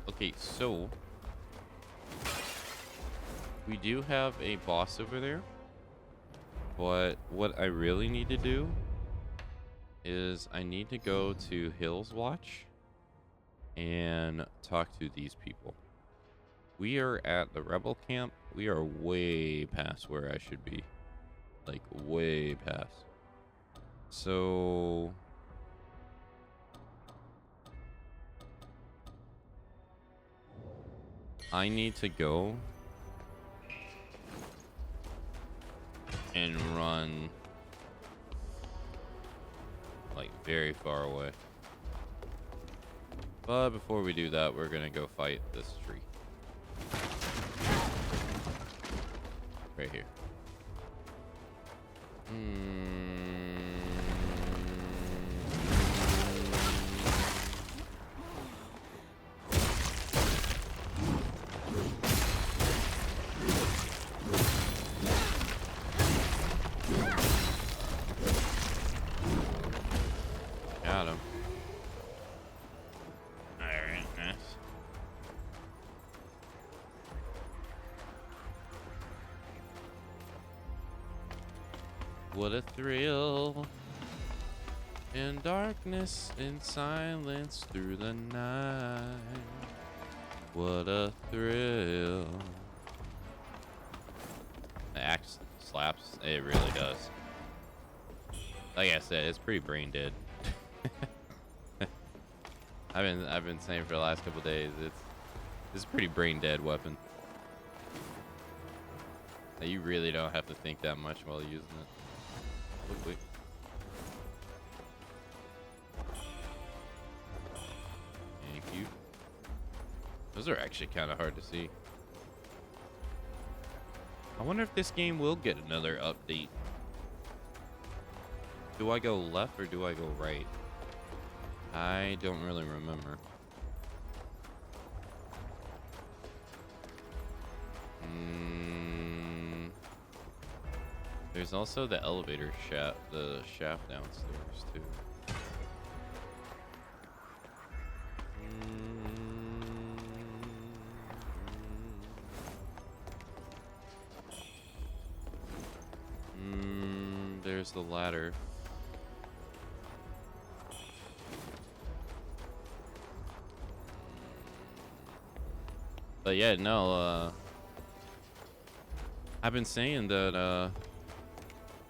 Okay, so we do have a boss over there, but what I really need to do is I need to go to Hills Watch and talk to these people. We are at the rebel camp. We are way past where I should be. Like, way past. So I need to go and run like very far away. But before we do that, we're gonna go fight this tree. Right here. Got him. Alright, nice. What a thrill. In darkness, in silence, through the night. What a thrill. The axe slaps. It really does. Like I said, it's pretty brain dead. I've been saying for the last couple days, it's a pretty brain dead weapon. You really don't have to think that much while using it. Wait. Thank you. Those are actually kind of hard to see. I wonder if this game will get another update. Do I go left or do I go right? I don't really remember. There's also the elevator shaft, the shaft downstairs too. There's the ladder. But yeah, no, I've been saying that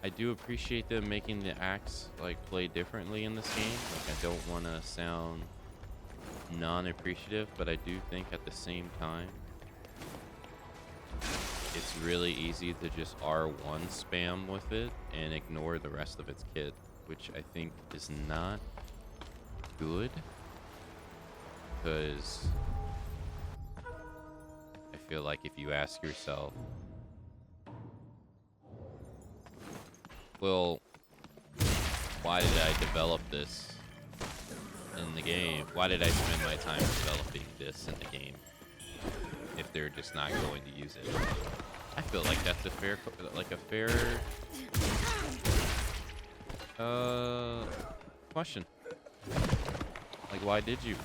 I do appreciate them making the axe like play differently in this game. Like, I don't want to sound non-appreciative, but I do think at the same time it's really easy to just R1 spam with it and ignore the rest of its kit, which I think is not good, because I feel like if you ask yourself, well, why did I develop this in the game? Why did I spend my time developing this in the game if they're just not going to use it? I feel like that's a fair, question. Like, why did you?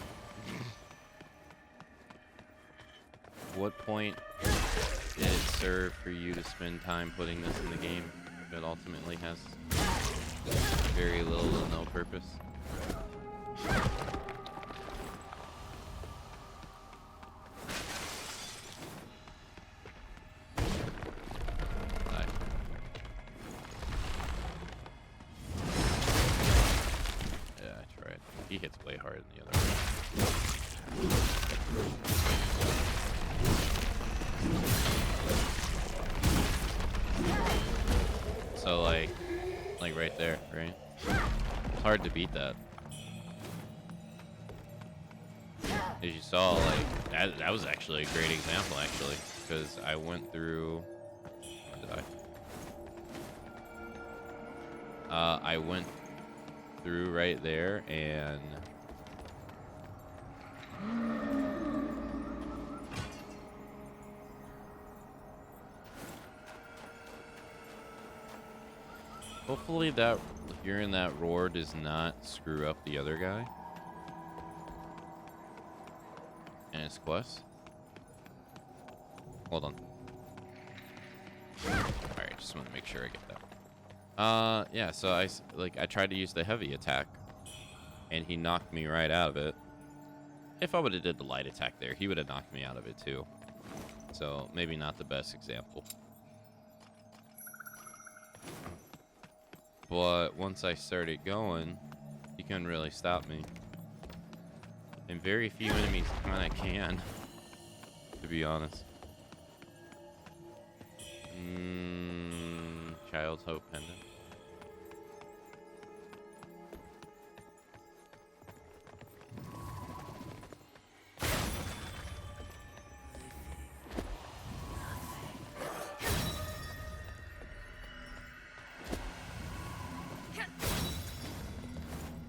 What point did it serve for you to spend time putting this in the game if it ultimately has very little to no purpose? Yeah, I tried. He hits way harder than the other one. So like right there, right? It's hard to beat that. As you saw, like that was actually a great example, actually, because I went through. When did I? I went through right there and. Hopefully that hearing that roar does not screw up the other guy. and his quest. Hold on. Alright, just want to make sure I get that. Yeah, so I tried to use the heavy attack, and he knocked me right out of it. If I would have did the light attack there, he would have knocked me out of it too. So maybe not the best example. But once I started going, he couldn't really stop me. And very few enemies kind of can, to be honest. Child's Hope Pendant.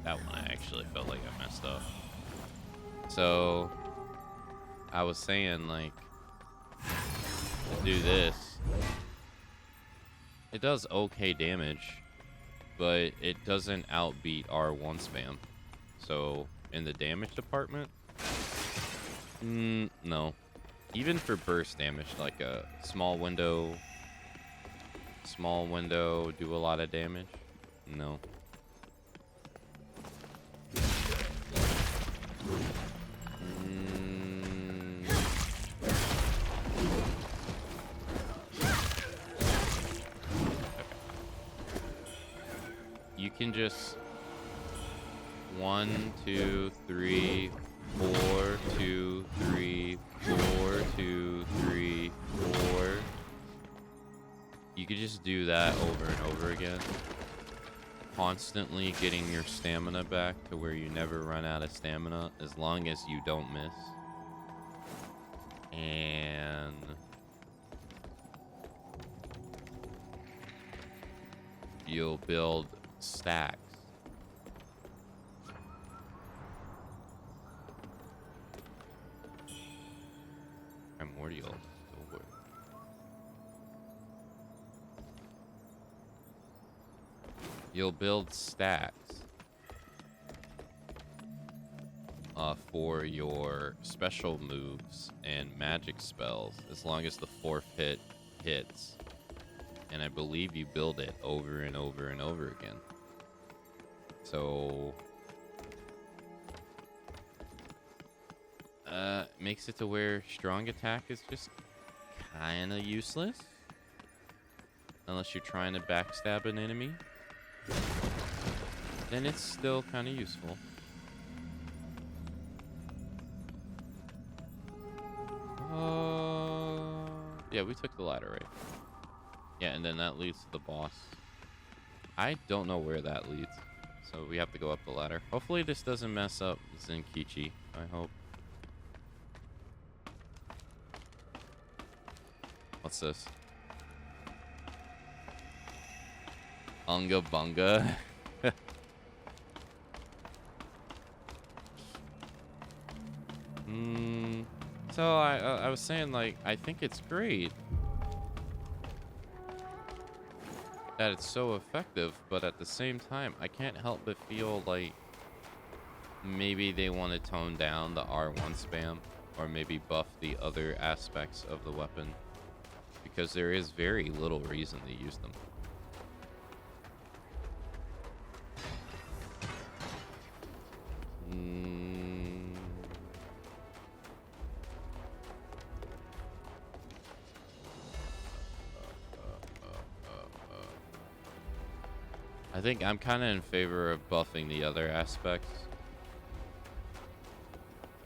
That one I actually felt like I messed up. So, I was saying, like, to do this. It does okay damage, but it doesn't outbeat R1 spam. So, in the damage department, no. Even for burst damage, like a small window, do a lot of damage, no. You can just 1, 2, 3, 4, 2, 3, 4, 2, 3, 4. You could just do that over and over again, constantly getting your stamina back to where you never run out of stamina as long as you don't miss. And you'll build stacks. Primordial silver. You'll build stacks for your special moves and magic spells as long as the 4th hit hits. And I believe you build it over and over and over again. So makes it to where strong attack is just kind of useless unless you're trying to backstab an enemy. Then it's still kind of useful. Yeah, we took the ladder, right? Yeah, and then that leads to the boss. I don't know where that leads, so we have to go up the ladder. Hopefully this doesn't mess up Zenkichi, I hope. What's this? Unga Bunga. So I was saying, like, I think it's great that it's so effective, but at the same time, I can't help but feel like maybe they want to tone down the R1 spam, or maybe buff the other aspects of the weapon, because there is very little reason to use them. I think I'm kind of in favor of buffing the other aspects,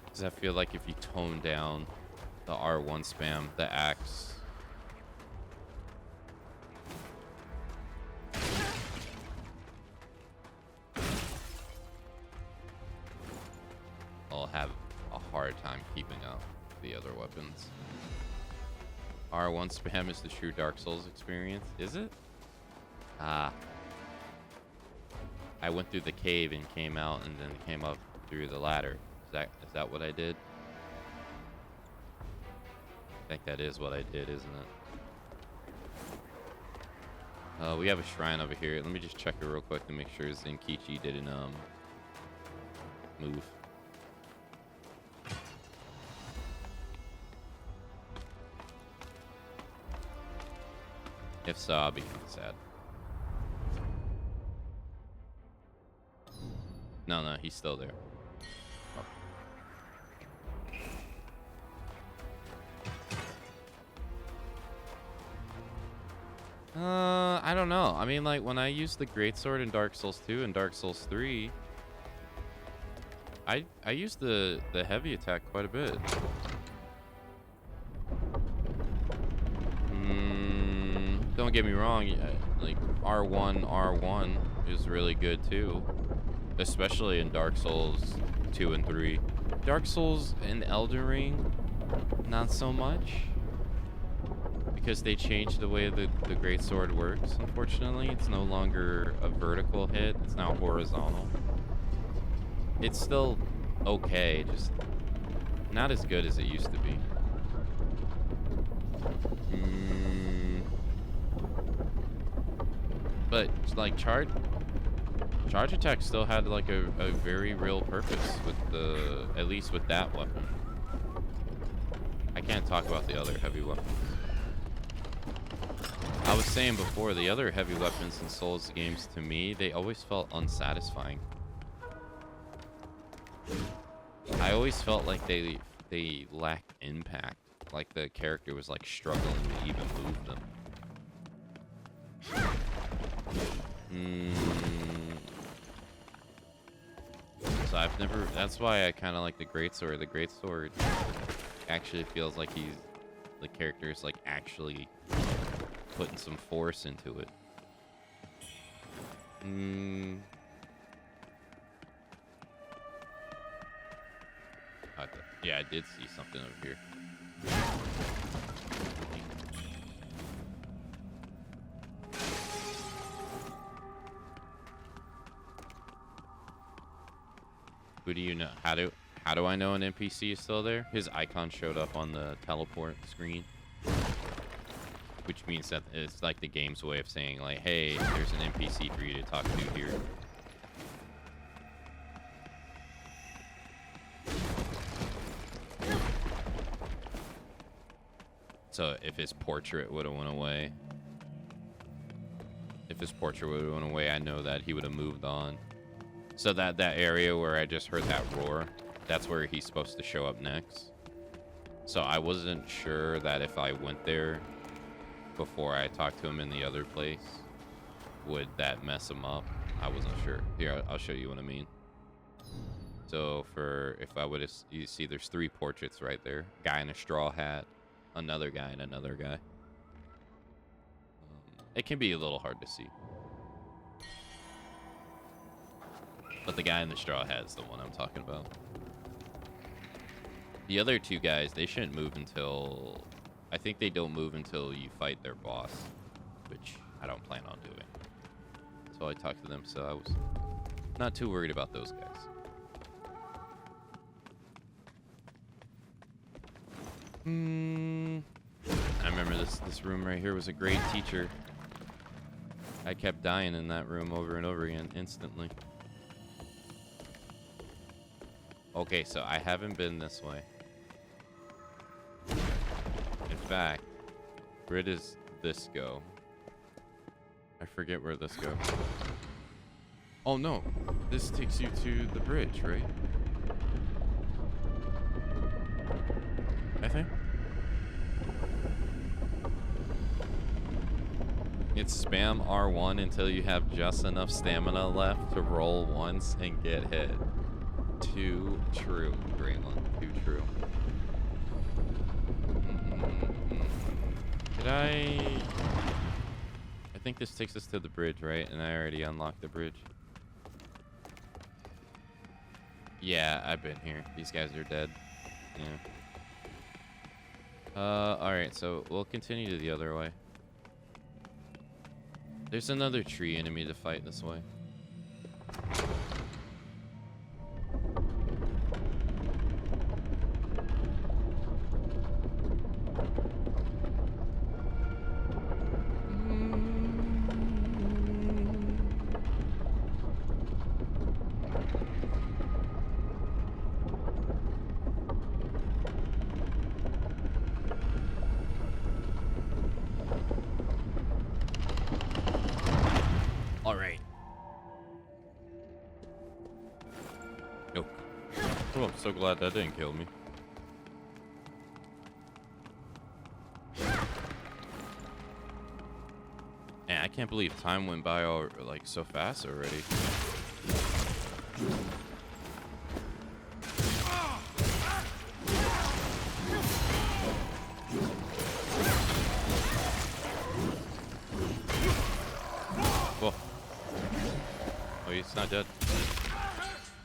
because I feel like if you tone down the R1 spam, the axe will have a hard time keeping up with the other weapons. R1 spam is the true Dark Souls experience, is it? Ah. I went through the cave and came out and then came up through the ladder. Is that what I did? I think that is what I did, isn't it? We have a shrine over here. Let me just check it real quick to make sure Zenkichi didn't move. If so, I'll be sad. No, he's still there. I don't know. I mean, like, when I used the Greatsword in Dark Souls 2 and Dark Souls 3, I used the heavy attack quite a bit. Don't get me wrong, like, R1 is really good too. Especially in Dark Souls 2 and 3. Dark Souls and Elden Ring, not so much. Because they changed the way the Greatsword works, unfortunately. It's no longer a vertical hit, it's now horizontal. It's still okay, just not as good as it used to be. But, like, charge attack still had, like, a very real purpose with the, at least with that weapon. I can't talk about the other heavy weapons. I was saying before, the other heavy weapons in Souls games, to me, they always felt unsatisfying. I always felt like they lacked impact. Like the character was like struggling to even move them. So I've never, that's why I kind of like the Greatsword. The Greatsword actually feels like the character is like actually putting some force into it. Yeah, I did see something over here. Who do you know? How do I know an NPC is still there? His icon showed up on the teleport screen. Which means that it's like the game's way of saying, like, hey, there's an NPC for you to talk to here. So if his portrait would have went away, I know that he would have moved on. So that area where I just heard that roar, that's where he's supposed to show up next. So I wasn't sure that if I went there before I talked to him in the other place, would that mess him up? I wasn't sure. Here, I'll show you what I mean. So if I would have, you see there's 3 portraits right there. Guy in a straw hat, another guy, and another guy. It can be a little hard to see. But the guy in the straw hat is the one I'm talking about. The other 2 guys, they shouldn't move until... I think they don't move until you fight their boss, which I don't plan on doing. So I talked to them, so I was not too worried about those guys. I remember this room right here was a great teacher. I kept dying in that room over and over again, instantly. Okay, so I haven't been this way. In fact, where does this go? I forget where this goes. Oh no, this takes you to the bridge, right? I think. It's spam R1 until you have just enough stamina left to roll once and get hit. Too true, Greenland. Too true. Did I think this takes us to the bridge, right? And I already unlocked the bridge. Yeah, I've been here. These guys are dead. Yeah. Alright, so we'll continue to the other way. There's another tree enemy to fight this way. so glad that didn't kill me. Man, I can't believe time went by all like so fast already. Whoa. Oh, he's not dead.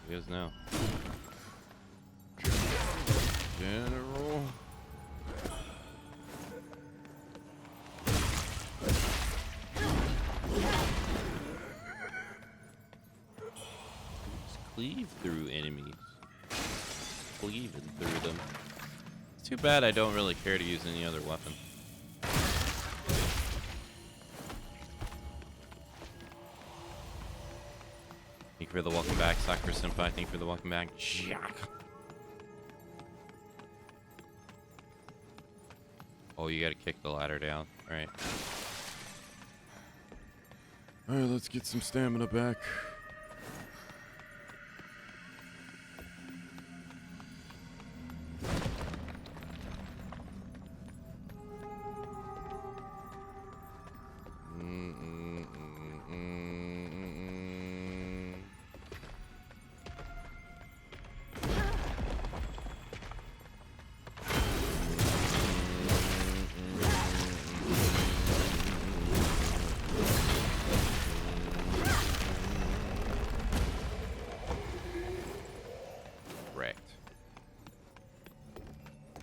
He is now. General. Cleave through enemies. Cleaving through them. It's too bad I don't really care to use any other weapon. Thank you for the welcome back, Sakura Senpai. Thank you for the welcome back, Jack. Oh, you gotta kick the ladder down. Alright. Alright, let's get some stamina back.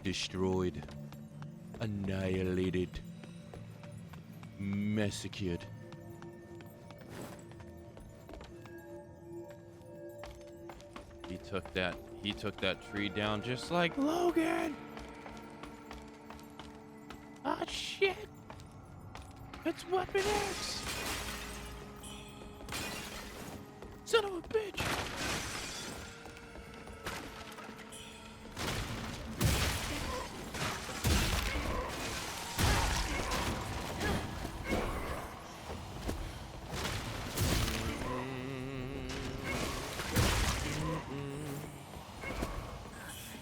Destroyed, annihilated, massacred. He took that tree down just like Logan. Ah, shit. It's Weapon X. Son of a bitch.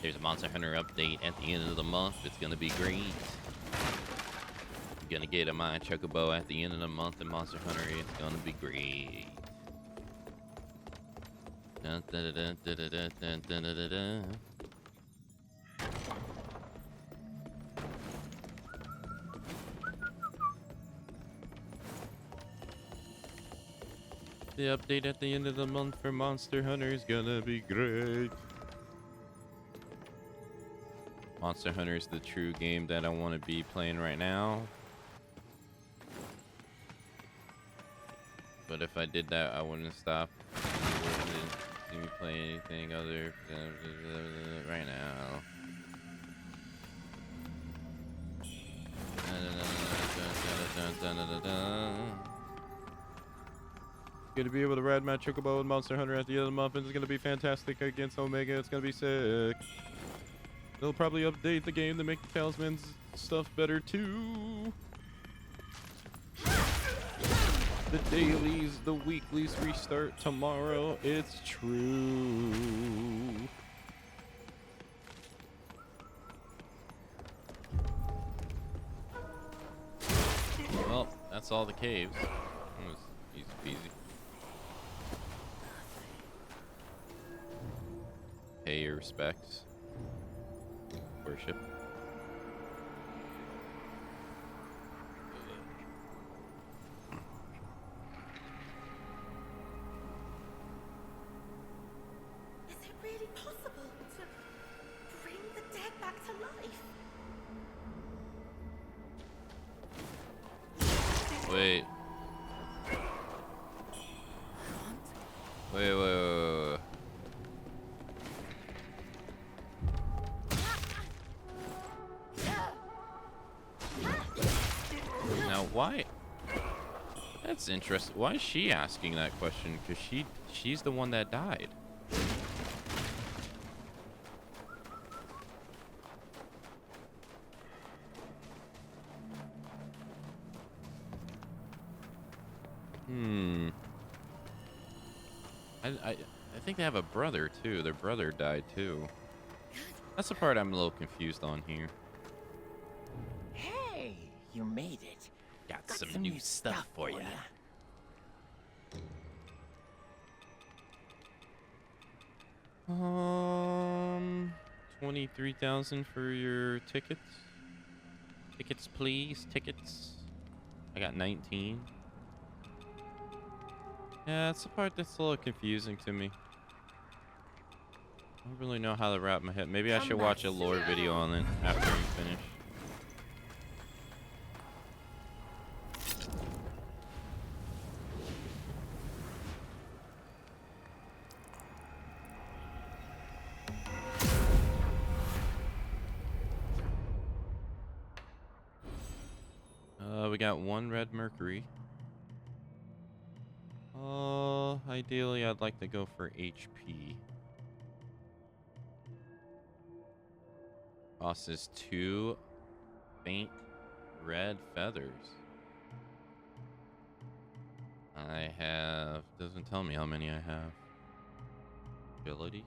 There's a Monster Hunter update at the end of the month. It's gonna be great. I'm gonna get a my Chocobo at the end of the month in Monster Hunter. It's gonna be great. Dun, dun, dun, dun, dun, dun, dun, dun, dun, dun. The update at the end of the month for Monster Hunter is gonna be great. Monster Hunter is the true game that I want to be playing right now. But if I did that, I wouldn't stop. You wouldn't see me play anything other than right now. Gonna be able to ride my Chocobo with Monster Hunter at the end of the month. It's gonna be fantastic against Omega. It's gonna be sick. They'll probably update the game to make the talisman's stuff better too. The dailies, the weeklies restart tomorrow. It's true. Well, that's all the caves. It was easy peasy. Pay your respects. Worship. Is it really possible to bring the dead back to life? Wait. Wait. Now, why? That's interesting. Why is she asking that question? Because she's the one that died. I think they have a brother too. Their brother died too. That's the part I'm a little confused on here. Hey, you made it. Got some new stuff for ya. 23,000 for your tickets. Tickets, please. Tickets. I got 19. Yeah, that's the part that's a little confusing to me. I don't really know how to wrap my head. Maybe I should watch a lore video on it after we finish. We got 1 red mercury. Ideally, I'd like to go for HP. Tosses 2 faint red feathers. I have... doesn't tell me how many I have. Ability.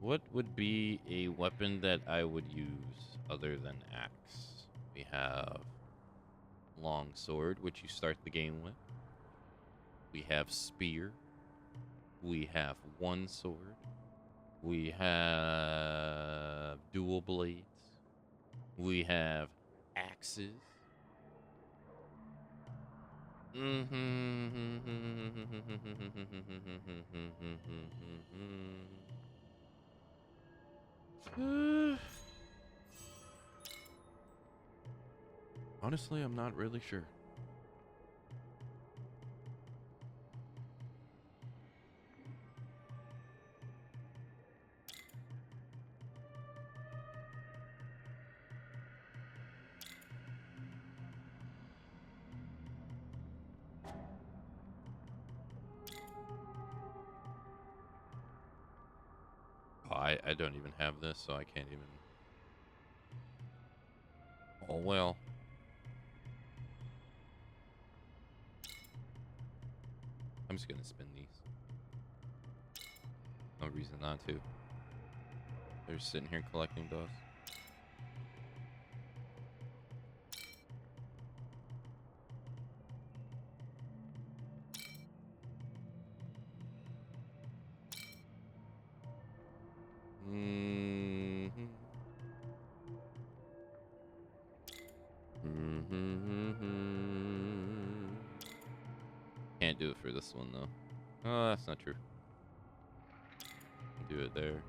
What would be a weapon that I would use other than axe? We have long sword, which you start the game with. We have spear. We have 1 sword. We have dual blades. We have axes. Honestly, I'm not really sure. Oh, I don't even have this, so I can't even... Oh, well. I'm just gonna spin these. No reason not to. They're just sitting here collecting dust. Can't do it for this one though. Oh, that's not true. Do it there.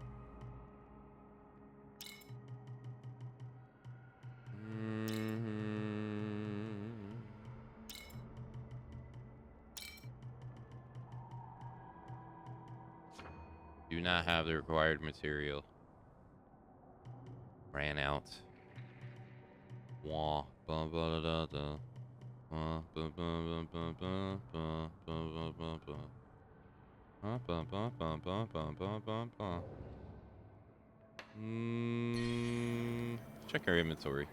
Do not have the required material. Ran out. Wah. Ba ba da da. Ba ba ba ba ba ba ba ba ba. Ba ba ba ba ba ba ba ba ba. Check our inventory.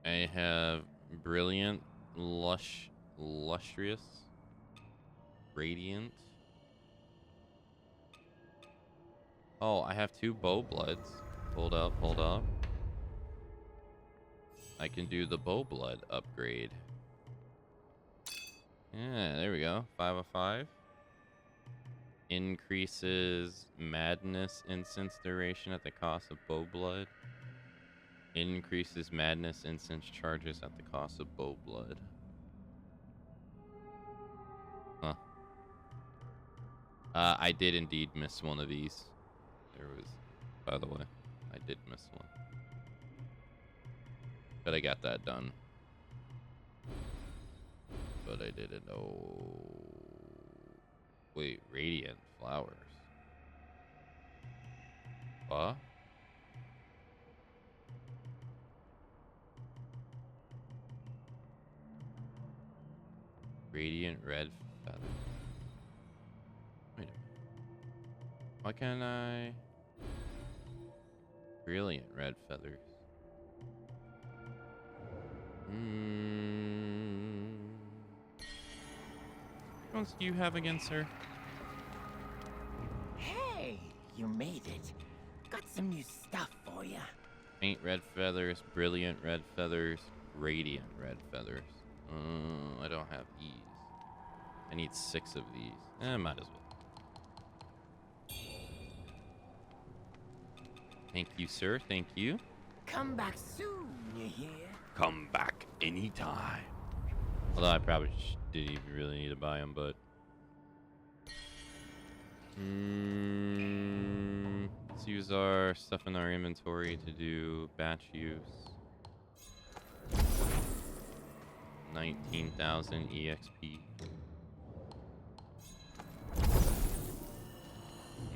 I have brilliant, lustrous, radiant. Oh, I have 2 bow bloods. Hold up, hold up. I can do the bow blood upgrade. Yeah, there we go. 5 of 5. Increases madness instance duration at the cost of bow blood. Increases madness instance charges at the cost of bow blood. Huh. I did indeed miss one of these. There was, by the way, I did miss one. But I got that done. But I didn't know. Wait, radiant flowers. What? Radiant red feather. Why can't I? Brilliant red feathers. What ones do you have again, sir? Hey, you made it. Got some new stuff for you. Faint red feathers, brilliant red feathers, radiant red feathers. I don't have these. I need 6 of these. Might as well. Thank you, sir. Thank you. Come back soon, you hear? Come back anytime. Although I probably didn't even really need to buy them, but... let's use our stuff in our inventory to do batch use. 19,000 EXP.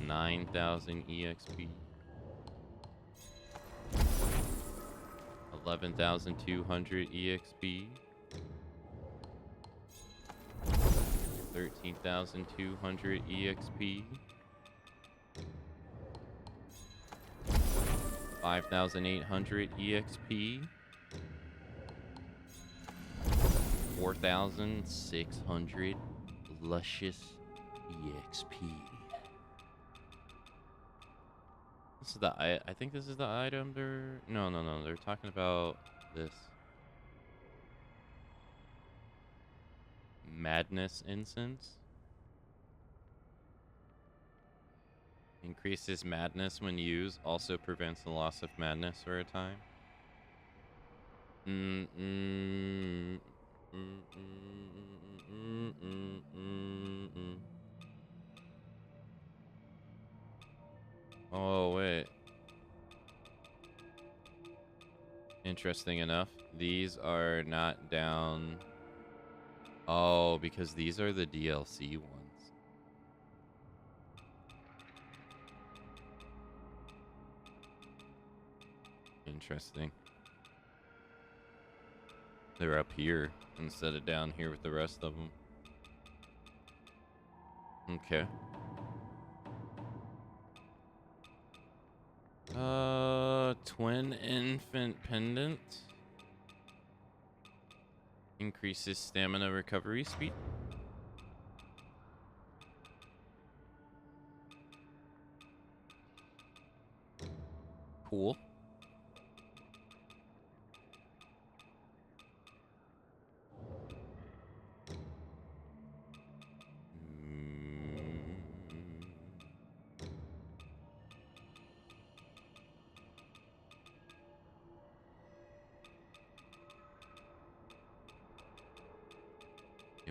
9,000 EXP. 11,200 EXP. 13,200 EXP. 5,800 EXP. 4,600 luscious EXP. This is the I think this is the item they're no, they're talking about this madness incense. Increases madness when used, also prevents the loss of madness for a time. Oh, wait. Interesting enough, these are not down. Oh, because these are the DLC ones. Interesting. They're up here instead of down here with the rest of them. Okay. Twin infant pendant. Increases stamina recovery speed. Cool.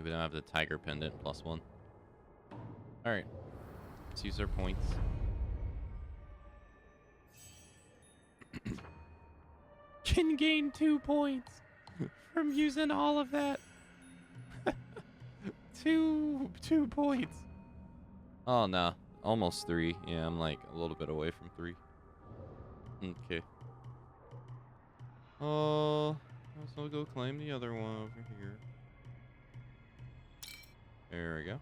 We don't have the tiger pendant +1. Alright. Let's use our points. Can gain 2 points from using all of that. 2 points. Oh, no. Almost 3. Yeah, I'm like a little bit away from 3. Okay. Oh, I'll go claim the other one over here. There we go.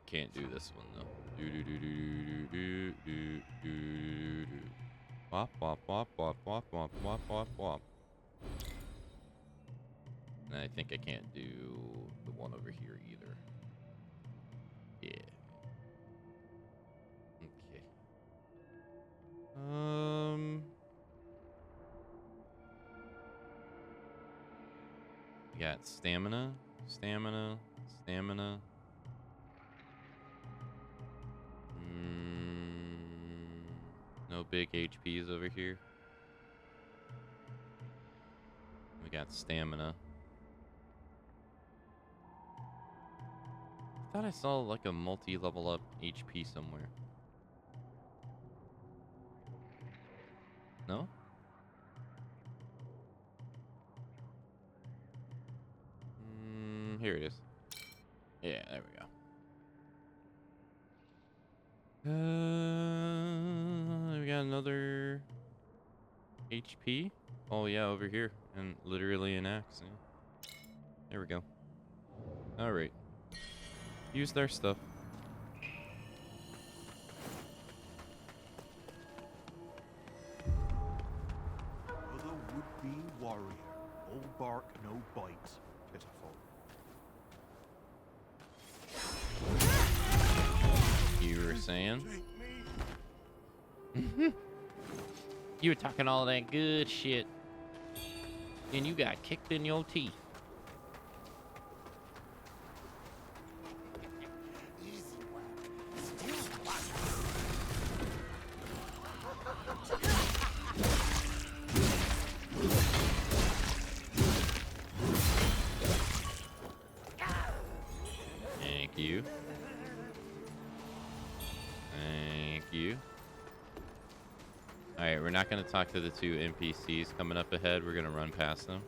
Can't do this one though. Wop wop wop wop wop wop wop wop wop. And I think I can't do the one over here either. Yeah. Okay. We got stamina. No big HPs over here. We got stamina. I thought I saw like a multi-level up HP somewhere. No? Here it is. Yeah, there we go. We got another HP. Oh yeah, over here, and literally an axe. Yeah. There we go. All right. use their stuff. Other would-be warrior. All bark, no bite. Pitiful. You were saying? Take me. You were talking all that good shit, and you got kicked in your teeth. Easy work. Still watch. Thank you. Thank you. Alright, we're not going to talk to the two NPCs coming up ahead. We're going to run past them.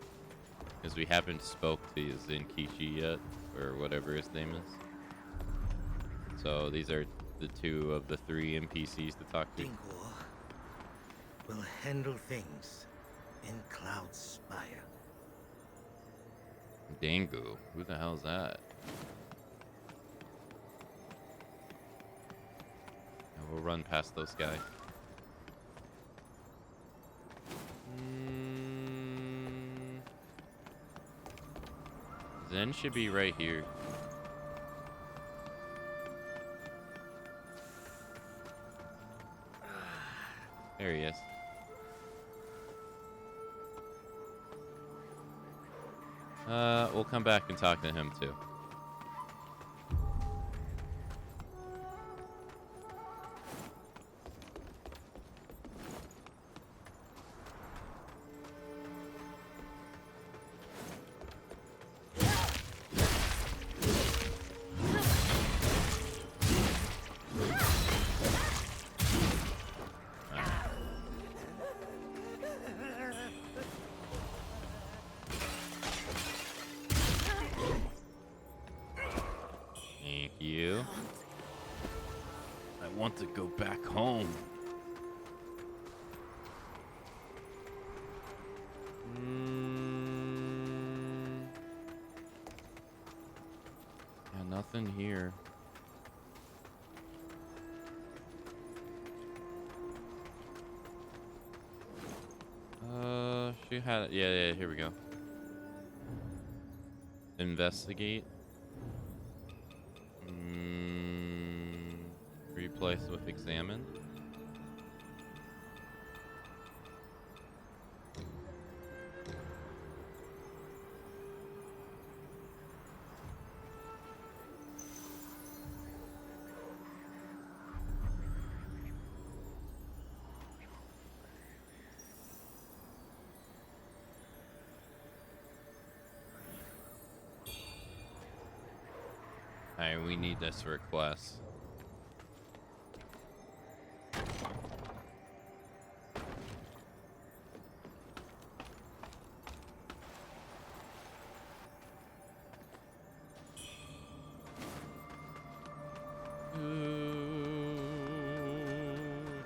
Because we haven't spoke to Zenkichi yet. Or whatever his name is. So these are the two of the three NPCs to talk to. Dingor will handle things in Cloud Spire. Dangu? Who the hell is that? And we'll run past those guys. Zen should be right here. There he is. We'll come back and talk to him too. Thank you. I want to go back home. Yeah, nothing here. She had it. Yeah, here we go. Investigate. Replace with examine. Alright, we need this request.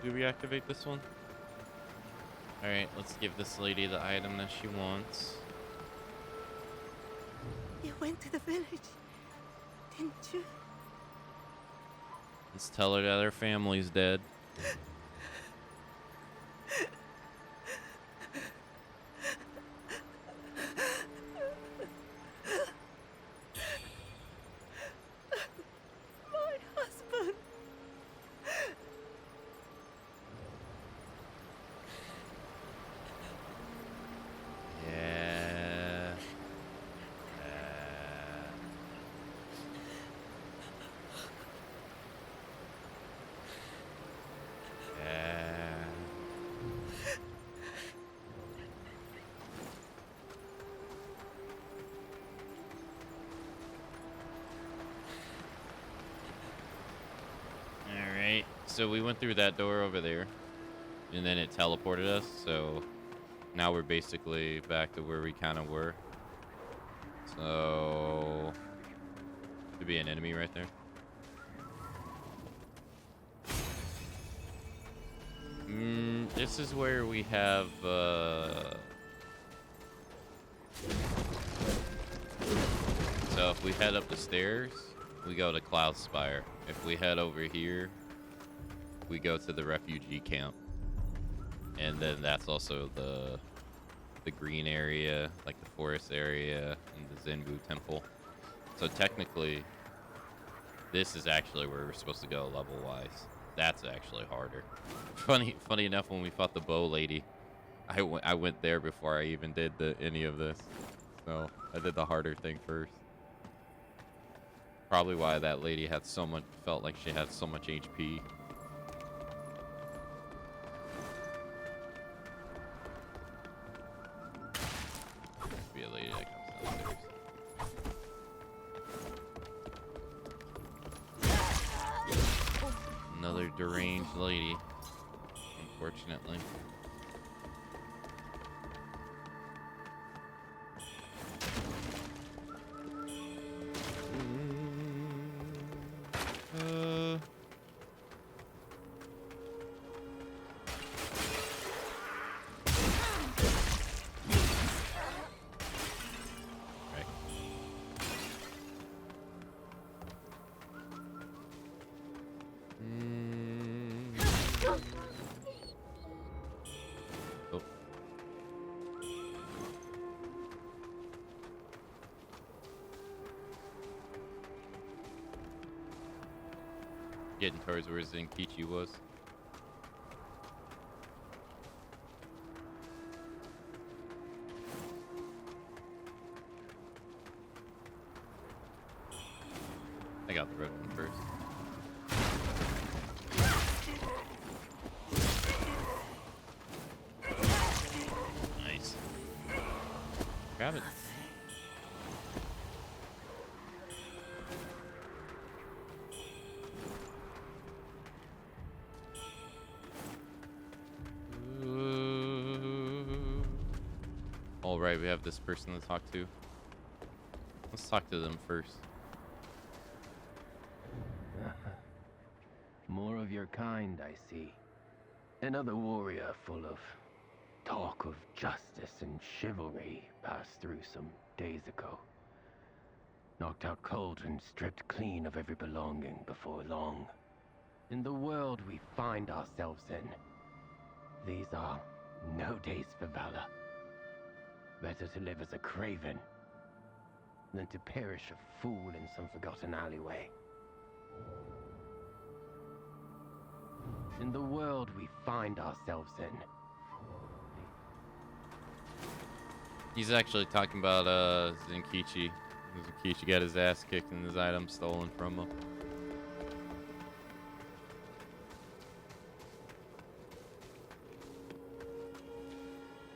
Do we activate this one? Alright, let's give this lady the item that she wants. You went to the village, didn't you? Let's tell her that her family's dead. My husband. Yeah. Yeah. Alright, so we went through that door over there, and then it teleported us, so now we're basically back to where we kind of were. So, should be an enemy right there. This is where we have, so if we head up the stairs, we go to Cloudspire. If we head over here, we go to the refugee camp. And then that's also the green area, like the forest area, and the Zenbu temple. So technically, this is actually where we're supposed to go level-wise. That's actually harder. Funny enough, when we fought the bow lady, I went there before I even did any of this. So I did the harder thing first. Probably why that lady had felt like she had so much HP. Be a lady that comes downstairs. Another deranged lady, unfortunately. Getting towards where Zenkichi was. I got the red one first. Nice. Grab it. All right, we have this person to talk to. Let's talk to them first. More of your kind, I see. Another warrior full of talk of justice and chivalry passed through some days ago. Knocked out cold and stripped clean of every belonging before long. In the world we find ourselves in, these are no days for valor. Better to live as a craven than to perish a fool in some forgotten alleyway. In the world we find ourselves in. He's actually talking about Zenkichi. Zenkichi got his ass kicked and his items stolen from him.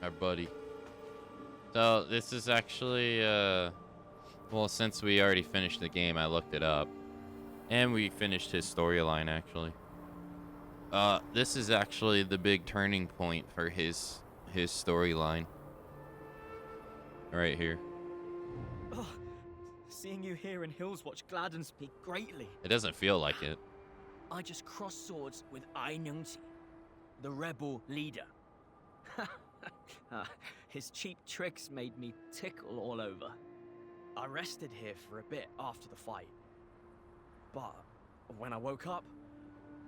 Our buddy. So this is actually, well, since we already finished the game, I looked it up. And we finished his storyline, actually. This is actually the big turning point for his storyline. Right here. Oh, seeing you here in Hillswatch gladdens me greatly. It doesn't feel like it. I just crossed swords with Ai Nyingchi, the rebel leader. His cheap tricks made me tickle all over. I rested here for a bit after the fight. But when I woke up,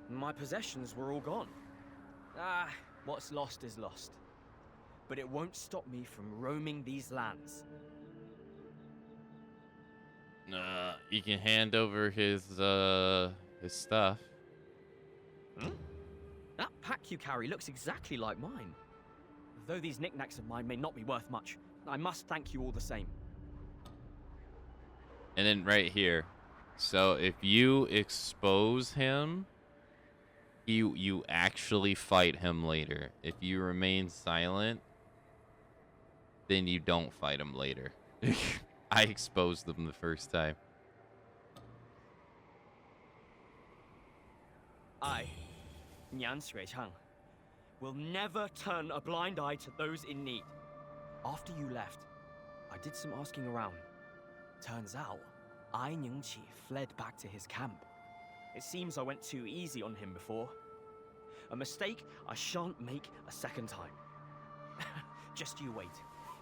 my possessions were all gone. What's lost is lost. But it won't stop me from roaming these lands. You can hand over his stuff. That pack you carry looks exactly like mine. Though these knickknacks of mine may not be worth much, I must thank you all the same. And then right here. So if you expose him, you actually fight him later. If you remain silent, then you don't fight him later. I exposed them the first time. I, Nyan Xuechang, will never turn a blind eye to those in need. After you left, I did some asking around. Turns out, Ai Nyingchi fled back to his camp. It seems I went too easy on him before. A mistake I shan't make a second time. Just you wait.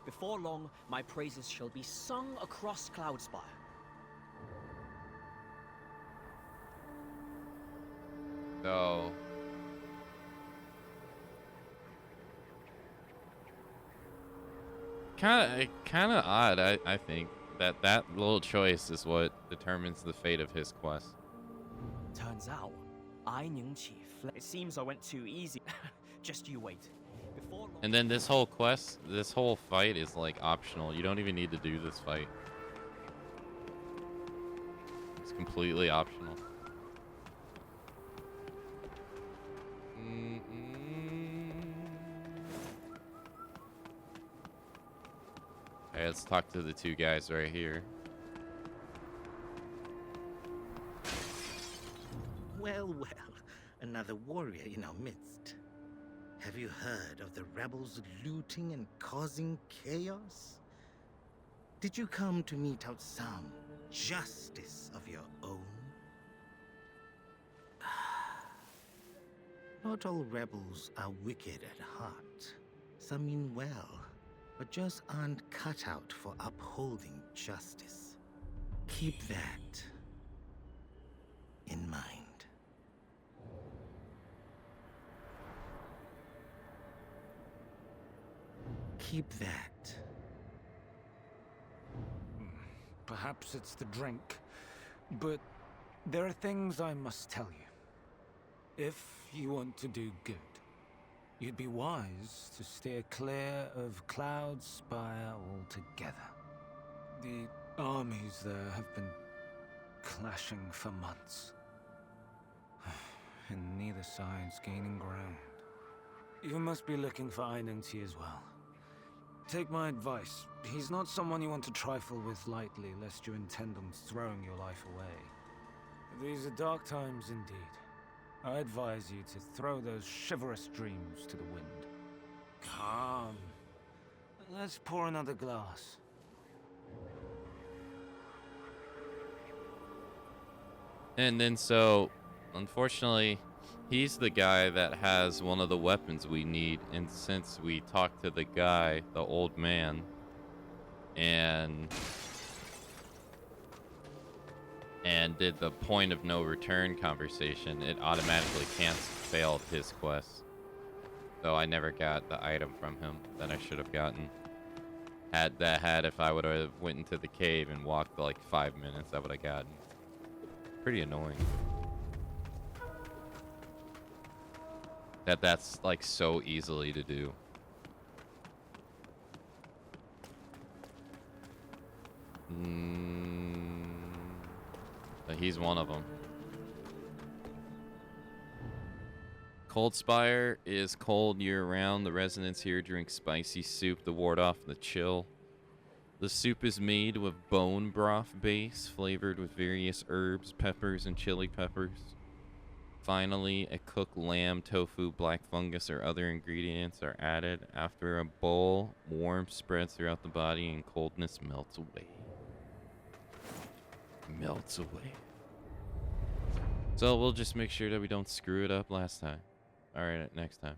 Before long, my praises shall be sung across Cloudspire. So kind of odd. I think that little choice is what determines the fate of his quest. Turns out, it seems I went too easy. Just you wait. Before long, And then this whole quest, this whole fight is like optional. You don't even need to do this fight. It's completely optional. All right, let's talk to the two guys right here. Well, well, another warrior in our midst. Have you heard of the rebels looting and causing chaos? Did you come to mete out some justice of your own? Not all rebels are wicked at heart. Some mean well, but just aren't cut out for upholding justice. Keep that in mind. Keep that. Perhaps it's the drink, but there are things I must tell you. If you want to do good, you'd be wise to steer clear of Cloud Spire altogether. The armies there have been clashing for months, and neither side's gaining ground. You must be looking for Ainungti as well. Take my advice. He's not someone you want to trifle with lightly, lest you intend on throwing your life away. These are dark times indeed. I advise you to throw those chivalrous dreams to the wind. Come. Let's pour another glass. And then so, unfortunately, he's the guy that has one of the weapons we need. And since we talked to the guy, the old man, and did the point of no return conversation, it automatically failed his quest. So I never got the item from him that I should have gotten. Had if I would have went into the cave and walked like 5 minutes, I would have gotten. Pretty annoying. That's like so easily to do. But he's one of them. Cold Spire is cold year-round. The residents here drink spicy soup to ward off the chill. The soup is made with bone broth base, flavored with various herbs, peppers, and chili peppers. Finally, a cooked lamb, tofu, black fungus, or other ingredients are added. After a bowl, warmth spreads throughout the body and coldness melts away. Melts away. So we'll just make sure that we don't screw it up last time. Alright, next time.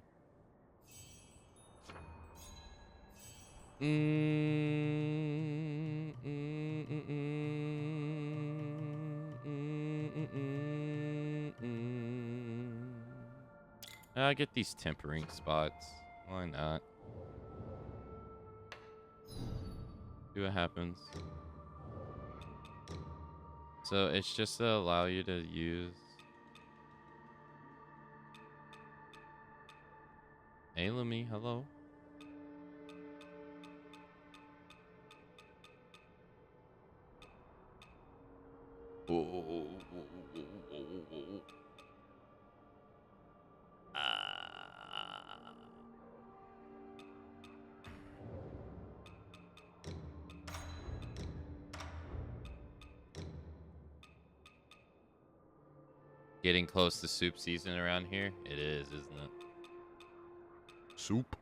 I'll get these tempering spots. Why not? See what happens. So it's just to allow you to use. Hey, Lumi, hello. Getting close to soup season around here? It is, isn't it? Soup.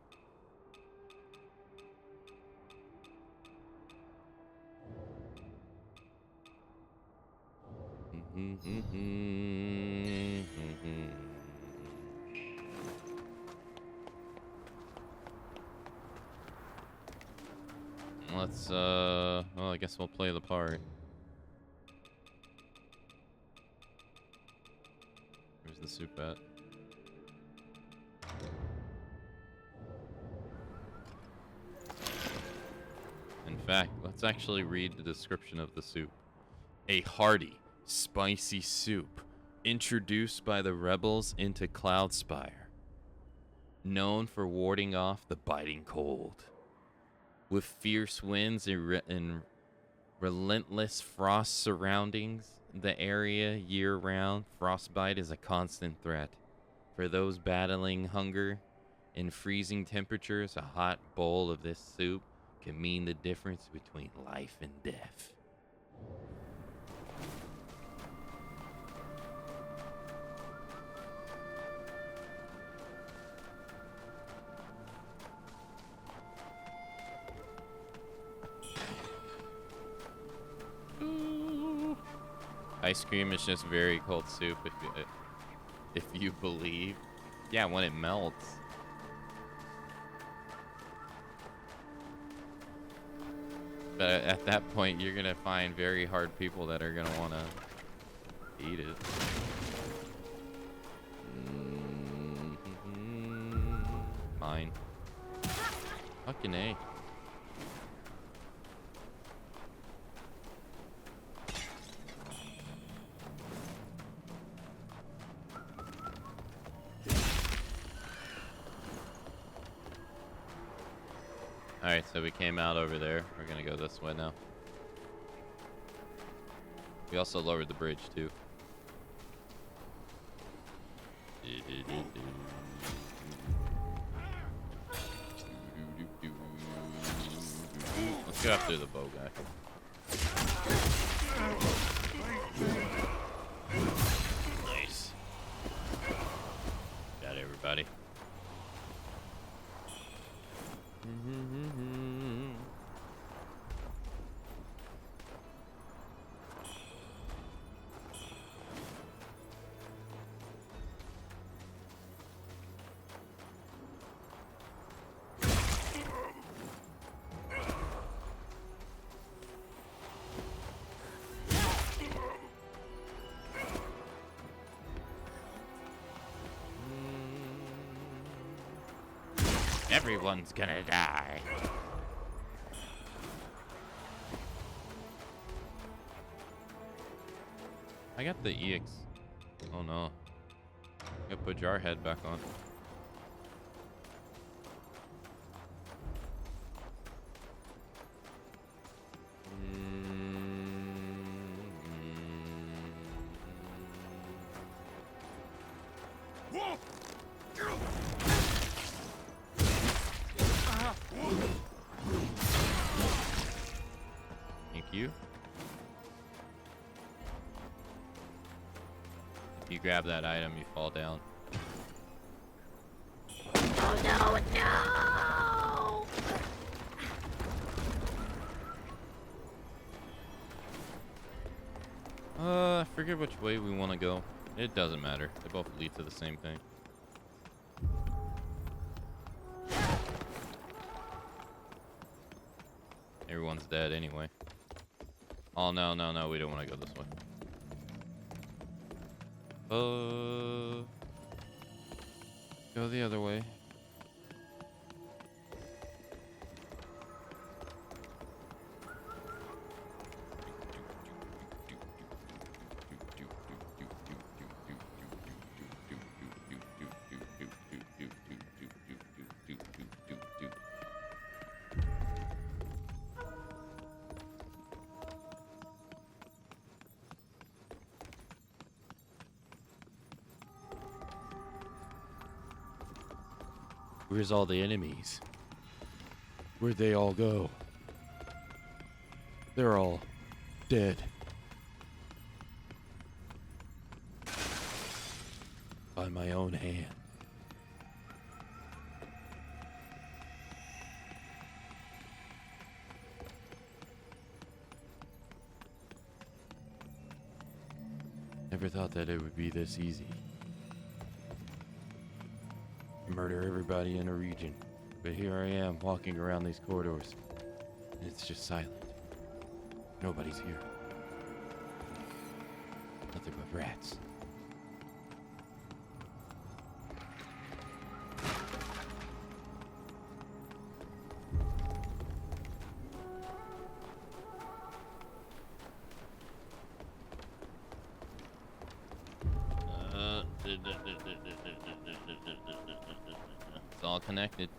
Let's, well, I guess we'll play the part. There's the soup at? In fact, let's actually read the description of the soup. A hearty, spicy soup introduced by the rebels into Cloudspire, known for warding off the biting cold. With fierce winds and relentless frost surroundings the area year-round, frostbite is a constant threat. For those battling hunger in freezing temperatures, a hot bowl of this soup can mean the difference between life and death. Ice cream is just very cold soup if you believe. Yeah, when it melts. But at that point, you're gonna find very hard people that are gonna wanna eat it. Mine. Fucking A. Alright, so we came out over there. We're gonna go this way now. We also lowered the bridge, too. Let's go after the bow guy. Nice. Got everybody. Everyone's gonna die. I got the EX. Oh no. Gotta put Jarhead back on. Thank you. If you grab that item, you fall down. Oh no, no! I forget which way we want to go. It doesn't matter. They both lead to the same thing. Everyone's dead anyway. Oh, no, no, no. We don't want to go this way. Go the other way. Where's all the enemies? Where'd they all go? They're all dead. By my own hand. Never thought that it would be this easy. Murder everybody in a region. But here I am, walking around these corridors. And it's just silent. Nobody's here. Nothing but rats. It's all connected.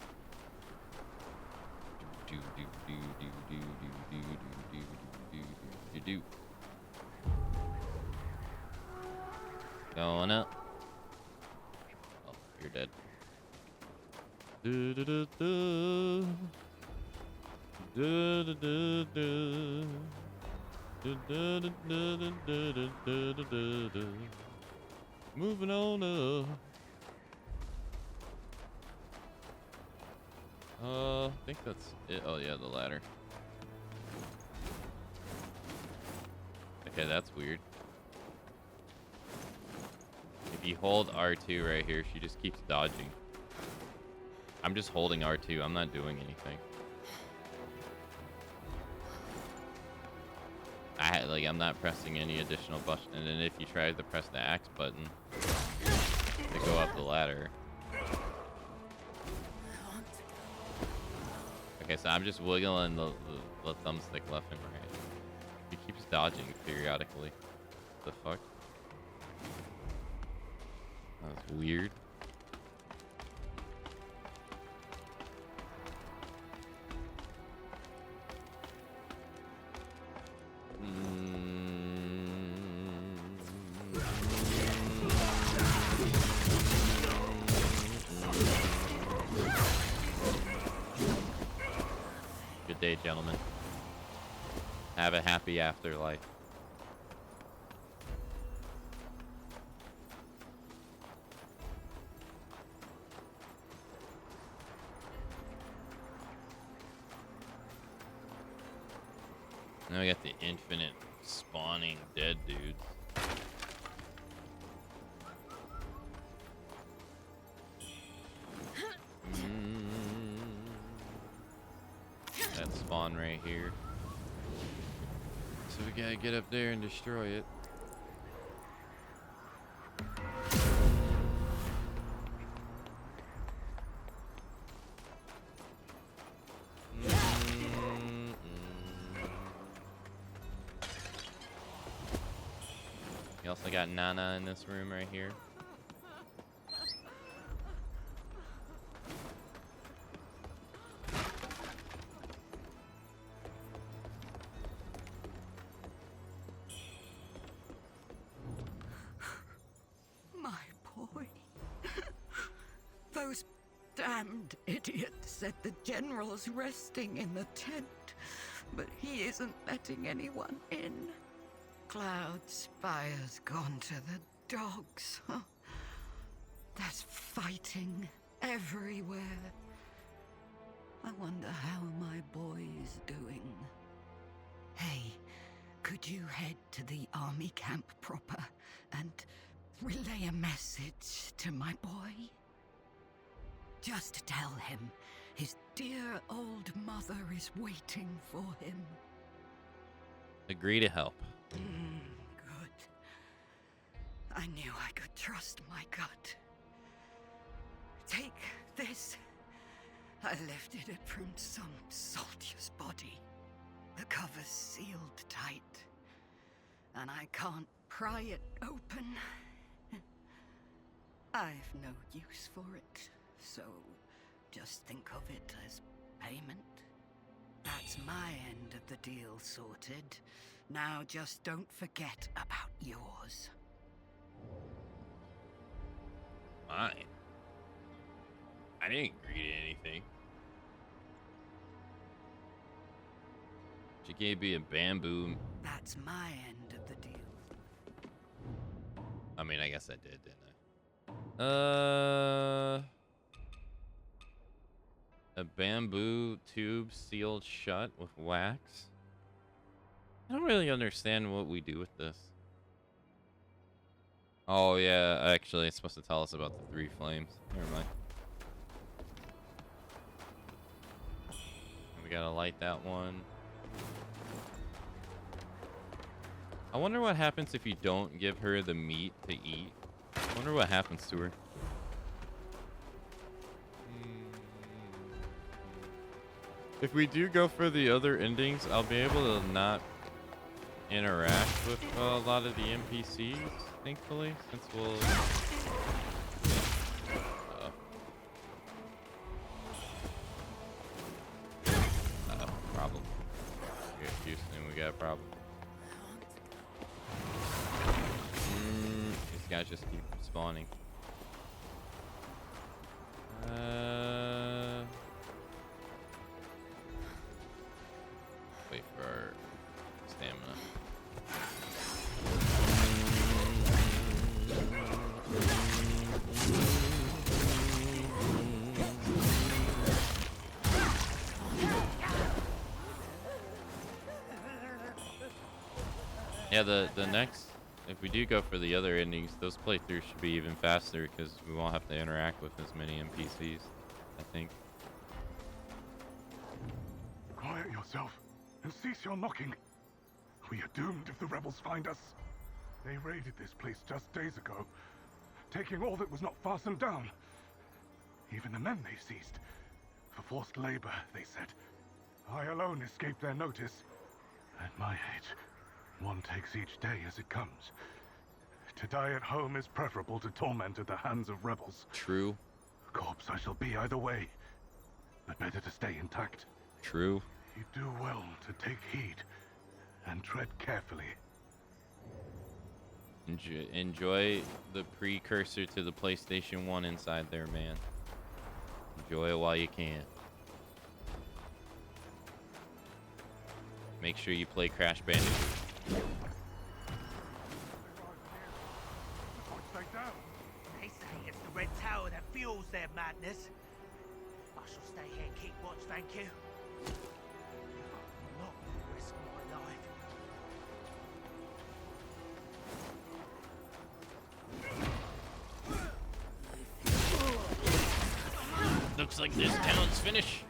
Going up. Oh, you're dead. Moving on up. I think that's it. Oh yeah, the ladder. Okay, that's weird. If you hold R2 right here, she just keeps dodging. I'm just holding R2. I'm not doing anything. I'm not pressing any additional button. And then if you try to press the X button to go up the ladder. Okay, so I'm just wiggling the thumbstick left and right. He keeps dodging periodically. What the fuck? That's weird. Good day, gentlemen. Have a happy afterlife. Now we got the infinite spawning dead dudes. That spawn right here. So we gotta get up there and destroy it. You also got Nana in this room right here. My boy. Those damned idiots said the general's resting in the tent, but he isn't letting anyone in. Cloud Spire's gone to the dogs. There's fighting everywhere. I wonder how my boy's doing. Hey, could you head to the army camp proper and relay a message to my boy? Just tell him his dear old mother is waiting for him. Agree to help. Good. I knew I could trust my gut. Take this. I lifted it from some soldier's body. The cover's sealed tight, and I can't pry it open. I've no use for it, so just think of it as payment. That's my end of the deal sorted. Now just don't forget about yours. Fine. I didn't agree to anything. She gave me a bamboo. That's my end of the deal. I mean, I guess I did, didn't I? A bamboo tube sealed shut with wax. I don't really understand what we do with this. Oh yeah, actually it's supposed to tell us about the 3 flames. Never mind. We gotta light that one. I wonder what happens if you don't give her the meat to eat. I wonder what happens to her. If we do go for the other endings, I'll be able to not interact with a lot of the NPCs, thankfully, since we'll... Problem. Yeah, Houston, we got a problem. These guys just keep spawning. Wait for our stamina. Yeah, the next, if we do go for the other endings, those playthroughs should be even faster because we won't have to interact with as many NPCs, I think. Quiet yourself and cease your knocking. We are doomed if the rebels find us. They raided this place just days ago, taking all that was not fastened down. Even the men they seized. For forced labor, they said. I alone escaped their notice. At my age, one takes each day as it comes. To die at home is preferable to torment at the hands of rebels. True. Corpse I shall be either way, but better to stay intact. True. You do well to take heed and tread carefully. Enjoy the precursor to the PlayStation 1 inside there, man. Enjoy it while you can. Make sure you play Crash Bandicoot. They say it's the Red Tower that fuels their madness. I shall stay here and keep watch, thank you. I'm not going to risk my life. Looks like this town's finished.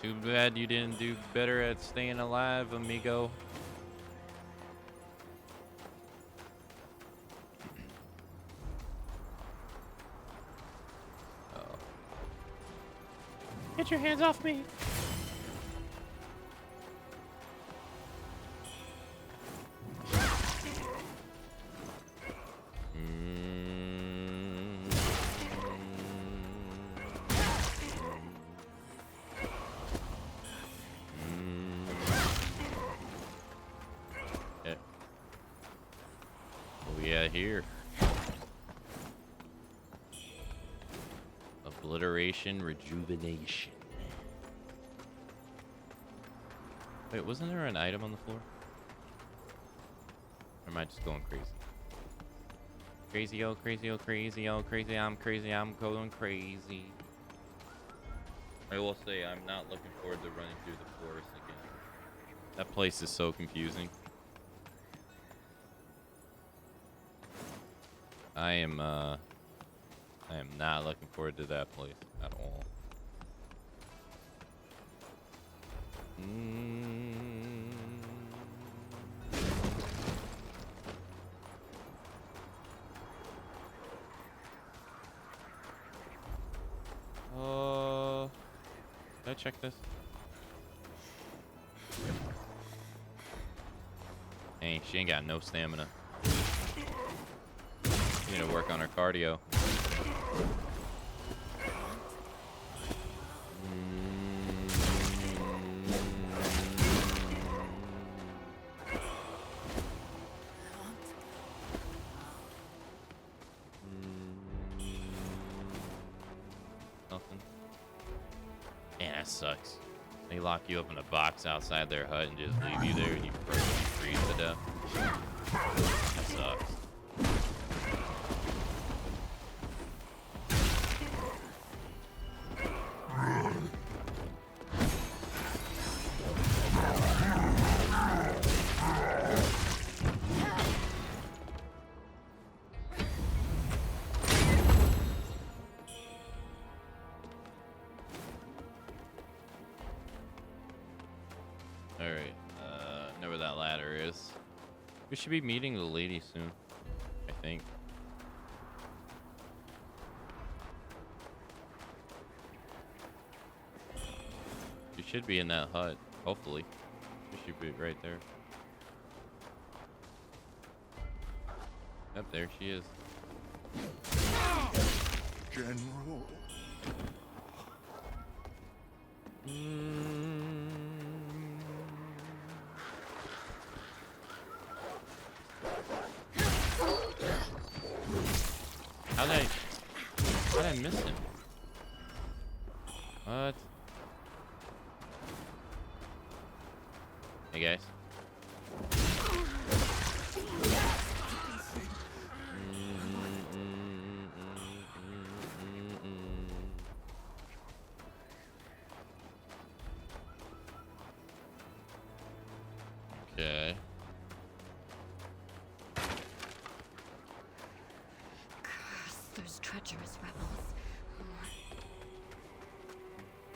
Too bad you didn't do better at staying alive, amigo. Get your hands off me. Here. Obliteration, rejuvenation. Wait, wasn't there an item on the floor? Or am I just going crazy? Crazy, oh, crazy, oh, crazy, oh, crazy, I'm going crazy. I will say, I'm not looking forward to running through the forest again. That place is so confusing. I am not looking forward to that place at all. Did I check this? Hey, she ain't got no stamina. We need to work on our cardio. Nothing. Man, that sucks. They lock you up in a box outside their hut and just leave you there and you freeze to death. That sucks. Alright, know where that ladder is. We should be meeting the lady soon, I think. She should be in that hut, hopefully. She should be right there. Yep, there she is. General. How'd I miss him? What? Hey guys. Okay. Curse those treacherous rebels.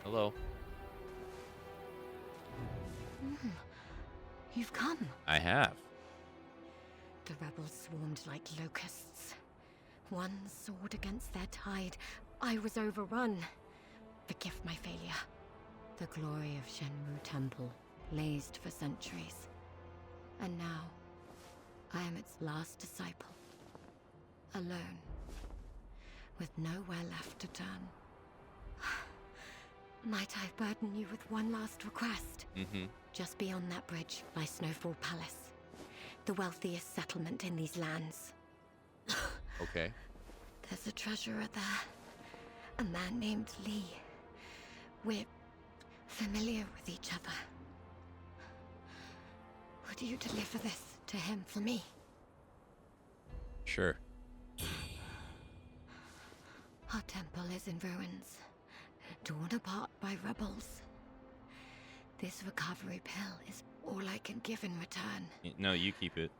Hello. You've come. I have. The rebels swarmed like locusts. One soared against their tide. I was overrun. Forgive my failure. The glory of Shenwu Temple blazed for centuries. And now, I am its last disciple. Alone. With nowhere left to turn. Might I burden you with one last request? Just beyond that bridge lies Snowfall Palace. The wealthiest settlement in these lands. Okay. There's a treasurer there. A man named Lee. We're familiar with each other. Would you deliver this to him for me? Sure. Our temple is in ruins, torn apart by rebels. This recovery pill is all I can give in return. No, you keep it.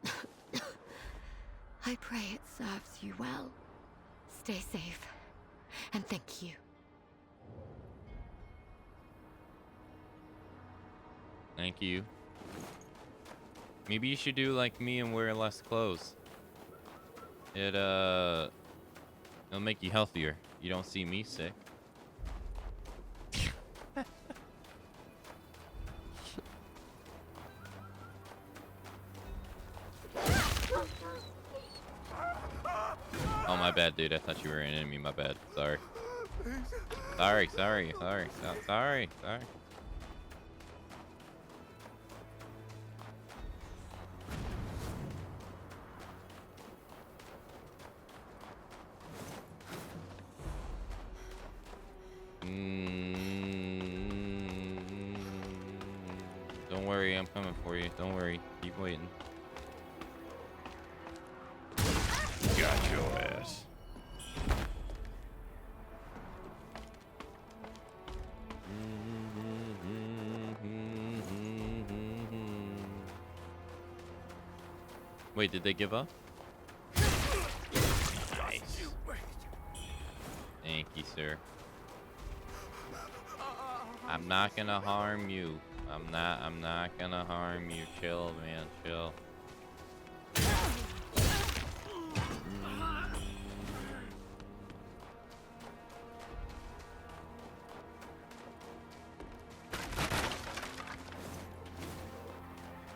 I pray it serves you well. Stay safe, and thank you. Thank you. Maybe you should do like me and wear less clothes. It'll make you healthier. You don't see me sick. Oh, my bad, dude. I thought you were an enemy. My bad. Sorry. Sorry. Don't worry, I'm coming for you. Don't worry. Keep waiting. Got your ass. Wait, did they give up? Nice. Thank you, sir. I'm not gonna harm you. I'm not gonna harm you. Chill, man, chill.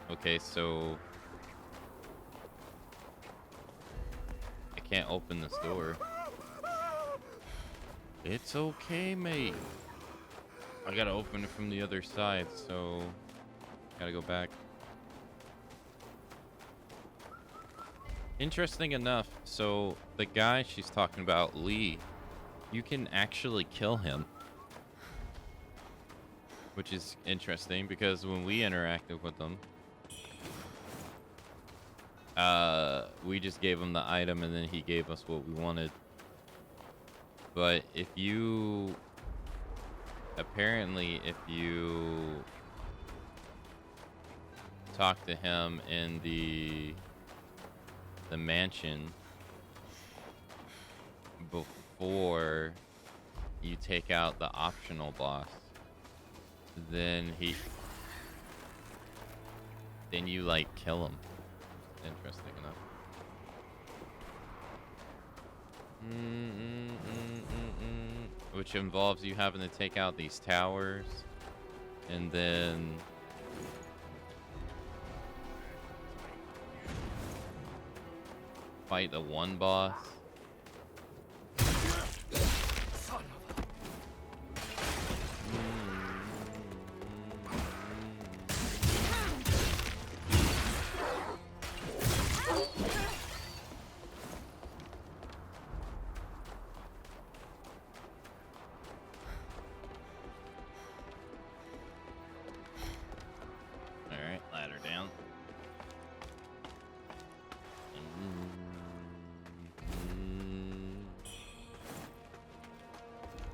Okay, so I can't open this door. It's okay, mate. I gotta open it from the other side, so gotta go back. Interesting enough, so the guy she's talking about, Lee, you can actually kill him. Which is interesting because when we interacted with them, we just gave him the item and then he gave us what we wanted. But if you talk to him in the mansion before you take out the optional boss, then you like kill him. Interesting enough. Which involves you having to take out these towers and then fight the one boss. Alright, ladder down.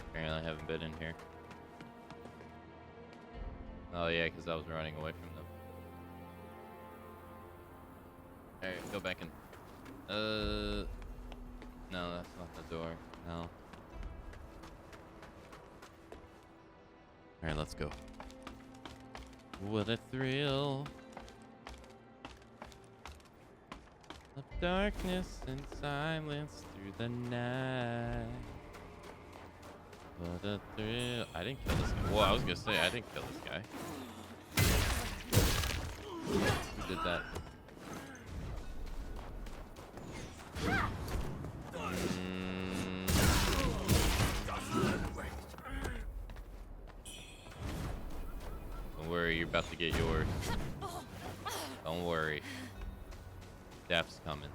Apparently I haven't been in here. Oh yeah, because I was running away from them. Alright, go back in. No, that's not the door. No. Alright, let's go. What a thrill of darkness and silence through the night. What a thrill. I didn't kill this guy. Well, I was gonna say, I didn't kill this guy. Who did that? Don't worry, you're about to get yours. Don't worry. Death's coming.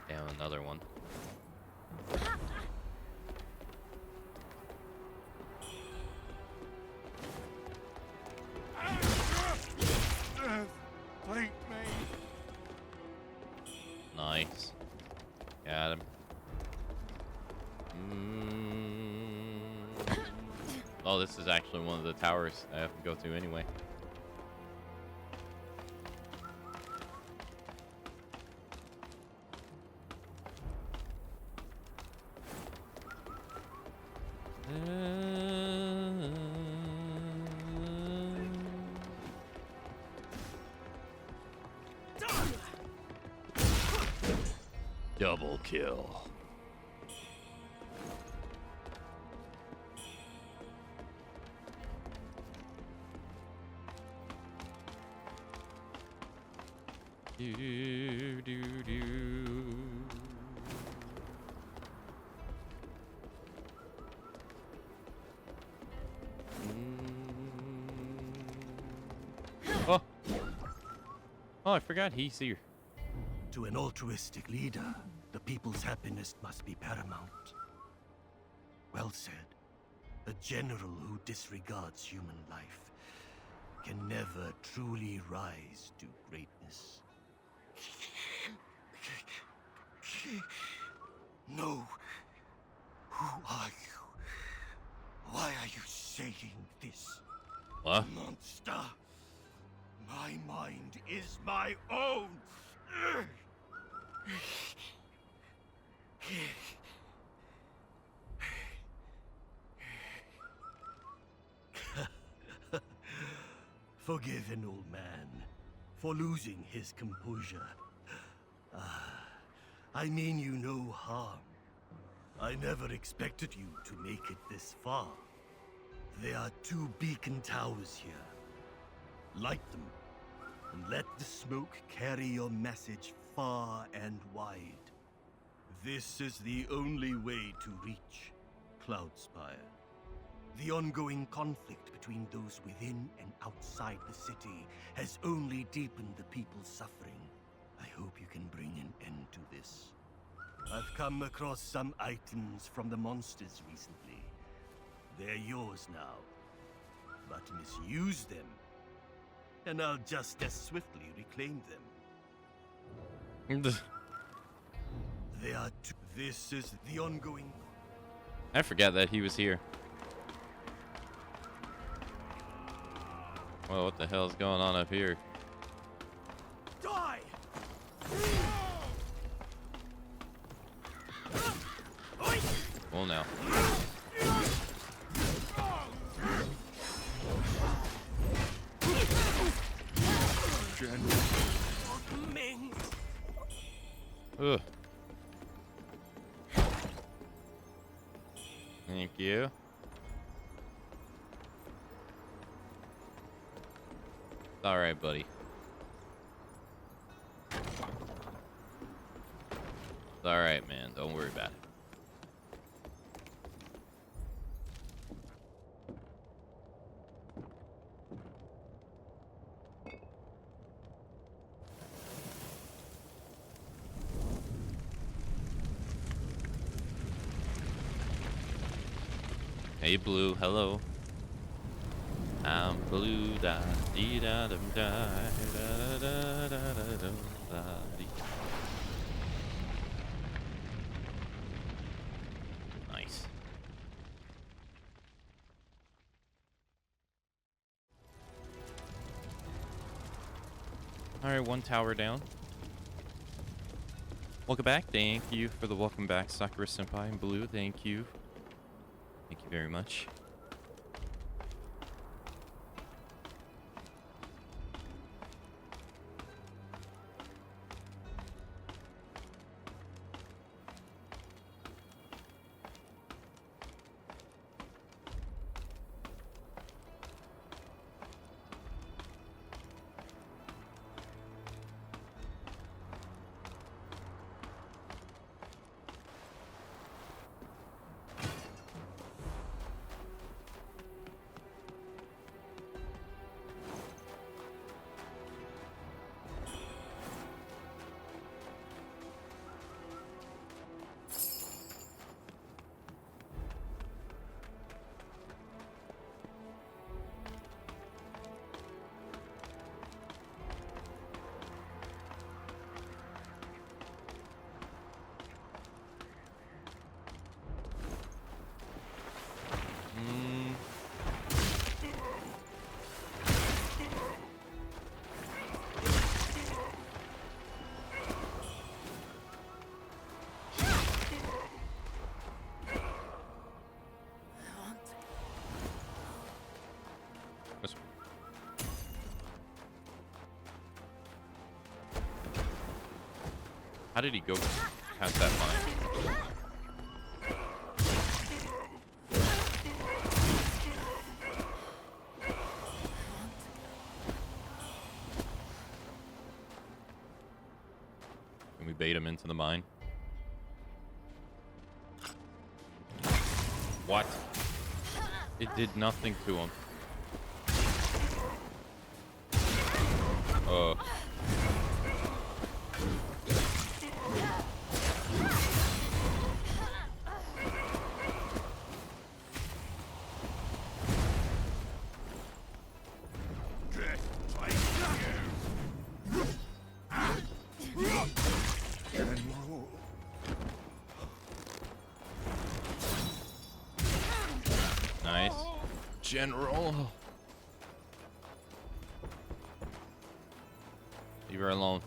Damn, another one. Nice. Got him. Oh, this is actually one of the towers I have to go to anyway. Double kill. Do, do, do. Oh. Oh, I forgot he's here. To an altruistic leader, the people's happiness must be paramount. Well said. A general who disregards human life can never truly rise to greatness. No. Who are you? Why are you saying this? What? Monster. My mind is my own. Forgive an old man for losing his composure. I mean you no harm. I never expected you to make it this far. There are 2 beacon towers here. Light them, and let the smoke carry your message far and wide. This is the only way to reach Cloudspire. The ongoing conflict between those within and outside the city has only deepened the people's suffering. I hope you can bring an end to this. I've come across some items from the monsters recently. They're yours now. But misuse them, and I'll just as swiftly reclaim them. They are this is the ongoing... I forgot that he was here. Well, what the hell is going on up here? Die! Well, now. Ugh. Thank you. All right, buddy. All right, man. Don't worry about it. Hey, Blue. Hello. I'm blue. Da dee da dum da da da da da dum da dee. Nice. All right, one tower down. Welcome back. Thank you for the welcome back, Sakura Senpai and Blue. Thank you. Thank you very much. How did he go past that line? Can we bait him into the mine? What? It did nothing to him. Nice. General. Leave her alone.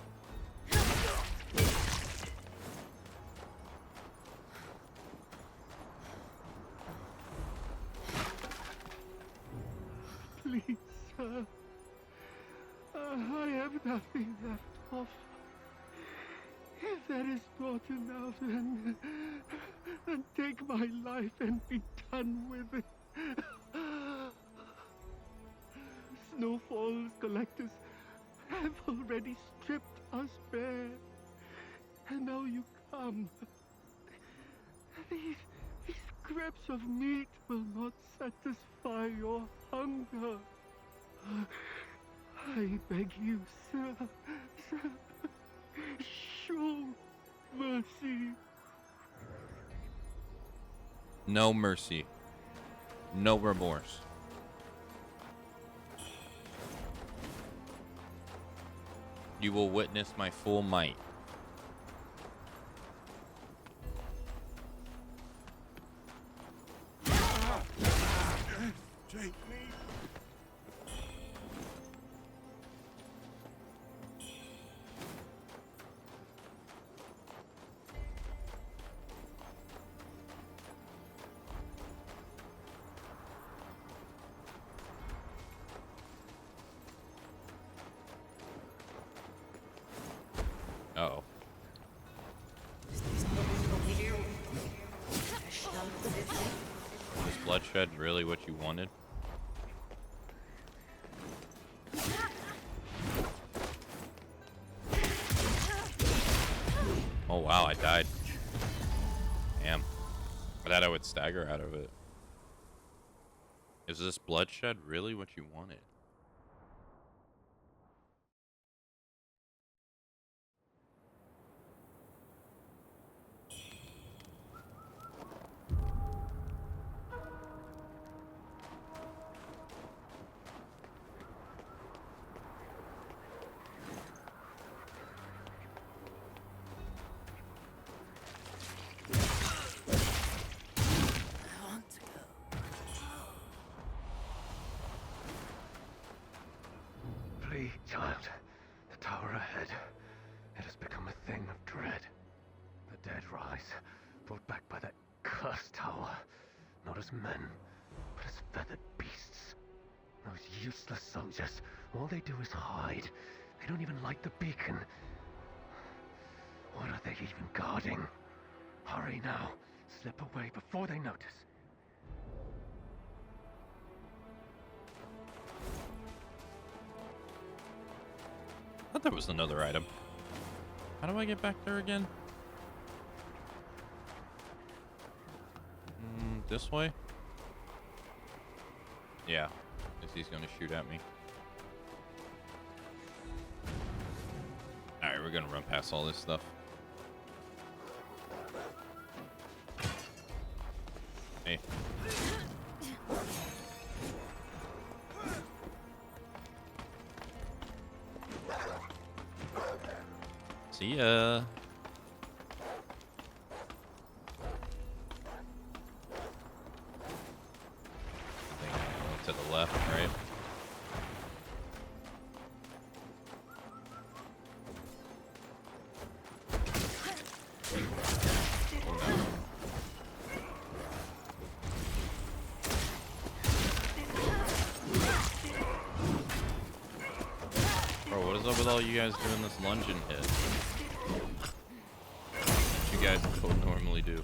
Please, sir. I have nothing left to offer. If that is not enough, then take my life and be done with it. Snowfall's collectors have already stripped us bare. And now you come. These scraps of meat will not satisfy your hunger. I beg you, sir, show mercy. No mercy. No remorse. You will witness my full might. Take me. Oh. bloodshed really what you wanted? Oh wow, I died. Damn. I thought I would stagger out of it. Is this bloodshed really what you wanted? Flee, child. The tower ahead. It has become a thing of dread. The dead rise, brought back by that cursed tower. Not as men, but as feathered beasts. Those useless soldiers, all they do is hide. They don't even light the beacon. What are they even guarding? Hurry now. Slip away before they notice. I thought there was another item. How do I get back there again? This way? Yeah, because he's gonna shoot at me. Alright, we're gonna run past all this stuff. Hey. See ya. To the left, right? Bro, what is up with all you guys doing this lunging hit? What you guys don't normally do.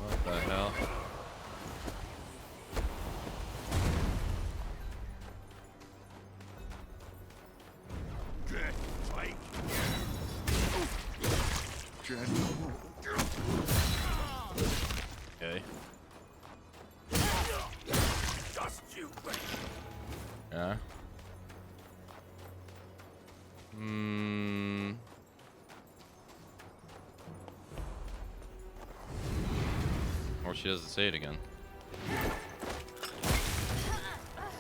What the hell? Okay. Yeah. Or she doesn't say it again.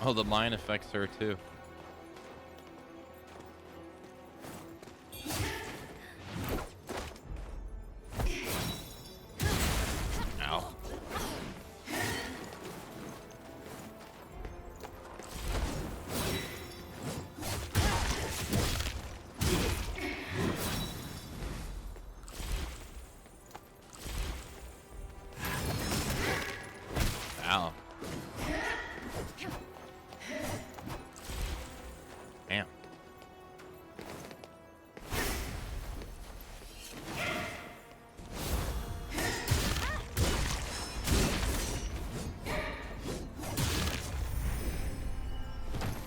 Oh, the mine affects her too. Ow. Ow. Damn.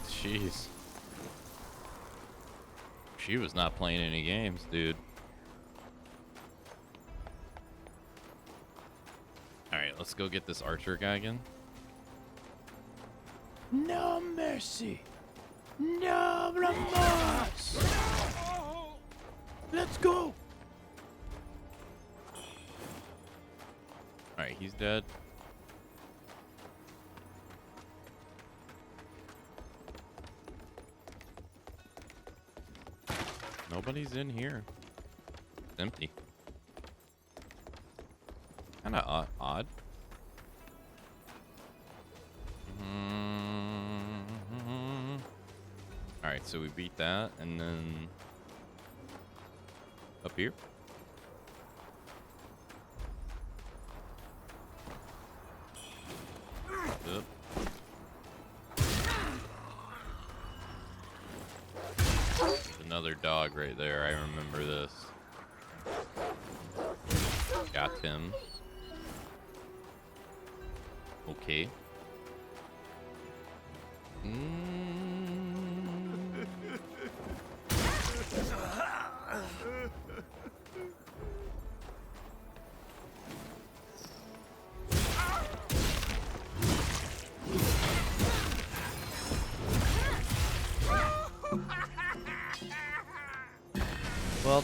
Jeez. She was not playing any games, dude. Alright, let's go get this archer guy again. No mercy. No remorse. Let's go. Alright, he's dead. Nobody's in here. It's empty. Kinda odd. Alright, so we beat that, and then up here. Yep. There's another dog right there. I remember this. Got him. Okay. Well,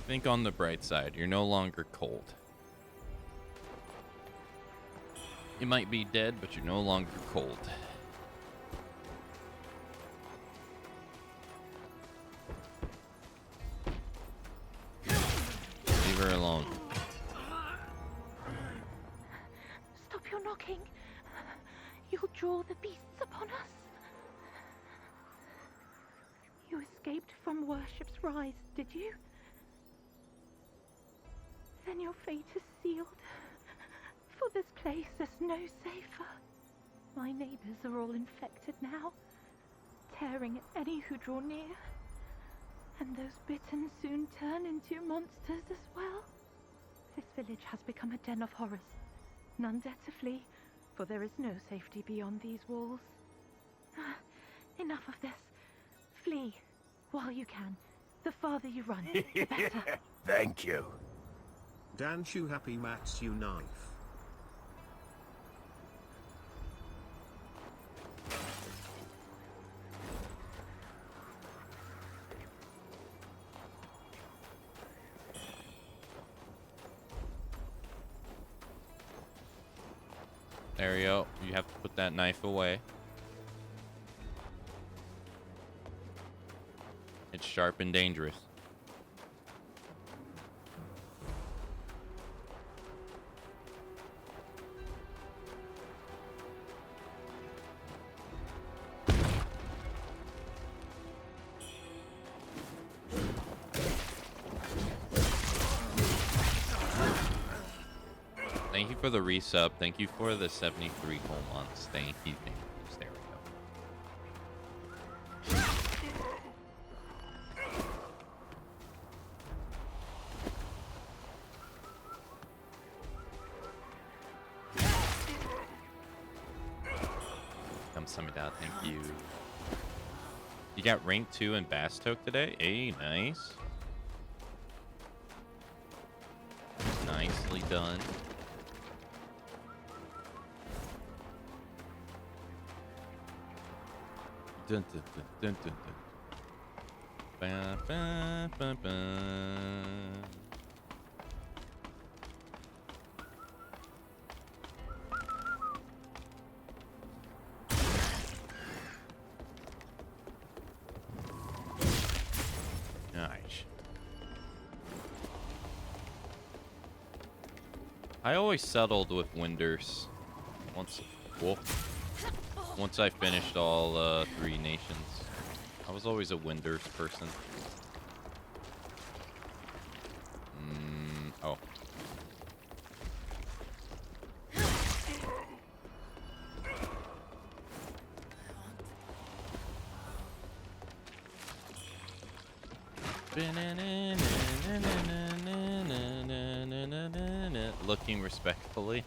think on the bright side. You're no longer cold. You might be dead, but you're no longer cold. Leave her alone. Stop your knocking. You'll draw the beasts upon us. You escaped from worship's rise, did you? Then your fate is sealed. For this place is no safer. My neighbors are all infected now, tearing at any who draw near. And those bitten soon turn into monsters as well. This village has become a den of horrors. None dare to flee, for there is no safety beyond these walls. Enough of this. Flee while you can. The farther you run, the better. Thank you. Danshu happy Max you knife. There you go. You have to put that knife away. It's sharp and dangerous. Thank you for the resub. Thank you for the 73 whole months. Thank you. Thank you. There we go. Come Samida, thank you. You got rank 2 in Bastoke today? Hey, nice. Nicely done. Dun, dun, dun, dun, dun, dun. Ba, ba, ba, ba. Nice. I always settled with Winders once I finished all 3 nations. I was always a Winders person. Oh. Looking respectfully.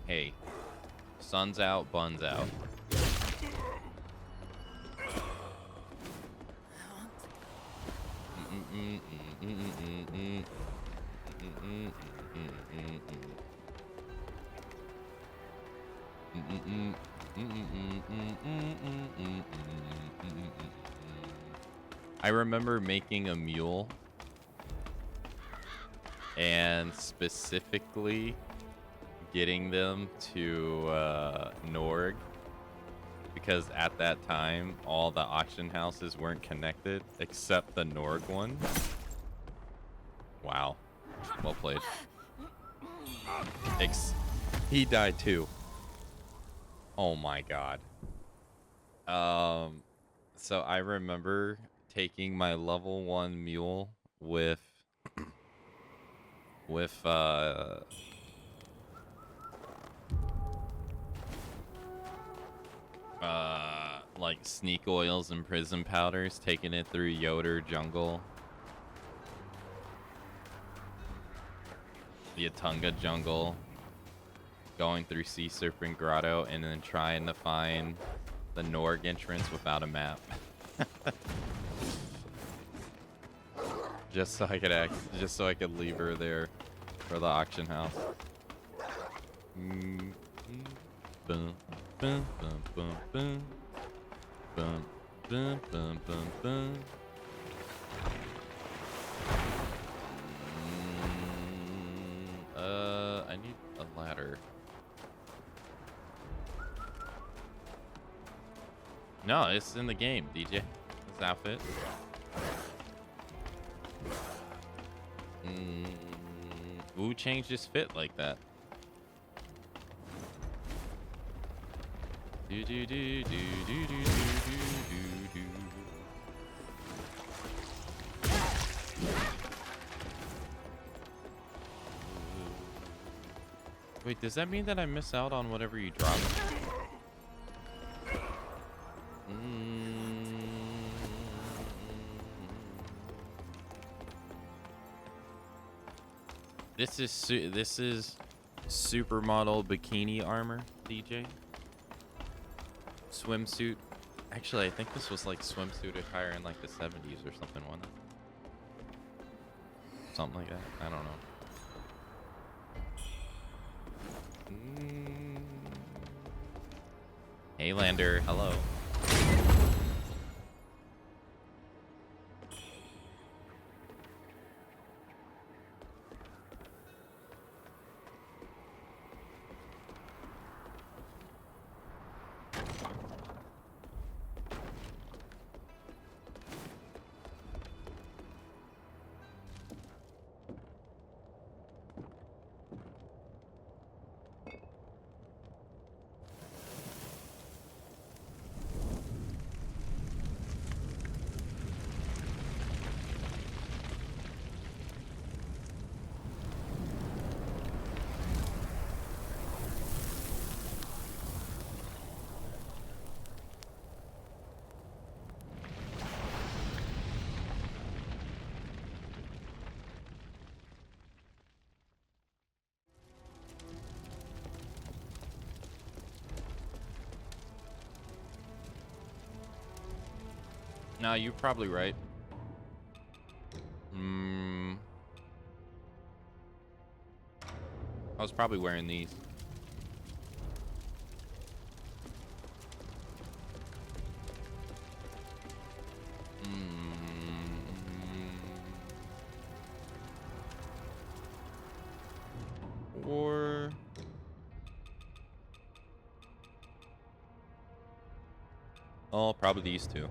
Hey. Sun's out, buns out. I remember making a mule and specifically getting them to Norg because at that time all the auction houses weren't connected except the Norg one. Wow. Well played. He died too. Oh my god. So I remember taking my level 1 mule with like sneak oils and prison powders, taking it through Yoder jungle. the Atunga jungle, going through Sea Serpent Grotto, and then trying to find the Norg entrance without a map. just so I could leave her there for the auction house. Boom, boom, boom, boom, boom, boom, boom, boom, boom, boom. I need a ladder. No, it's in the game, DJ. This outfit. Wuchang just fit like that. Do do do do do do do do do. Wait, does that mean that I miss out on whatever you drop? This is supermodel bikini armor, DJ. Swimsuit. Actually, I think this was like swimsuit attire in like the 70s or something, wasn't it? Something like that. I don't know. Hey, Lander. Hello. No, you're probably right. I was probably wearing these. Or oh, probably these two.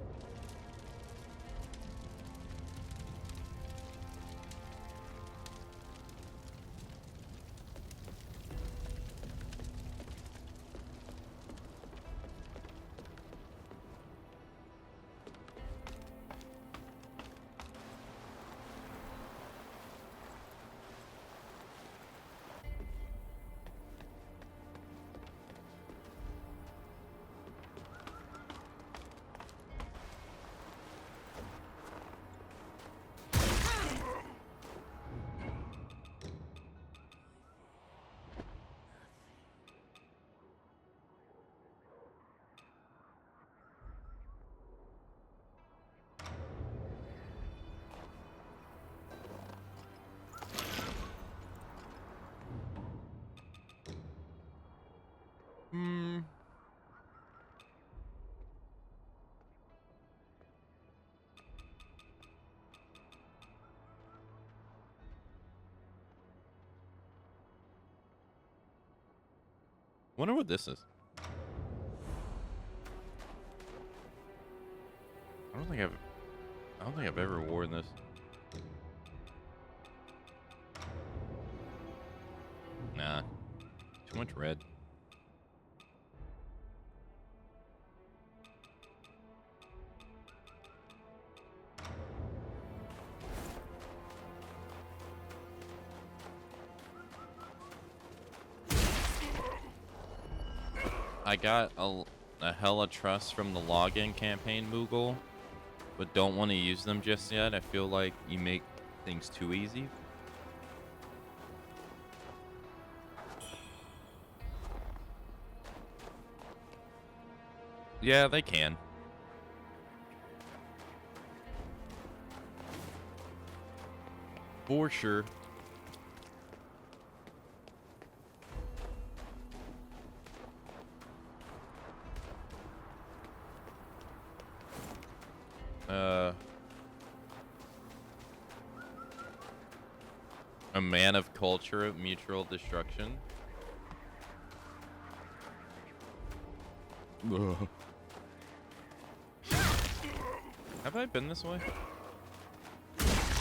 Wonder what this is. I don't think I've ever worn this. Nah. Too much red. I got a hella trust from the login campaign, Moogle, but don't want to use them just yet. I feel like you make things too easy. Yeah, they can. For sure. A man of culture of mutual destruction. Ugh. Have I been this way?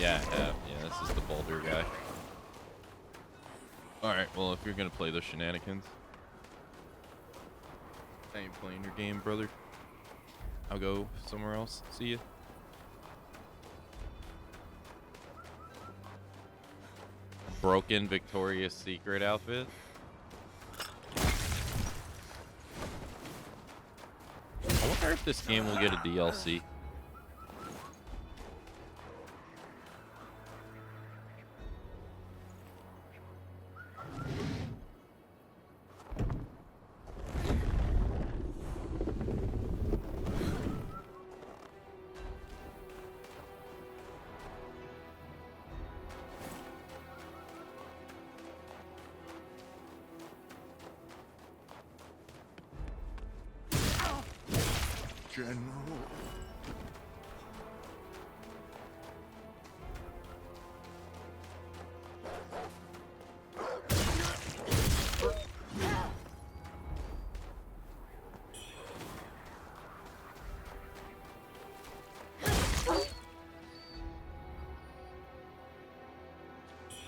Yeah, I have. Yeah, this is the boulder guy. Alright, well, if you're gonna play those shenanigans, I ain't playing your game, brother. I'll go somewhere else. See ya. Broken Victoria's Secret outfit. I wonder if this game will get a DLC. General.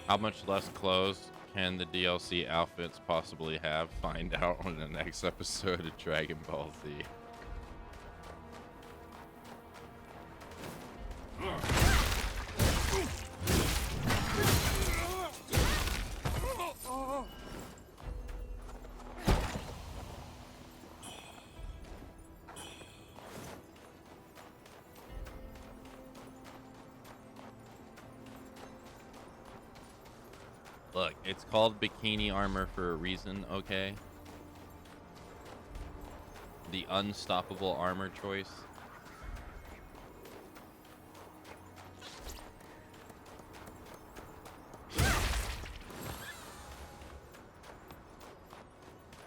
How much less clothes can the DLC outfits possibly have? Find out on the next episode of Dragon Ball Z. Look, it's called bikini armor for a reason, okay? The unstoppable armor choice.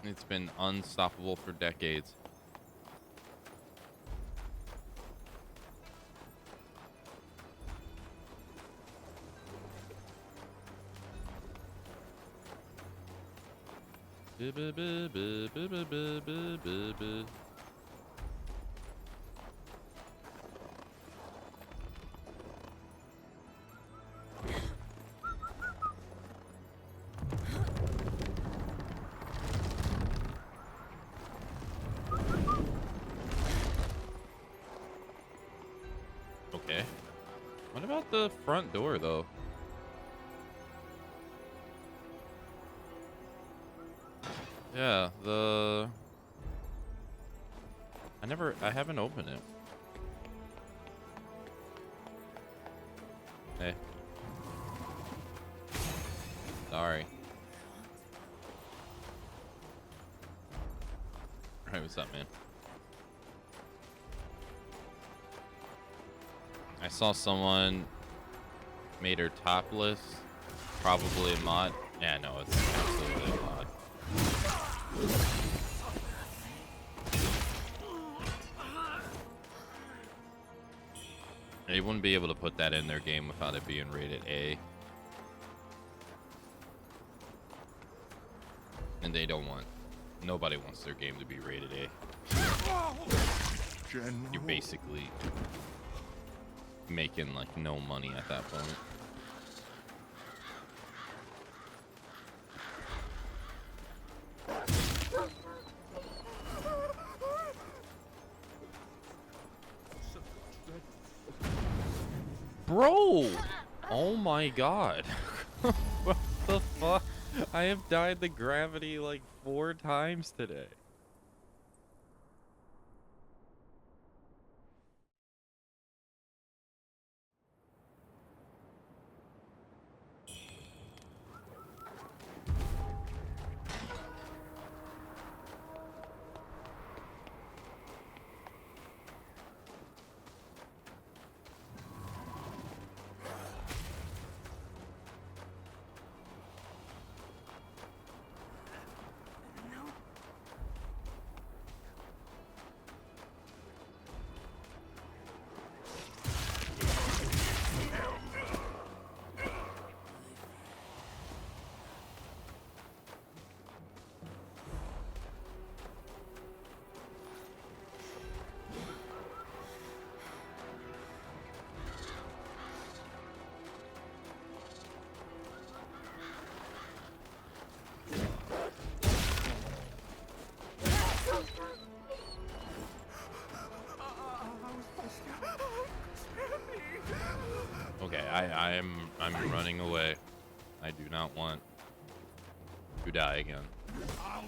It's been unstoppable for decades. Okay. What about the front door, though? Yeah, I haven't opened it. Hey. Sorry. Alright, what's up, man? I saw someone made her topless. Probably a mod. Yeah, no, it's absolutely a mod. They wouldn't be able to put that in their game without it being rated A. And they don't want... Nobody wants their game to be rated A. General. You're basically making, like, no money at that point. Bro! Oh my god. What the fuck? I have died to gravity like 4 times today. Okay, I'm running away. I do not want to die again. I'll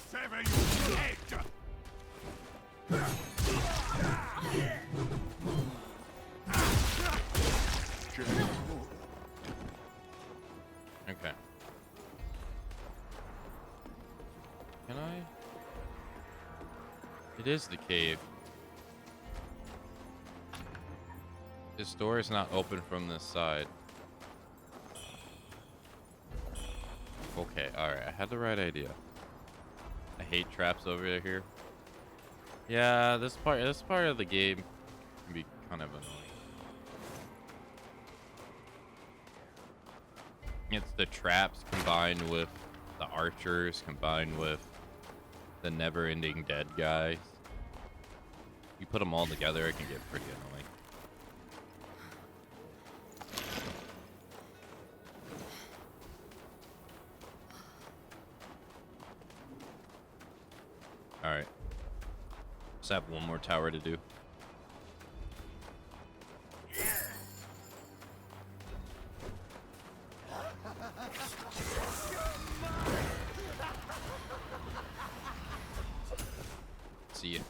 sever your head! Okay. Can I? It is the cave. This door is not open from this side. Okay, alright. I had the right idea. I hate traps over here. Yeah, this part of the game can be kind of annoying. It's the traps combined with the archers combined with the never-ending dead guys. You put them all together, it can get pretty annoying. Alright. Just have one more tower to do. See you.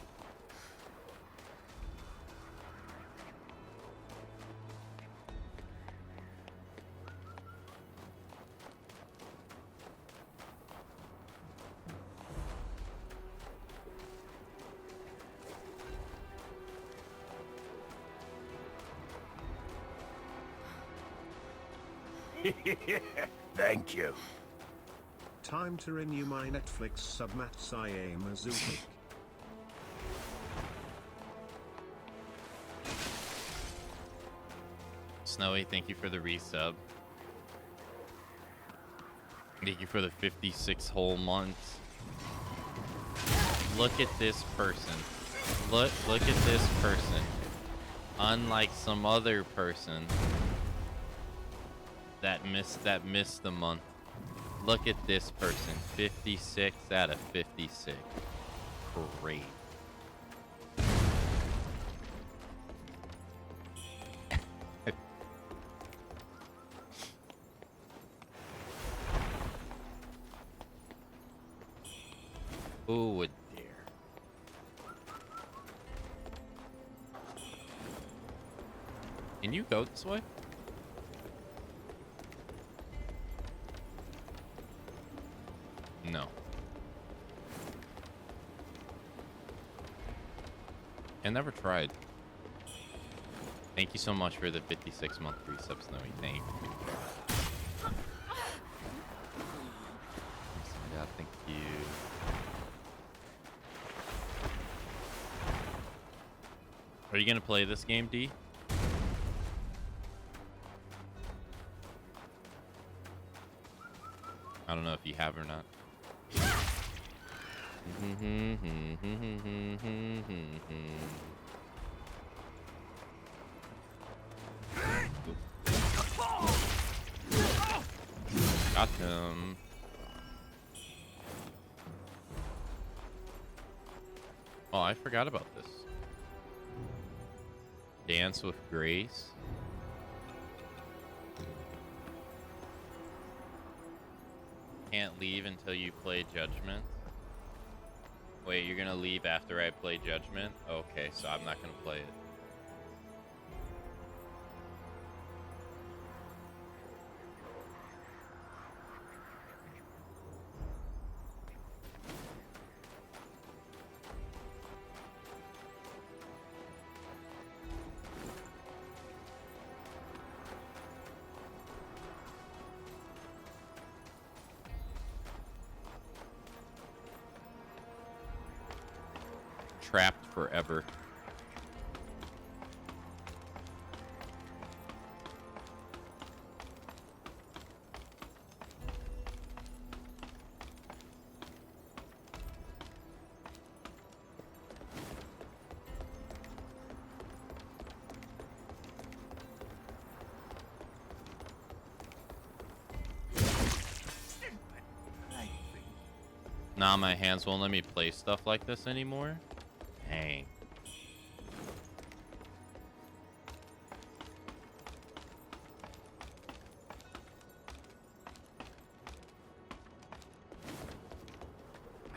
Thank you. Time to renew my Netflix submats. I am a Zoopic. Snowy, thank you for the resub. Thank you for the 56 whole months. Look at this person. Look at this person. Unlike some other person that missed the month. Look at this person. 56 out of 56. Great. Who would dare? Can you go this way? No. I never tried. Thank you so much for the 56-month resub, Snowy. Thank you. Yeah, thank you. Are you gonna play this game, D? I don't know if you have or not. Got him. Oh, I forgot about this. Dance with Grace. Can't leave until you play Judgment. Wait, you're gonna leave after I play Judgment? Okay, so I'm not gonna play it. Trapped forever. Nah, my hands won't let me play stuff like this anymore. Dang.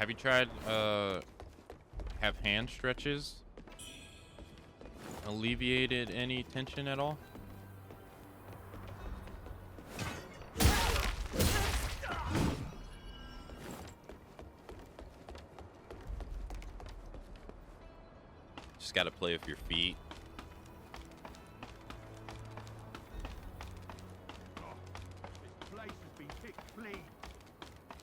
Have you tried have hand stretches alleviated any tension at all? Just gotta play with your feet. This place has been picked clean.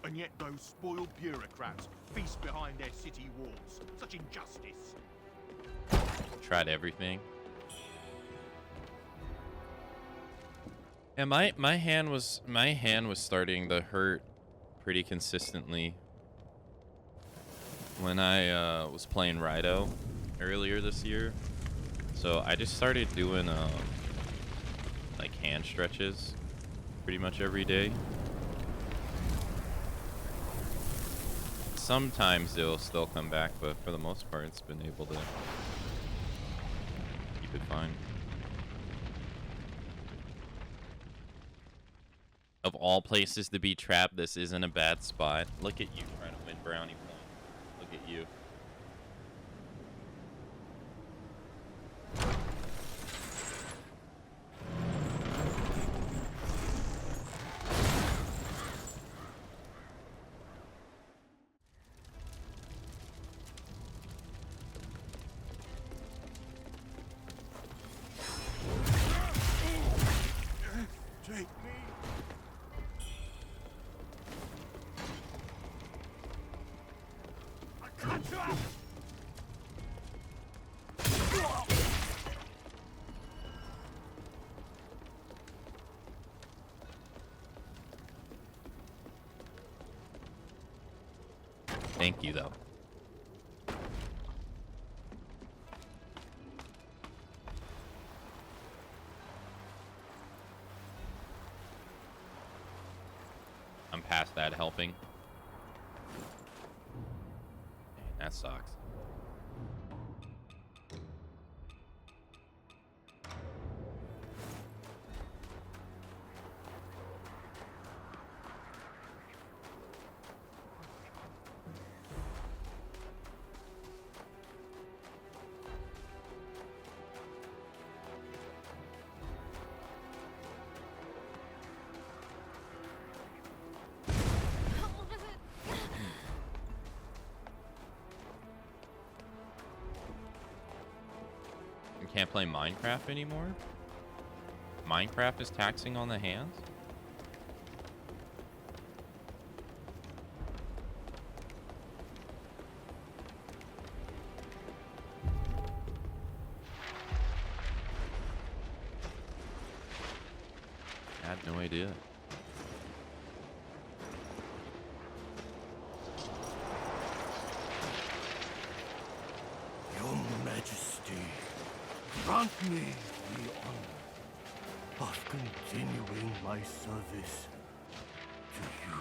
And yet those spoiled bureaucrats feast behind their city walls. Such injustice. Tried everything. And my hand was starting to hurt pretty consistently when I was playing Rido earlier this year. So I just started doing like hand stretches pretty much every day. Sometimes it'll still come back, but for the most part it's been able to keep it fine. Of all places to be trapped, this isn't a bad spot. Look at you trying to win brownie points. Look at you. Take me. Akamatzu! Thank you, though. I'm past that helping. Dang, that sucks. Can't play Minecraft anymore? Minecraft is taxing on the hands? I had no idea. Your Majesty, grant me the honor of continuing my service to you.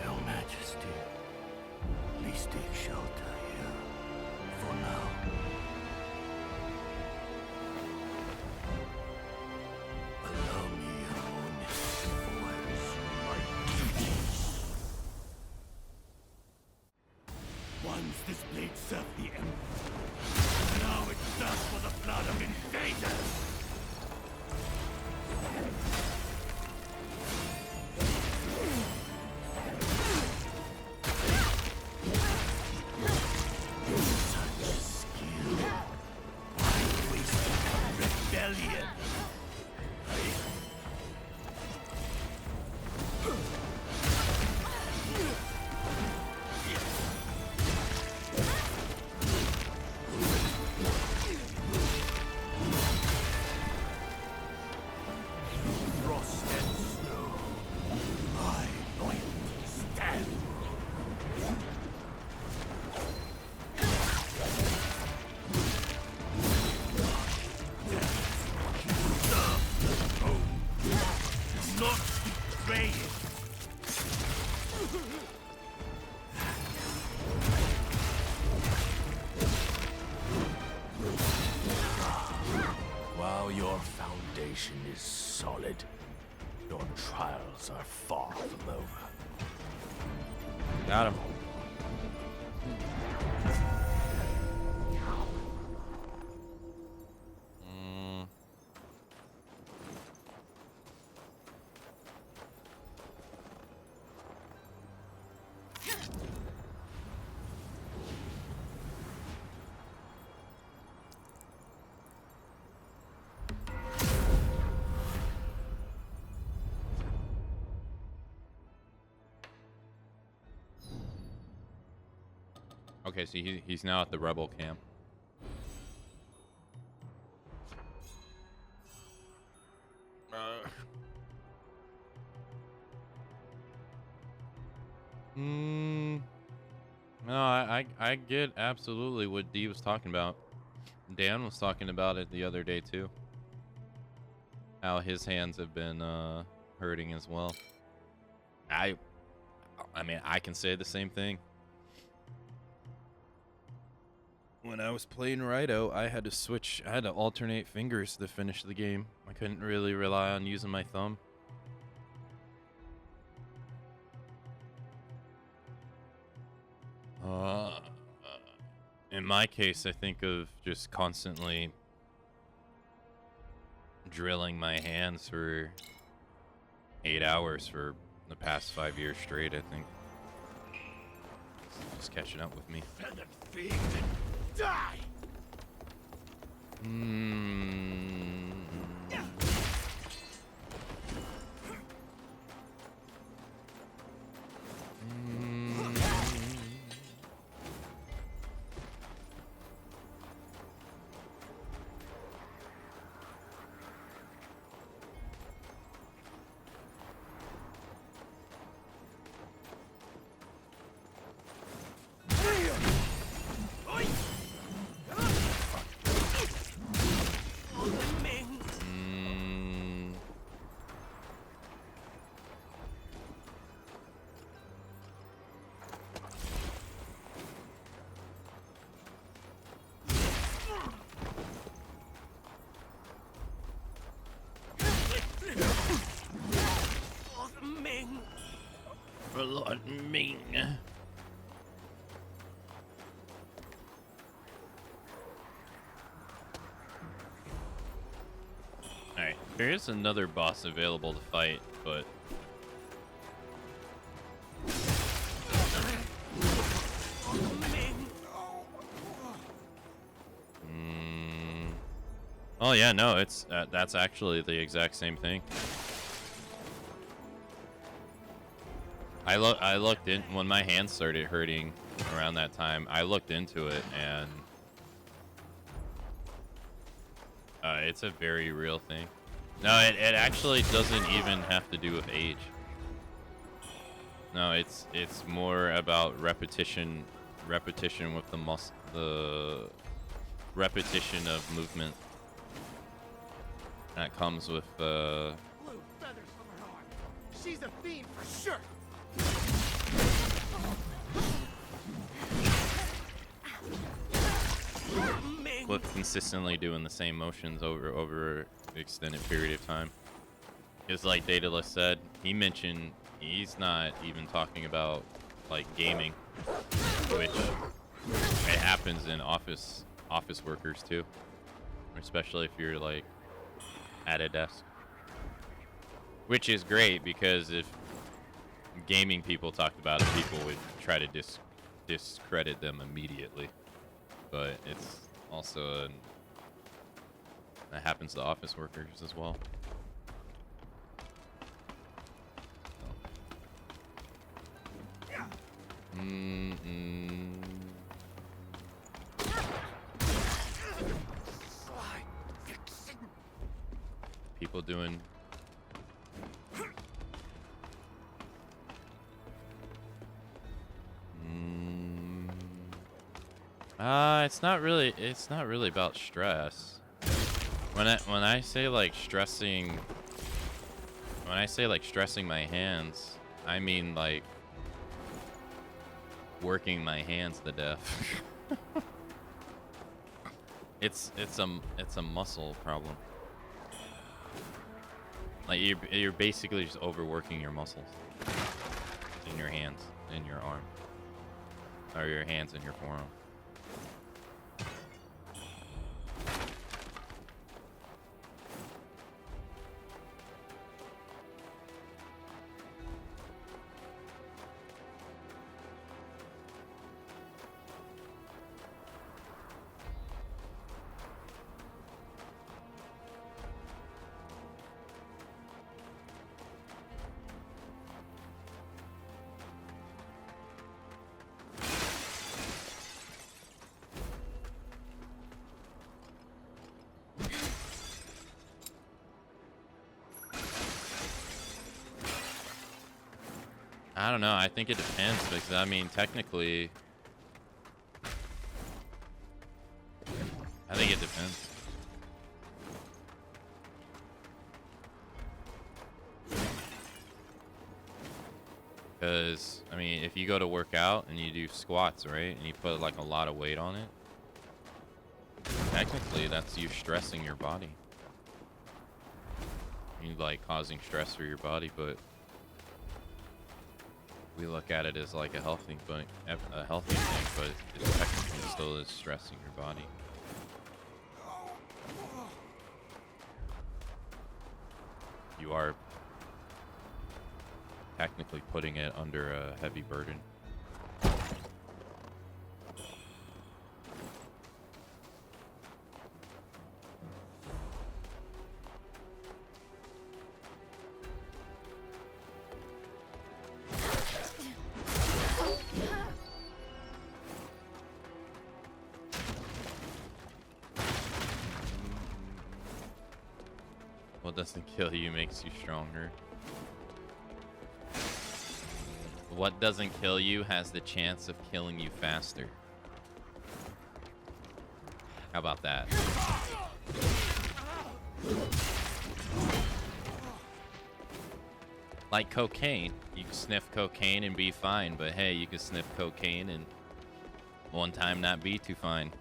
Your Majesty, please take shelter here for now. Allow me a moment before I resume my duties. Once this blade served the Emperor, now it serves for the blood of invaders. Such skill. I wasted rebellion. Brought foundation is solid, your trials are far from over. Got him. Okay, so he's now at the rebel camp. No, I get absolutely what Dee was talking about. Dan was talking about it the other day too. How his hands have been hurting as well. I mean, I can say the same thing. When I was playing Raito, I had to alternate fingers to finish the game. I couldn't really rely on using my thumb. In my case, I think of just constantly drilling my hands for 8 hours for the past 5 years straight, I think. It's just catching up with me. Die! Alright, there is another boss available to fight, but... Oh yeah, no, it's that's actually the exact same thing. I looked in when my hands started hurting around that time. I looked into it, and it's a very real thing. No, it actually doesn't even have to do with age. No, it's more about repetition with the repetition of movement that comes with Blue feathers from her arm. She's a fiend for sure. with consistently doing the same motions over an extended period of time. It's like Daedalus said, he mentioned he's not even talking about like gaming, which it happens in office workers too, especially if you're like at a desk, which is great because if gaming people talked about it, people would try to discredit them immediately. But it's also that happens to office workers as well. People doing it's not really about stress. When I say like stressing my hands, I mean like working my hands to death. It's a muscle problem. Like you're basically just overworking your muscles in your hands, in your arm, or your hands and your forearm. I don't know. I think it depends because I mean, technically, I think it depends. Because I mean, if you go to work out and you do squats, right, and you put like a lot of weight on it, technically that's you stressing your body. You like causing stress for your body, but we look at it as like a healthy thing, but it technically still is stressing your body. You are technically putting it under a heavy burden. What doesn't kill you makes you stronger. What doesn't kill you has the chance of killing you faster. How about that? Like cocaine. You can sniff cocaine and be fine, but hey, you can sniff cocaine and one time not be too fine.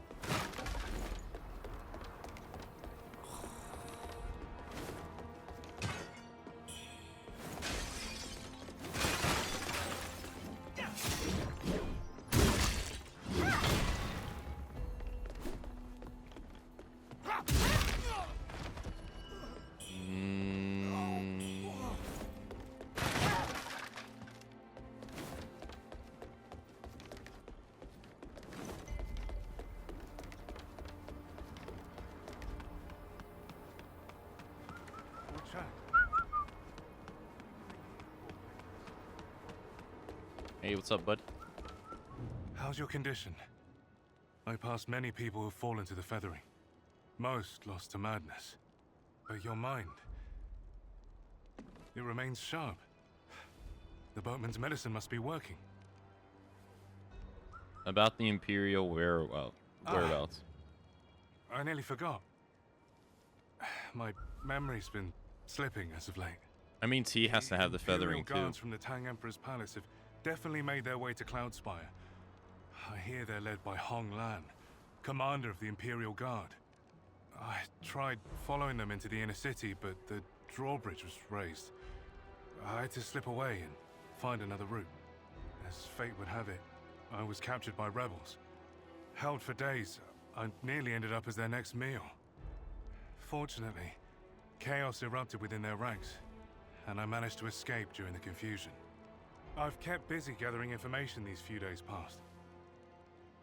Hey, what's up, bud? How's your condition? I passed many people who've fallen to the feathering. Most lost to madness. But your mind, it remains sharp. The boatman's medicine must be working. About the Imperial whereabouts. I nearly forgot. My memory's been slipping as of late. I mean, T has to have the feathering too. Guards from the Tang Emperor's palace have definitely made their way to Cloudspire. I hear they're led by Hong Lan, commander of the Imperial Guard. I tried following them into the inner city, but the drawbridge was raised. I had to slip away and find another route. As fate would have it, I was captured by rebels. Held for days, I nearly ended up as their next meal. Fortunately, chaos erupted within their ranks, and I managed to escape during the confusion. I've kept busy gathering information these few days past.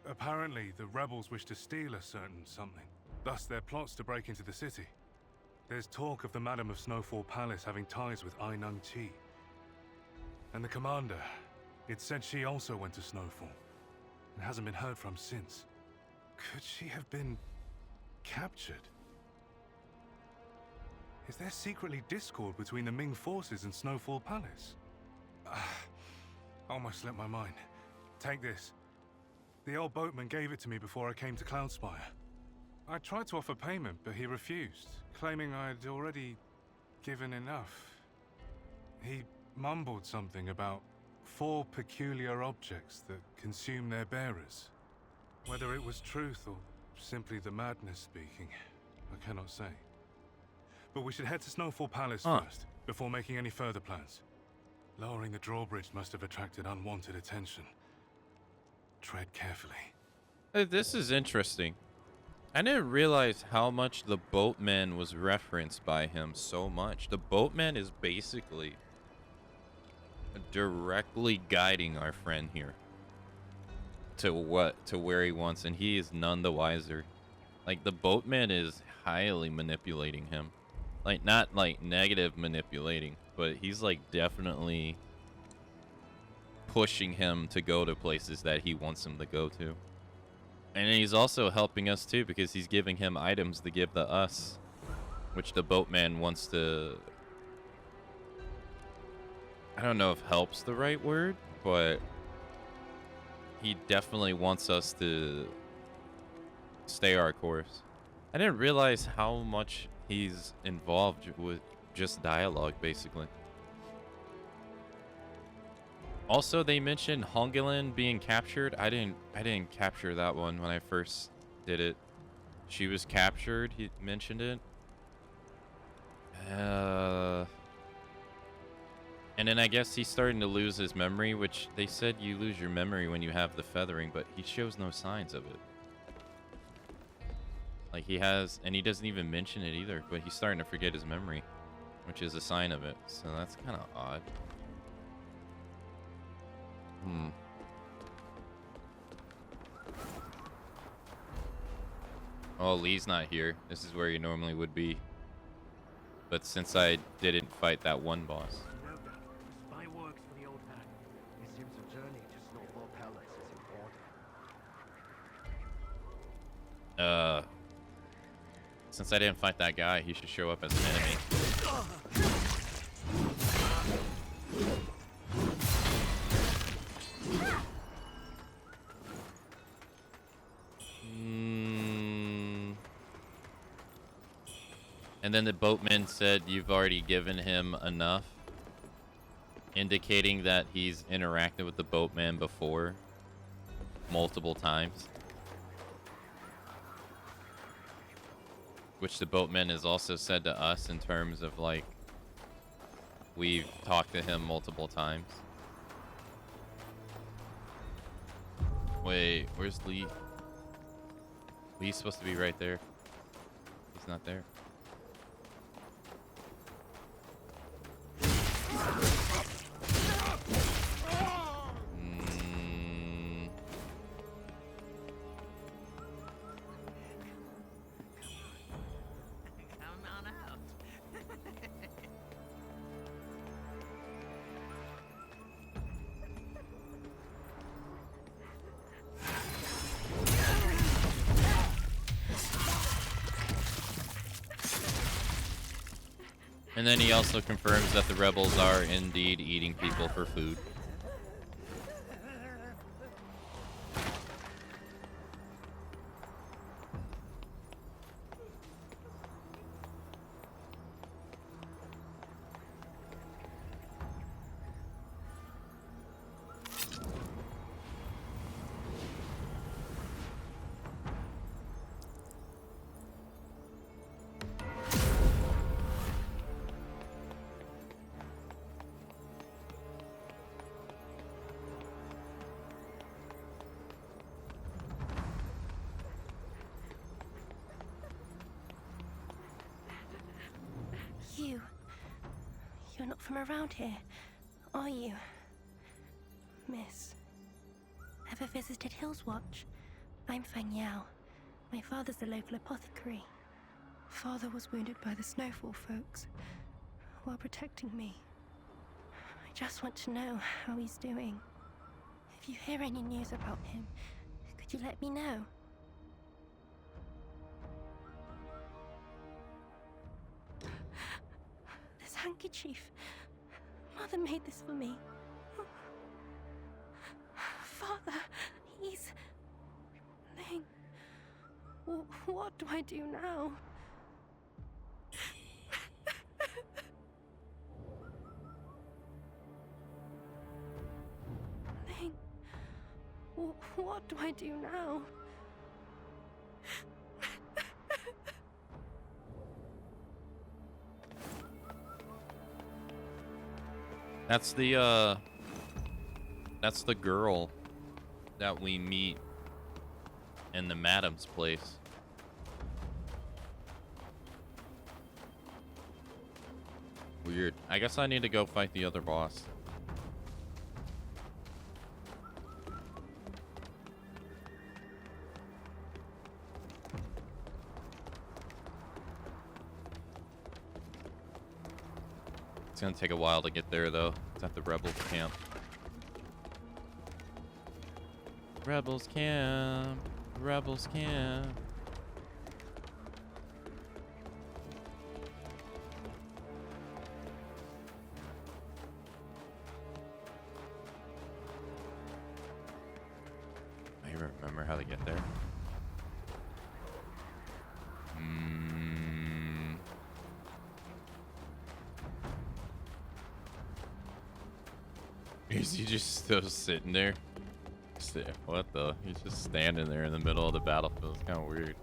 Apparently, the rebels wish to steal a certain something, thus their plots to break into the city. There's talk of the Madam of Snowfall Palace having ties with Ai Nung Chi. And the commander, it's said she also went to Snowfall, and hasn't been heard from since. Could she have been captured? Is there secretly discord between the Ming forces and Snowfall Palace? Almost slipped my mind. Take this. The old boatman gave it to me before I came to Cloudspire. I tried to offer payment, but he refused, claiming I'd already given enough. He mumbled something about 4 peculiar objects that consume their bearers. Whether it was truth or simply the madness speaking, I cannot say. But we should head to Snowfall Palace first, before making any further plans. Lowering the drawbridge must have attracted unwanted attention. Tread carefully. This is interesting. I didn't realize how much the boatman was referenced by him so much. The boatman is basically directly guiding our friend here to where he wants, and he is none the wiser. Like, the boatman is highly manipulating him. Like, not like negative manipulating, but he's like definitely pushing him to go to places that he wants him to go to. And he's also helping us too, because he's giving him items to give to us, which the boatman wants to, I don't know if help's the right word, but he definitely wants us to stay our course. I didn't realize how much he's involved with just dialogue, basically. Also, they mentioned Hongelin being captured. I didn't capture that one when I first did it. She was captured. He mentioned it. And then I guess he's starting to lose his memory, which they said you lose your memory when you have the feathering, but he shows no signs of it. Like, he has, and he doesn't even mention it either, but he's starting to forget his memory, which is a sign of it. So that's kind of odd. Oh, Lee's not here. This is where he normally would be. But since I didn't fight that one boss. Spy works for the old man. It seems the journey to Snowball Palace is important. Since I didn't fight that guy, he should show up as an enemy. And then the boatman said you've already given him enough, indicating that he's interacted with the boatman before multiple times. Which the boatman has also said to us in terms of, like, we've talked to him multiple times. Wait, where's Lee? Lee's supposed to be right there. He's not there. And then he also confirms that the rebels are indeed eating people for food. You're not from around here, are you? Miss. Ever visited Hills Watch? I'm Fang Yao. My father's the local apothecary. Father was wounded by the Snowfall folks while protecting me. I just want to know how he's doing. If you hear any news about him, could you let me know? This handkerchief. Mother made this for me. Father, he's... Ling. What do I do now? Ling. What do I do now? That's the girl that we meet in the madam's place. Weird. I guess I need to go fight the other boss. It's gonna take a while to get there, though. It's at the Rebels camp. Rebels camp. Rebels camp. I remember how to get there. Is he just still sitting there? What the? He's just standing there in the middle of the battlefield. It's kind of weird.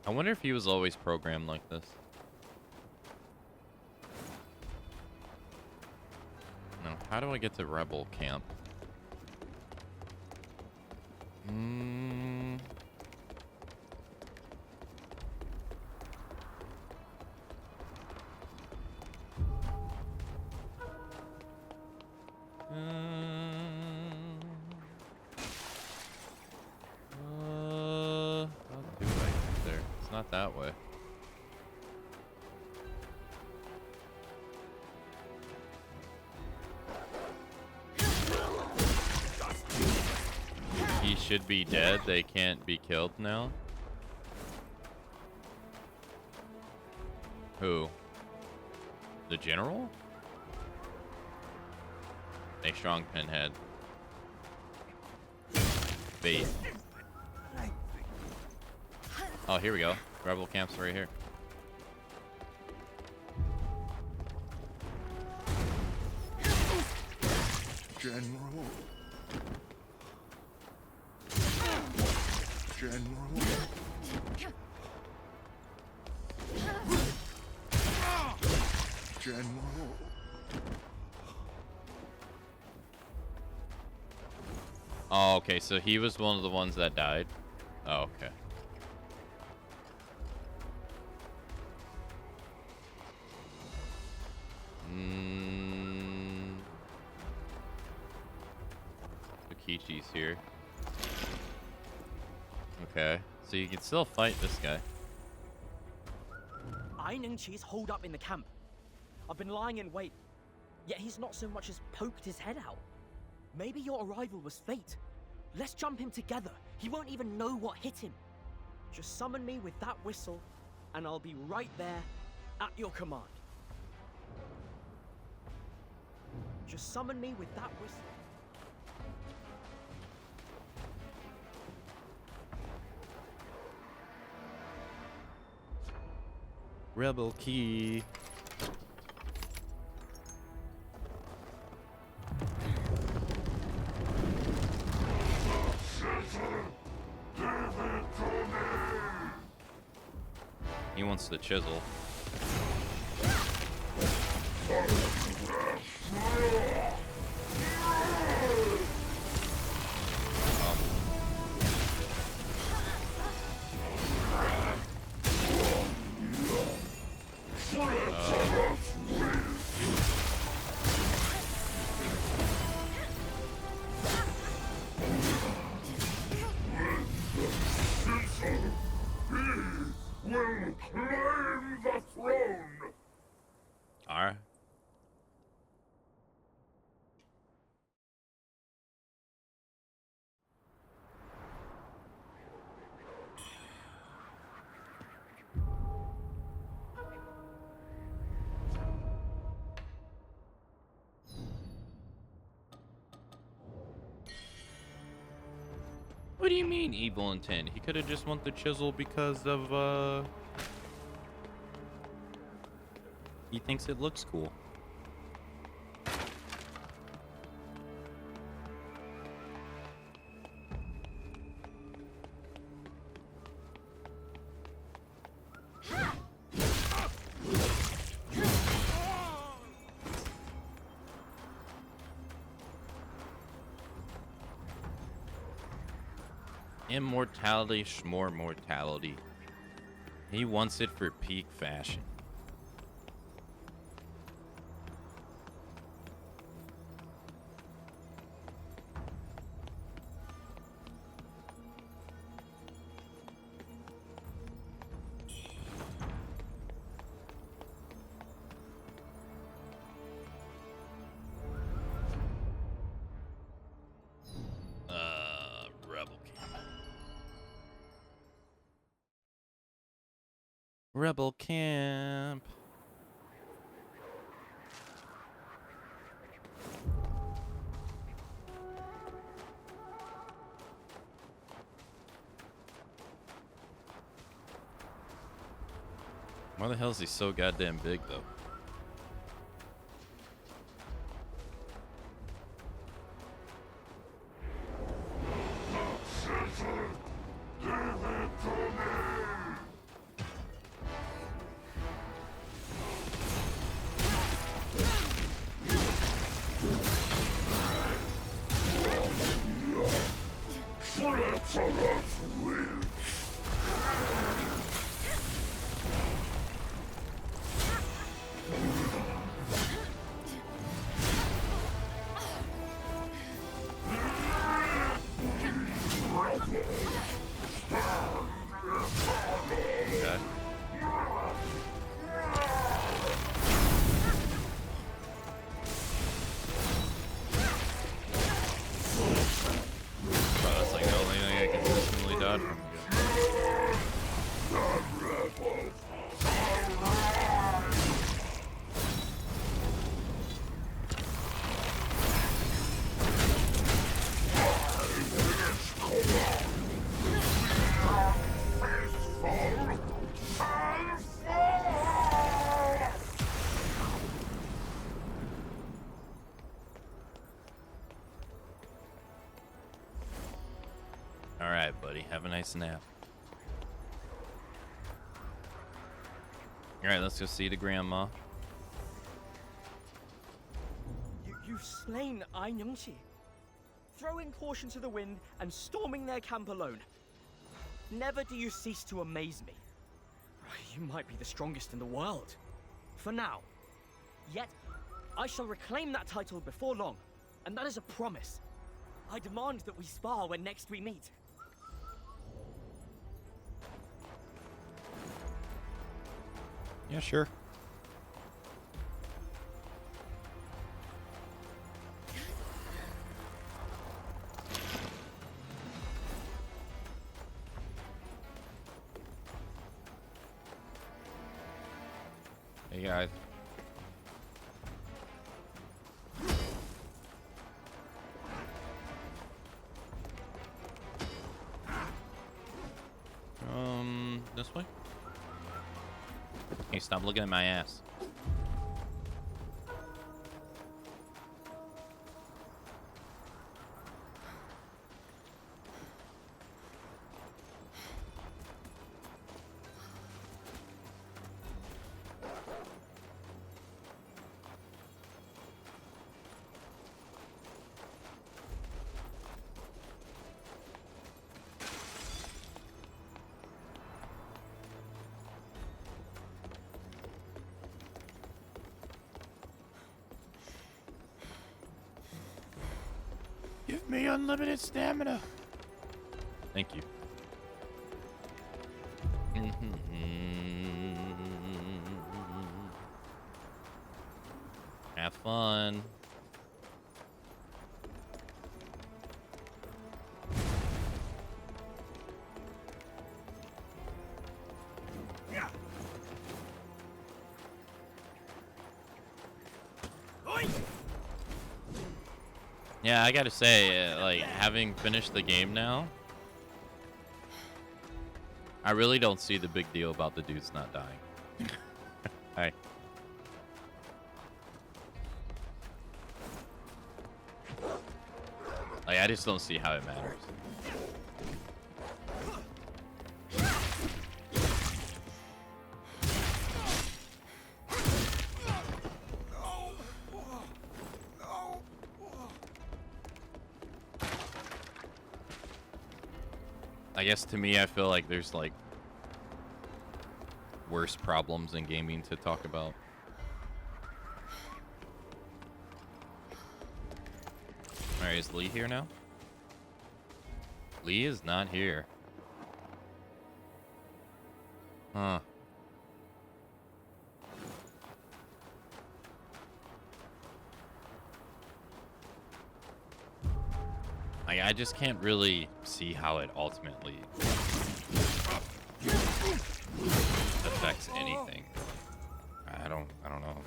I wonder if he was always programmed like this. No, how do I get to Rebel camp? How do I get there? It's not that way. He should be dead. They can't be killed now. Who? The general? A strong pinhead. Bait. Oh, here we go. Rebel camp's right here. General. General. General. Oh, okay, so he was one of the ones that died. Oh, okay. Kichi's here. Okay, so you can still fight this guy. Ainengqi's holed up in the camp. I've been lying in wait, yet he's not so much as poked his head out. Maybe your arrival was fate. Let's jump him together. He won't even know what hit him. Just summon me with that whistle, and I'll be right there at your command. Just summon me with that whistle. Rebel key. He wants the chisel. Alright. What do you mean evil intent? He could have just want the chisel because of he thinks it looks cool. Immortality, schmore mortality. He wants it for peak fashion. Rebel camp. Rebel camp. Why the hell is he so goddamn big, though? Alright, buddy. Have a nice nap. Alright, let's go see the grandma. You've slain Ainyeongchi, throwing caution to the wind and storming their camp alone. Never do you cease to amaze me. You might be the strongest in the world. For now. Yet, I shall reclaim that title before long, and that is a promise. I demand that we spar when next we meet. Yeah, sure. Hey guys. This way? Hey, stop looking at my ass. Give me unlimited stamina. Thank you. Have fun. Yeah, I gotta say, like, having finished the game now, I really don't see the big deal about the dudes not dying. Hi. Like, I just don't see how it matters. I guess to me, I feel like there's like worse problems in gaming to talk about. Alright, is Lee here now? Lee is not here. Huh. I just can't really see how it ultimately affects anything. I don't know.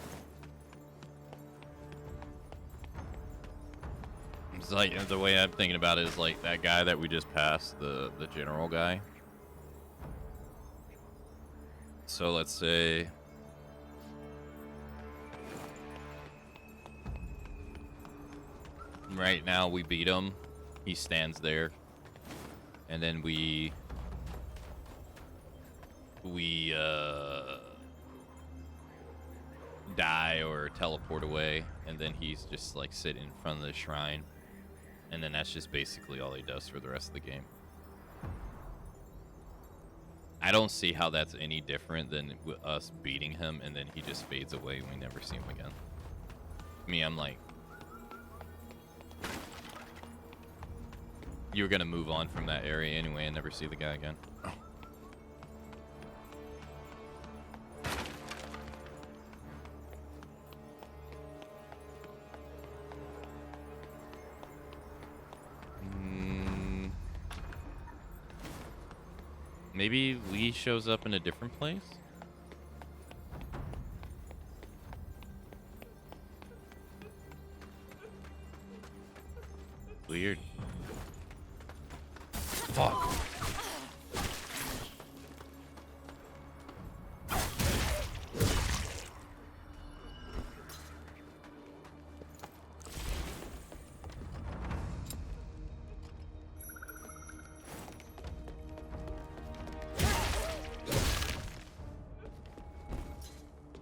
It's like the way I'm thinking about it is like that guy that we just passed, the general guy. So let's say right now we beat him. He stands there, and then we die or teleport away, and then he's just like sitting in front of the shrine, and then that's just basically all he does for the rest of the game. I don't see how that's any different than us beating him and then he just fades away and we never see him again. Me, I'm like, you were gonna move on from that area anyway and never see the guy again. Maybe Lee shows up in a different place? Weird. Fuck.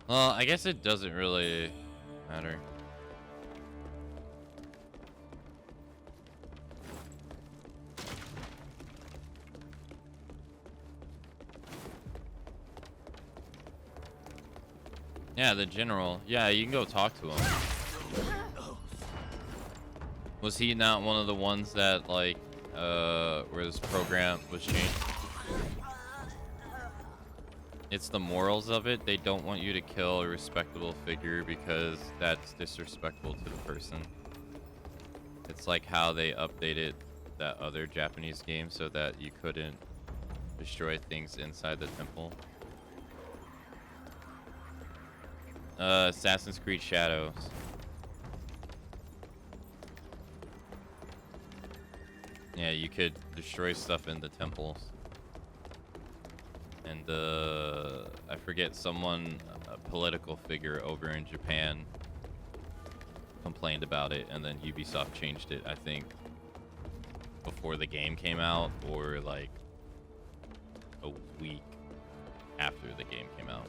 Well, I guess it doesn't really matter. Yeah, the general. Yeah, you can go talk to him. Was he not one of the ones that, like, where this program was changed? It's the morals of it. They don't want you to kill a respectable figure because that's disrespectful to the person. It's like how they updated that other Japanese game so that you couldn't destroy things inside the temple. Assassin's Creed Shadows. Yeah, you could destroy stuff in the temples. And I forget, someone, a political figure over in Japan complained about it, and then Ubisoft changed it, I think, before the game came out, or like a week after the game came out.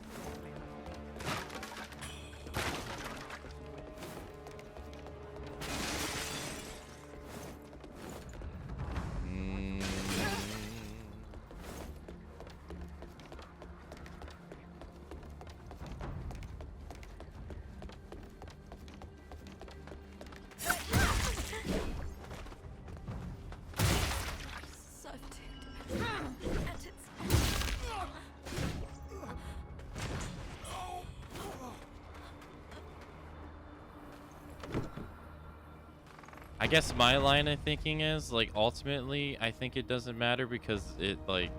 I guess my line of thinking is, like, ultimately, I think it doesn't matter because it, like,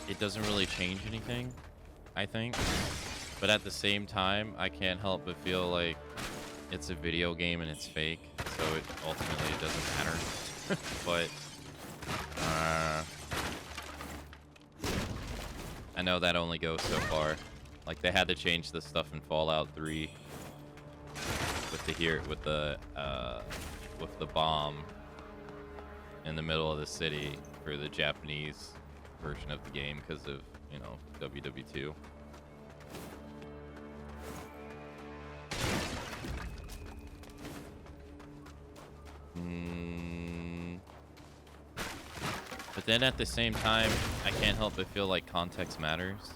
it doesn't really change anything, I think. But at the same time, I can't help but feel like it's a video game and it's fake, so it ultimately doesn't matter. But, I know that only goes so far. Like, they had to change the stuff in Fallout 3 with the bomb in the middle of the city for the Japanese version of the game because of, you know, WW2. But then at the same time, I can't help but feel like context matters.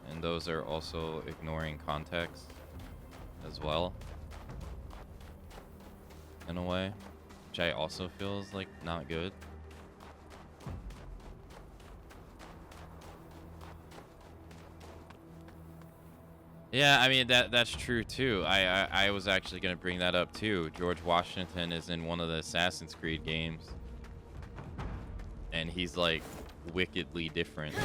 And those are also ignoring context as well. In a way. Which I also feel is like not good. Yeah, I mean that's true too. I was actually gonna bring that up too. George Washington is in one of the Assassin's Creed games, and he's like wickedly different.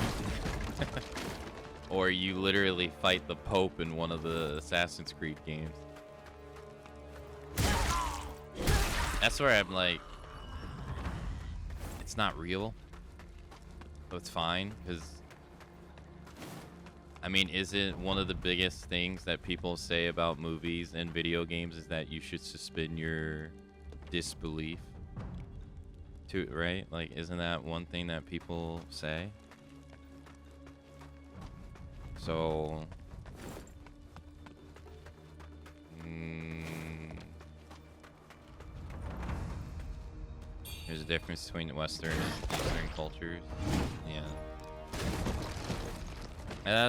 Or you literally fight the Pope in one of the Assassin's Creed games. That's where I'm like, it's not real, but it's fine because. I mean, isn't one of the biggest things that people say about movies and video games is that you should suspend your disbelief to, right? Like, isn't that one thing that people say? So, there's a difference between Western and Eastern cultures. Yeah.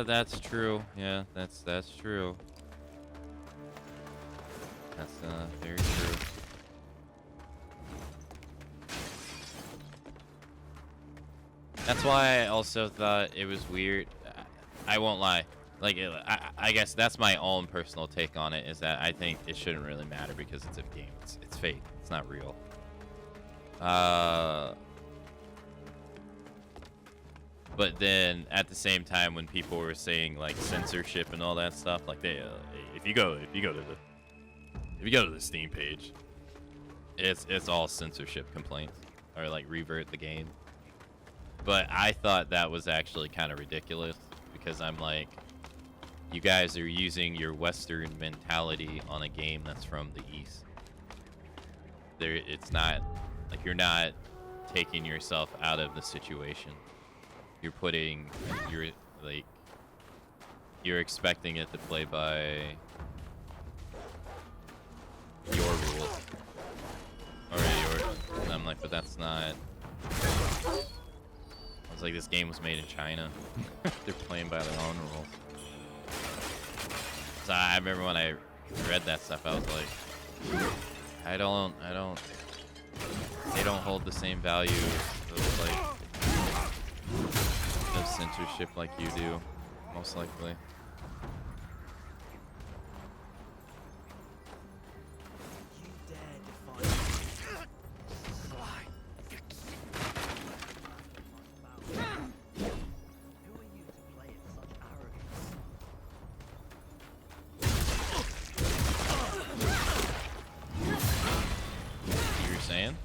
That's true. Yeah, that's true. That's very true. That's why I also thought it was weird. I won't lie. Like, I guess that's my own personal take on it, is that I think it shouldn't really matter because it's a game. It's fake. It's not real. But then at the same time, when people were saying like censorship and all that stuff, like they, if you go to the Steam page, it's all censorship complaints or like revert the game. But I thought that was actually kind of ridiculous because I'm like, you guys are using your Western mentality on a game that's from the East. It's not like you're not taking yourself out of the situation. You're putting, you're expecting it to play by your rules. Or yours. And I'm like, but that's not. I was like, this game was made in China. They're playing by their own rules. So I remember when I read that stuff, I was like, they don't hold the same value of like, of censorship like you do, most likely. You were saying?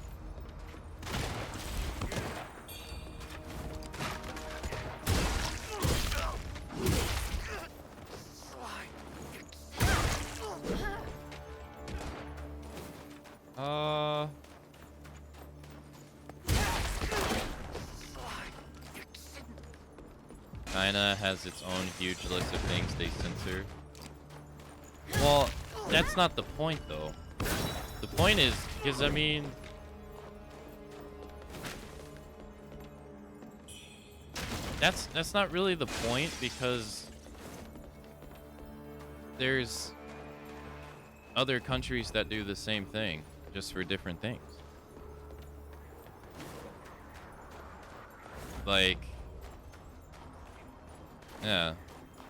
China has its own huge list of things they censor. Well, that's not the point, though. The point is, because, I mean... That's not really the point, because... there's... other countries that do the same thing, just for different things. Like... Yeah.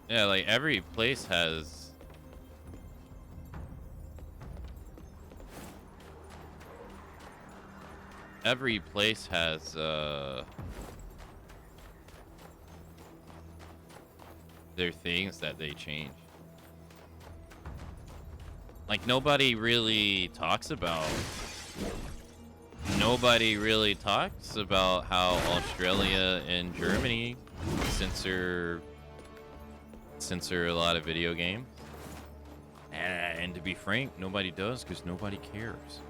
Yeah, like, every place has... every place has, their things that they change. Like, nobody really talks about how Australia and Germany censor a lot of video games. And to be frank, nobody does because nobody cares.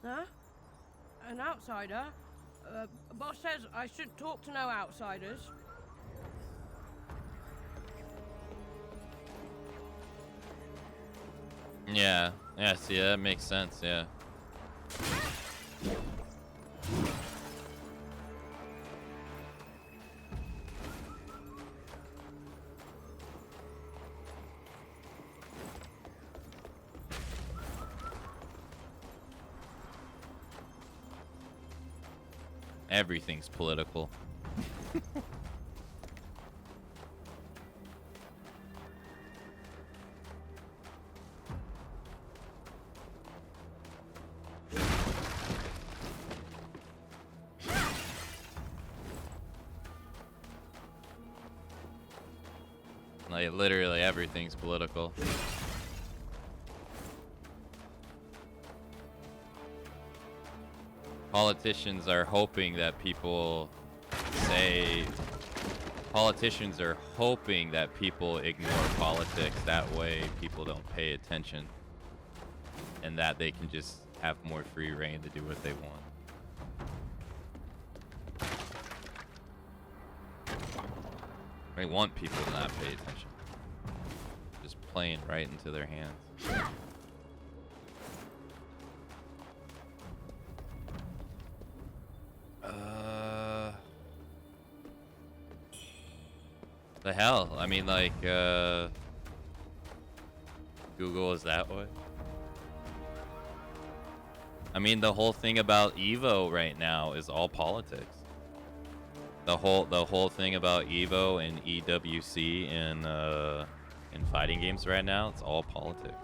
Huh? An outsider? Boss says I should talk to no outsiders. Yeah. Yeah, see, that makes sense, yeah. Everything's political. Like, literally everything's political. Politicians are hoping that people say... Politicians are hoping that people ignore politics. That way people don't pay attention. And that they can just have more free reign to do what they want. They want people to not pay attention. Just playing right into their hands. The hell? I mean, like, Google is that way? I mean, the whole thing about Evo right now is all politics. The whole thing about Evo and EWC in fighting games right now, it's all politics.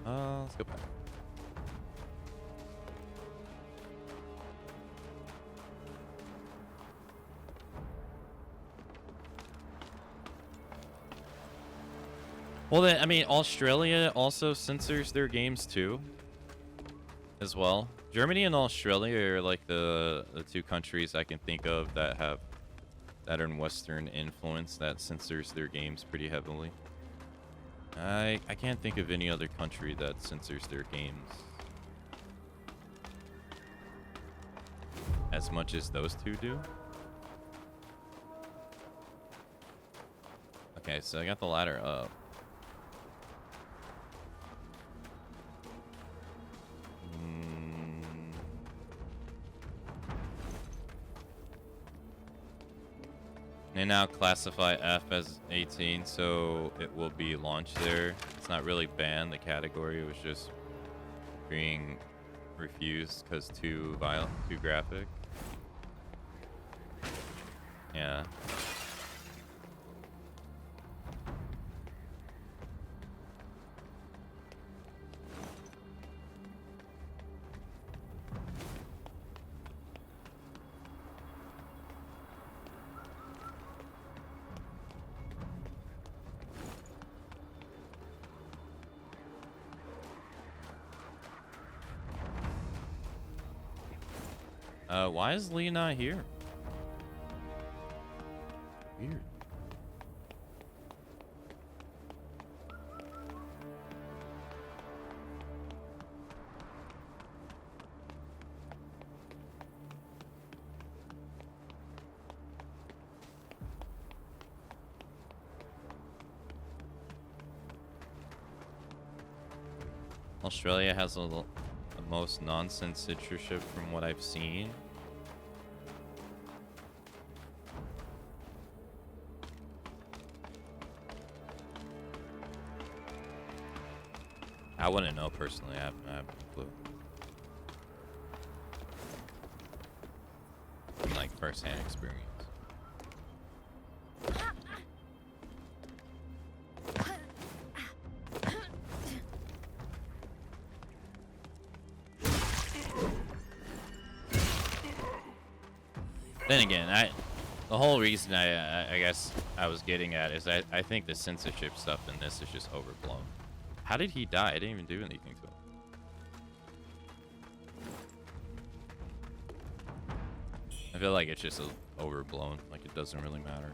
Let's go back. Well, I mean, Australia also censors their games too, as well. Germany and Australia are like the two countries I can think of that are in Western influence that censors their games pretty heavily. I can't think of any other country that censors their games as much as those two do. Okay, so I got the ladder up. They now classify F as 18, so it will be launched there. It's not really banned. The category was just being refused because too violent, too graphic. Yeah. Why is Lee not here? Weird. Australia has the most nonsense censorship from what I've seen. I wouldn't know personally. I have no clue. From like first-hand experience. Then again, the whole reason I guess I was getting at is I think the censorship stuff in this is just overblown. How did he die? I didn't even do anything to him. I feel like it's just overblown. Like it doesn't really matter.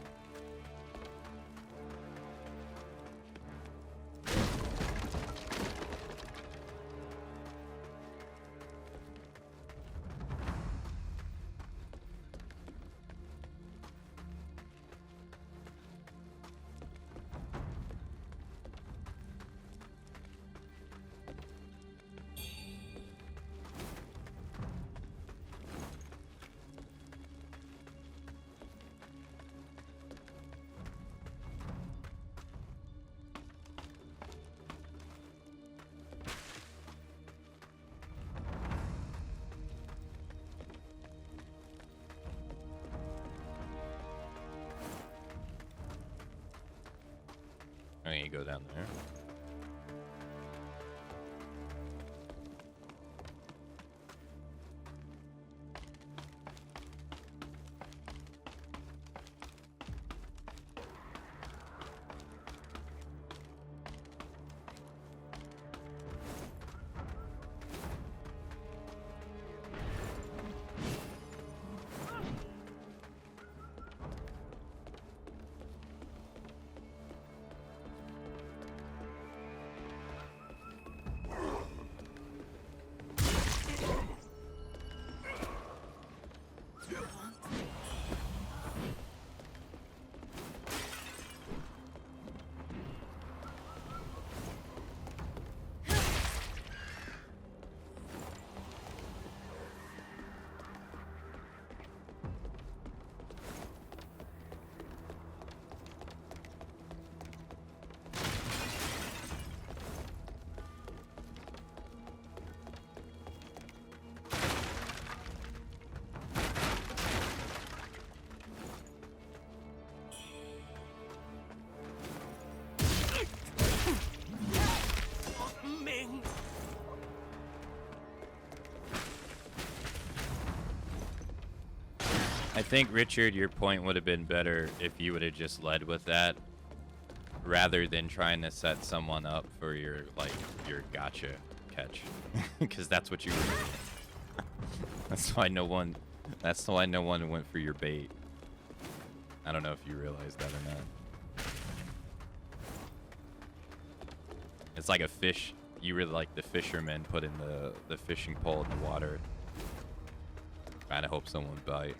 can't go down there. I think, Richard, your point would have been better if you would have just led with that rather than trying to set someone up for your, like, your gotcha catch. Because that's what you were doing. That's why no one went for your bait. I don't know if you realized that or not. It's like a fish. You were like the fisherman putting the fishing pole in the water. Trying to hope someone bite.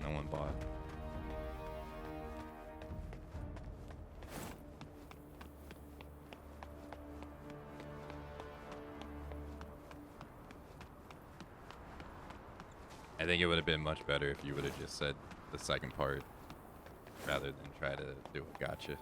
No one bought. I think it would have been much better if you would have just said the second part rather than try to do a gotcha.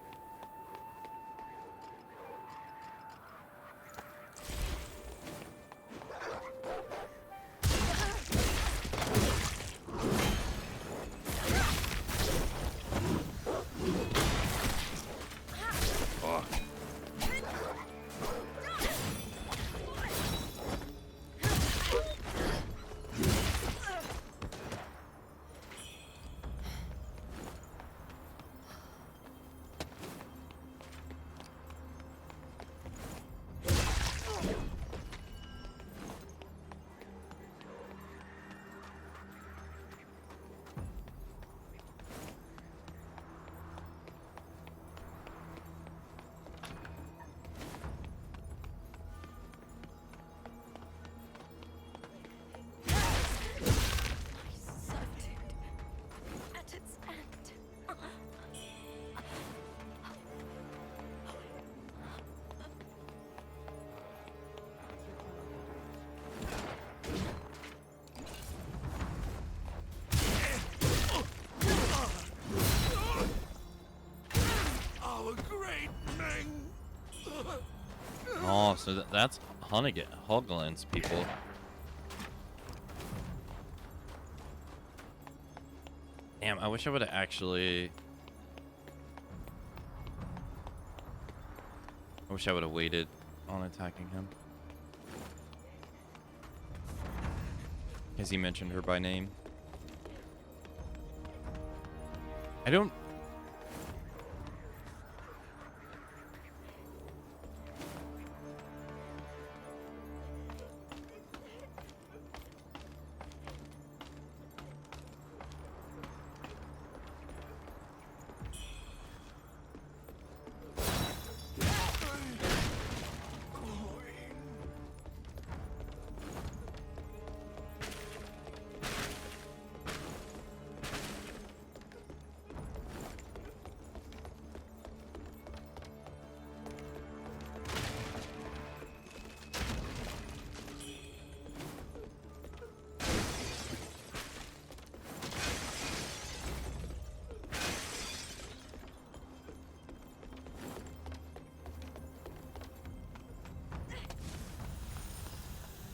Oh, so that's Hoglan's people. Damn, I wish I would have actually... I wish I would have waited on attacking him. Has he mentioned her by name? I don't...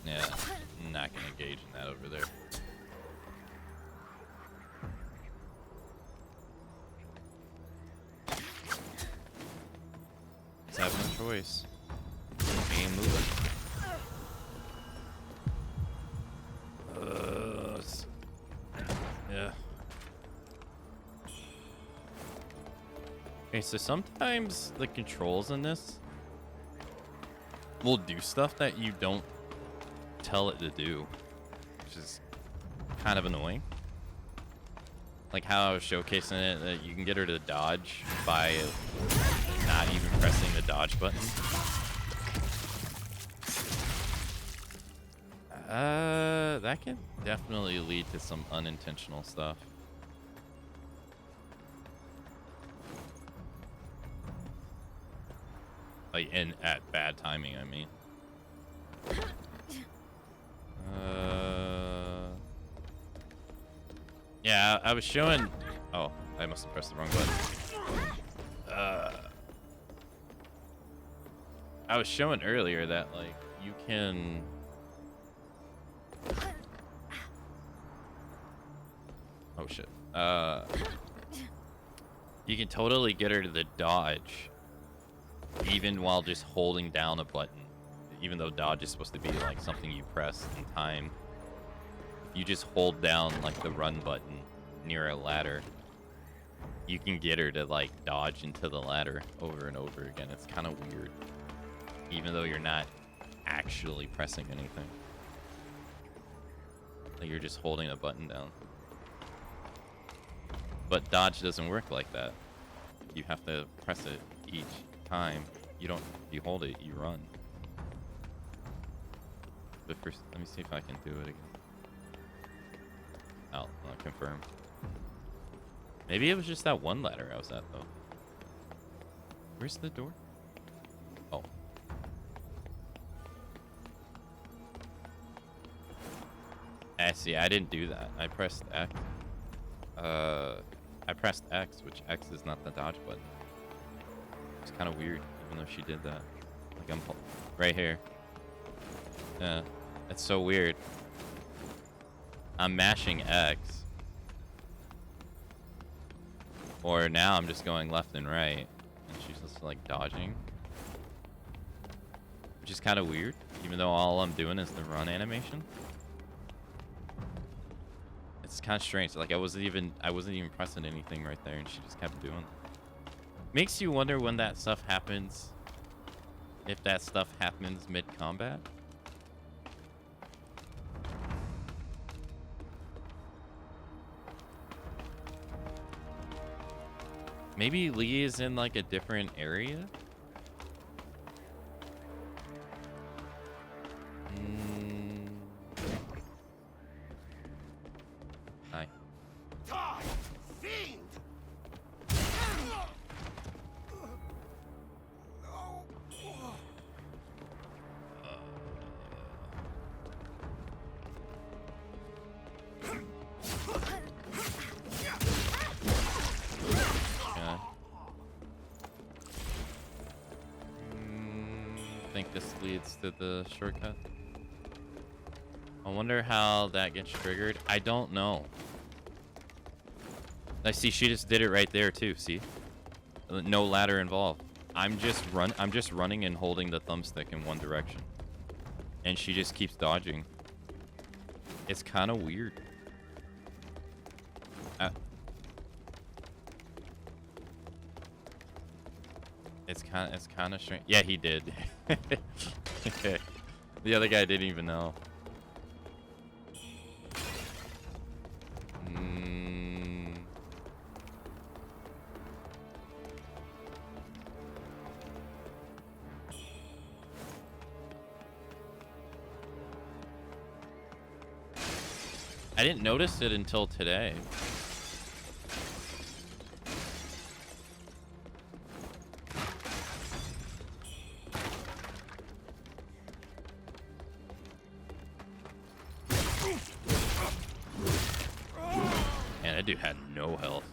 Yeah, I'm not gonna engage in that over there. So Okay, so sometimes the controls in this will do stuff that you don't tell it to do, which is kind of annoying. Like how I was showcasing it, that you can get her to dodge by not even pressing the dodge button. That can definitely lead to some unintentional stuff. Like, and at bad timing, I mean. Yeah, I was showing... Oh, I must have pressed the wrong button. I was showing earlier that, like, you can... Oh, shit. You can totally get her to the dodge, even while just holding down a button. Even though dodge is supposed to be, like, something you press in time. If you just hold down, like, the run button near a ladder, you can get her to, like, dodge into the ladder over and over again. It's kind of weird. Even though you're not actually pressing anything. Like, you're just holding a button down. But dodge doesn't work like that. You have to press it each time. You don't, you hold it, you run. But first, let me see if I can do it again. I'll confirm. Maybe it was just that one ladder I was at, though. Where's the door? Oh. See, I didn't do that. I pressed X. I pressed X, which X is not the dodge button. It's kind of weird, even though she did that. Like, I'm right here. Yeah, it's so weird. I'm mashing X. Or now I'm just going left and right. And she's just, like, dodging. Which is kind of weird, even though all I'm doing is the run animation. It's kind of strange. Like, I wasn't even pressing anything right there, and she just kept doing it. Makes you wonder when that stuff happens. If that stuff happens mid-combat. Maybe Lee is in, like, a different area? Hi. Fiend! I think this leads to the shortcut. I wonder how that gets triggered. I don't know. I see she just did it right there too. See, no ladder involved. I'm just running and holding the thumbstick in one direction, and she just keeps dodging. It's kind of weird. It's kind of strange. Yeah, he did. The other guy didn't even know. I didn't notice it until today. Man, that dude had no health.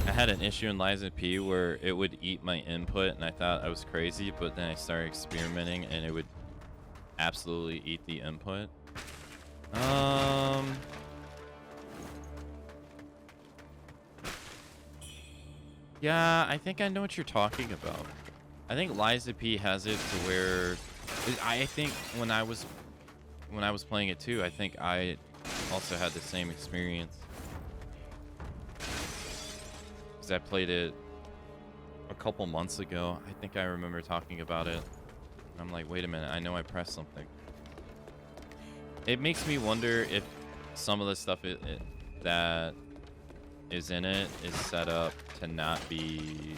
I had an issue in Liza P where it would eat my input, and I thought I was crazy, but then I started experimenting and it would absolutely eat the input. Yeah, I think I know what you're talking about. I think Liza P has it to where I think when I was playing it too, I think I also had the same experience. Because I played it a couple months ago. I think I remember talking about it. And I'm like, wait a minute, I know I pressed something. It makes me wonder if some of the stuff that is in it is set up to not be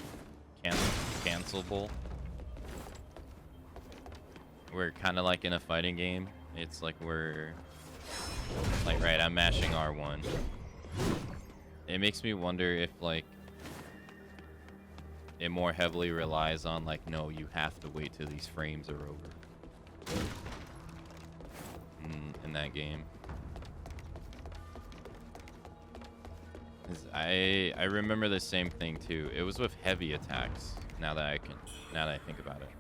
cancelable. We're kind of like in a fighting game. It's like we're like, right, I'm mashing R1. It makes me wonder if like it more heavily relies on like, no, you have to wait till these frames are over in that game. 'Cause I remember the same thing too. It was with heavy attacks. Now that I think about it,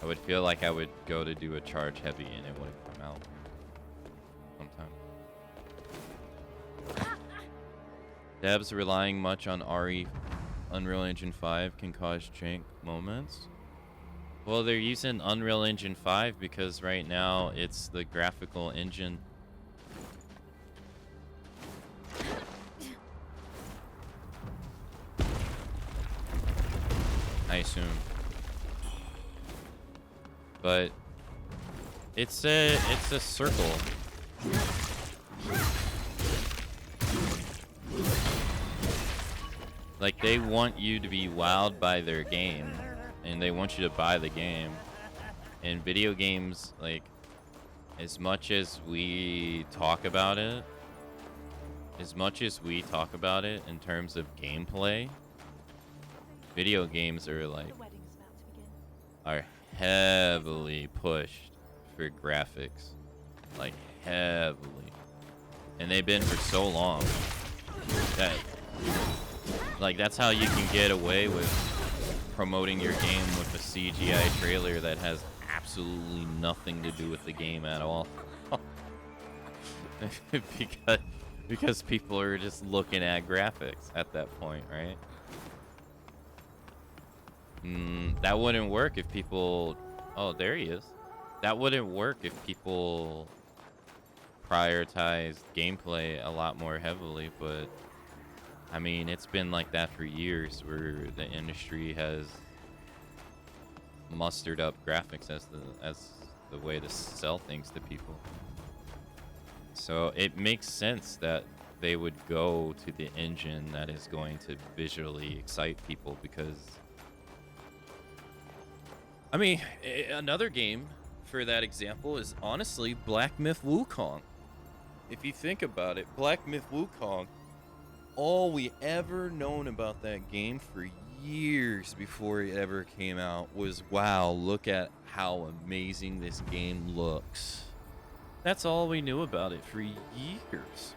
I would feel like I would go to do a charge heavy and it wouldn't come out sometime. Devs relying much on RE Unreal Engine 5 can cause jank moments. Well, they're using Unreal Engine 5 because right now it's the graphical engine. I assume. But it's a circle. Like, they want you to be wowed by their game, and they want you to buy the game. And video games, like, as much as we talk about it in terms of gameplay, video games are like are heavily pushed for graphics, like heavily, and they've been for so long that like that's how you can get away with promoting your game with a CGI trailer that has absolutely nothing to do with the game at all. because people are just looking at graphics at that point, right? That wouldn't work if people... Oh, there he is. That wouldn't work if people prioritized gameplay a lot more heavily, but I mean, it's been like that for years, where the industry has mustered up graphics as the way to sell things to people. So it makes sense that they would go to the engine that is going to visually excite people, because I mean, another game for that example is honestly Black Myth Wukong. If you think about it, Black Myth Wukong, all we ever known about that game for years before it ever came out was, wow, look at how amazing this game looks. That's all we knew about it for years.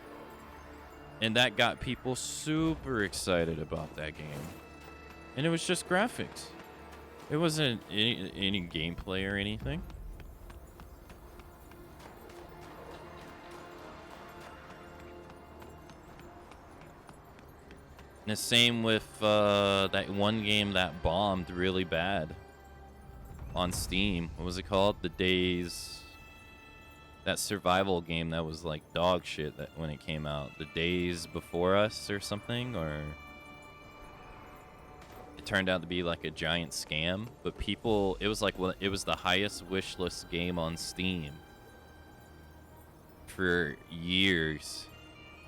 And that got people super excited about that game. And it was just graphics. It wasn't any gameplay or anything. And the same with that one game that bombed really bad on Steam. What was it called? The Days... That survival game that was like dog shit that when it came out. The Days Before Us or something? Or... It turned out to be like a giant scam. But people... It was like... Well, it was the highest wishlist game on Steam for years.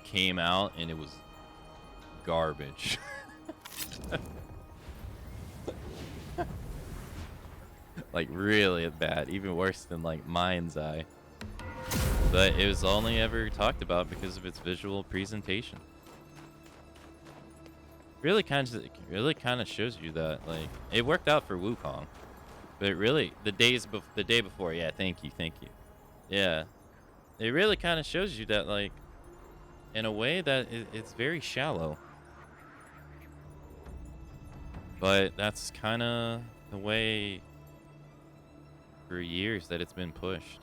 Came out and it was garbage. Like really bad, even worse than like Mind's Eye. But it was only ever talked about because of its visual presentation. Really kind of shows you that like it worked out for Wukong, but really the day before, yeah, thank you, yeah, it really kind of shows you that like in a way that it's very shallow. But that's kind of the way for years that it's been pushed.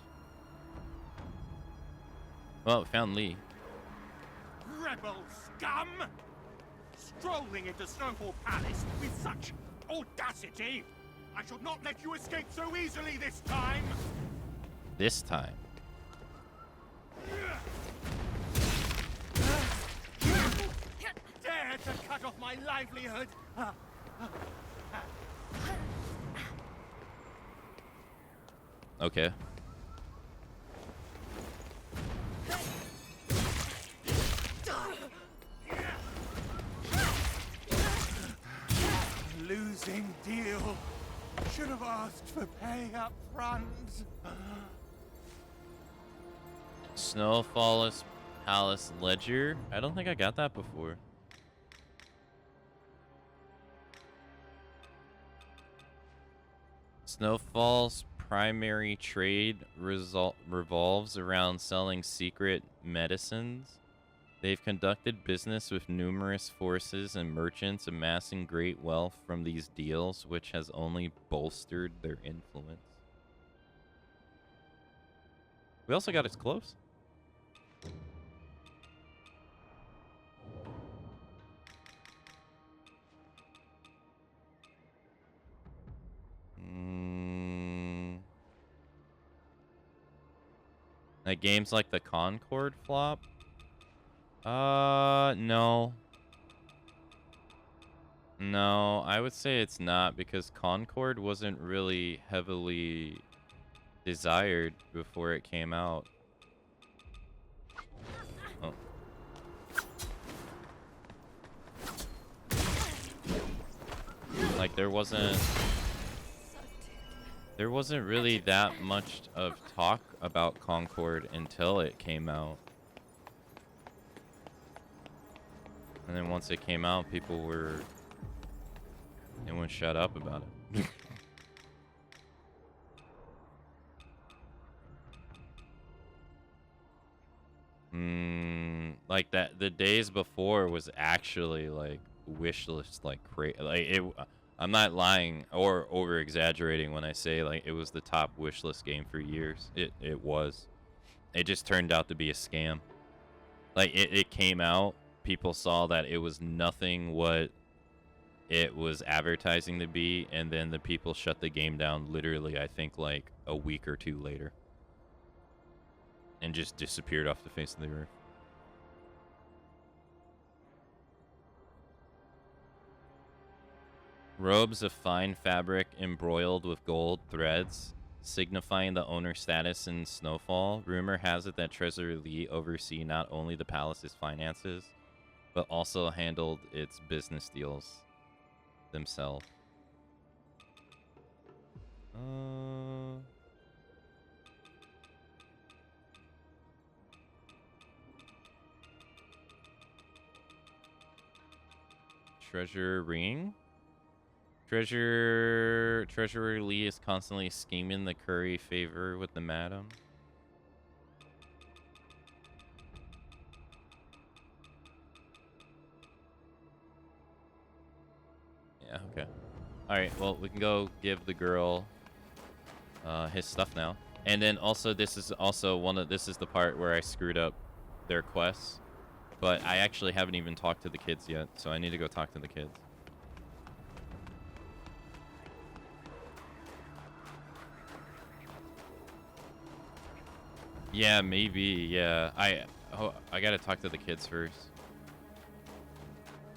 Well, we found Lee. Rebel scum! Strolling into Snowfall Palace with such audacity! I shall not let you escape so easily this time! This time. Dare to cut off my livelihood! Okay. Losing deal. Should have asked for pay up front. Snowfall's Palace Ledger. I don't think I got that before. Snowfall's primary trade revolves around selling secret medicines. They've conducted business with numerous forces and merchants, amassing great wealth from these deals, which has only bolstered their influence. We also got its clothes. Like games like the Concord flop? No. No, I would say it's not, because Concord wasn't really heavily desired before it came out. Oh. Like there wasn't really that much of talk about Concord until it came out. And then once it came out, they wouldn't shut up about it. Like that, the days before was actually like wish list, like crazy. Like it, I'm not lying or over exaggerating when I say like it was the top wish list game for years. It was. It just turned out to be a scam. Like it came out, people saw that it was nothing what it was advertising to be, and then the people shut the game down literally, I think, like a week or two later. And just disappeared off the face of the earth. Robes of fine fabric embroiled with gold threads, signifying the owner's status in Snowfall. Rumor has it that Treasurer Lee oversee not only the palace's finances, but also handled its business deals themselves. Treasure ring? Treasurer Lee is constantly scheming to curry favor with the madam. Yeah, okay. Alright, well, we can go give the girl his stuff now. And then also, this is also this is the part where I screwed up their quests. But I actually haven't even talked to the kids yet, so I need to go talk to the kids. Yeah, maybe, yeah. I gotta talk to the kids first.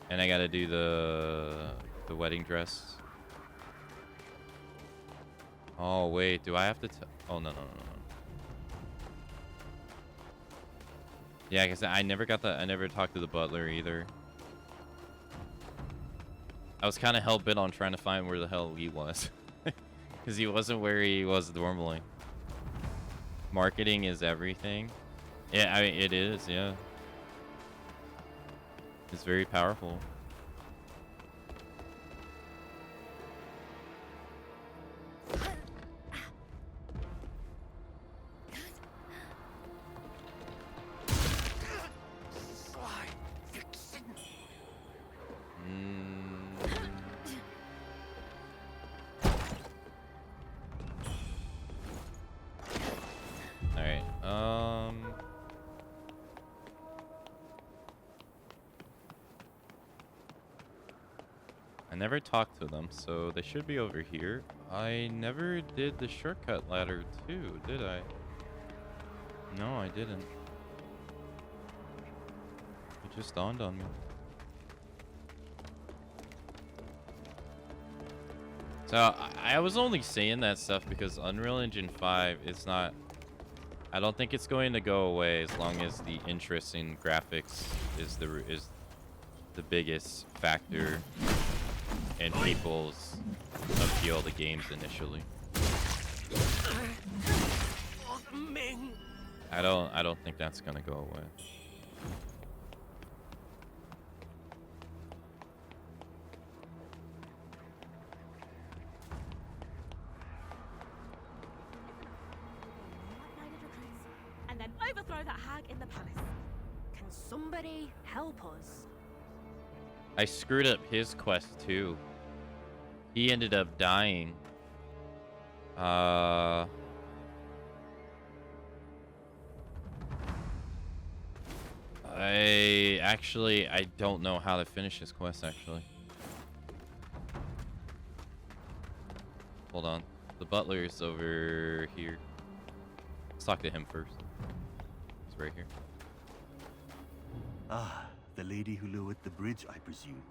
And I gotta do the wedding dress. Oh, wait, do I have to oh, no. Yeah, because I never talked to the butler either. I was kind of hell-bent on trying to find where the hell he was. Because he wasn't where he was normally. Marketing is everything. Yeah, I mean, it is, yeah. It's very powerful. Alright, never talked to them, so they should be over here. I never did the shortcut ladder too, did I? No, I didn't. It just dawned on me. So I was only saying that stuff because Unreal Engine 5 is not... I don't think it's going to go away as long as the interest in graphics is the biggest factor in people's appeal to games initially. I don't think that's gonna go away. And then overthrow that hag in the palace. Can somebody help us? I screwed up his quest too. He ended up dying. I don't know how to finish his quest actually. Hold on. The butler's over here. Let's talk to him first. He's right here. Ah, the lady who lowered the bridge, I presume.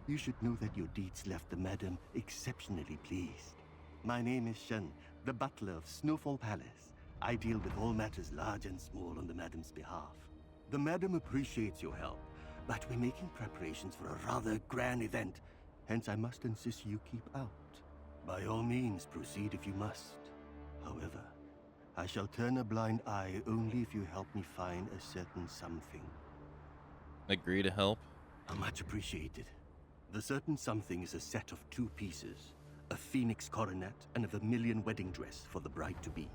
You should know that your deeds left the madam exceptionally pleased. My name is Shen, the butler of Snowfall Palace. I deal with all matters large and small on the madam's behalf. The madam appreciates your help, but we're making preparations for a rather grand event. Hence, I must insist you keep out. By all means, proceed if you must. However, I shall turn a blind eye only if you help me find a certain something. Agree to help? Much appreciated. The certain something is a set of 2 pieces. A phoenix coronet and a vermilion wedding dress for the bride-to-be.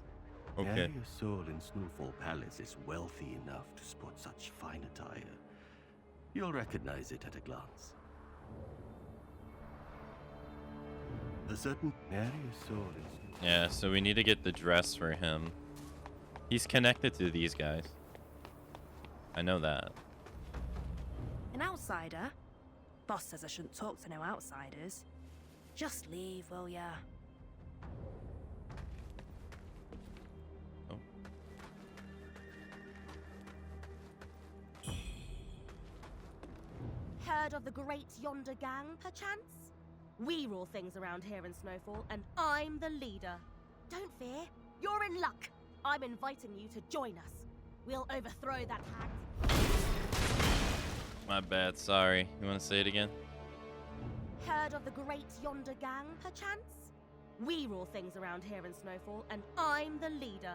Okay. Area Soul in Snowfall Palace is wealthy enough to sport such fine attire. You'll recognize it at a glance. The certain Area Soul in Yeah, so we need to get the dress for him. He's connected to these guys. I know that. An outsider? Boss says I shouldn't talk to no outsiders. Just leave, will ya? Oh. Heard of the great yonder gang, perchance? We rule things around here in Snowfall, and I'm the leader. Don't fear, you're in luck. I'm inviting you to join us. We'll overthrow that hag. My bad, sorry. You want to say it again? Heard of the great yonder gang, perchance? We rule things around here in Snowfall, and I'm the leader.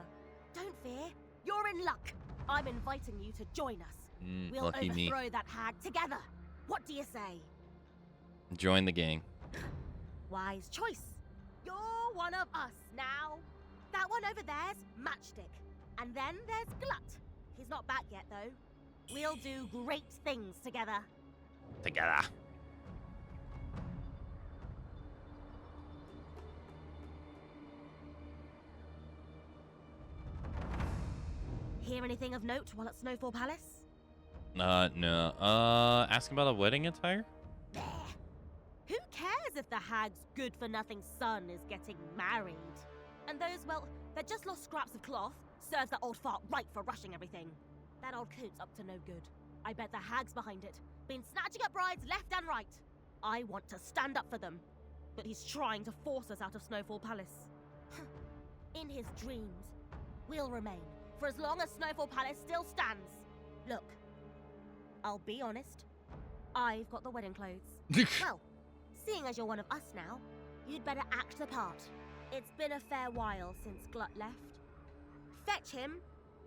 Don't fear, you're in luck. I'm inviting you to join us. We'll lucky me. overthrow that hag together. What do you say? Join the gang. Wise choice. You're one of us now. That one over there's Matchstick. And then there's Glut. He's not back yet, though. We'll do great things together. Together. Hear anything of note while at Snowfall Palace? No. Asking about a wedding attire? There. Who cares if the hag's good-for-nothing son is getting married? And those, well, they're just lost scraps of cloth. Serves that old fart right for rushing everything. That old coot's up to no good. I bet the hag's behind it. Been snatching up brides left and right. I want to stand up for them. But he's trying to force us out of Snowfall Palace. In his dreams, we'll remain for as long as Snowfall Palace still stands. Look, I'll be honest. I've got the wedding clothes. Well, seeing as you're one of us now, you'd better act the part. It's been a fair while since Glut left. Fetch him,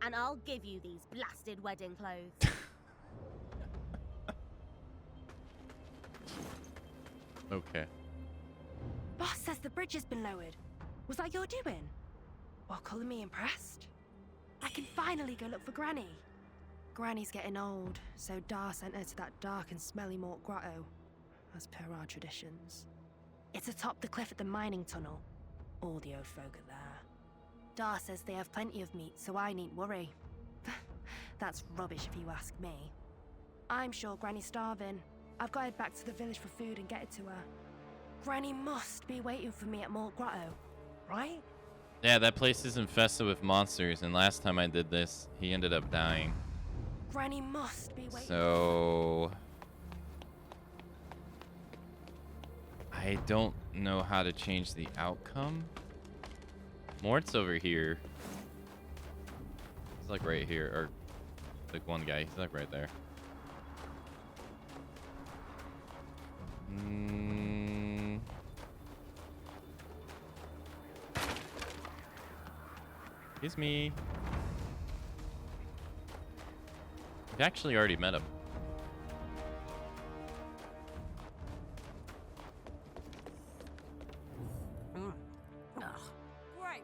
and I'll give you these blasted wedding clothes. Okay. Boss says the bridge has been lowered. Was that your doing? Well, calling me impressed. I can finally go look for Granny. Granny's getting old, so Dar sent her to that dark and smelly Mort Grotto, as per our traditions. It's atop the cliff at the mining tunnel. All the old folk are there. Dar says they have plenty of meat, so I needn't worry. That's rubbish if you ask me. I'm sure Granny's starving. I've got to head back to the village for food and get it to her. Granny must be waiting for me at Mort Grotto, right? Yeah, that place is infested with monsters, and last time I did this, he ended up dying. Granny must be waiting. So I don't know how to change the outcome. Mort's over here. He's like right here, or like one guy. He's like right there. Here's me. I've actually already met him. Great.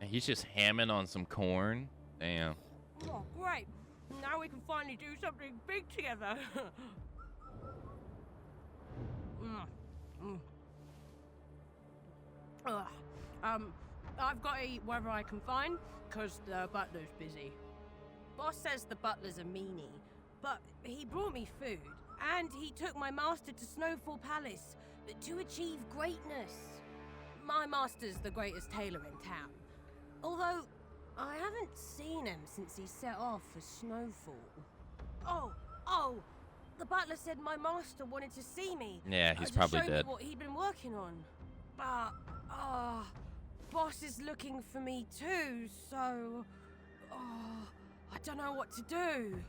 And he's just hamming on some corn. Damn. Oh, great. Now we can finally do something big together. I've got to eat wherever I can find, because the butler's busy. Boss says the butler's a meanie, but he brought me food, and he took my master to Snowfall Palace to achieve greatness. My master's the greatest tailor in town, although I haven't seen him since he set off for Snowfall. Oh, the butler said my master wanted to see me. Yeah, he's to probably show dead. Me what he'd been working on. But, boss is looking for me too, so, I don't know what to do.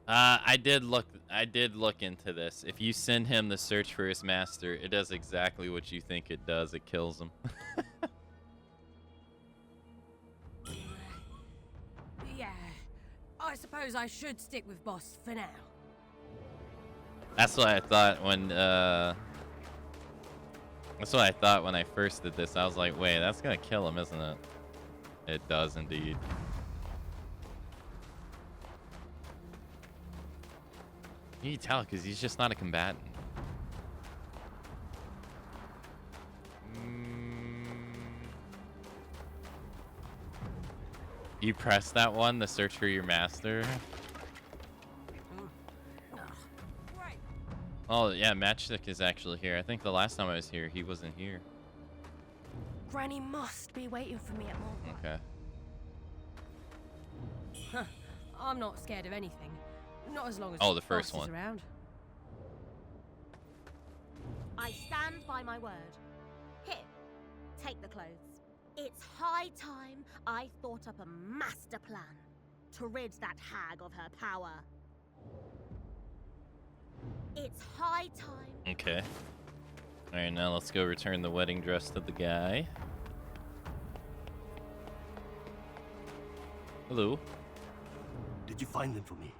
I did look into this. If you send him the search for his master, it does exactly what you think it does. It kills him. Yeah, I suppose I should stick with boss for now. That's what I thought when that's what I thought when I first did this. I was like, wait, that's gonna kill him, isn't it? It does indeed. You can tell because he's just not a combatant. You press that one, the search for your master. Oh yeah, Matchstick is actually here. I think the last time I was here, he wasn't here. Granny must be waiting for me at Mort. Okay. Huh. I'm not scared of anything. Not as long as the first boss is one. around. I stand by my word. Here, take the clothes. It's high time I thought up a master plan to rid that hag of her power. It's high time. Okay. Alright, now let's go return the wedding dress to the guy. Hello. Did you find them for me?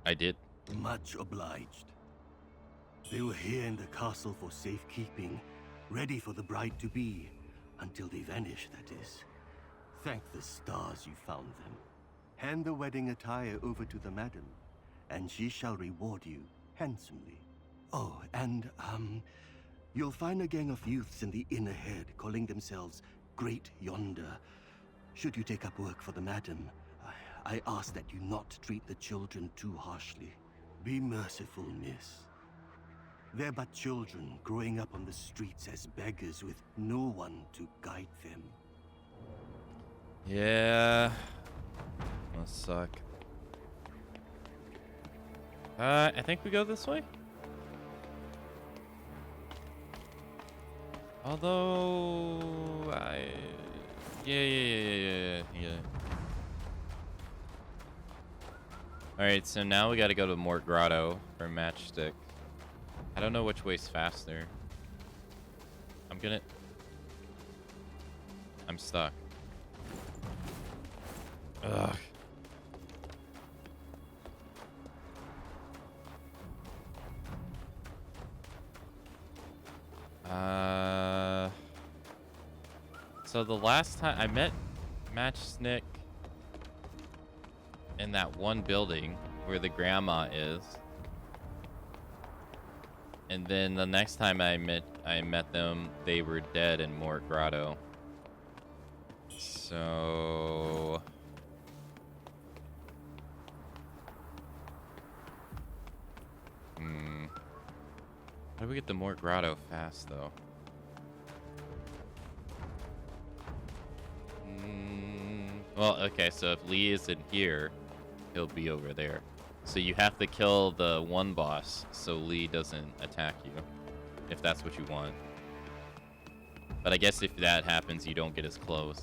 I did. Much obliged. They were here in the castle for safekeeping, ready for the bride-to-be, until they vanish, that is. Thank the stars you found them. Hand the wedding attire over to the madam, and she shall reward you handsomely. Oh, and, you'll find a gang of youths in the inner head calling themselves Great Yonder. Should you take up work for the madam, I ask that you not treat the children too harshly. Be merciful, miss. They're but children growing up on the streets as beggars with no one to guide them. Yeah. Must suck. I think we go this way. Although yeah. Alright, so now we gotta go to Mort Grotto for Matchstick. I don't know which way's faster. I'm stuck. Ugh. So the last time I met Matchstick in that one building where the grandma is. And then the next time I met them, they were dead in Mort Grotto. So How do we get the more grotto fast, though? Well, okay, so if Lee isn't here, he'll be over there. So you have to kill the one boss so Lee doesn't attack you, if that's what you want. But I guess if that happens, you don't get as close.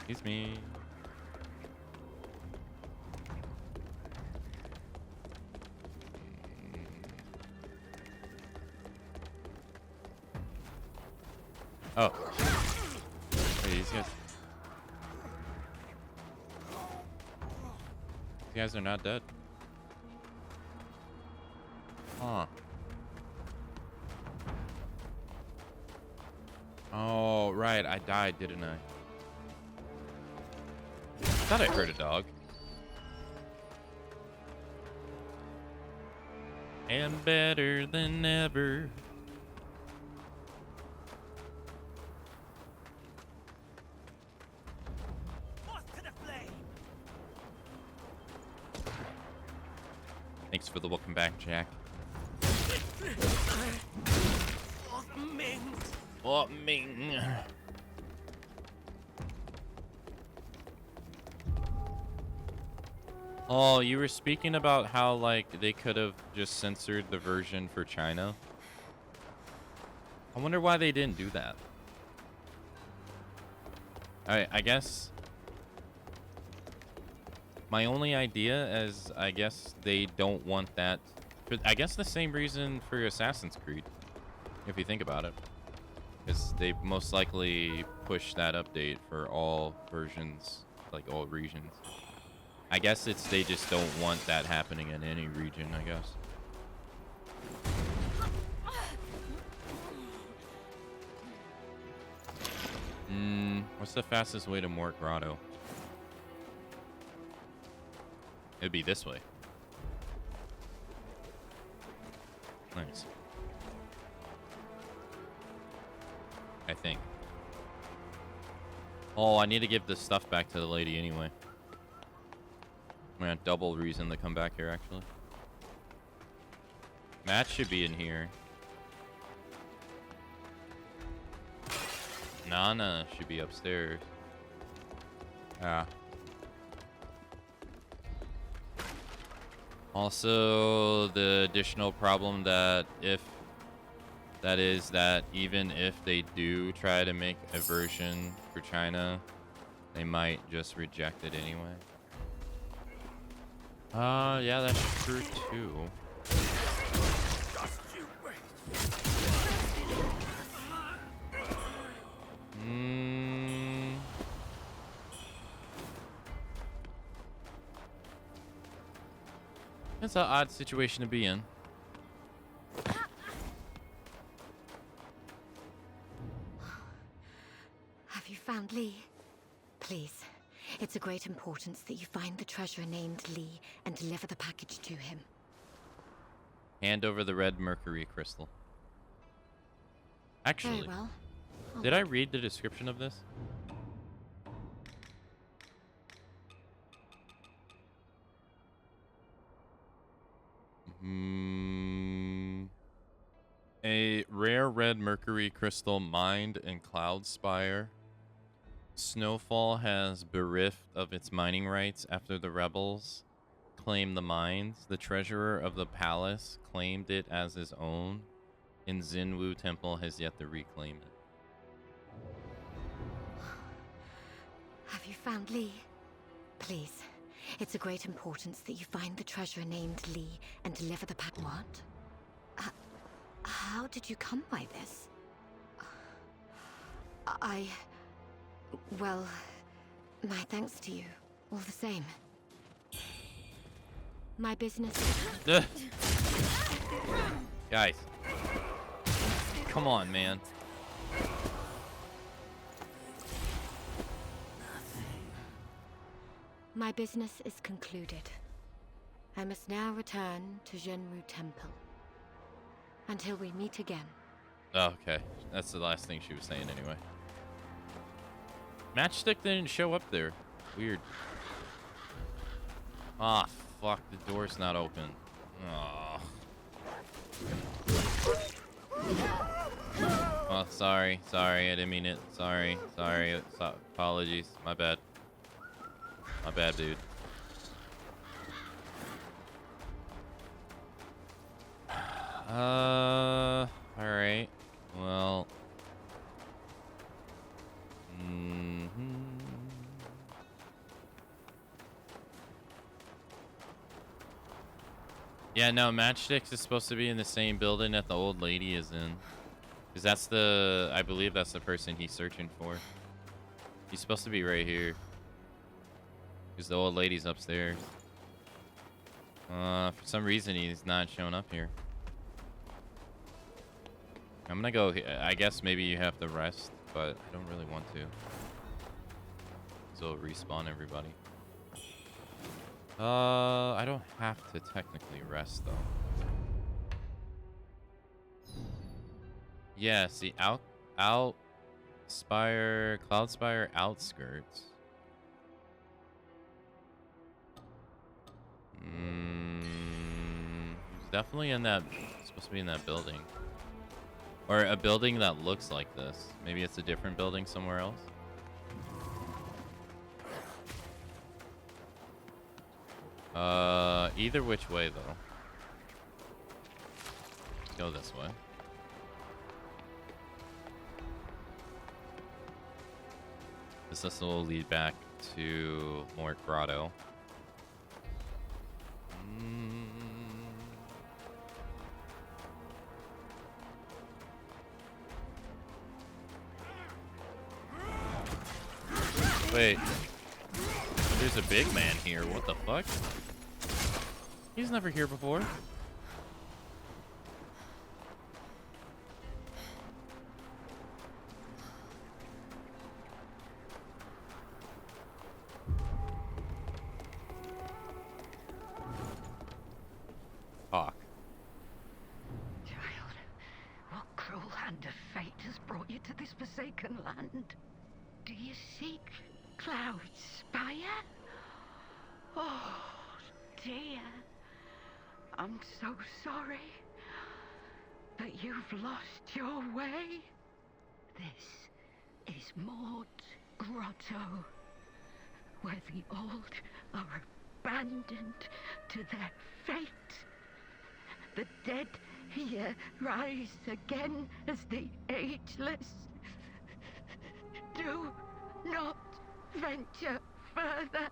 Excuse me. Oh. Hey, these guys are not dead. Huh. Oh, right. I died, didn't I? I thought I heard a dog. And better than ever. Thanks for the welcome back, Jack. What Ming? Oh, you were speaking about how, like, they could have just censored the version for China. I wonder why they didn't do that. I guess my only idea is, I guess they don't want that. I guess the same reason for Assassin's Creed, if you think about it, is they most likely push that update for all versions, like all regions. I guess it's they just don't want that happening in any region, I guess. What's the fastest way to Mort Grotto? It'd be this way. Nice. I think. Oh, I need to give this stuff back to the lady anyway. I'm gonna double reason to come back here, actually. Matt should be in here. Nana should be upstairs. Ah. Also, the additional problem that even if they do try to make a version for China, they might just reject it anyway. Yeah, that's true too. It's an odd situation to be in. Have you found Lee? Please. It's of great importance that you find the treasurer named Lee and deliver the package to him. Hand over the red mercury crystal. Actually, Very well. Did I read the description of this? A rare red mercury crystal mined in Cloudspire. Snowfall has bereft of its mining rights after the rebels claimed the mines. The treasurer of the palace claimed it as his own, and Xinwu Temple has yet to reclaim it. Have you found Lee? Please. It's of great importance that you find the treasurer named Lee and deliver the pack. What? How did you come by this? Well, my thanks to you, all the same. My business... Guys. Come on, man. My business is concluded. I must now return to Zhenwu Temple. Until we meet again. Oh, okay. That's the last thing she was saying anyway. Matchstick didn't show up there. Weird. Ah, fuck. The door's not open. Oh. Oh, sorry. Sorry. I didn't mean it. Sorry. Sorry. Apologies. My bad. My bad, dude. Alright. Well. Yeah, no, Matchsticks is supposed to be in the same building that the old lady is in. Because that's the... I believe that's the person he's searching for. He's supposed to be right here. Because the old lady's upstairs. For some reason, he's not showing up here. I'm gonna go... I guess maybe you have to rest, but I don't really want to. So it'll respawn everybody. I don't have to technically rest, though. Yeah, see, Cloud Spire outskirts. It's definitely in that, supposed to be in that building. Or a building that looks like this. Maybe it's a different building somewhere else. Either which way, though. Let's go this way. This will lead back to more grotto. Wait. There's a big man here. What the fuck? He's never here before. Hawk. Child, what cruel hand of fate has brought you to this forsaken land? Do you seek Cloud Spire? Oh, dear. I'm so sorry. But you've lost your way. This is Maud Grotto, where the old are abandoned to their fate. The dead here rise again as the ageless. Do not venture further.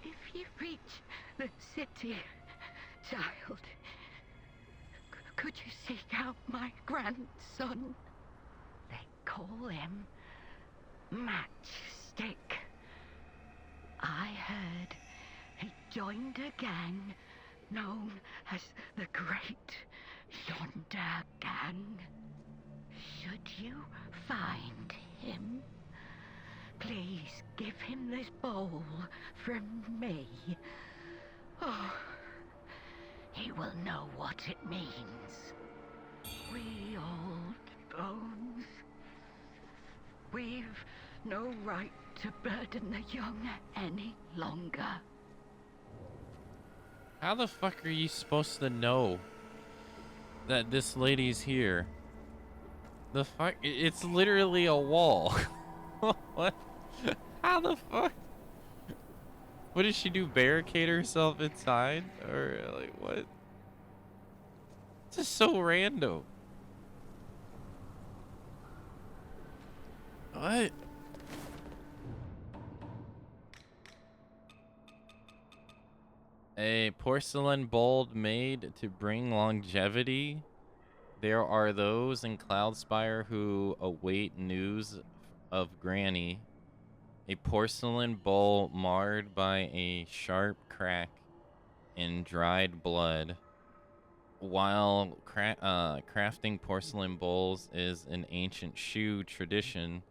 If you reach the city, child, could you seek out my grandson? They call him Matchstick. I heard he joined a gang known as the Great Yonder Gang. Should you find him, please give him this bowl from me. Oh, he will know what it means. We old bones. We've no right to burden the young any longer. How the fuck are you supposed to know that this lady's here? The fuck? It's literally a wall. What? How the fuck? What did she do? Barricade herself inside? Or like what? This is so random. What? A porcelain bowl made to bring longevity. There are those in Cloudspire who await news of Granny. A porcelain bowl marred by a sharp crack in dried blood. While crafting porcelain bowls is an ancient Shu tradition,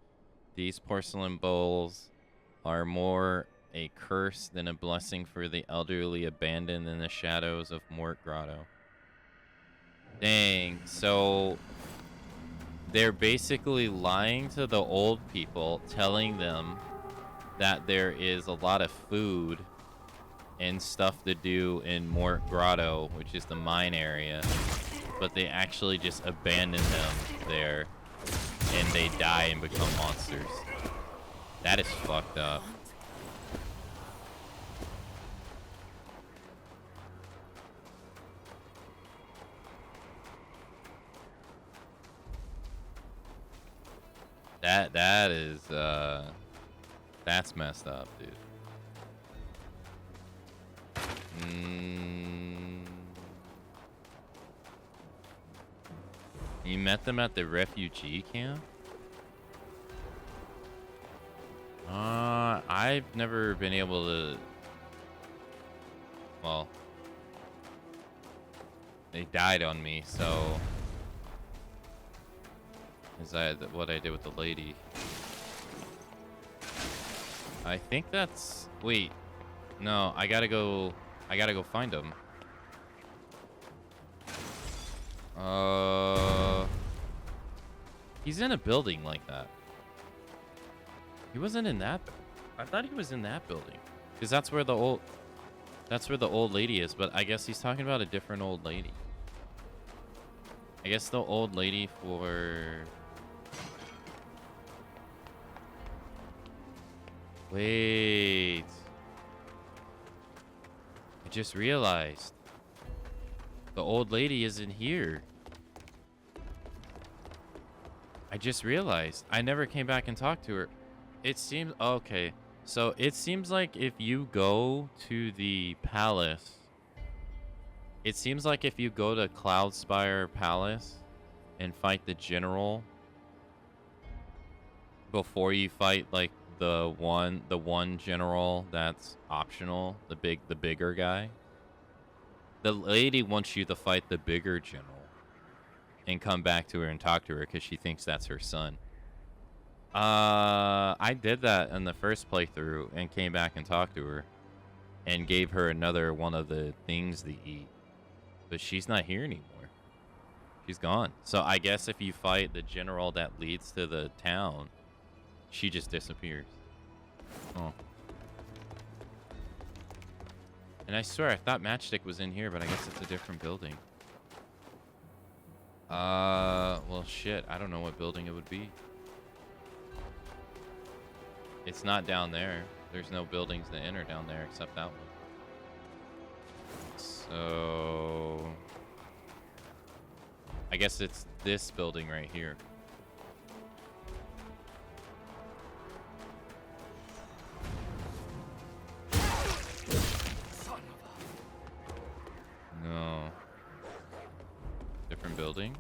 these porcelain bowls are more a curse than a blessing for the elderly abandoned in the shadows of Mort Grotto. Dang, so they're basically lying to the old people, telling them that there is a lot of food and stuff to do in Mort Grotto, which is the mine area, but they actually just abandon them there and they die and become monsters. That is fucked up. That is that's messed up, dude. You met them at the refugee camp? I've never been able to. Well, they died on me, so. Is that what I did with the lady? I think that's. Wait. No, I gotta go find him. He's in a building like that. He wasn't in that. I thought he was in that building, because that's where the old lady is. But I guess he's talking about a different old lady. I guess the old lady for. Wait. I just realized. The old lady isn't here. I just realized. I never came back and talked to her. It seems... Okay. So, it seems like if you go to the palace... It seems like if you go to Cloudspire Palace and fight the general before you fight, like, the one general that's optional, the bigger guy. The lady wants you to fight the bigger general and come back to her and talk to her because she thinks that's her son. I did that in the first playthrough and came back and talked to her and gave her another one of the things to eat. But she's not here anymore. She's gone. So I guess if you fight the general that leads to the town, she just disappears. Oh. And I swear, I thought Matchstick was in here, but I guess it's a different building. Well, shit. I don't know what building it would be. It's not down there. There's no buildings to enter down there except that one. So... I guess it's this building right here. No. Different building?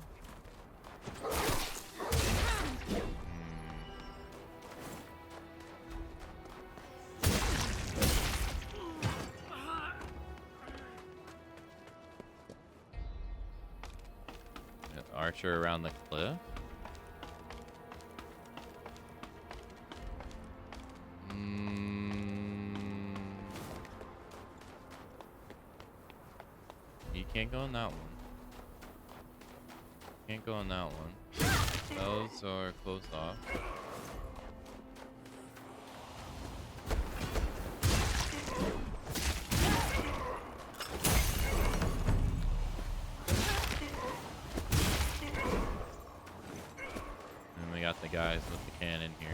Archer around the cliff? You can't go in that one. Can't go in that one. Those are closed off. And we got the guys with the cannon here.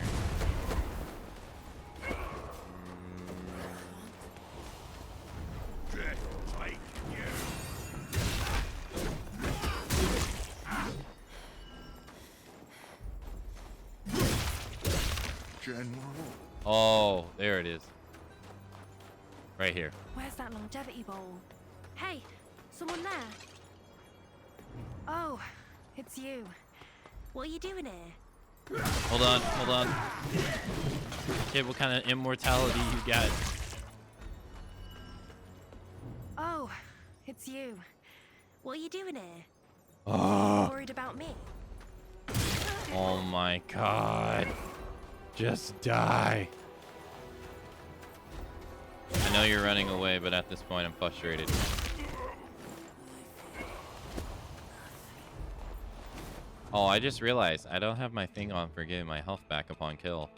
Oh, there it is. Right here. Where's that longevity bowl? Hey, someone there? Oh, it's you. What are you doing here? Hold on, hold on. Kid, what kind of immortality you got? Oh, it's you. What are you doing here? Oh. Worried about me? Oh my god. Just die. I know you're running away, but at this point I'm frustrated. Oh, I just realized I don't have my thing on for getting my health back upon kill.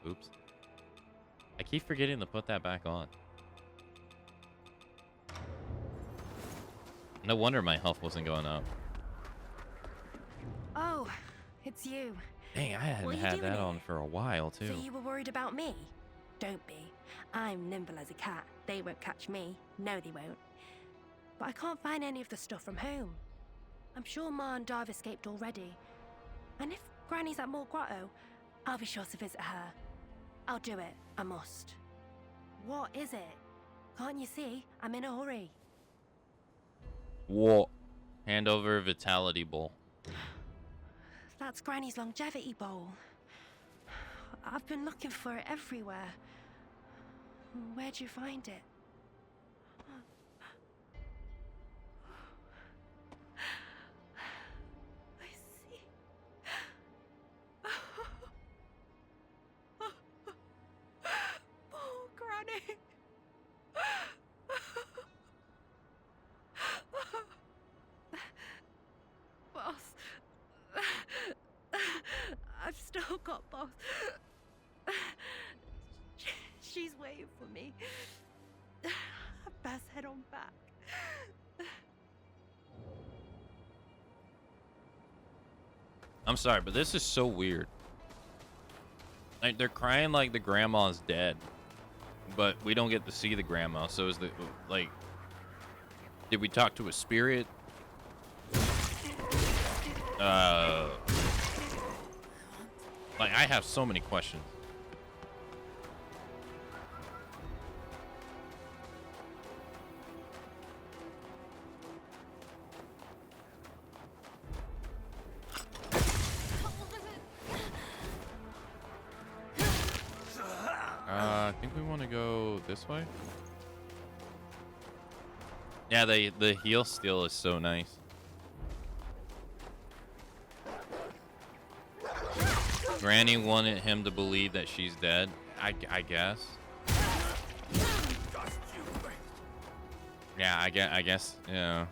Oops. I keep forgetting to put that back on. No wonder my health wasn't going up. Oh, it's you. Dang, I hadn't What are you had doing that on here? for a while, too. So you were worried about me? Don't be. I'm nimble as a cat. They won't catch me. No, they won't. But I can't find any of the stuff from home. I'm sure Ma and Dive escaped already. And if Granny's at Moor Grotto, I'll be sure to visit her. I'll do it. I must. What is it? Can't you see? I'm in a hurry. What? Hand over Vitality Bowl. That's Granny's longevity bowl. I've been looking for it everywhere. Where'd you find it? I see. Poor Granny. Boss. I've still got Boss. She's waiting for me. I best head on back. I'm sorry, but this is so weird. Like, they're crying like the grandma's dead, but we don't get to see the grandma. So is the, like, did we talk to a spirit? Like, I have so many questions. I think we want to go this way. Yeah, the heal steal is so nice. Granny wanted him to believe that she's dead. I guess. Yeah, I guess. Yeah.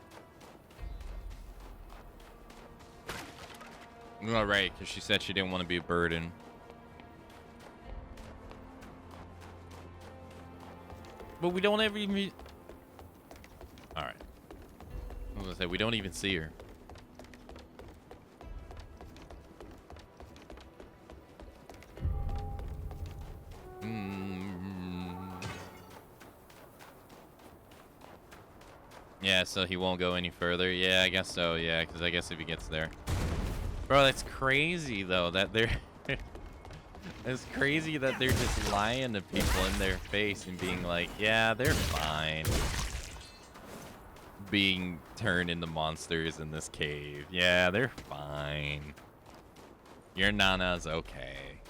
All right, because she said she didn't want to be a burden. But we don't ever even. All right. I was gonna say we don't even see her. Yeah, so he won't go any further. Yeah, I guess so. Yeah, because I guess if he gets there, bro, that's crazy though. That they're. It's crazy that they're just lying to people in their face and being like, yeah, they're fine. Being turned into monsters in this cave. Yeah, they're fine. Your Nana's okay.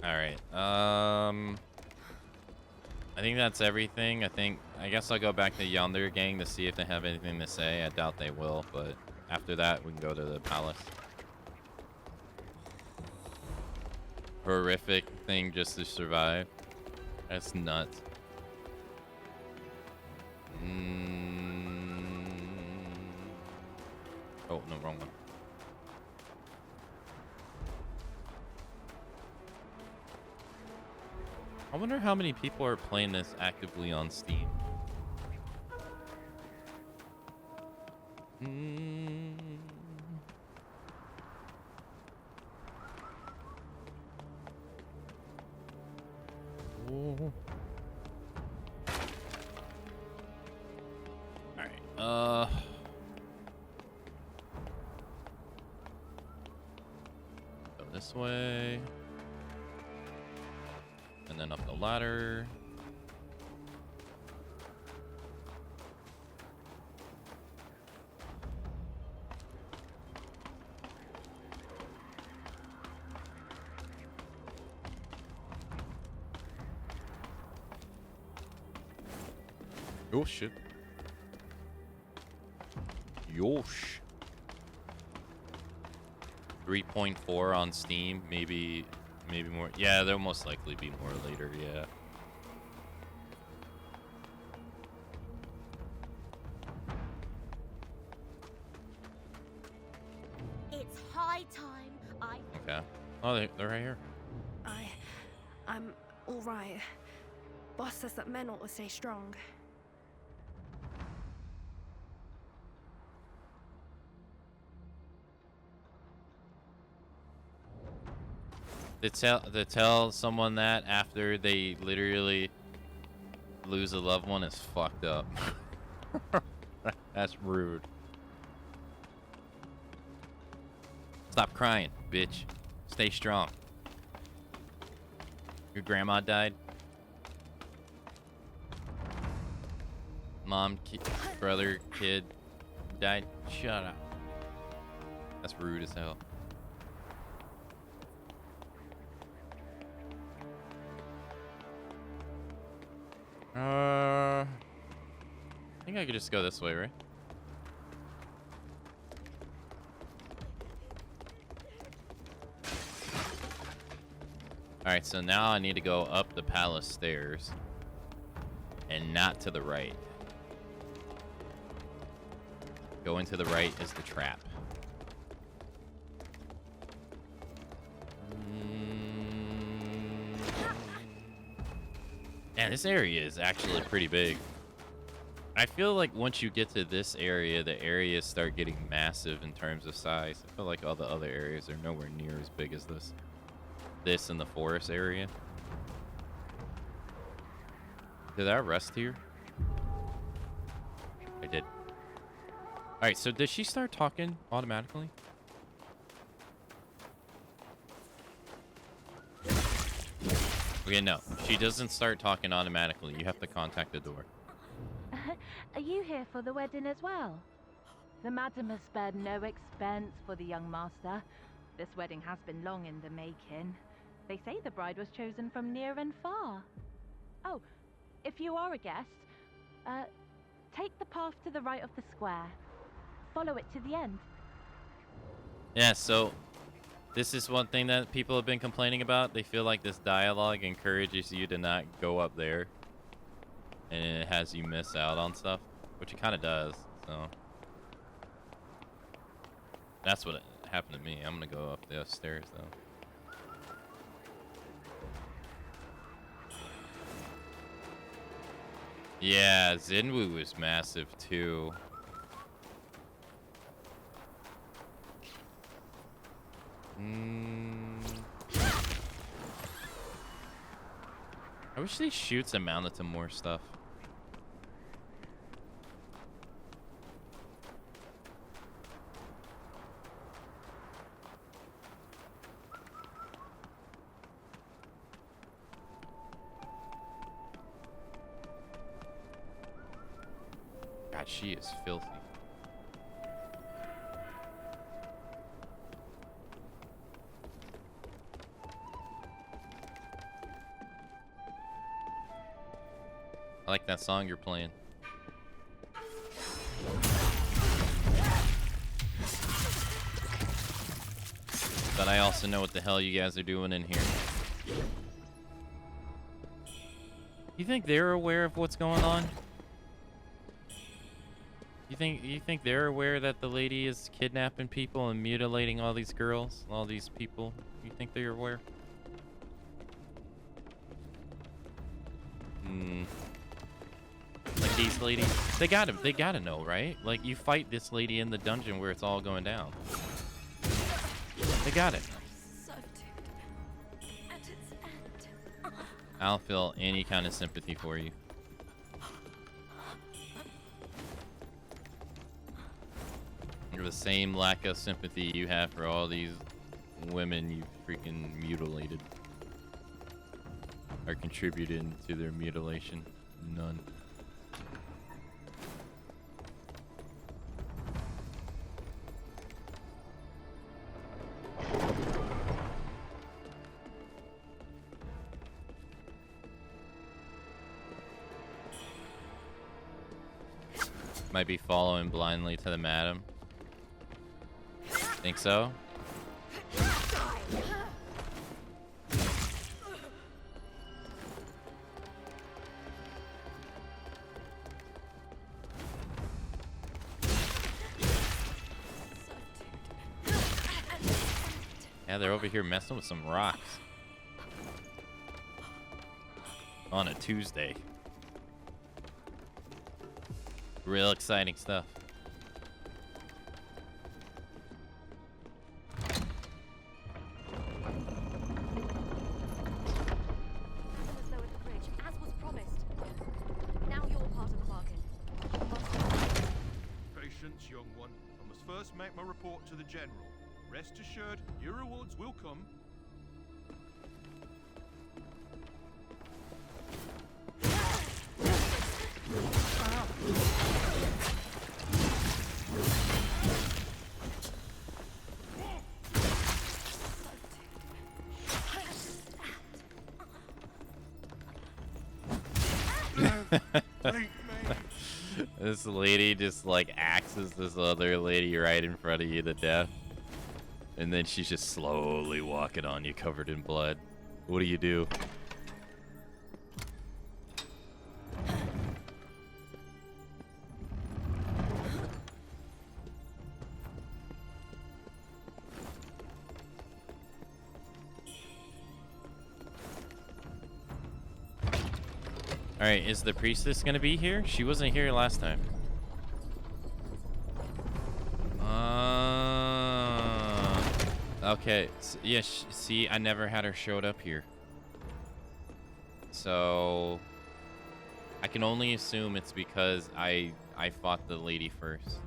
Alright, I think that's everything. I guess I'll go back to Yonder Gang to see if they have anything to say. I doubt they will, but after that, we can go to the palace. Horrific thing just to survive. That's nuts. Oh, no, wrong one. I wonder how many people are playing this actively on Steam. Oh. Alright, go this way. And then up the ladder. Oh shit. Yosh. 3.4 on Steam, maybe more. Yeah, there'll most likely be more later, yeah. Oh, they're right here. I'm all right. Boss says that men ought to stay strong. To tell someone that after they literally lose a loved one is fucked up. That's rude. Stop crying, bitch. Stay strong. Your grandma died. Mom, brother, kid died. Shut up. That's rude as hell. I think I could just go this way, right? Alright, so now I need to go up the palace stairs and not to the right. Going to the right is the trap. Man, this area is actually pretty big. I feel like once you get to this area, the areas start getting massive in terms of size. I feel like all the other areas are nowhere near as big as this. This in the forest area. Did I rest here? I did. Alright, so did she start talking automatically? Okay, no. She doesn't start talking automatically. You have to contact the door. Are you here for the wedding as well? The madam has spared no expense for the young master. This wedding has been long in the making. They say the bride was chosen from near and far. Oh, if you are a guest, take the path to the right of the square. Follow it to the end. Yeah, so this is one thing that people have been complaining about. They feel like this dialogue encourages you to not go up there. And it has you miss out on stuff, which it kind of does, so. That's what happened to me. I'm gonna go up the stairs, though. Yeah, Zinwu is massive, too. I wish these chutes amounted to more stuff. God, she is filthy. I like that song you're playing. But I also know what the hell you guys are doing in here. You think they're aware of what's going on? You think they're aware that the lady is kidnapping people and mutilating all these girls, all these people? You think they're aware? Like these ladies, they gotta know, right? Like you fight this lady in the dungeon where it's all going down. They got it. I don't feel any kind of sympathy for you. You're the same lack of sympathy you have for all these women you freaking mutilated. Or contributed to their mutilation. None. Might be following blindly to the madam. Think so? Yeah, Yeah, they're over here messing with some rocks. On a Tuesday. Real exciting stuff. Patience, young one. I must first make my report to the General. Rest assured, your rewards will come. This lady just like axes this other lady right in front of you to death. And then she's just slowly walking on you covered in blood. What do you do? Alright, is the priestess gonna be here? She wasn't here last time. Okay, so, yeah, see, I never had her showed up here. So, I can only assume it's because I fought the lady first.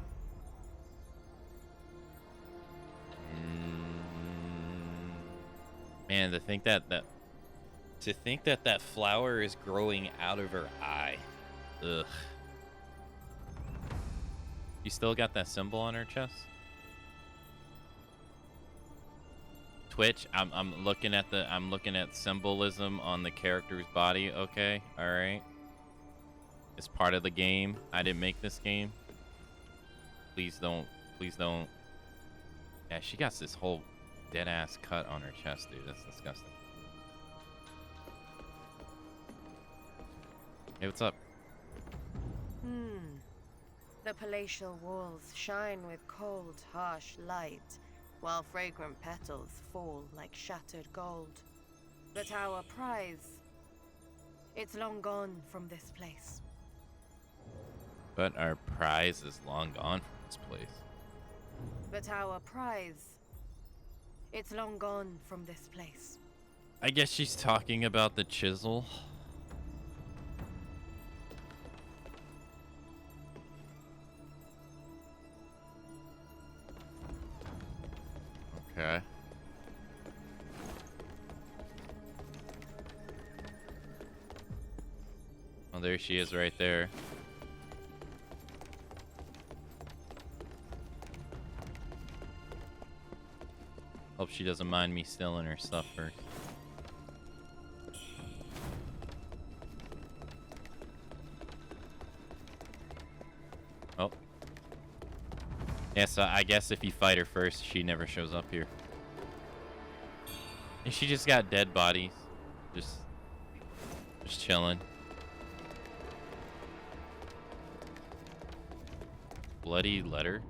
Man, to think that that flower is growing out of her eye. Ugh. You still got that symbol on her chest? Twitch, I'm looking at symbolism on the character's body, okay? Alright. It's part of the game. I didn't make this game. Please don't. Yeah, she got this whole dead ass cut on her chest, dude. That's disgusting. Hey, what's up? The palatial walls shine with cold, harsh light, while fragrant petals fall like shattered gold. But our prize, it's long gone from this place. But our prize is long gone from this place. But our prize, it's long gone from this place. I guess she's talking about the chisel. Okay. Oh, there she is right there. Hope she doesn't mind me stealing her stuff first. Oh. Yeah, so I guess if you fight her first, she never shows up here. And she just got dead bodies. Just chilling. Bloody letter?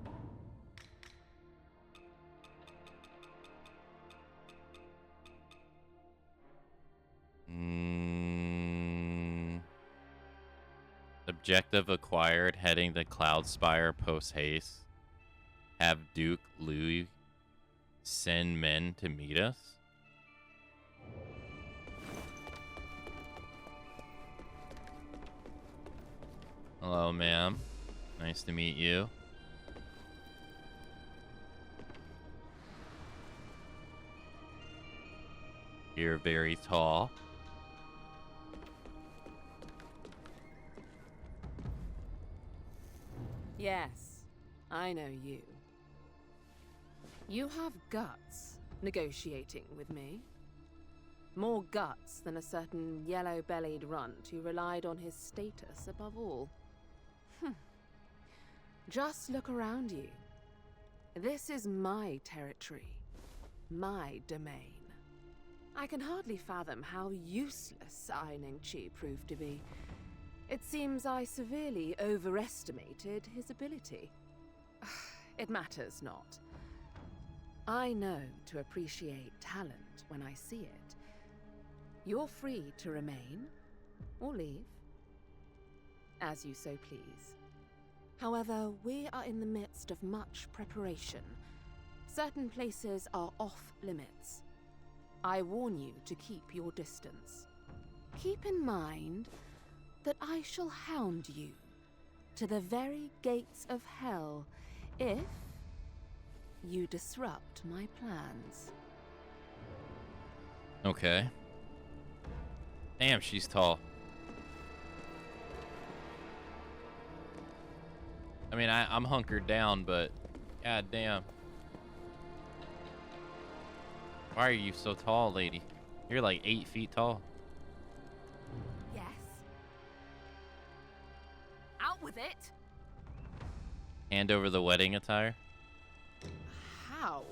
Objective acquired, heading to Cloudspire post haste. Have Duke Louis send men to meet us? Hello, ma'am. Nice to meet you. You're very tall. Yes, I know you. You have guts negotiating with me. More guts than a certain yellow-bellied runt who relied on his status above all. Just look around you. This is my territory, my domain. I can hardly fathom how useless Ai Ningqi proved to be. It seems I severely overestimated his ability. It matters not. I know to appreciate talent when I see it. You're free to remain or leave, as you so please. However, we are in the midst of much preparation. Certain places are off limits. I warn you to keep your distance. Keep in mind that I shall hound you to the very gates of hell if you disrupt my plans. Okay. Damn, she's tall. I mean, I'm hunkered down, but god damn. Why are you so tall, lady? You're like 8 feet tall. Yes. Out with it! Hand over the wedding attire. How?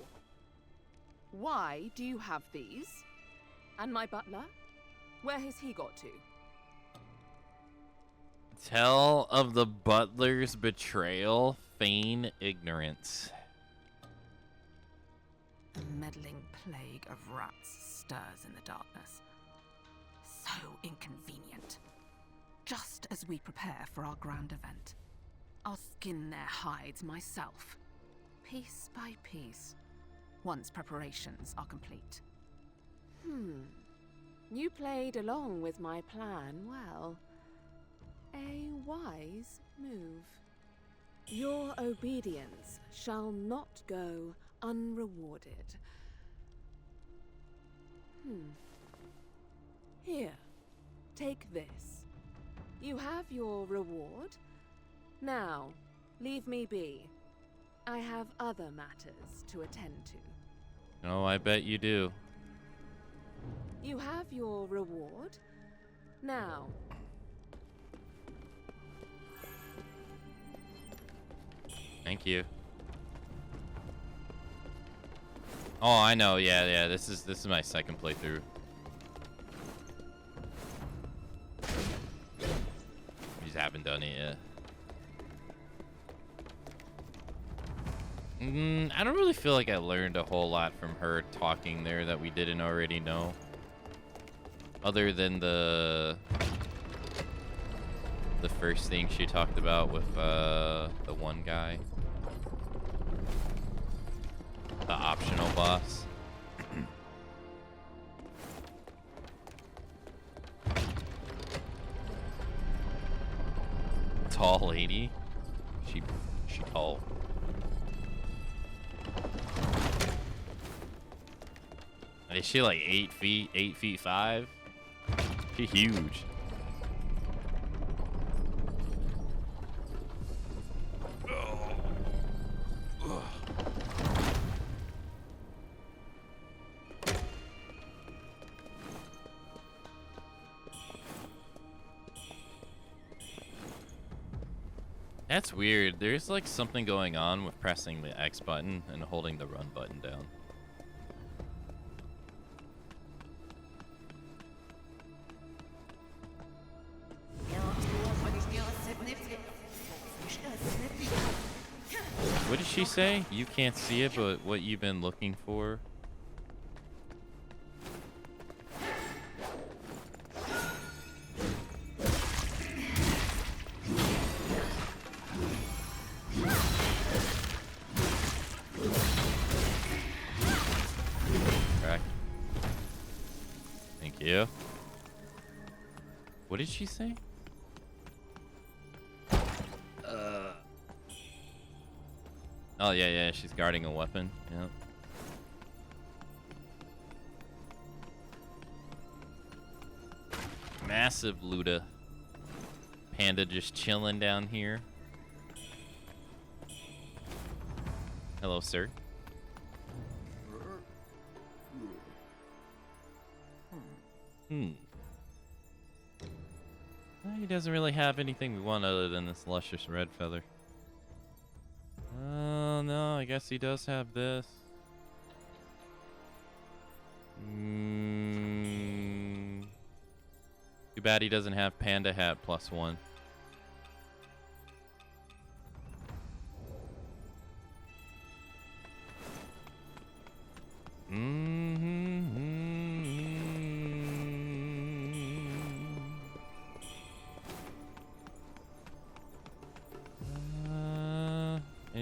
Why do you have these? And my butler? Where has he got to? Tell of the butler's betrayal, feign ignorance. The meddling plague of rats stirs in the darkness. So inconvenient. Just as we prepare for our grand event, I'll skin their hides myself, piece by piece, once preparations are complete. You played along with my plan well. A wise move. Your obedience shall not go unrewarded. Here, take this. You have your reward. Now, leave me be. I have other matters to attend to. Oh, I bet you do. You have your reward. Now. Thank you. Oh, I know. Yeah. This is my second playthrough. Just haven't done it yet. I don't really feel like I learned a whole lot from her talking there that we didn't already know. Other than the first thing she talked about with the one guy. The optional boss. Tall lady. She tall. Is she like 8 feet, 8'5"? She's huge. That's weird. There's like something going on with pressing the X button and holding the run button down. What did she say? You can't see it, but what you've been looking for? Correct. Thank you. What did she say? Oh, yeah, she's guarding a weapon. Yep. Massive Luda. Panda just chilling down here. Hello, sir. Well, he doesn't really have anything we want other than this luscious red feather. Oh, no, I guess he does have this. Too bad he doesn't have Panda Hat +1.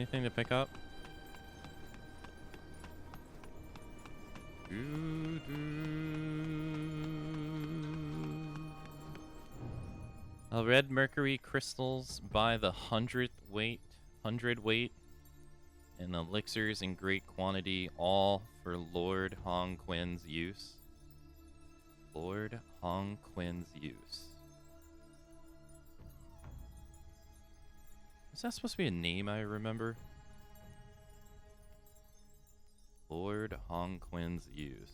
Anything to pick up? Red mercury crystals by the 100 weight, and elixirs in great quantity, all for Lord Hong Quin's use. Lord Hong Quin's use. Is that supposed to be a name I remember? Lord Hong Quin's use.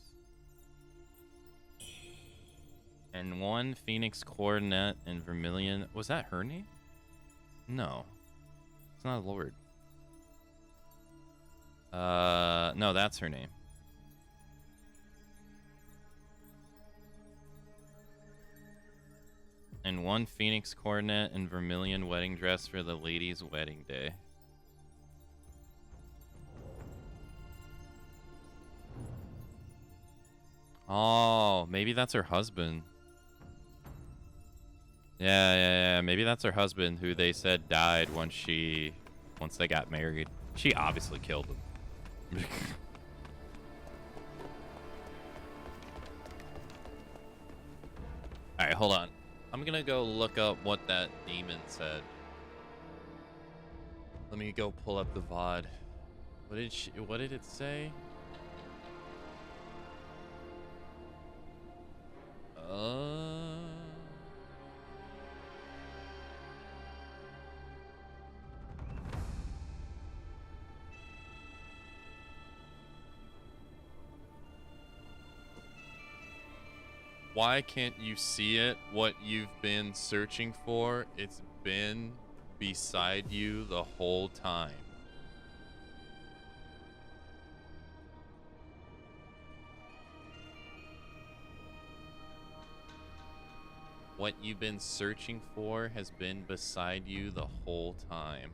And 1 Phoenix Coronet and Vermilion. Was that her name? No. It's not a Lord. No, that's her name. And 1 Phoenix Coronet and Vermilion wedding dress for the lady's wedding day. Oh, maybe that's her husband. Yeah. Maybe that's her husband who they said died once they got married. She obviously killed him. Alright, hold on. I'm gonna go look up what that demon said. Let me go pull up the VOD. What did it say? Why can't you see it? What you've been searching for, it's been beside you the whole time. What you've been searching for has been beside you the whole time.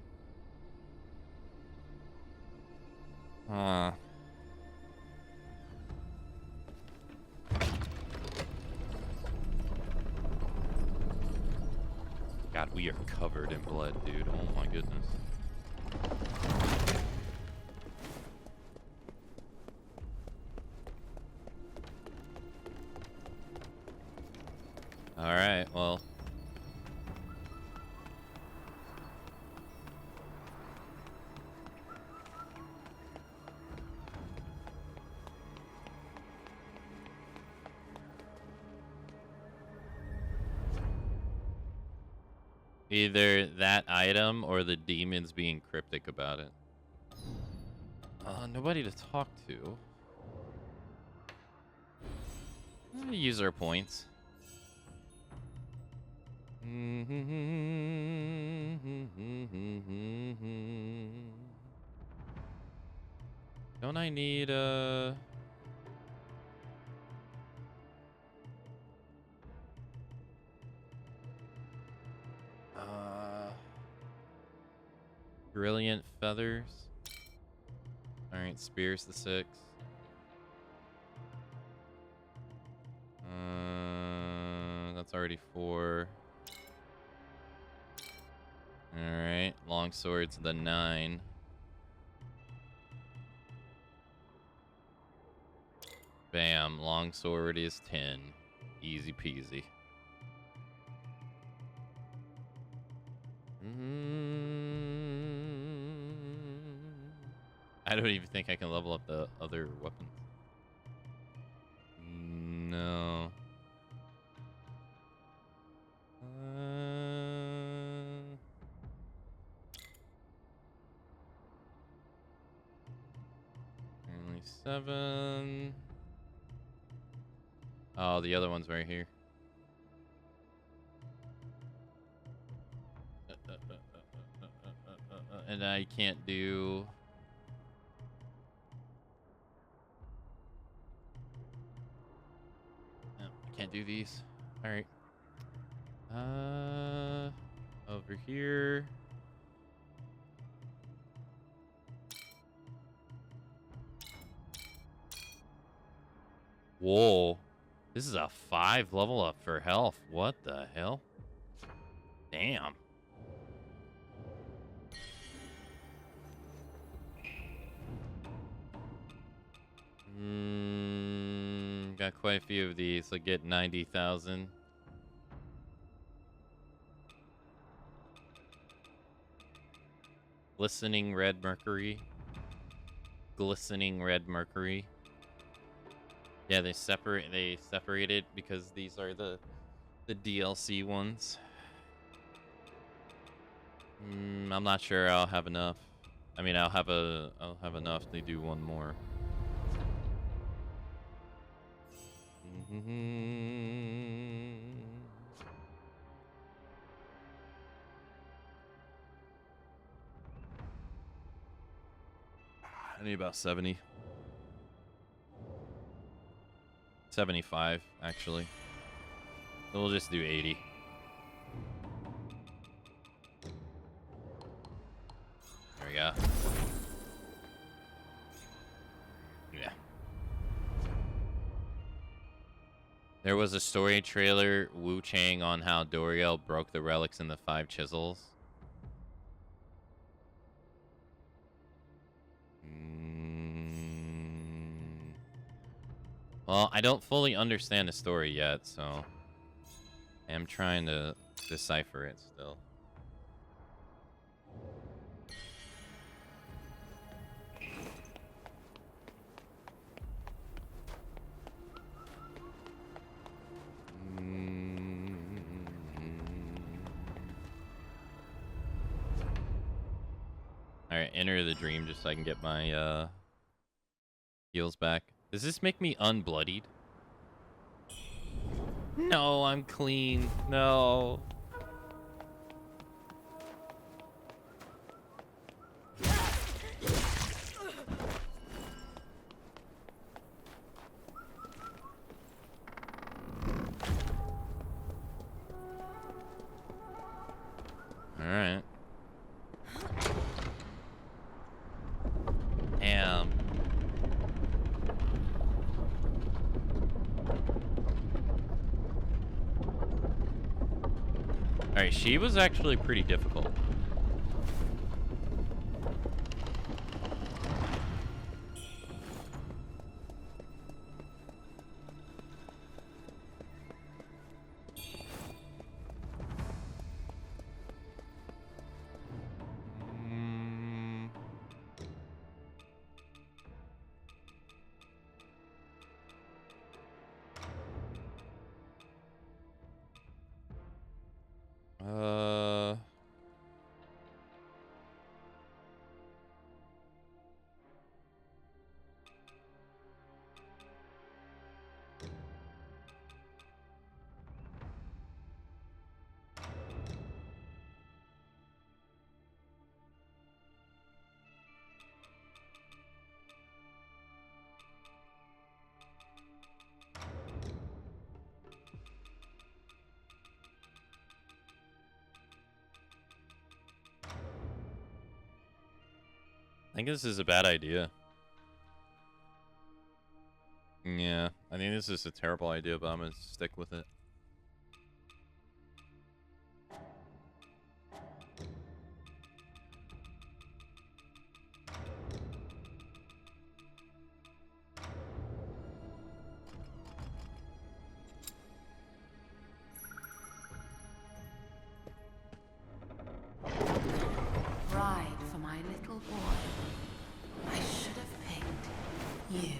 God, we are covered in blood, dude. Oh my goodness. Alright, well. Either that item or the demons being cryptic about it. Nobody to talk to. Use our points. Don't I need brilliant feathers? Alright, spears the 6. That's already 4. Alright, long swords the 9. Bam, long sword is 10. Easy peasy. I don't even think I can level up the other weapons. No. Only 7. Oh, the other one's right here. And I can't do... No, I can't do these. Alright. Over here. Whoa. This is a 5 level up for health. What the hell? Damn. Got quite a few of these. I get 90,000. Glistening red mercury. Glistening red mercury. Yeah, they separated because these are the DLC ones. I'm not sure I'll have enough. I mean, I'll have enough to do one more. I need about 70. 75, actually. So we'll just do 80. There we go. Yeah. There was a story trailer, Wuchang, on how Doriel broke the relics in the 5 chisels. Well, I don't fully understand the story yet, so I'm trying to decipher it still. Alright, enter the dream just so I can get my heals back. Does this make me unbloodied? No, I'm clean. No. All right. Damn. All right, she was actually pretty difficult. I think this is a bad idea. Yeah, I think this is a terrible idea, but I'm gonna stick with it. Bride for my little boy. I should have picked you.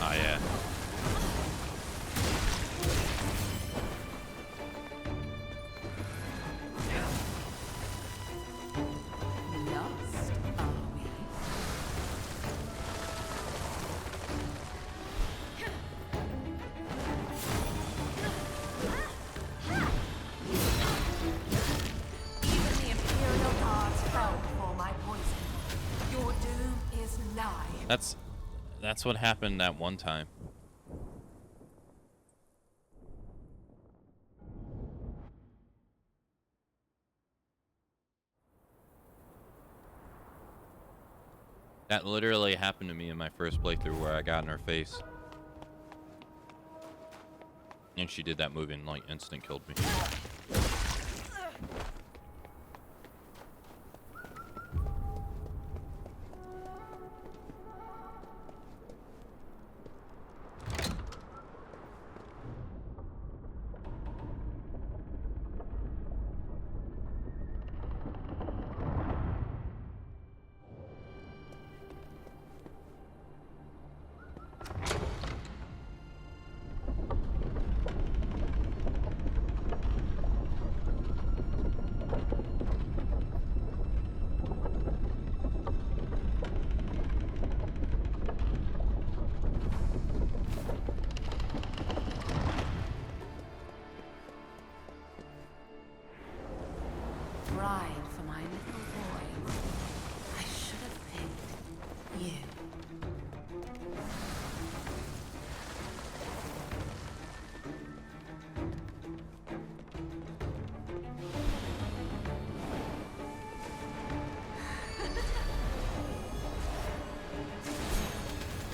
Oh yeah. Lost, are we? Even the Imperial guards fell before my poison. Your doom is nigh. That's what happened that one time. That literally happened to me in my first playthrough where I got in her face. And she did that move and like instant killed me. Bride for my little boy. I should have picked you.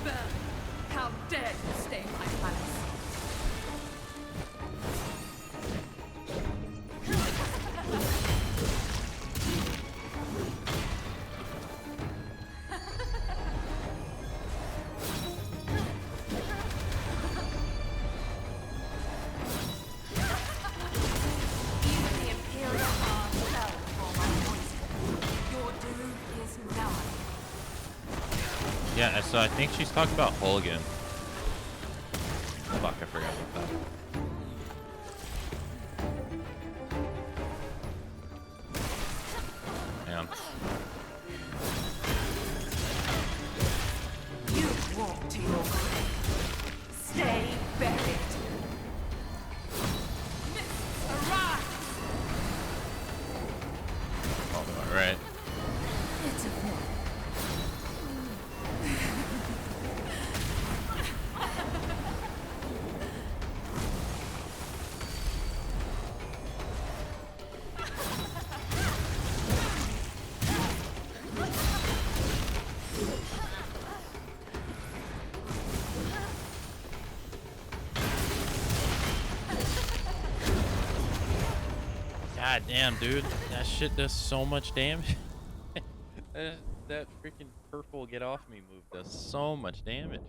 Burn! How dare you stay in my palace? Yeah, so I think she's talking about Holgan. Fuck, I forgot about that. Damn. You walk to your grave. Stay buried. Mists arise. All right. Pitiful. God damn, dude. That shit does so much damage. that freaking purple get off me move does so much damage.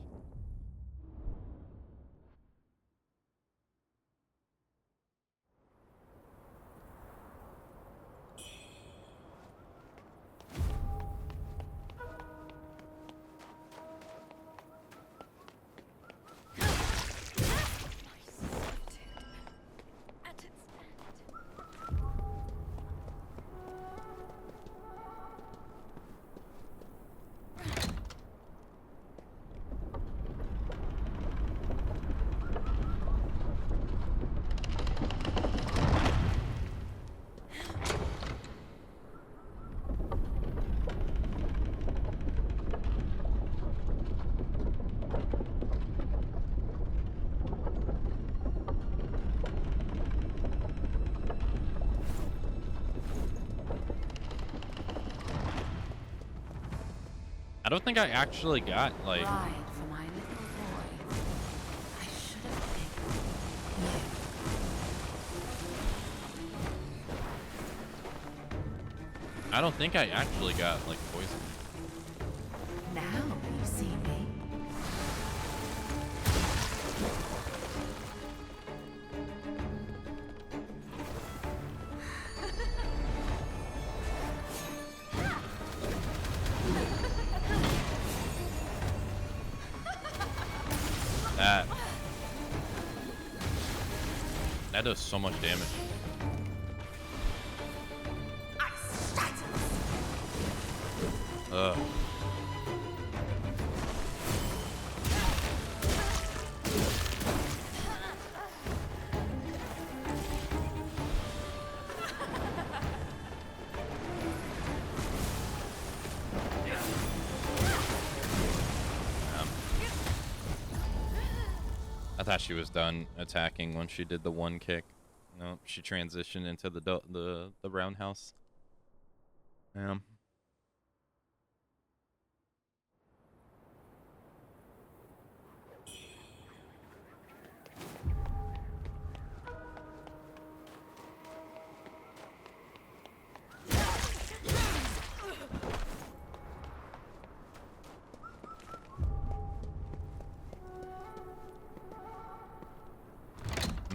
I don't think I actually got like Bride for my little boy. I should have picked you. I don't think I actually got like poison. Now you see me. That does so much damage. Ugh. I thought she was done attacking when she did the one kick. No, she transitioned into the roundhouse.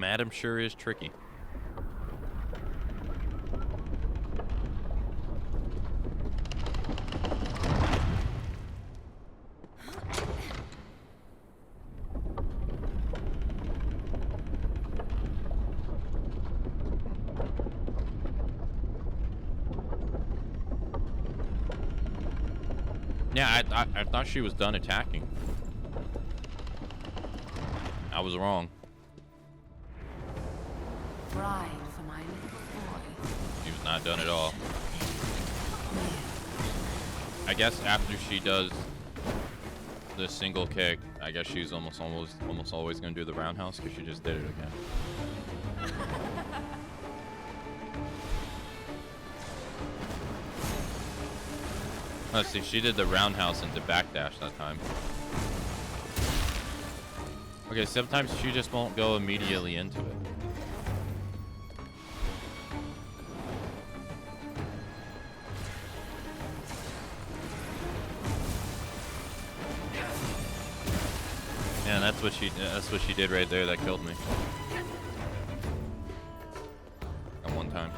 Madam sure is tricky. Yeah, I thought she was done attacking. I was wrong. Ride for my little boy. She was not done at all. I guess after she does the single kick, I guess she's almost always gonna do the roundhouse because she just did it again. Let's see, she did the roundhouse into backdash that time. Okay, sometimes she just won't go immediately into it. Yeah, that's what she did right there that killed me. At one time.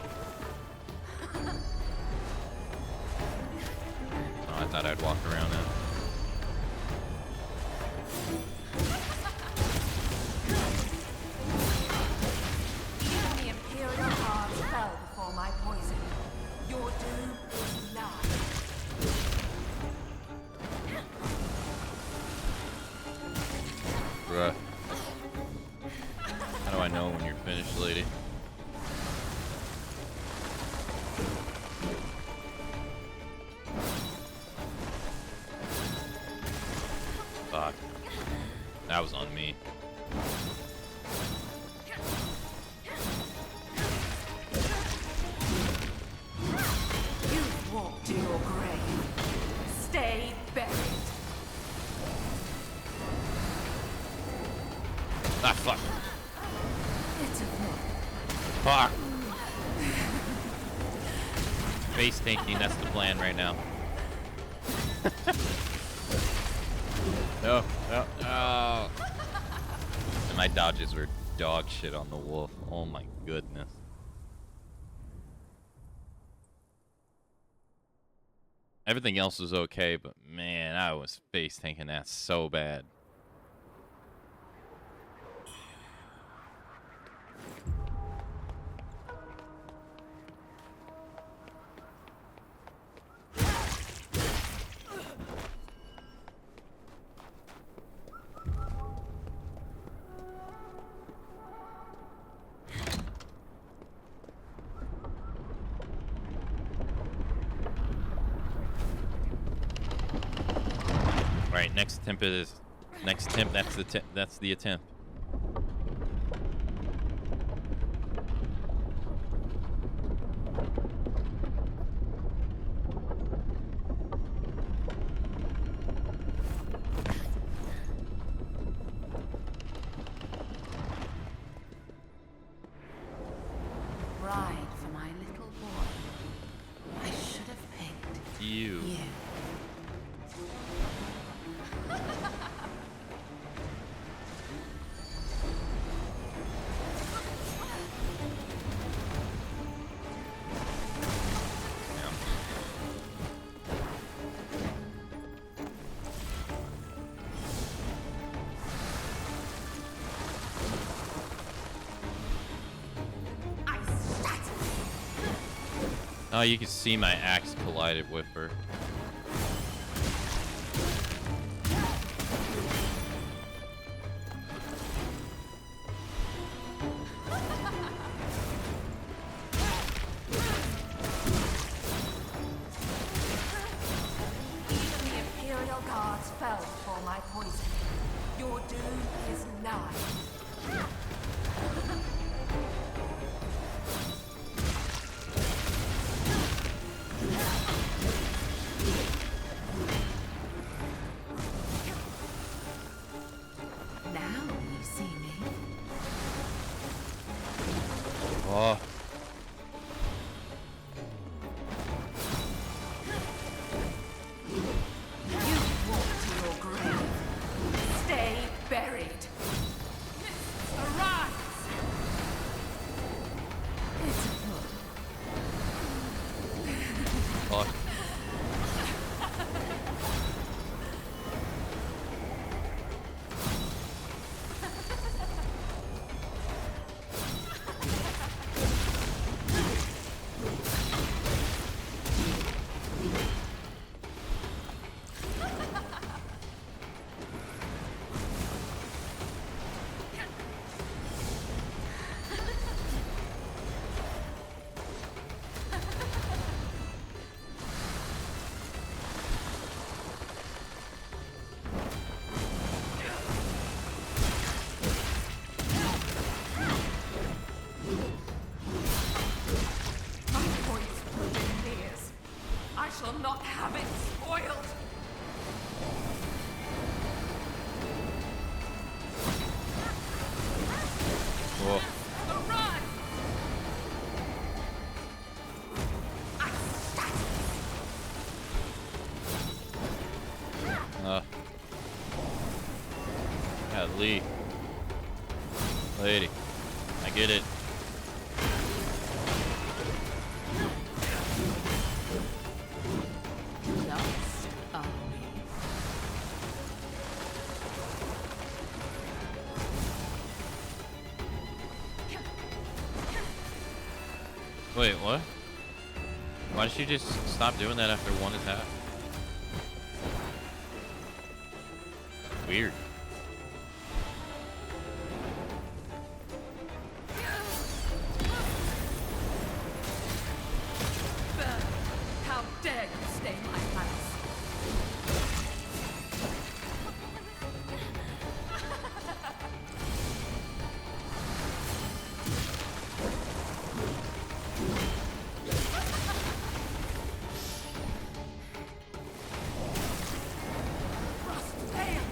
Oh, I thought I'd walk around it. Even the Imperial Guard fell before my poison. Your doom is nigh. Bruh. How do I know when you're finished, lady? Fuck. That was on me. You've walked to your grave. Stay buried. Ah, fuck. It's a Fuck. Face tanking, that's the plan right now. No, no, no. And my dodges were dog shit on the wolf. Oh my goodness. Everything else was okay, but man, I was face tanking that so bad. Alright, next attempt, that's the attempt. ride for my little boy. I should have picked you. Oh, you can see my axe collided with her. Even the Imperial Guards fell before my poison. Your doom is nigh. Now you see me. Oh. You walk to your grave. Stay buried. fuck? My voice within ears. I shall not have it spoiled. Whoa. Run! Yeah, Lee. Lady. I get it. Lost are we? Wait, what? Why did you just stop doing that after one attack? Weird. Burn! How dare you stay my house? Frost fail!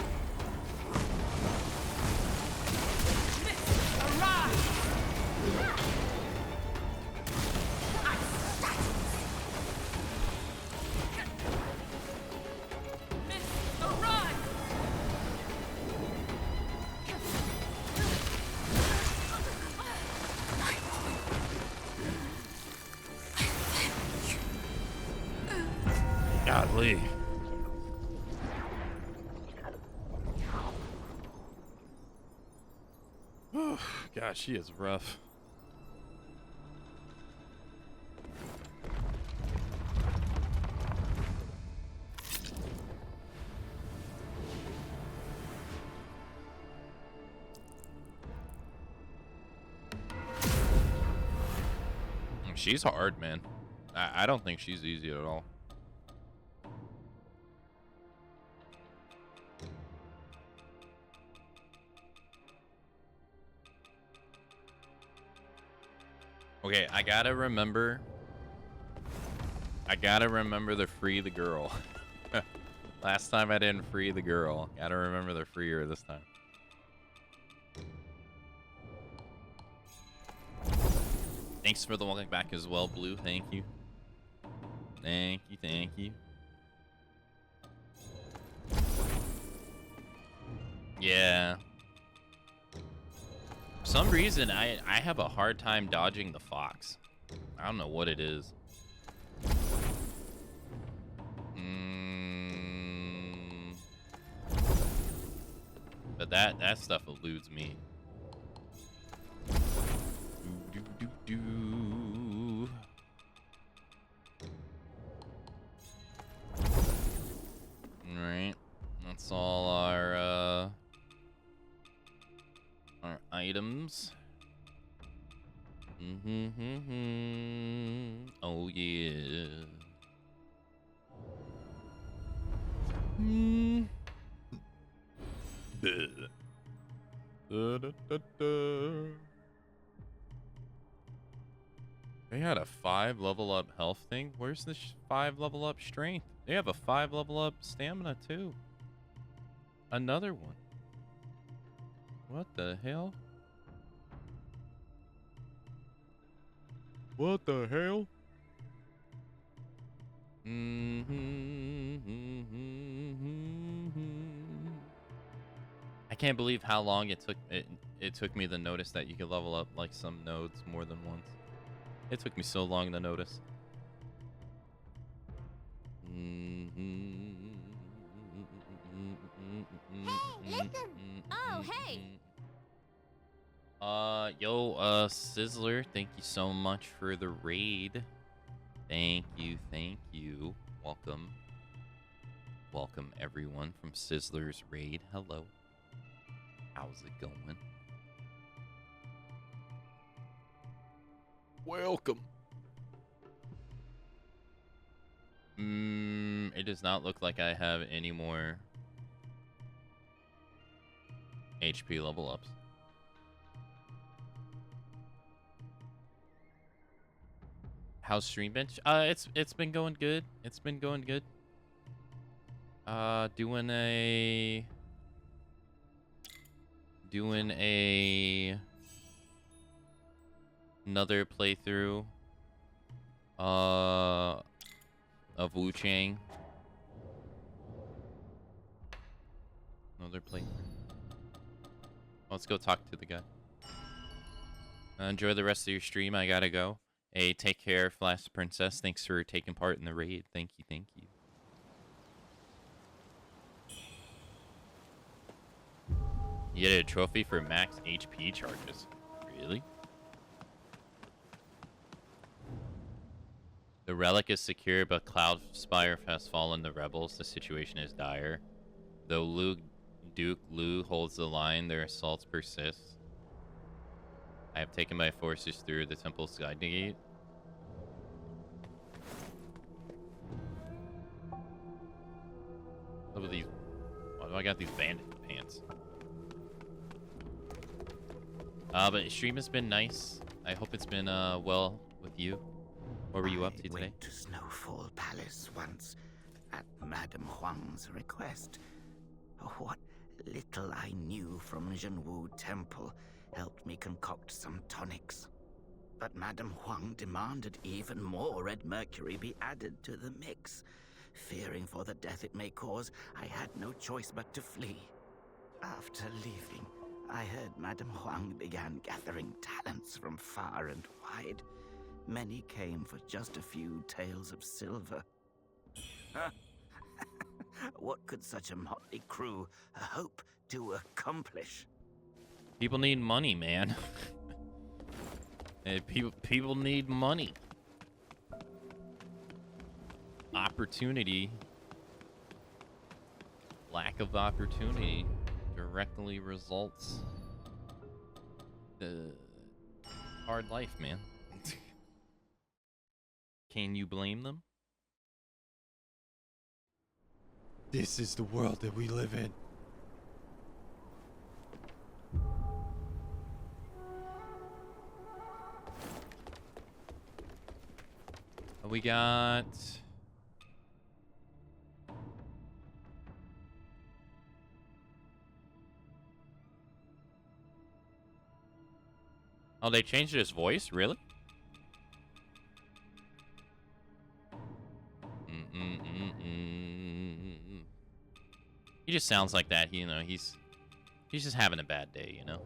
Mist arise! Ice status! Mist arise! Godly. Gosh, she is rough. She's hard, man. I don't think she's easy at all. Okay, I gotta remember to free the girl. Last time I didn't free the girl. Gotta remember to free her this time. Thanks for the welcome back as well, Blue. Thank you. Thank you, thank you. Yeah. For some reason, I have a hard time dodging the fox. I don't know what it is. But that stuff eludes me. Alright. That's all our items. Oh yeah. They had a 5 level up health thing. Where's this 5 level up strength? They have a 5 level up stamina too. Another one. What the hell? What the hell? I can't believe how long it took me to notice that you could level up like some nodes more than once. It took me so long to notice. Hey, listen! Oh, hey! Sizzler, thank you so much for the raid. Thank you, thank you. Welcome. Welcome, everyone, from Sizzler's raid. Hello. How's it going? Welcome. It does not look like I have any more HP level ups. How's stream bench? It's been going good. It's been going good. Doing another playthrough of Wuchang. Another playthrough. Let's go talk to the guy. Enjoy the rest of your stream. I gotta go. Hey, take care, Flash Princess. Thanks for taking part in the raid. Thank you, thank you. You get a trophy for max HP charges. Really? The relic is secure, but Cloud Spire has fallen the rebels. The situation is dire. Though Duke Lu holds the line, their assaults persist. I have taken my forces through the temple's sky gate. Look at these. Why do I got these bandit pants? But stream has been nice. I hope it's been well with you. What were you up to today? I went to Snowfall Palace once at Madame Huang's request. What little I knew from Zhenwu Temple helped me concoct some tonics. But Madame Huang demanded even more red mercury be added to the mix. Fearing for the death it may cause, I had no choice but to flee. After leaving, I heard Madame Huang began gathering talents from far and wide. Many came for just a few taels of silver. What could such a motley crew hope to accomplish? People need money, man. People need money. Opportunity. Lack of opportunity directly results the hard life, man. Can you blame them? This is the world that we live in. We got... Oh, they changed his voice? Really? He just sounds like that, you know, he's just having a bad day, you know?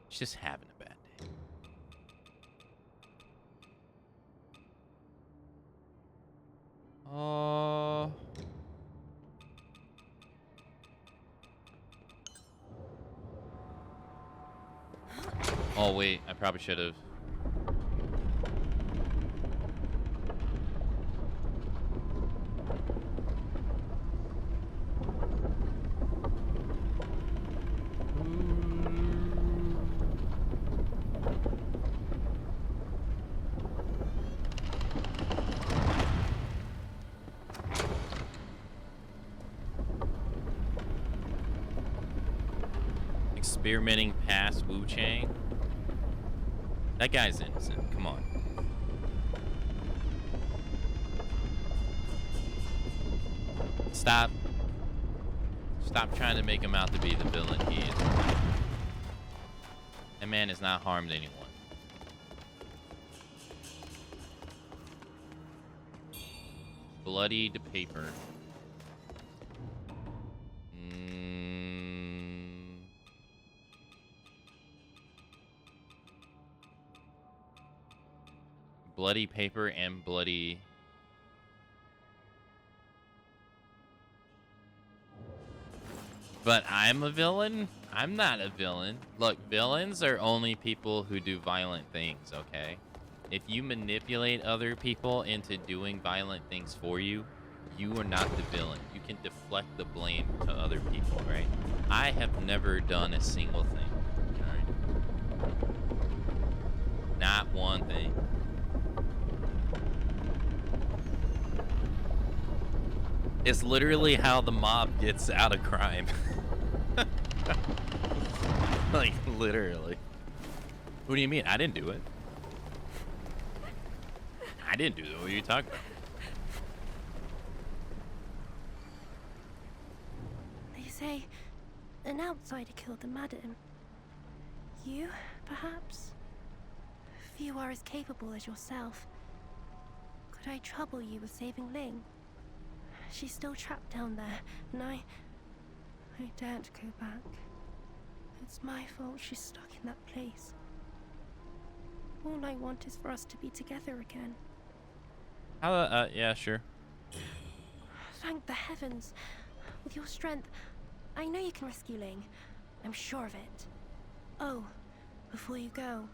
He's just having a bad day. Oh, wait, I probably should have. Experimenting past Wuchang. That guy's innocent. Come on. Stop trying to make him out to be the villain he is. That man has not harmed anyone. Bloodied paper. bloody paper and bloody... But I'm a villain? I'm not a villain. Look, villains are only people who do violent things, okay? If you manipulate other people into doing violent things for you, you are not the villain. You can deflect the blame to other people, right? I have never done a single thing, all right? Not one thing. It's literally how the mob gets out of crime. Like, literally. What do you mean? I didn't do it. I didn't do it. What are you talking about? They say an outsider killed the madam. You, perhaps? Few are as capable as yourself. Could I trouble you with saving Ling? She's still trapped down there, and I daren't go back. It's my fault she's stuck in that place. All I want is for us to be together again. How, yeah, sure. Thank the heavens. With your strength, I know you can rescue Ling. I'm sure of it. Oh, before you go,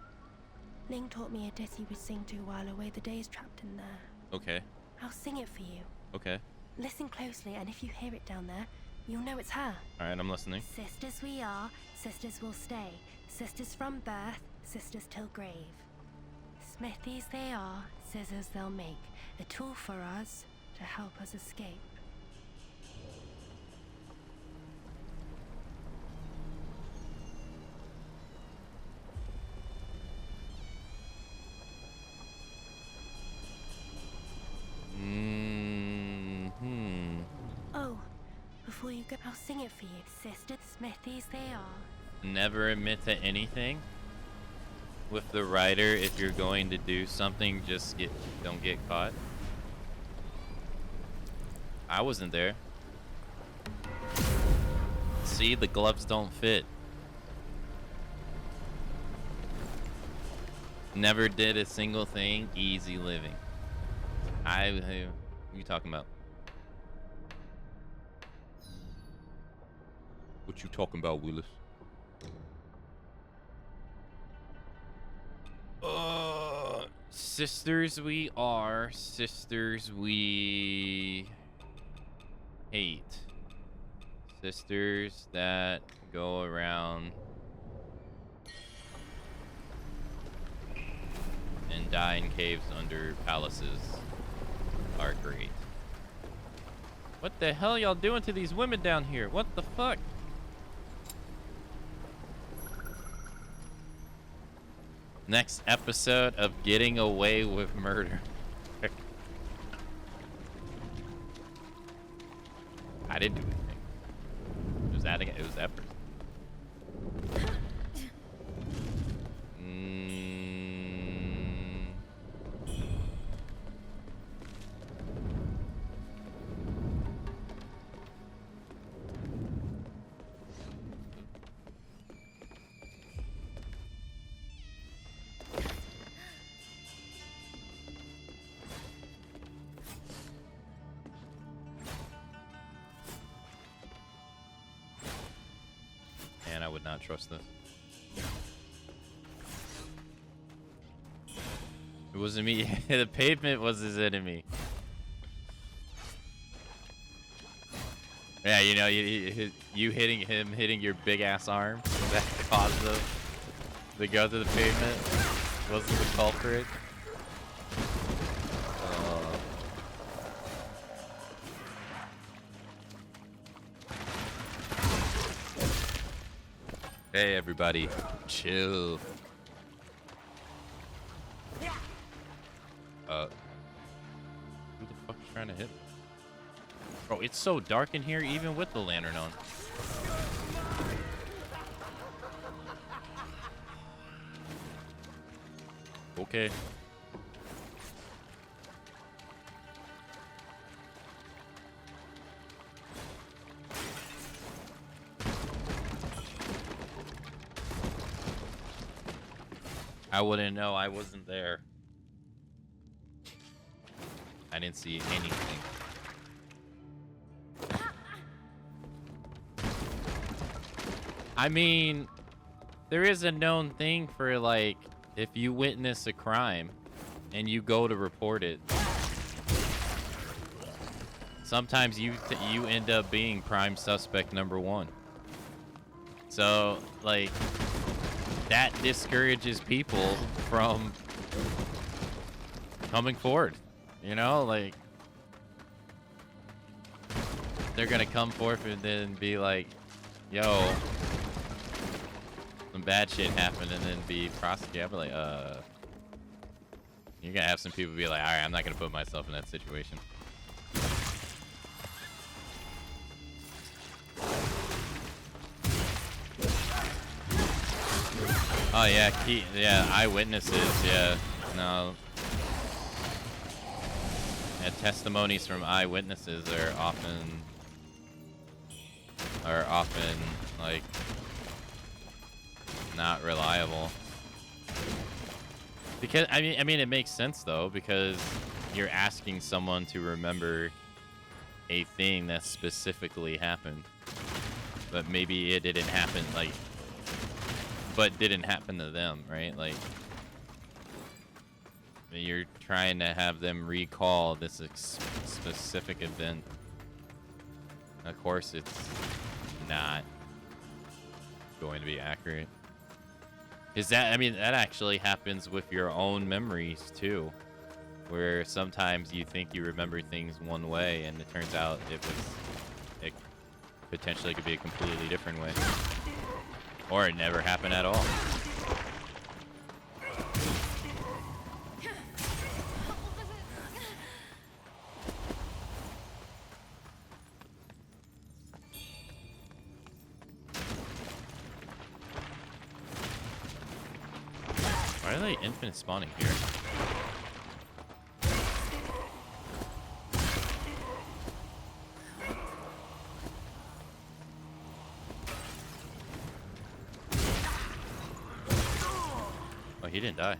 Ling taught me a ditty we'd sing to while away the days trapped in there. Okay. I'll sing it for you. Okay. Listen closely, and if you hear it down there, you'll know it's her. Alright, I'm listening. Sisters we are, sisters will stay. Sisters from birth, sisters till grave. Smithies they are, scissors they'll make. A tool for us to help us escape. Oh, before you go, I'll sing it for you. Sisters, smithies they are. Never admit to anything. With the writer, if you're going to do something, just don't get caught. I wasn't there. See, the gloves don't fit. Never did a single thing. Easy living. What you talking about? What you talking about, Willis? Sisters we are, sisters we hate. Sisters that go around and die in caves under palaces are great. What the hell y'all doing to these women down here? What the fuck? Next episode of Getting Away with Murder. I didn't do anything. It was that again. It was that person. Man, I would not trust this. It wasn't me. The pavement was his enemy. Yeah, you know, you hitting him, hitting your big ass arm, that caused them to go to the pavement, wasn't the culprit. Hey everybody, chill. Who the fuck is trying to hit me? Bro, it's so dark in here even with the lantern on. Okay. I wouldn't know. I wasn't there. didn't see anything. I mean, there is a known thing for, like, if you witness a crime and you go to report it, sometimes you end up being prime suspect number 1. So, like, that discourages people from coming forward. You know, like, they're gonna come forth and then be like, yo, some bad shit happened, and then be prosecuted. I'll be like, you're gonna have some people be like, alright, I'm not gonna put myself in that situation. Oh yeah, eyewitnesses, yeah. No. Yeah, testimonies from eyewitnesses are often like not reliable. Because I mean it makes sense though, because you're asking someone to remember a thing that specifically happened, but maybe it didn't happen, like, but didn't happen to them, right? Like, you're trying to have them recall this specific event. Of course, it's not going to be accurate. Is that, I mean, that actually happens with your own memories too, where sometimes you think you remember things one way, and it turns out it potentially could be a completely different way, or it never happened at all. Why are they infinite spawning here? Oh, he didn't die.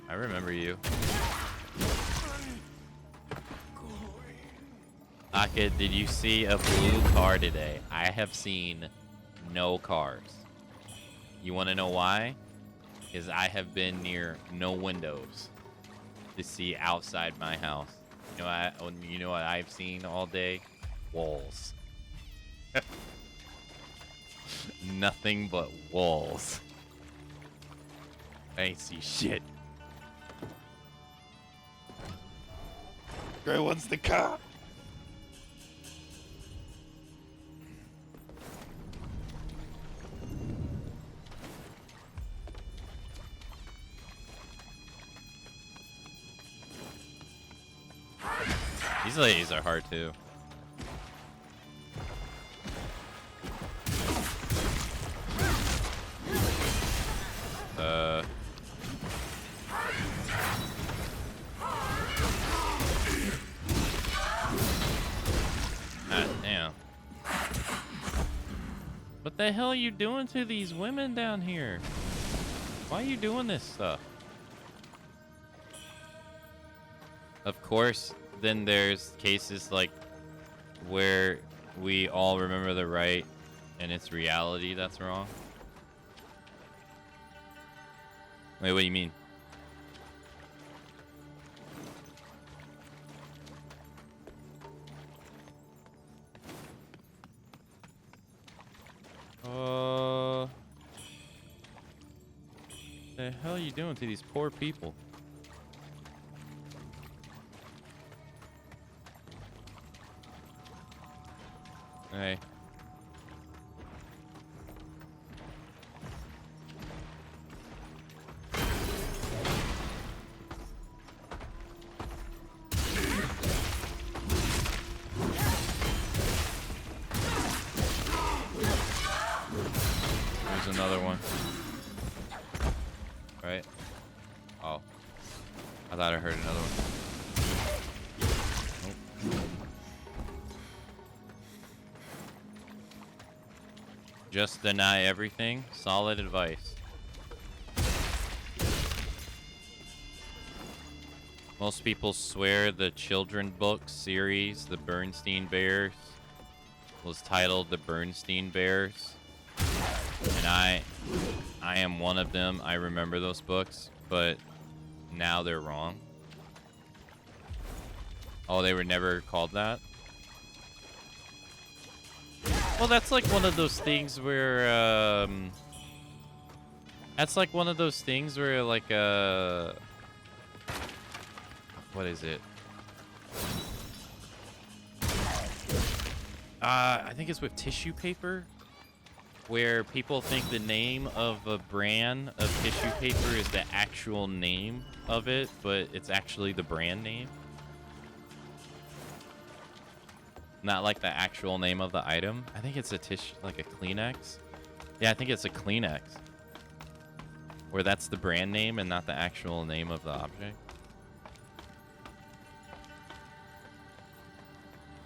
I remember you. Aka, did you see a blue car today? I have seen no cars. You want to know why? Because I have been near no windows to see outside my house. You know what I've seen all day? Walls. Nothing but walls. I ain't see shit. Gray, what's the car? These ladies are hard too. Damn. What the hell are you doing to these women down here? Why are you doing this stuff? Of course, then there's cases like where we all remember the right and it's reality that's wrong. Wait, what do you mean? The hell are you doing to these poor people? Hey. There's another one. Right? Oh. I thought I heard another one. Nope. Just deny everything. Solid advice. Most people swear the children book series, The Bernstein Bears, was titled The Bernstein Bears. And I am one of them. I remember those books, but now they're wrong. Oh, they were never called that? Well, that's like one of those things where, that's like one of those things where, like, what is it? I think it's with tissue paper, where people think the name of a brand of tissue paper is the actual name of it, but it's actually the brand name. Not like the actual name of the item. I think it's a tissue, like a Kleenex. Yeah, I think it's a Kleenex. Where that's the brand name and not the actual name of the object.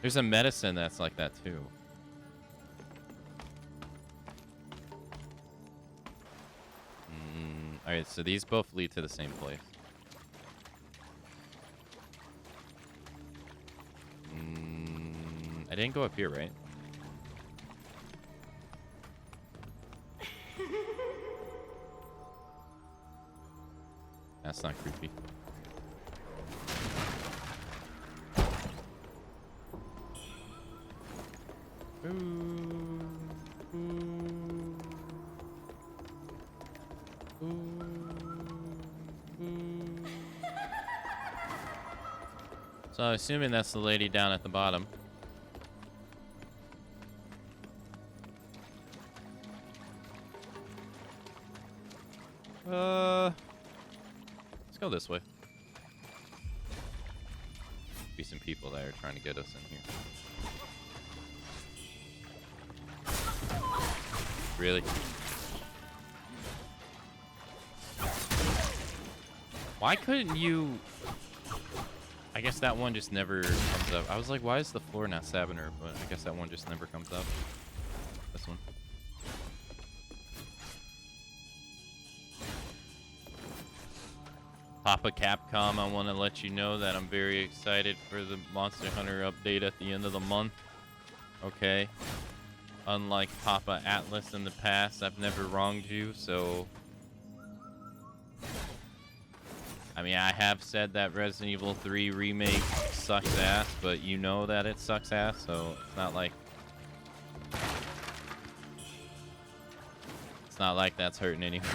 There's a medicine that's like that too. Alright, so these both lead to the same place. I didn't go up here, right? That's not creepy. So assuming that's the lady down at the bottom. Let's go this way. Be some people that are trying to get us in here. Really? Why couldn't you... I guess that one just never comes up. I was like, why is the floor not stabbing her? But I guess that one just never comes up. This one. Papa Capcom, I want to let you know that I'm very excited for the Monster Hunter update at the end of the month. Okay. Unlike Papa Atlas in the past, I've never wronged you, so... I mean, I have said that Resident Evil 3 Remake sucks ass, but you know that it sucks ass, so it's not like... It's not like that's hurting anyone.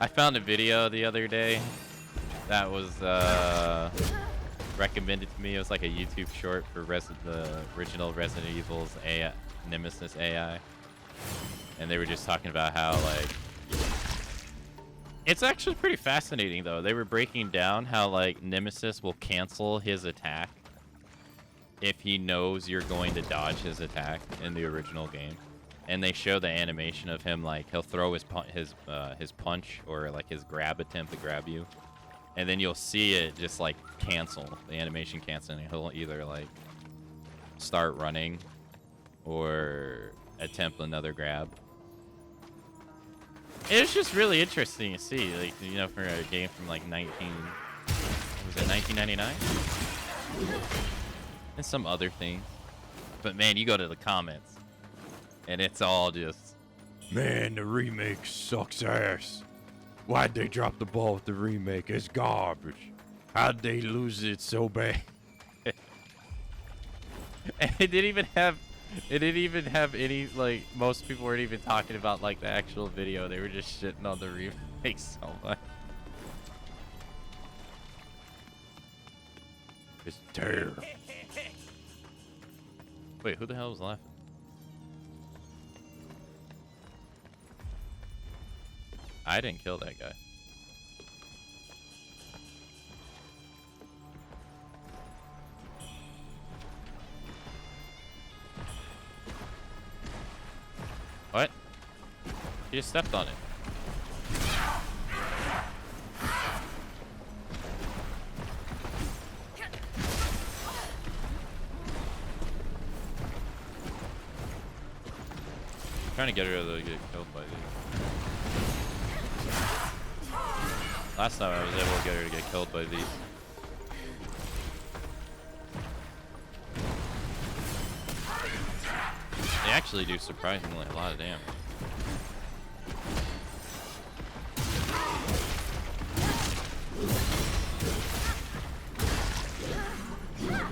I found a video the other day that was recommended to me. It was like a YouTube short for the original Resident Evil's AI, Nemesis AI. And they were just talking about how, like... It's actually pretty fascinating, though. They were breaking down how, like, Nemesis will cancel his attack if he knows you're going to dodge his attack in the original game. And they show the animation of him, like, he'll throw his punch or, like, his grab attempt to grab you. And then you'll see it just, like, cancel. The animation canceling. He'll either, like, start running or attempt another grab. It was just really interesting to see, like, you know, for a game from, like, 1999? And some other thing. But, man, you go to the comments. And it's all just... Man, the remake sucks ass. Why'd they drop the ball with the remake? It's garbage. How'd they lose it so bad? And it didn't even have any, like, most people weren't even talking about, like, the actual video. They were just shitting on the remake so much. It's terrible. Wait, who the hell was laughing? I didn't kill that guy. What? You just stepped on it. Trying to get her to get killed by these. Last time I was able to get her to get killed by these. They actually do surprisingly a lot of damage.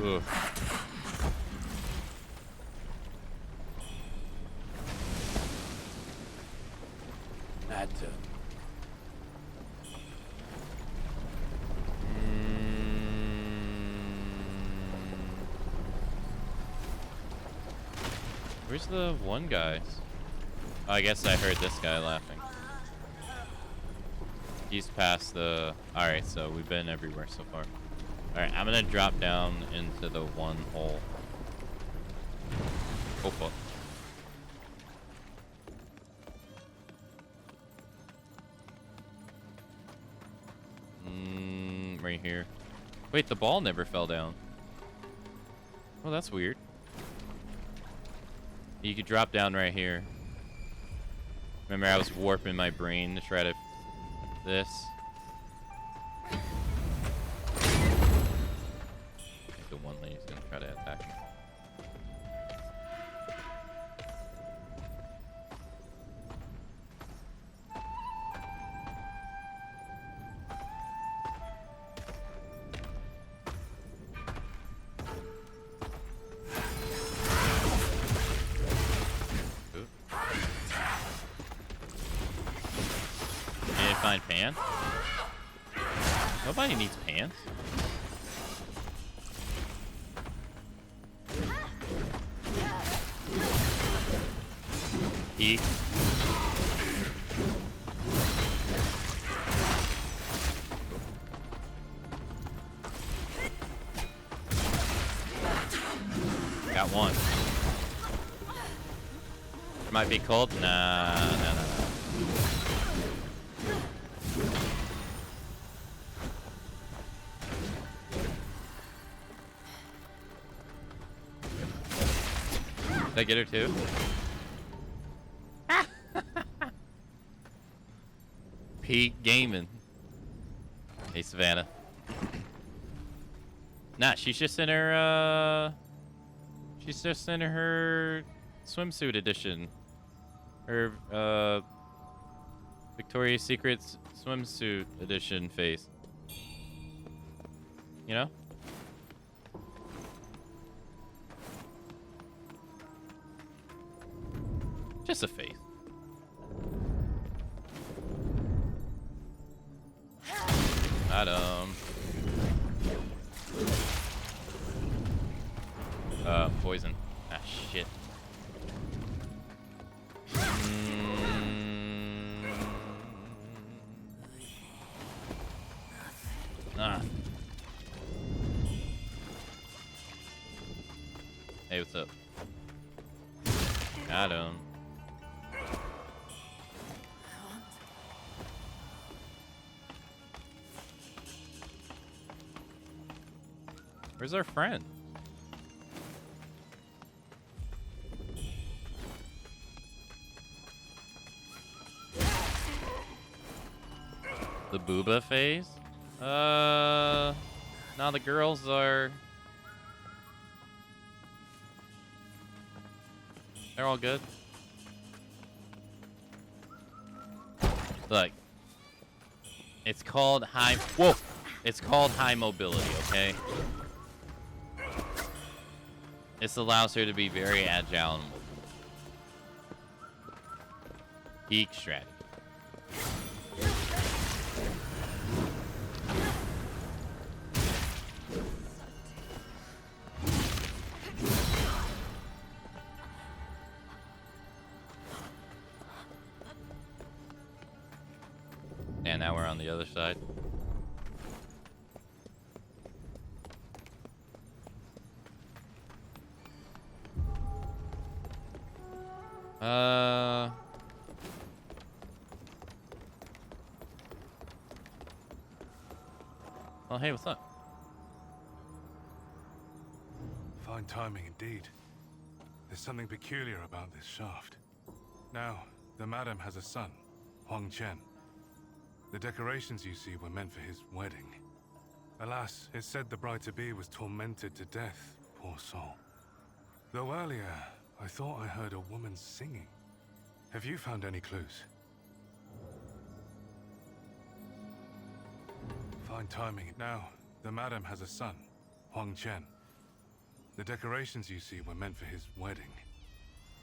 Ugh. Had to. Where's the one guy? Oh, I guess I heard this guy laughing. He's past the... Alright, so we've been everywhere so far. Alright, I'm gonna drop down into the one hole. Oh, fuck. Right here. Wait, the ball never fell down. Oh, that's weird. You could drop down right here. Remember, I was warping my brain to try to... This. I think the one lady's gonna try to attack me. Find pants? Nobody needs pants. Eat. Got one. Might be cold. Nah. Did I get her too? Peak gaming. Hey, Savannah. Nah, she's just in her, she's just in her swimsuit edition. Her, Victoria's Secret swimsuit edition face. You know? Just a face. Got poison. Ah, shit. Ah. Hey, what's up? Got him. Where's our friend? The booba phase? Now the girls are... They're all good. Look. It's called high... Whoa! It's called high mobility, okay? This allows her to be very agile and mobile. Geek strategy. And now we're on the other side. Oh, hey, what's up? Fine timing indeed. There's something peculiar about this shaft. Now, the madam has a son, Huang Chen. The decorations you see were meant for his wedding. Alas, it said the bride-to-be was tormented to death, poor soul. Though earlier, I thought I heard a woman singing. Have you found any clues? Fine timing. Now, the madam has a son, Huang Chen. The decorations you see were meant for his wedding.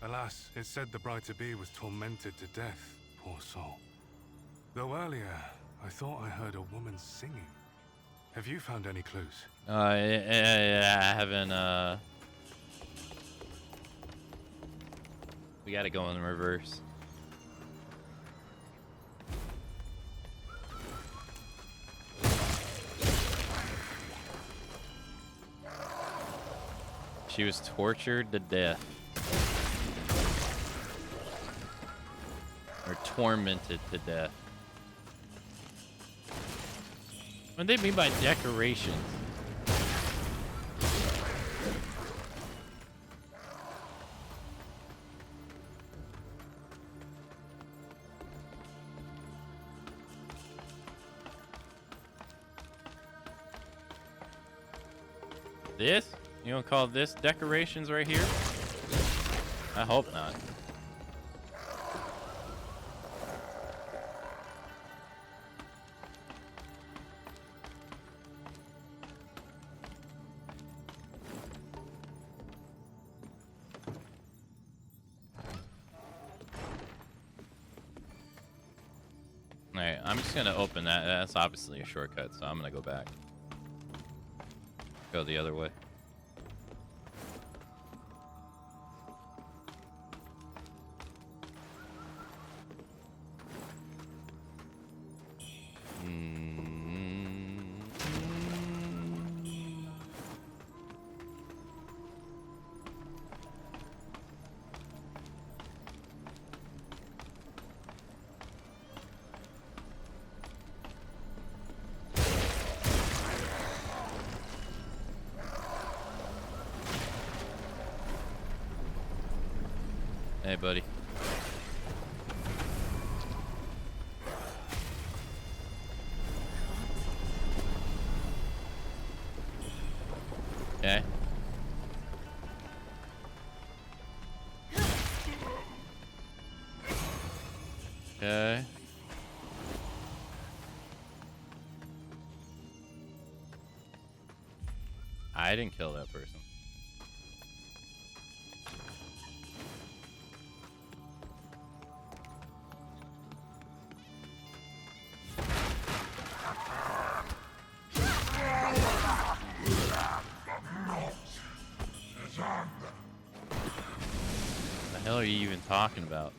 Alas, it said the bride-to-be was tormented to death, poor soul. Though earlier, I thought I heard a woman singing. Have you found any clues? Yeah, I haven't, We gotta go in reverse. She was tortured to death. Or tormented to death. What do they mean by decorations? This? You don't call this decorations right here? I hope not. Alright, I'm just gonna open that. That's obviously a shortcut, so I'm gonna go back. Go the other way. Hey, buddy. Okay. Okay. I didn't kill that person. What the hell are you even talking about?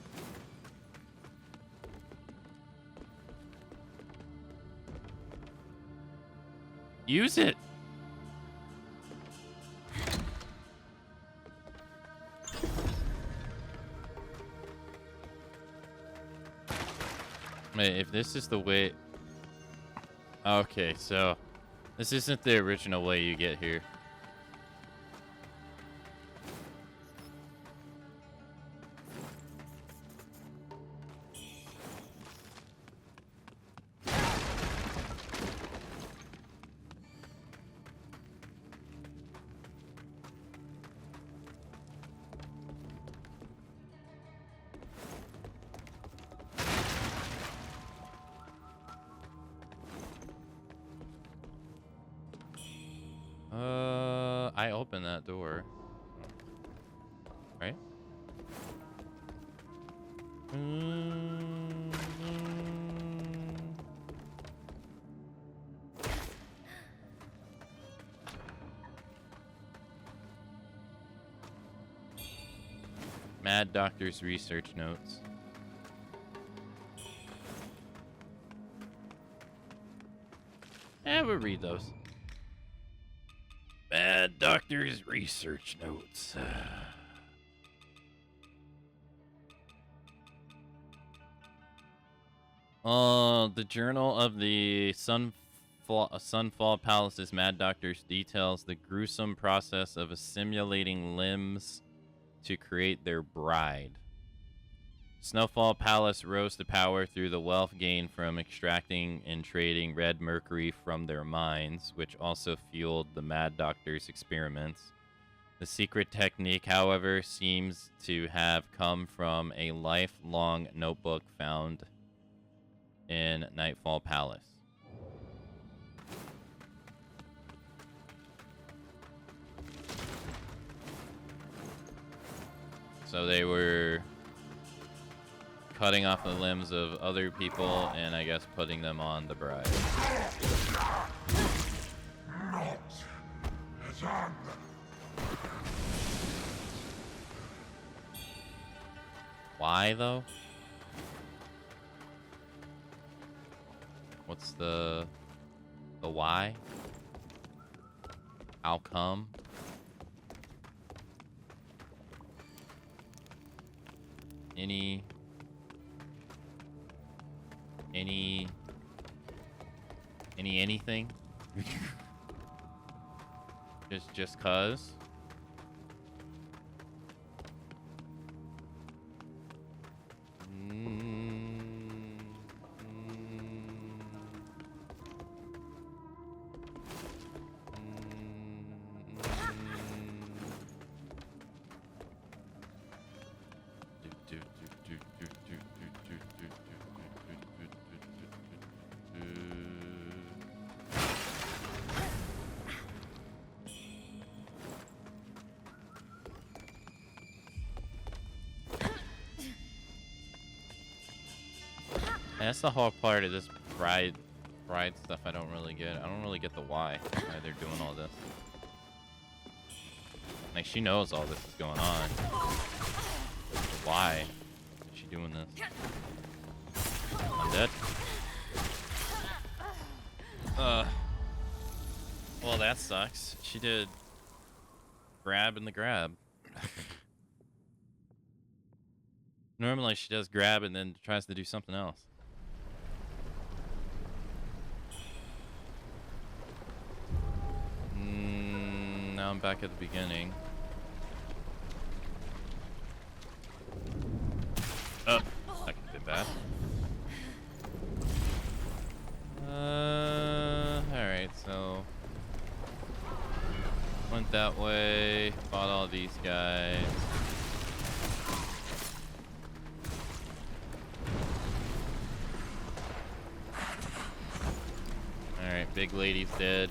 Use it. Wait, if this is the way... Okay, so... This isn't the original way you get here. I opened that door. Right? Mad Doctor's research notes. We'll read those. Mad Doctor's research notes. The Journal of the Sunfall Palace's Mad Doctors details the gruesome process of assimilating limbs to create their bride. Snowfall Palace rose to power through the wealth gained from extracting and trading red mercury from their mines, which also fueled the Mad Doctor's experiments. The secret technique, however, seems to have come from a lifelong notebook found in Nightfall Palace. So they were cutting off the limbs of other people and I guess putting them on the bride. Why though? What's the why? How come? Anything? just cause? That's the whole part of this bride stuff I don't really get. I don't really get the why they're doing all this. Like, she knows all this is going on. Why is she doing this? I'm dead. Well, that sucks. She did grab and the grab. Normally she does grab and then tries to do something else. Now I'm back at the beginning. Oh, that could have been bad. Alright, so went that way, fought all these guys. Alright, big lady's dead.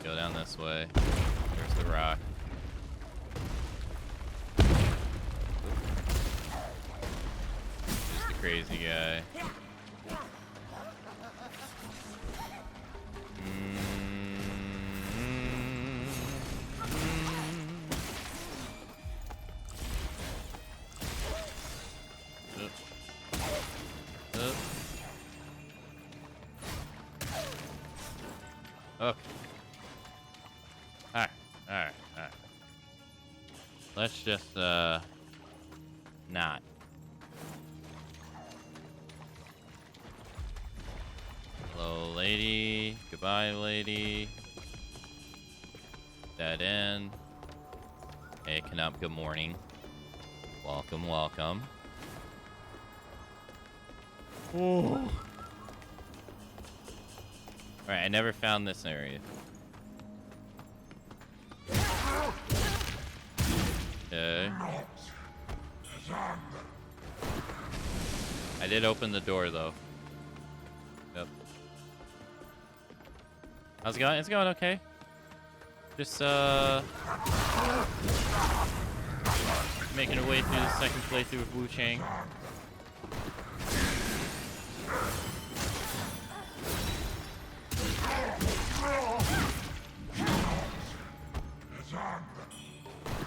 Go down this way. There's the rock. There's the crazy guy. Okay. Alright. Let's just, not. Hello, lady. Goodbye, lady. Dead end. Hey, Canup, good morning. Welcome, welcome. Oh. Alright, I never found this area. Okay. I did open the door though. Yep. How's it going? It's going okay. Just making our way through the second playthrough of Wuchang.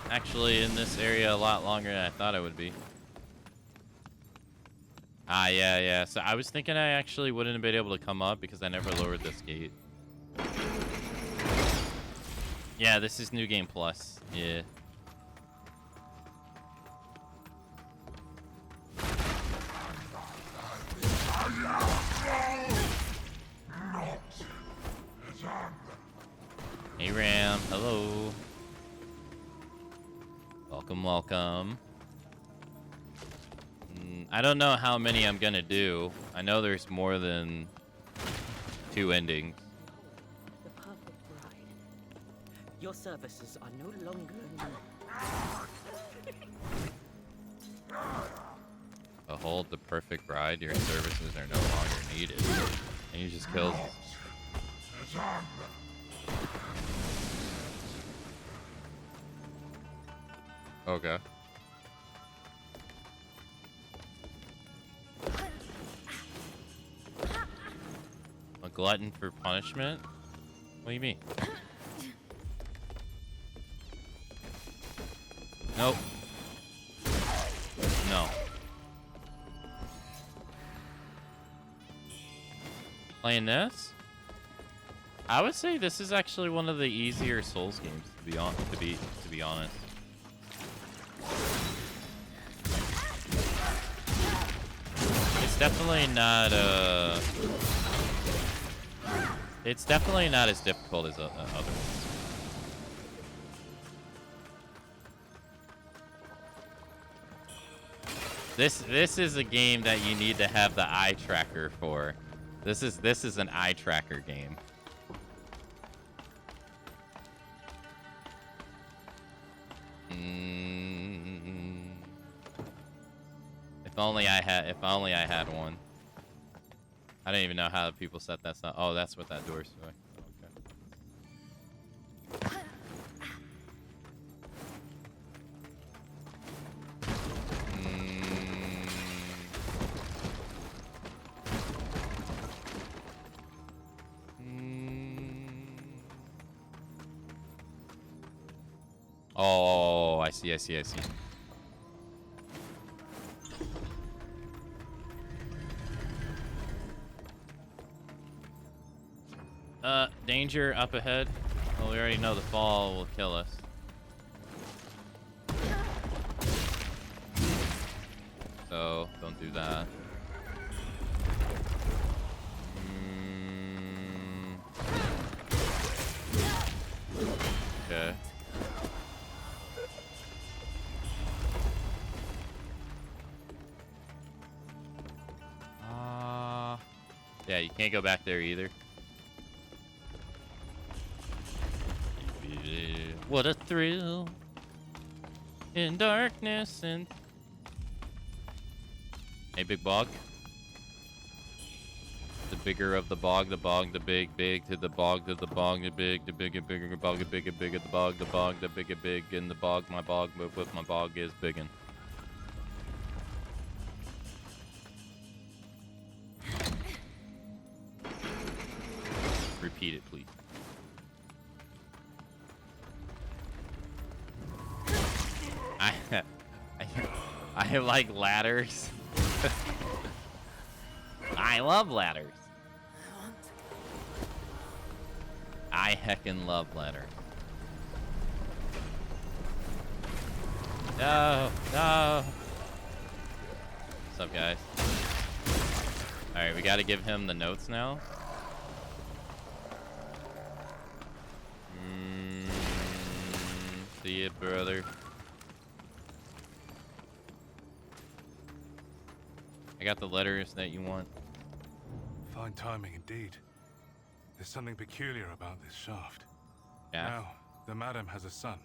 Actually, in this area a lot longer than I thought I would be. Ah, yeah. So I was thinking I actually wouldn't have been able to come up because I never lowered this gate. Yeah, this is New Game Plus. Yeah. Hey, Ram. Hello. Welcome, welcome. I don't know how many I'm gonna do. I know there's more than 2 endings. The perfect bride. Your services are no longer Behold the perfect bride, your services are no longer needed. And you just killed. Okay. A glutton for punishment? What do you mean? Nope. No. Playing this? I would say this is actually one of the easier Souls games to be honest. It's definitely not it's definitely not as difficult as other ones. This is a game that you need to have the eye tracker for. This is an eye tracker game. If only I had one. I don't even know how people set that stuff. Oh, that's what that door's doing. Okay. Oh, I see. Danger up ahead. Well, we already know the fall will kill us. So, don't do that. Okay. Yeah, you can't go back there either. What a thrill in darkness and... Hey, big bog. The bigger of the bog, the big, to the bog, the big, the bigger, bog, the bigger, the bog, the bigger, big, and the bog, my bog, with my bog is biggin'. Repeat it, please. I like ladders. I love ladders. I heckin' love ladders. No. What's up, guys? Alright, we gotta give him the notes now. See ya, brother. I got the letters that you want. Fine timing indeed. There's something peculiar about this shaft. Yeah. Now, the madam has a son,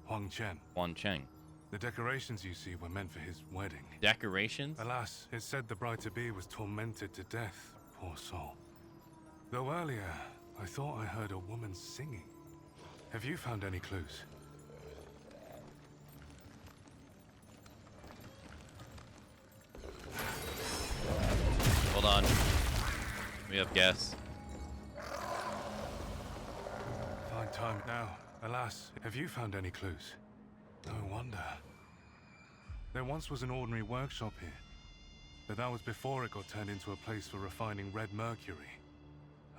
Wuchang. Wuchang. The decorations you see were meant for his wedding. Decorations? Alas, it said the bride-to-be was tormented to death, poor soul. Though earlier, I thought I heard a woman singing. Have you found any clues? Hold on. We have guests. Fine time now. Alas, have you found any clues? No wonder. There once was an ordinary workshop here, but that was before it got turned into a place for refining red mercury.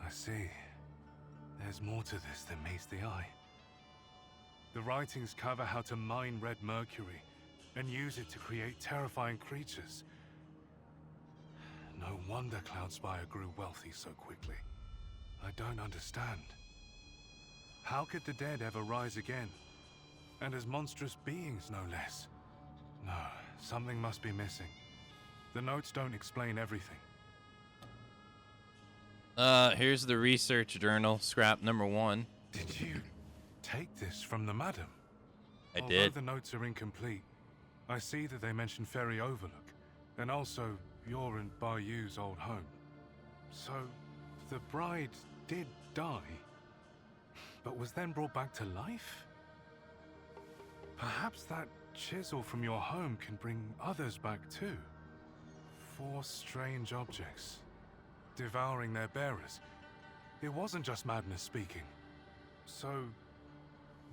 I see. There's more to this than meets the eye. The writings cover how to mine red mercury and use it to create terrifying creatures. No wonder Cloudspire grew wealthy so quickly. I don't understand. How could the dead ever rise again? And as monstrous beings, no less. No, something must be missing. The notes don't explain everything. Here's the research journal, scrap number 1. Did you take this from the madam? I Although did. the notes are incomplete, I see that they mention Ferry Overlook, and also your and Bayou's old home. So, the bride did die, but was then brought back to life? Perhaps that chisel from your home can bring others back too. 4 strange objects, devouring their bearers. It wasn't just madness speaking. So,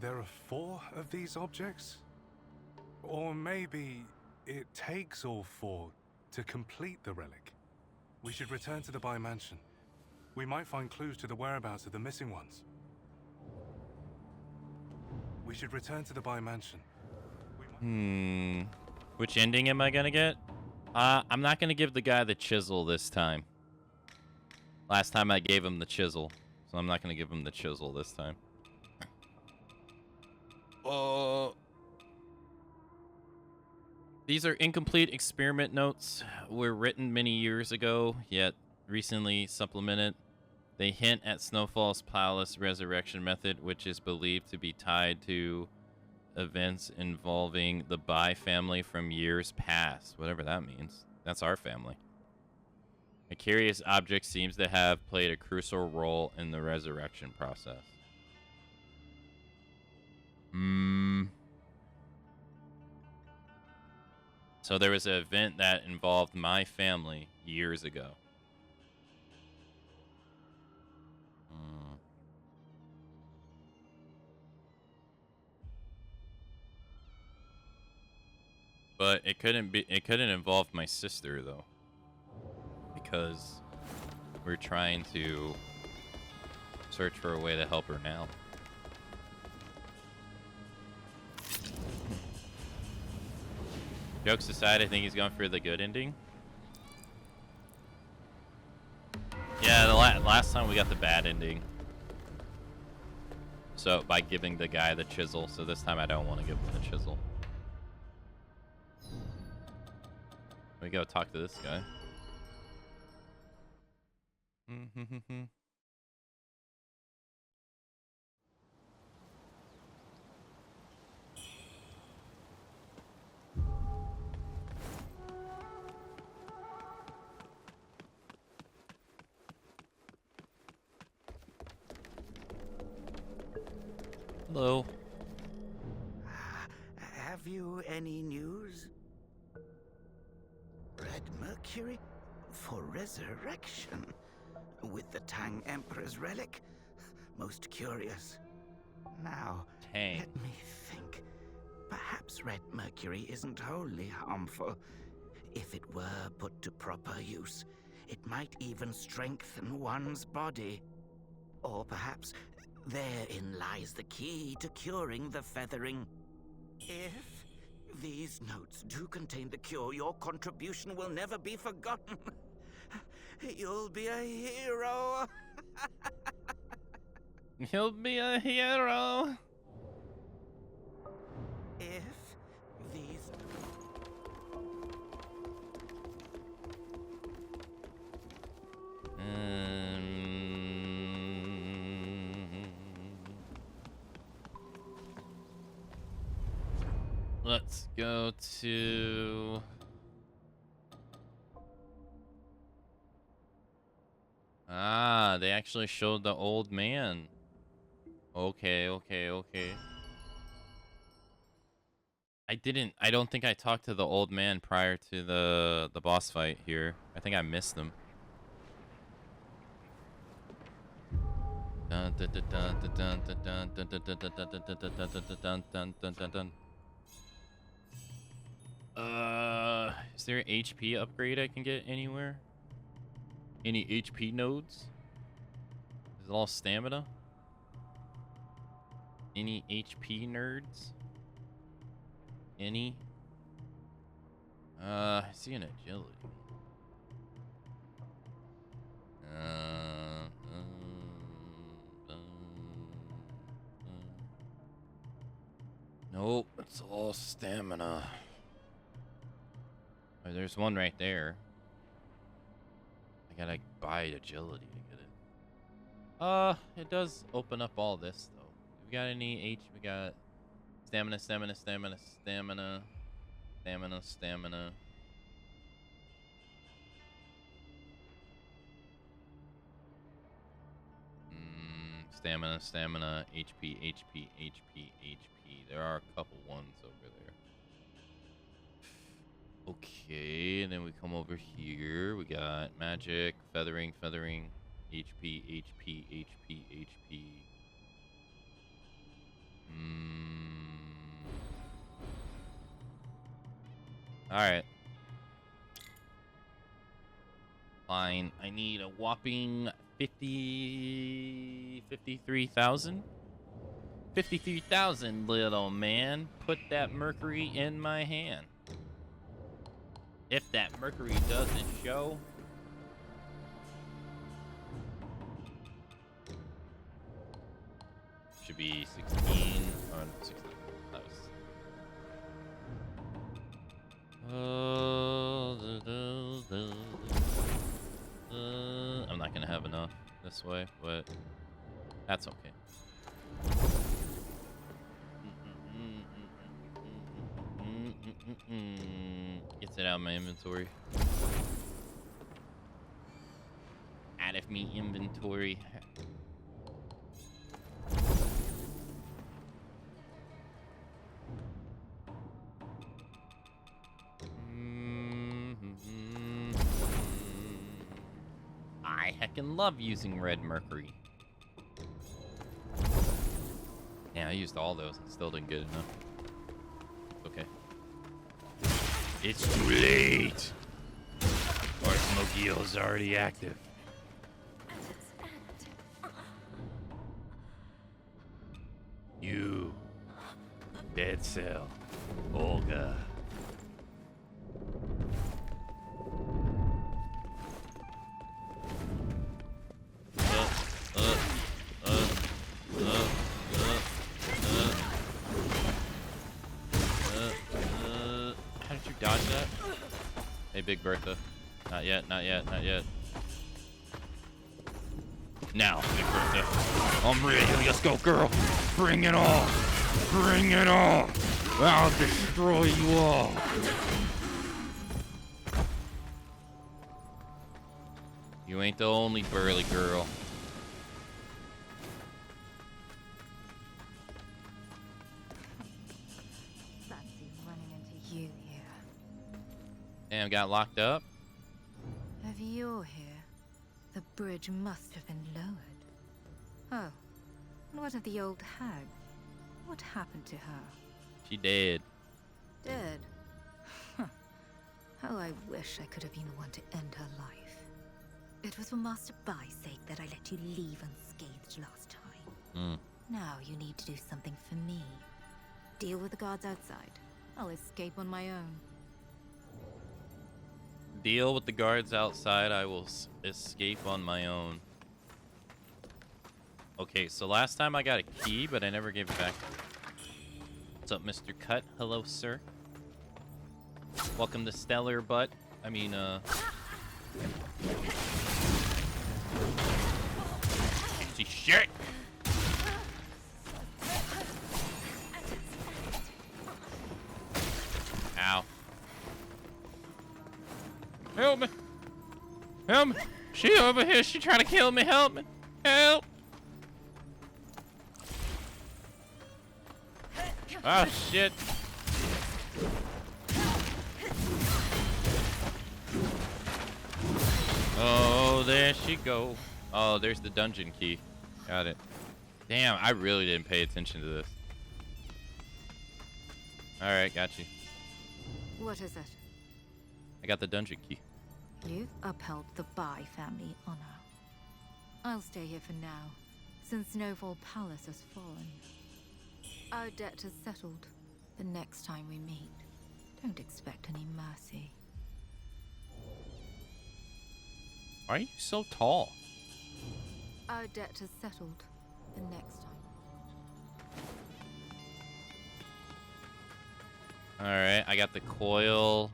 there are 4 of these objects? Or maybe it takes all 4 to complete the relic. We should return to the Bai Mansion. We might find clues to the whereabouts of the missing ones. We should return to the Bai Mansion. Which ending am I gonna get? I'm not gonna give the guy the chisel this time. Last time I gave him the chisel, so I'm not gonna give him the chisel this time. These are incomplete experiment notes. Were written many years ago, yet recently supplemented. They hint at Snowfall's Palace resurrection method, which is believed to be tied to events involving the Bai family from years past. Whatever that means. That's our family. A curious object seems to have played a crucial role in the resurrection process. So there was an event that involved my family years ago. But it couldn't involve my sister though. Because we're trying to search for a way to help her now. Jokes aside, I think he's going for the good ending. Yeah, the last time we got the bad ending. So, by giving the guy the chisel. So this time I don't want to give him the chisel. We go talk to this guy. Hello. Have you any news? Red Mercury for resurrection with the Tang Emperor's relic? Most curious. Now, Tang. let me think. Perhaps Red Mercury isn't wholly harmful. If it were put to proper use, it might even strengthen one's body. Or perhaps therein lies the key to curing the feathering. If these notes do contain the cure, your contribution will never be forgotten. You'll be a hero. You'll be a hero. If these... Let's go to... Ah, they actually showed the old man. Okay. I don't think I talked to the old man prior to the boss fight here. I think I missed him. Is there an HP upgrade I can get anywhere? Any HP nodes? Is it all stamina? Any HP nerds? Any? I see an agility. Nope, it's all stamina. Oh, there's one right there. I gotta buy agility to get it. It does open up all this though. We got any H? We got stamina, stamina, stamina, stamina, stamina, stamina. Stamina, stamina, HP, HP, HP, HP. There are a couple ones over there. Okay, and then we come over here. We got magic, feathering, feathering, HP, HP, HP, HP. Alright. Fine. I need a whopping 53,000? 53,000, little man. Put that mercury in my hand. If that mercury doesn't show, should be 16 or 16. That was. I'm not gonna have enough this way, but that's okay. Gets it out of my inventory. Out of me inventory. I heckin' love using red mercury. Yeah, I used all those and still didn't get enough. Okay. It's too late. Or Smokey-O's already active. You, Dead Cell, Olga. How did you dodge that? Hey, Big Bertha. Not yet, not yet, not yet. Now, Big Bertha. I'm ready. Let's go, girl. Bring it on. Bring it on. I'll destroy you all. You ain't the only burly girl. Fancy running into you here. Damn, got locked up? If you're here, the bridge must have been lowered. Oh, and what of the old hag? What happened to her? She dead. Dead? Huh. How I wish I could have been the one to end her life. It was for Master Bai's sake that I let you leave unscathed last time. Now you need to do something for me. Deal with the guards outside. I'll escape on my own. Deal with the guards outside. I will escape on my own. Okay, so last time I got a key, but I never gave it back. What's up, Mr. Cut? Hello, sir. Welcome to Stellar Butt. I mean, empty shit! Ow. Help me! Help me! She over here, she trying to kill me, help me! Help! Oh, shit. Oh, there she go. Oh, there's the dungeon key. Got it. Damn, I really didn't pay attention to this. Alright, got you. What is it? I got the dungeon key. You've upheld the Bai family honor. I'll stay here for now, since Snowfall Palace has fallen. Our debt is settled. The next time we meet, don't expect any mercy. Why are you so tall? Our debt is settled. The next time. Alright, I got the coil.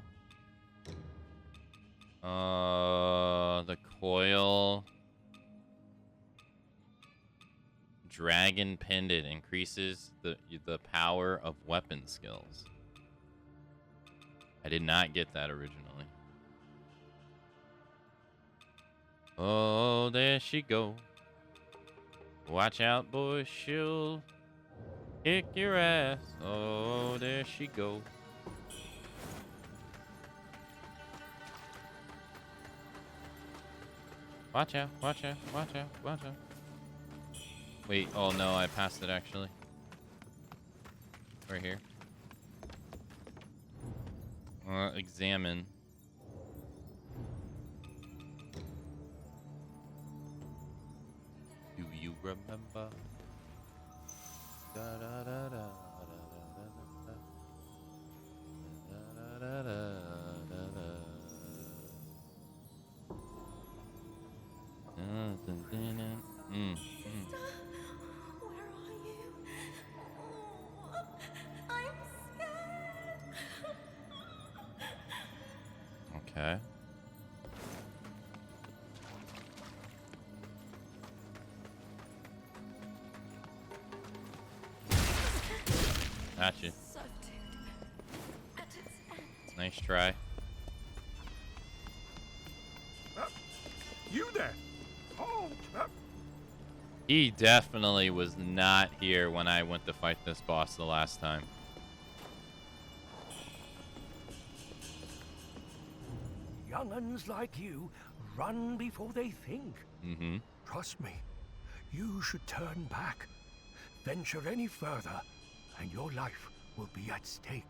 The coil. Dragon pendant increases the power of weapon skills. I did not get that originally. Oh, there she go. Watch out, boys, she'll kick your ass. Oh, there she go. Watch out, watch out, watch out, watch out. Wait, oh no, I passed it actually. Right here. Examine. Do you remember? Da da da da da da da da da. Where are you? Oh, I'm scared. Okay. Gotcha. Nice try. You there? Oh, He definitely was not here when I went to fight this boss the last time. Young'uns like you run before they think. Mm-hmm. Trust me, you should turn back. Venture any further, and your life will be at stake.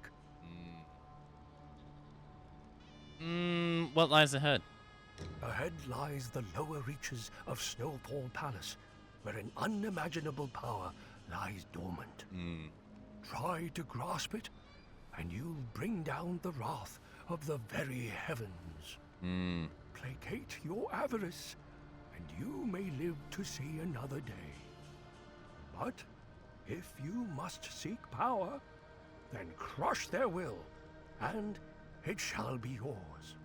What lies ahead? Ahead lies the lower reaches of Snowfall Palace, where an unimaginable power lies dormant. Try to grasp it, and you'll bring down the wrath of the very heavens. Placate your avarice, and you may live to see another day. But if you must seek power, then crush their will, and it shall be yours.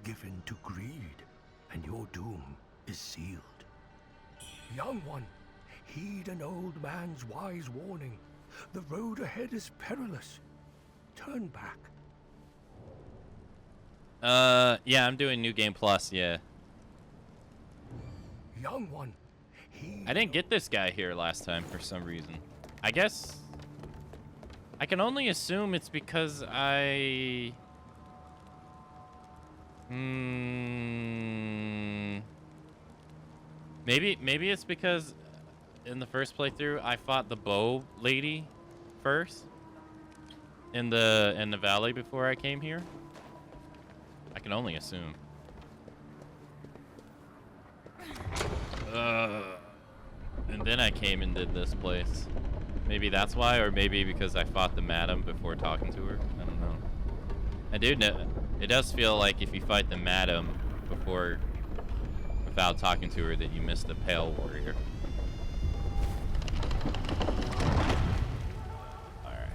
Give in to greed, and your doom is sealed. Young one, heed an old man's wise warning. The road ahead is perilous. Turn back. Yeah, I'm doing New Game Plus, yeah. Young one, I didn't get this guy here last time for some reason. I guess I can only assume it's because I maybe it's because in the first playthrough I fought the bow lady first in the valley before I came here. I can only assume. And then I came and did this place. Maybe that's why, or maybe because I fought the madam before talking to her. I don't know. I do know it does feel like if you fight the madam before without talking to her that you missed the pale warrior. Alright.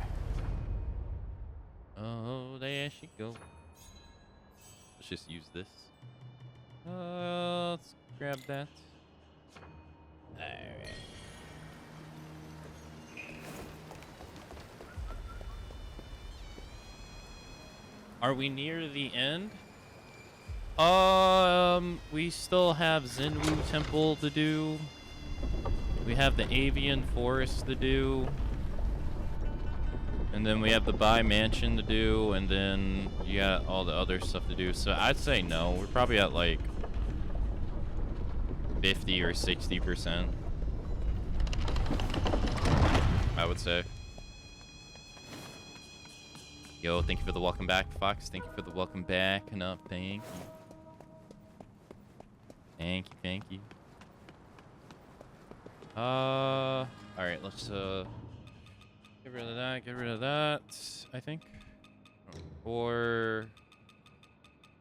Oh, there she goes. Let's just use this. Let's grab that. Alright. Are we near the end? We still have Zenwu Temple to do. We have the Avian Forest to do. And then we have the Bai Mansion to do, and then you got all the other stuff to do. So I'd say no. We're probably at like 50 or 60%. I would say. Yo, thank you for the welcome back, Fox. Thank you for the welcome back. Enough, thank you. Thank you, thank you. Alright, let's get rid of that, I think. Or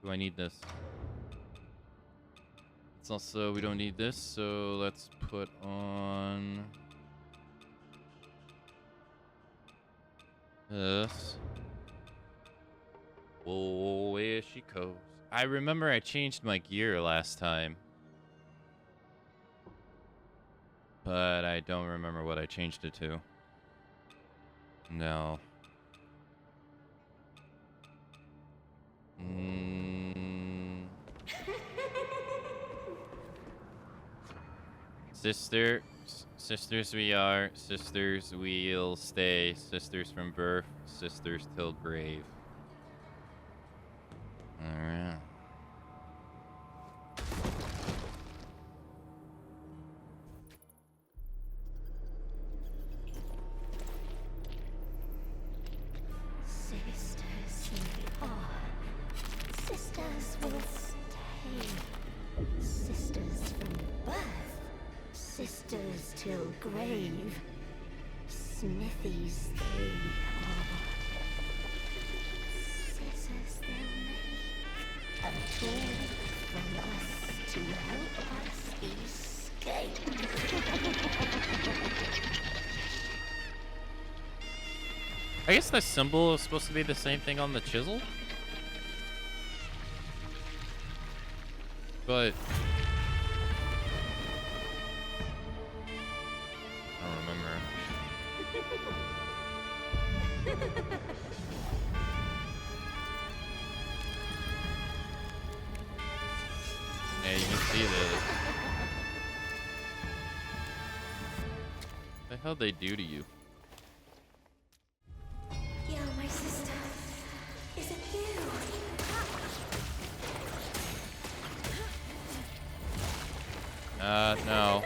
do I need this? It's also, we don't need this, so let's put on this. Whoa, here she goes. I remember I changed my gear last time. But I don't remember what I changed it to. No. Sisters we are, sisters we'll stay, sisters from birth, sisters till grave. Alright. Sisters we are. Sisters will stay. Sisters from birth. Sisters till grave. Smithies they are. Scissors they'll make. A tool from us to help us escape. I guess the symbol is supposed to be the same thing on the chisel? But I don't remember. Yeah, you can see the hell they do to you? Yo, my sister. Is it you? No.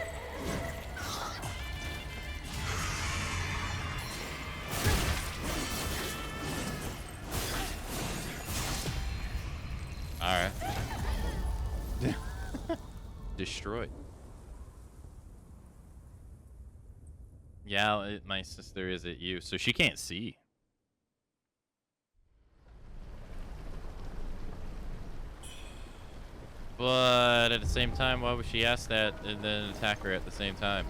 Alright. Destroyed. Yeah, my sister is at you, so she can't see. But at the same time, why would she ask that and then attack her at the same time?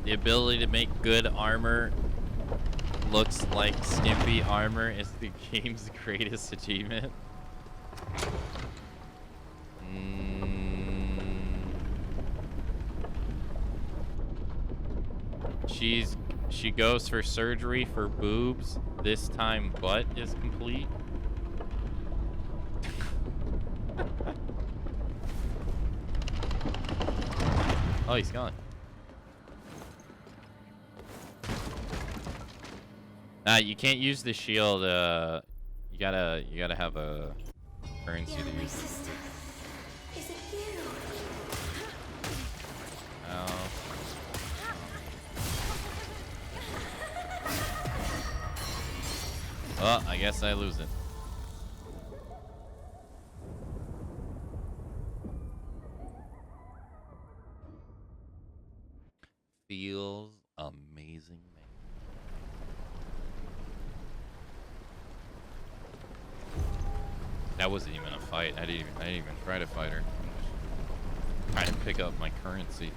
The ability to make good armor looks like skimpy armor is the game's greatest achievement. She goes for surgery for boobs. This time butt is complete. Oh, he's gone. Nah, you can't use the shield. You gotta have a currency to use. Sister. Is it you? Oh. Well, I guess I lose it. Feels amazing, man. That wasn't even a fight. I didn't even try to fight her. I'm just trying to pick up my currency.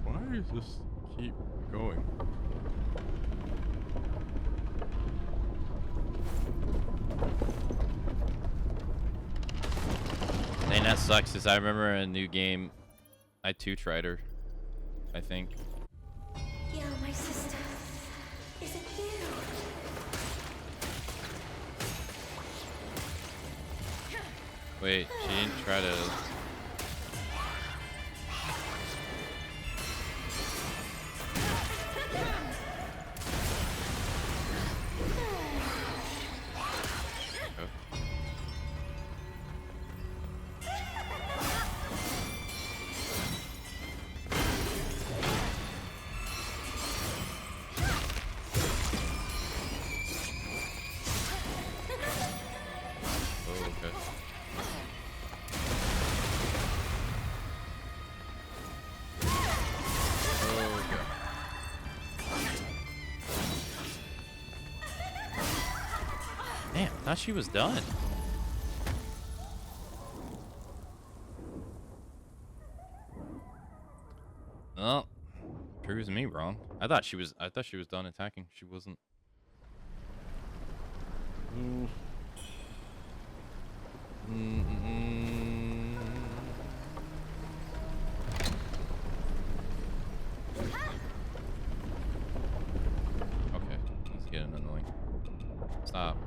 Why does this keep going? Thing that sucks is I remember a new game, I too tried her, I think. Yo, my sister. Is it you? Wait, she didn't try to... Thought she was done. Well, proves me wrong. I thought she was done attacking. She wasn't. Okay, he's getting annoying. Stop.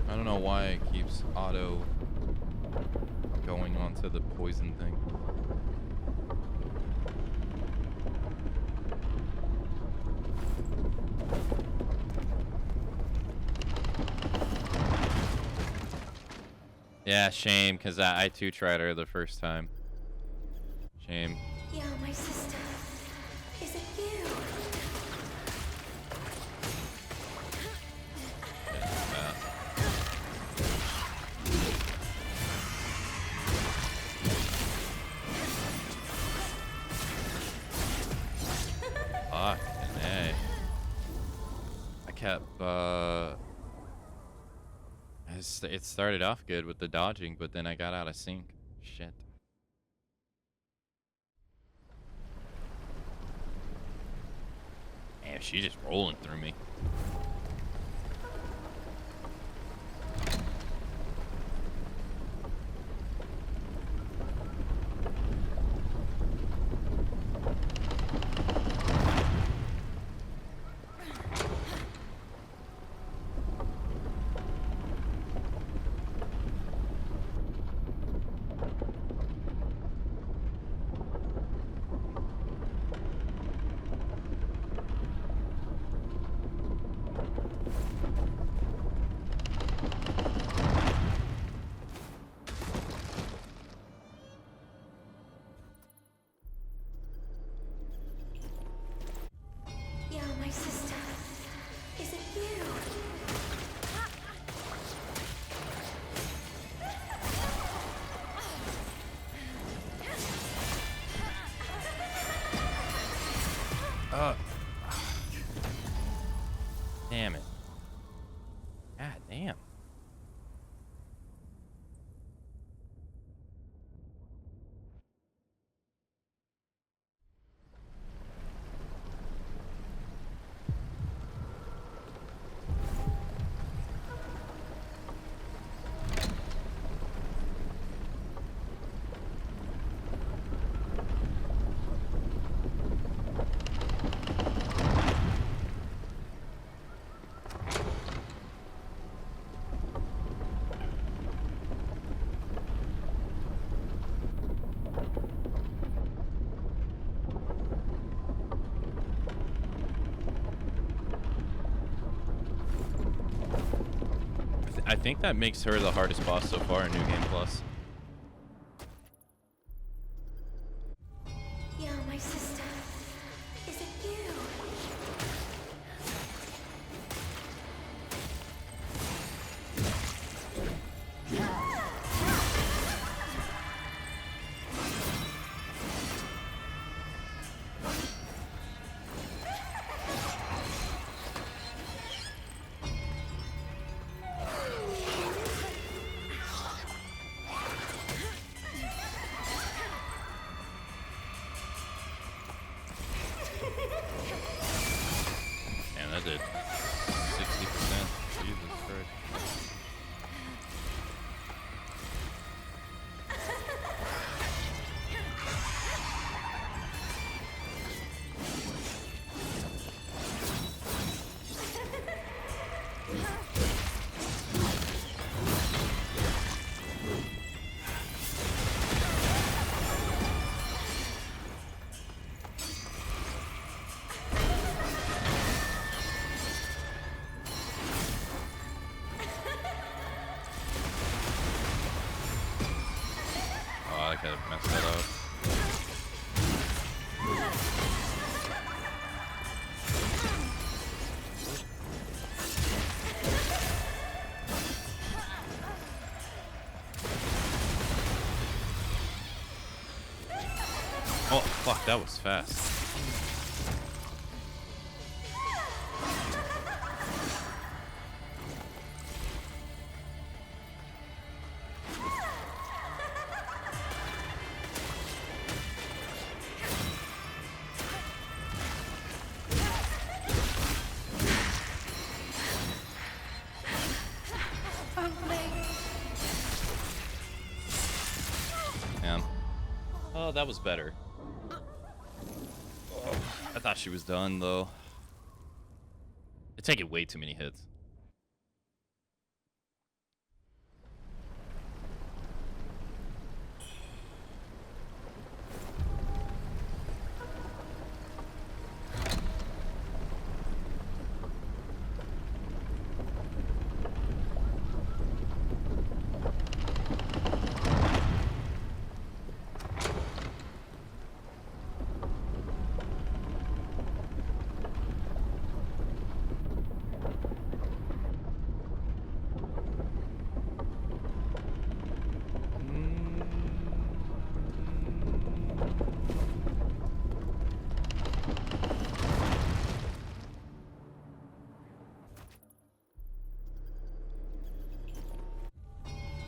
I don't know why it keeps auto going onto the poison thing. Yeah, shame, because I too tried her the first time. Shame. Yo, my sister. Is it you? Fuck, hey. I kept, it started off good with the dodging, but then I got out of sync. Shit. Man, she's just rolling through me. Yo, my sister. Is it you? Damn it. God damn. I think that makes her the hardest boss so far in New Game Plus. Yo, my sister. Is it you? Fuck, that was fast. Damn. Oh, that was better. I thought she was done, though. It's taking way too many hits.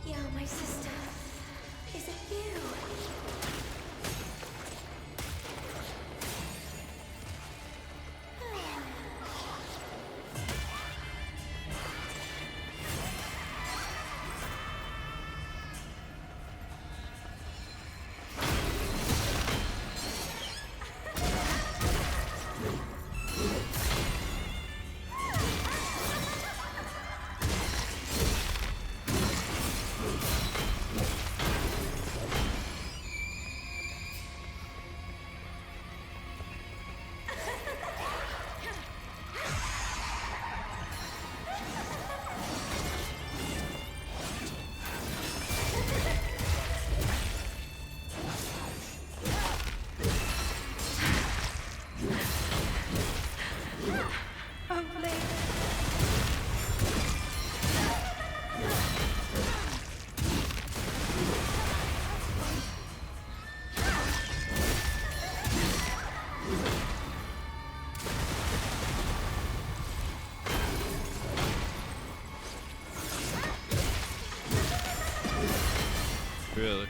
Yo, my sister. Is it you? Really?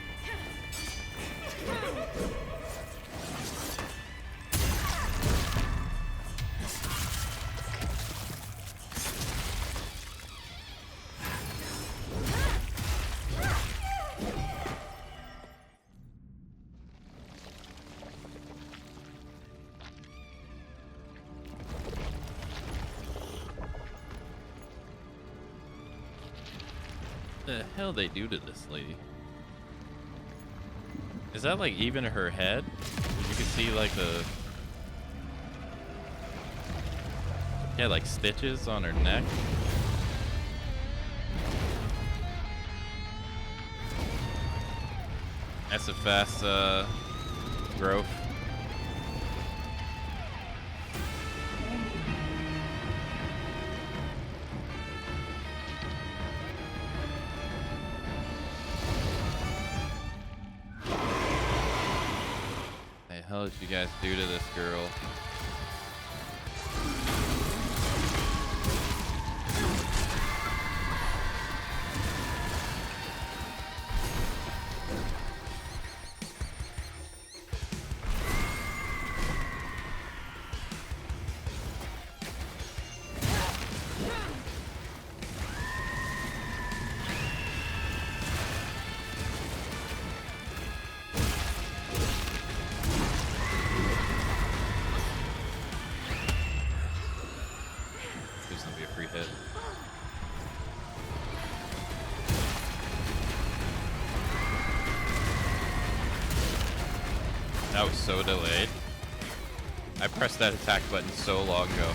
The hell they do to this lady? Is that like even her head? You can see like the like stitches on her neck. That's a fast growth. The hell did you guys do to this girl? That was so delayed. I pressed that attack button so long ago.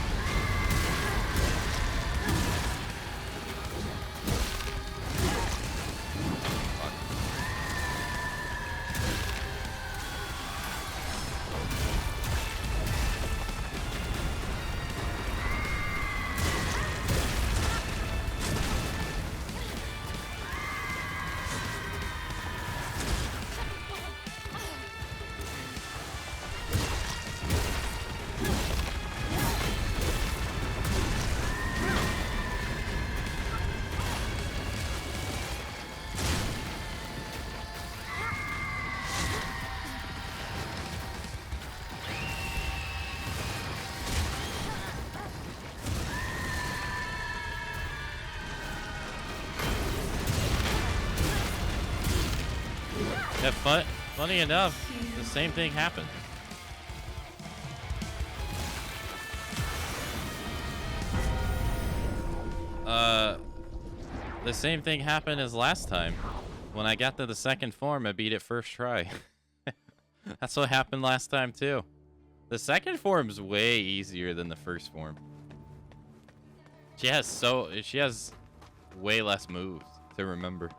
Yeah, funny enough, the same thing happened. The same thing happened as last time. When I got to the second form, I beat it first try. That's what happened last time too. The second form's way easier than the first form. She has way less moves to remember.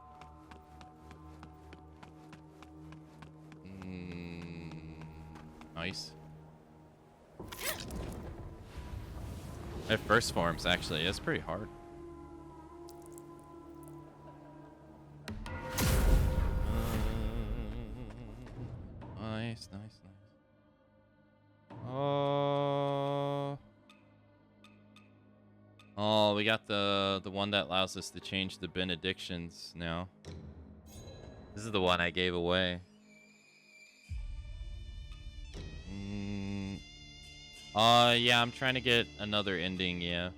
Nice. At first forms, actually, it's pretty hard. Nice, nice, nice. Oh, we got the one that allows us to change the benedictions now. This is the one I gave away. Yeah, I'm trying to get another ending, yeah.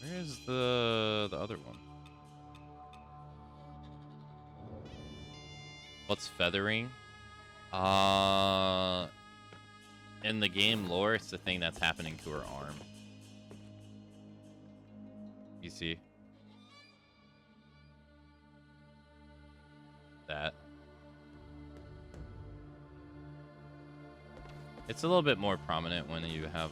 Where's the other one? What's feathering? In the game lore, it's the thing that's happening to her arm. You see? That. It's a little bit more prominent when you have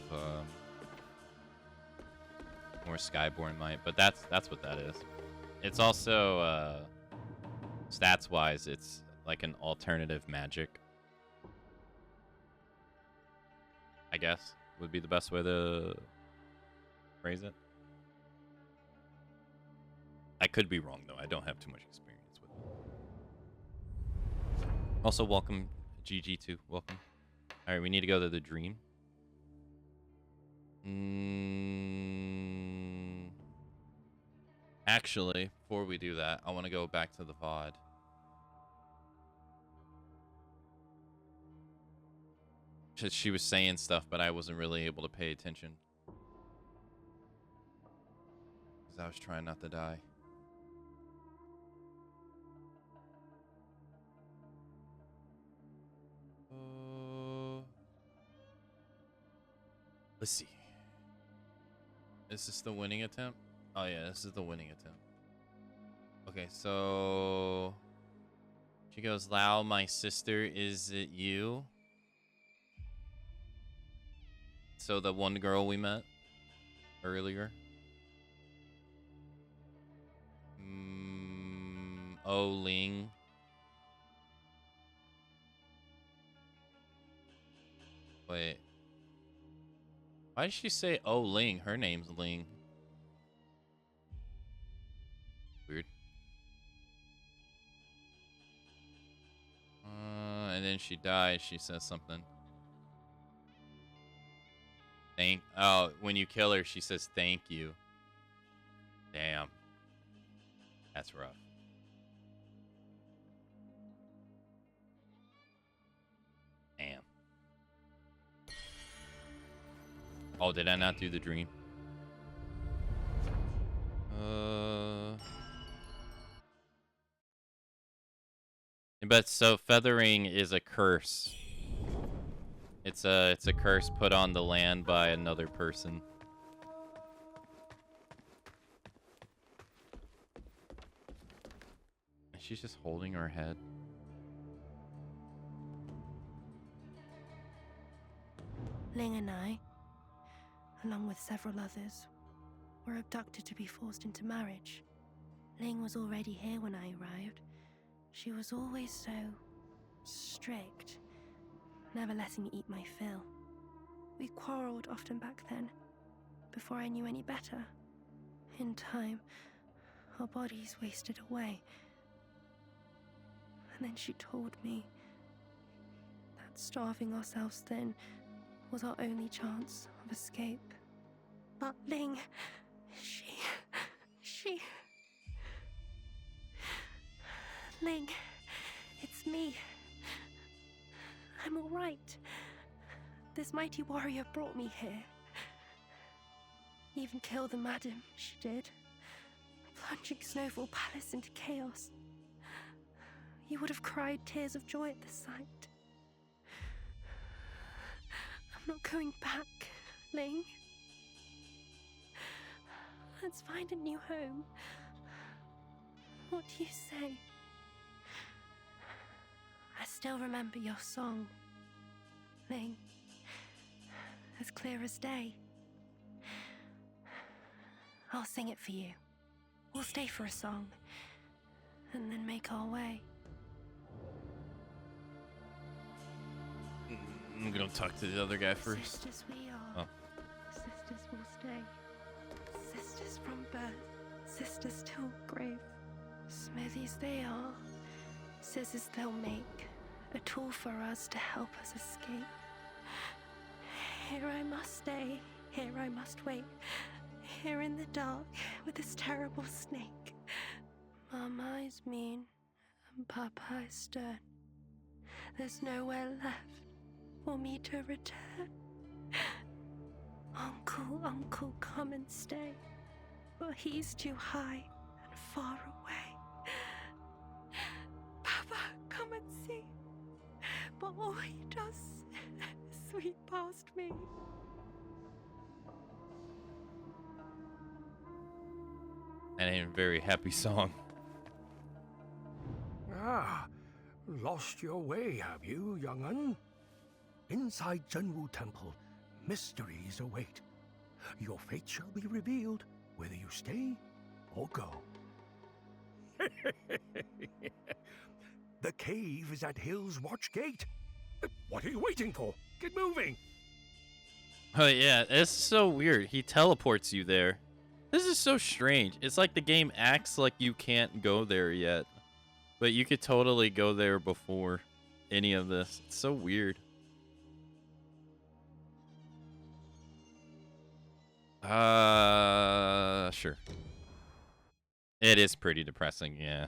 more Skyborn might, but that's what that is. It's also stats wise, it's like an alternative magic, I guess would be the best way to phrase it. I could be wrong though. I don't have too much experience with it. Also, welcome GG2. Welcome. All right, we need to go to the dream. Actually, before we do that, I want to go back to the VOD. She was saying stuff, but I wasn't really able to pay attention. Because I was trying not to die. Let's see. Is this the winning attempt? Oh yeah, this is the winning attempt. Okay, so she goes, "Lao, my sister, is it you?" So the one girl we met earlier. Oh, Ling. Wait. Why did she say Oh Ling? Her name's Ling. Weird. And then she dies. She says something. Oh, when you kill her, she says thank you. Damn. That's rough. Damn. Oh, did I not do the dream? But so feathering is a curse. It's a curse put on the land by another person. And she's just holding her head. Ling and I, along with several others, were abducted to be forced into marriage. Ling was already here when I arrived. She was always so strict, never letting me eat my fill. We quarreled often back then, before I knew any better. In time, our bodies wasted away. And then she told me that starving ourselves thin was our only chance of escape. But Ling, she... Ling, it's me. I'm all right. This mighty warrior brought me here. Even killed the madam, she did. Plunging Snowfall Palace into chaos. You would have cried tears of joy at the sight. I'm not going back, Ling. Let's find a new home. What do you say? I still remember your song, Ling. As clear as day. I'll sing it for you. We'll stay for a song, and then make our way. I'm gonna talk to the other guy first. Sisters we are. Oh. Sisters will stay. Sisters from birth. Sisters till grave. Smithies they are. Scissors they'll make. A tool for us to help us escape. Here I must stay. Here I must wait. Here in the dark with this terrible snake. Mama is mean and Papa is stern. There's nowhere left for me to return. Uncle, come and stay. But he's too high and far away. Papa, come and see. But all he does is sweep past me. That ain't a very happy song. Ah, lost your way, have you, young'un? Inside Zhenwu Temple, mysteries await. Your fate shall be revealed, whether you stay or go. The cave is at Hill's Watch Gate. What are you waiting for? Get moving! Oh yeah, it's so weird. He teleports you there. This is so strange. It's like the game acts like you can't go there yet. But you could totally go there before any of this. It's so weird. Sure. It is pretty depressing, yeah.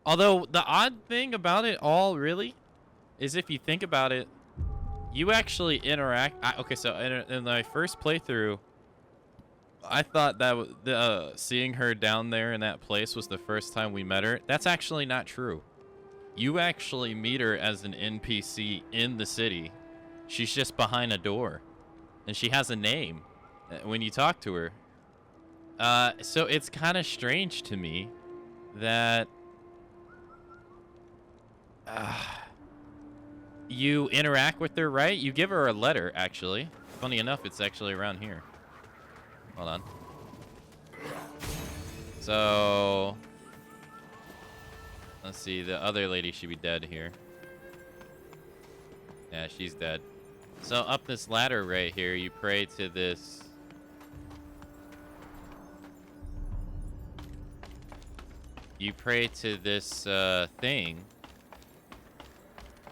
Although, the odd thing about it all, really, is if you think about it, you actually interact... okay, so in my first playthrough, I thought that seeing her down there in that place was the first time we met her. That's actually not true. You actually meet her as an NPC in the city. She's just behind a door. And she has a name when you talk to her. So it's kind of strange to me that you interact with her, right? You give her a letter, actually. Funny enough, it's actually around here. Hold on. So, let's see. The other lady should be dead here. Yeah, she's dead. So up this ladder right here, you pray to this. You pray to this thing.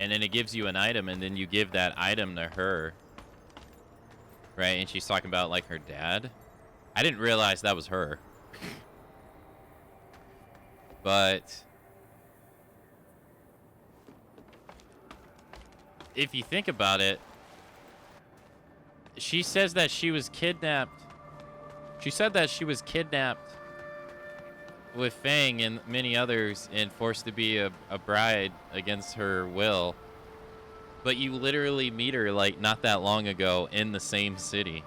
And then it gives you an item, and then you give that item to her. Right? And she's talking about, like, her dad. I didn't realize that was her. But if you think about it, she says that she was kidnapped. She said that she was kidnapped with Fang and many others and forced to be a bride against her will. But you literally meet her, like, not that long ago in the same city.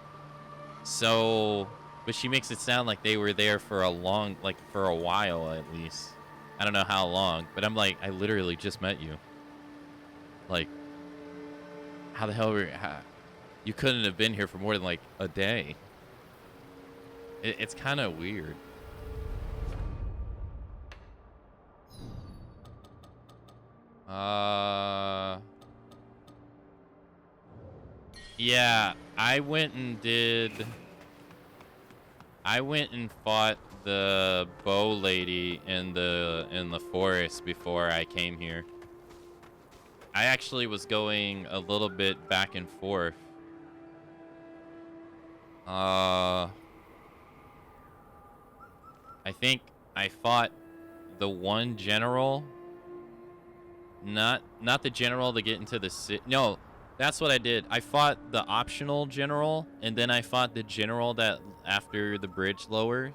So, but she makes it sound like they were there for a long, like, for a while at least. I don't know how long, but I'm like, I literally just met you. Like, how the hell were you couldn't have been here for more than, like, a day. It's kind of weird. Yeah, I went and fought the bow lady in the forest before I came here. I actually was going a little bit back and forth. I think I fought the one general Not the general to get into the city. No, that's what I did. I fought the optional general, and then I fought the general that after the bridge lowers.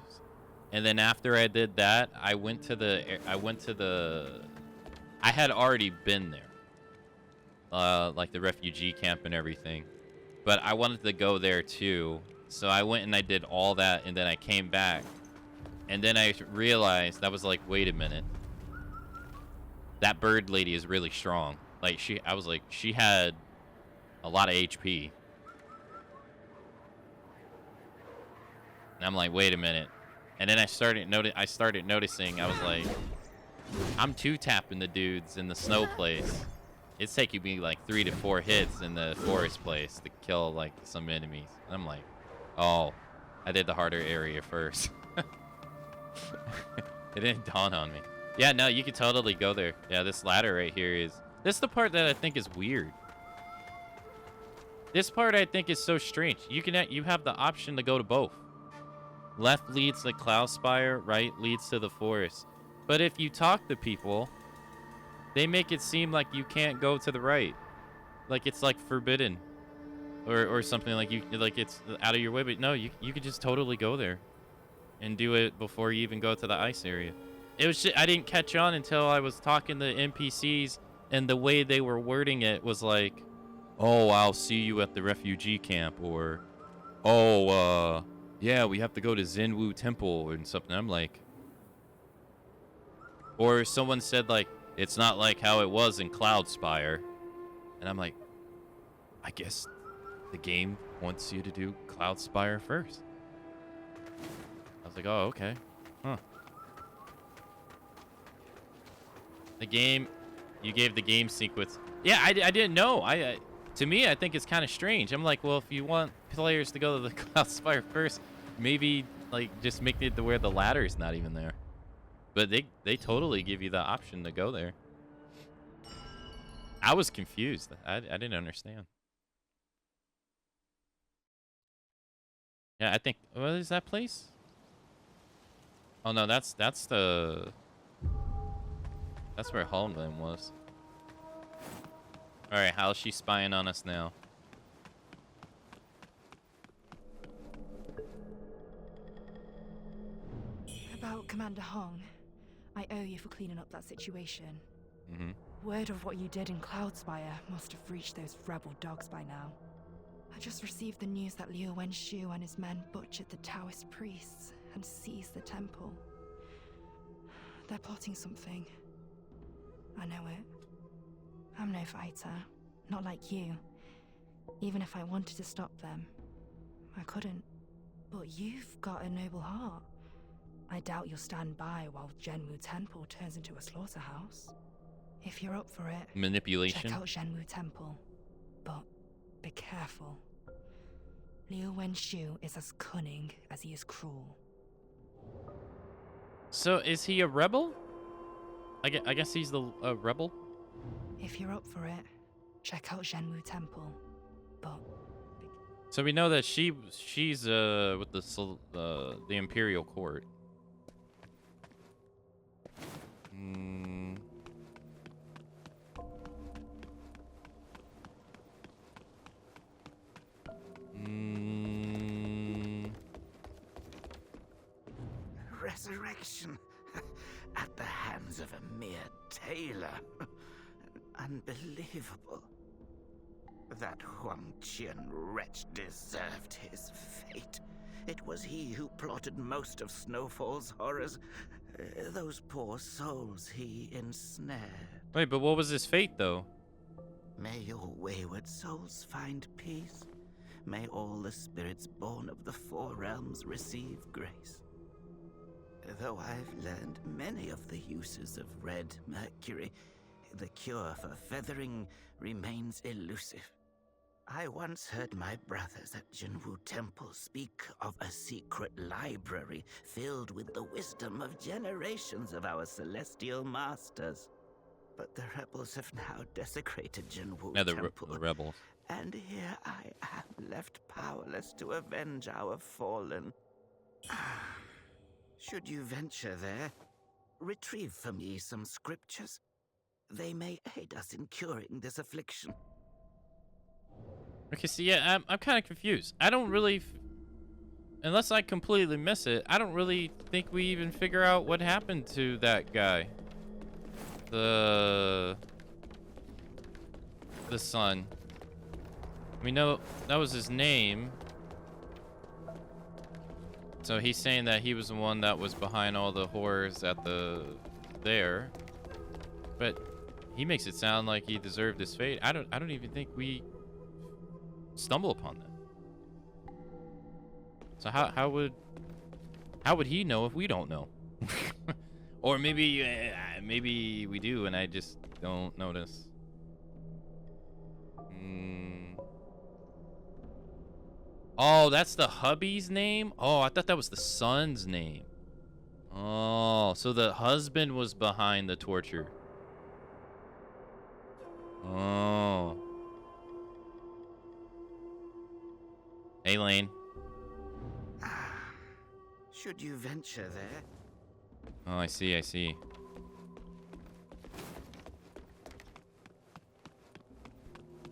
And then after I did that, I went to the I had already been there. Like the refugee camp and everything. But I wanted to go there too. So I went and I did all that, and then I came back. And then I realized, I was like, wait a minute. That bird lady is really strong. Like, I was like, she had a lot of HP. And I'm like, wait a minute. And then I started noticing, I was like, I'm two-tapping the dudes in the snow place. It's taking me like 3 to 4 hits in the forest place to kill like some enemies. And I'm like, oh, I did the harder area first. It didn't dawn on me. Yeah, no, you could totally go there. Yeah, this ladder right here is... This is the part that I think is weird. This part I think is so strange. You have the option to go to both. Left leads to Cloud Spire, right leads to the forest. But if you talk to people, they make it seem like you can't go to the right. Like it's like forbidden. Or something like it's out of your way. But no, you could just totally go there. And do it before you even go to the ice area. It was I didn't catch on until I was talking to NPCs, and the way they were wording it was like, oh, I'll see you at the refugee camp, or, oh, yeah, we have to go to Zenwu Temple and something. I'm like, or someone said like, it's not like how it was in Cloud Spire. And I'm like, I guess the game wants you to do Cloud Spire first. I was like, oh, okay. Huh. The game, you gave the game sequence. Yeah, I didn't know. To me, I think it's kind of strange. I'm like, well, if you want players to go to the Cloud Spire first, maybe like just make it to where the ladder is not even there. But they totally give you the option to go there. I was confused. I didn't understand. Yeah, I think, what is that place? Oh no, that's where Holmgren was. Alright, how's she spying on us now? About Commander Hong, I owe you for cleaning up that situation. Mm-hmm. Word of what you did in Cloudspire must have reached those rebel dogs by now. I just received the news that Liu Wenshu and his men butchered the Taoist priests and seized the temple. They're plotting something. I know it. I'm no fighter, not like you. Even if I wanted to stop them, I couldn't. But you've got a noble heart. I doubt you'll stand by while Zhenwu Temple turns into a slaughterhouse. If you're up for it, manipulation. Check out Zhenwu Temple. But be careful. Liu Wenshu is as cunning as he is cruel. So is he a rebel? I guess he's a rebel. If you're up for it, check out Zhenwu Temple. But so we know that she's with the Imperial Court. Resurrection at the hands of a mere tailor. Unbelievable. That Huang Qian wretch deserved his fate. It was he who plotted most of Snowfall's horrors. Those poor souls he ensnared. Wait, but what was his fate, though? May your wayward souls find peace. May all the spirits born of the Four Realms receive grace. Though I've learned many of the uses of red mercury, the cure for feathering remains elusive. I once heard my brothers at Zhenwu Temple speak of a secret library filled with the wisdom of generations of our celestial masters. But the rebels have now desecrated Zhenwu Temple. The rebels. And here I am left powerless to avenge our fallen. Should you venture there, retrieve for me some scriptures. They may aid us in curing this affliction. Okay, so yeah, I'm kind of confused. I don't really, unless I completely miss it, I don't really think we even figure out what happened to that guy. The son. We know that was his name. So he's saying that he was the one that was behind all the horrors at there. But he makes it sound like he deserved his fate. I don't even think we stumble upon that. So how would he know if we don't know? Or maybe we do and I just don't notice. Oh, that's the hubby's name? Oh, I thought that was the son's name. Oh, so the husband was behind the torture. Oh. Hey, Lane. Should you venture there? Oh, I see, I see.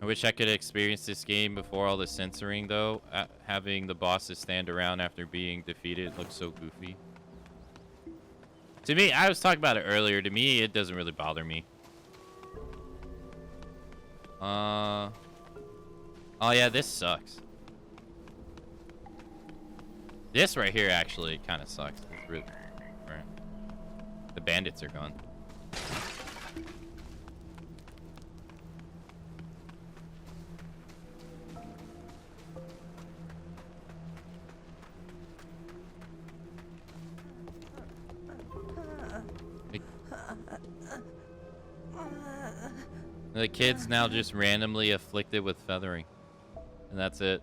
I wish I could experience this game before all the censoring, though. Having the bosses stand around after being defeated looks so goofy. To me, I was talking about it earlier. To me, it doesn't really bother me. Oh yeah, this sucks. This right here actually kind of sucks. It's really, right. The bandits are gone. The kid's now just randomly afflicted with feathering. And that's it.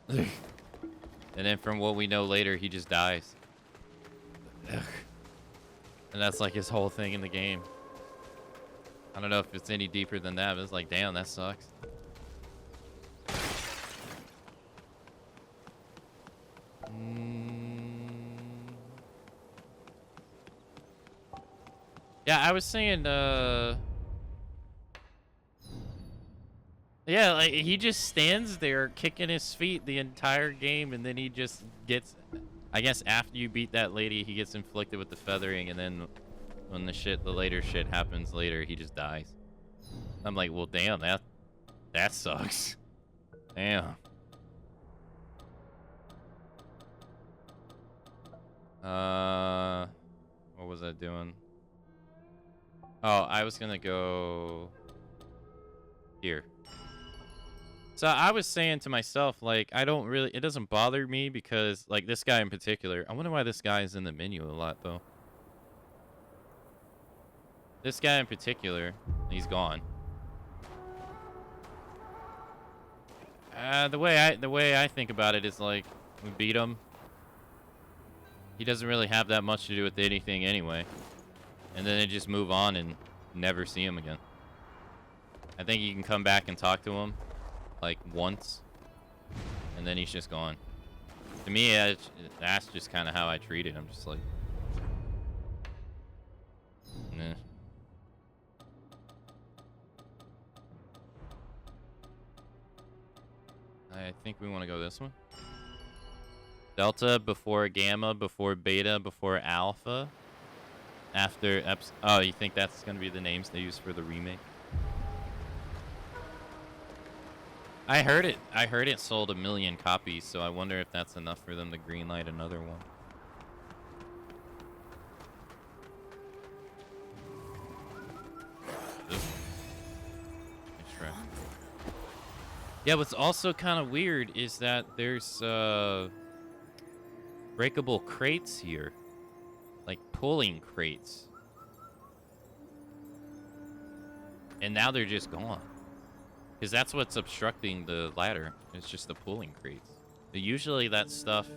And then from what we know later, he just dies. Ugh. And that's like his whole thing in the game. I don't know if it's any deeper than that, but it's like, damn, that sucks. Yeah, I was saying, yeah, like, he just stands there kicking his feet the entire game, and then he just gets, I guess after you beat that lady, he gets inflicted with the feathering, and then when the later shit happens later, he just dies. I'm like, well, damn, that sucks. Damn. What was I doing? Oh, I was gonna go here. So I was saying to myself, like, it doesn't bother me because, like, this guy in particular, I wonder why this guy is in the menu a lot, though. This guy in particular, he's gone. The way I think about it is, like, we beat him. He doesn't really have that much to do with anything anyway. And then they just move on and never see him again. I think you can come back and talk to him, like, once. And then he's just gone. To me, that's just kind of how I treat it. I'm just like, nah. I think we want to go this one. Delta before Gamma, before Beta, before Alpha. After oh, you think that's going to be the names they use for the remake? I heard it sold 1 million copies, so I wonder if that's enough for them to greenlight another one. Nice try. Yeah, what's also kind of weird is that there's breakable crates here. Like pulling crates. And now they're just gone. Because that's what's obstructing the ladder. It's just the pulling crates. But usually that stuff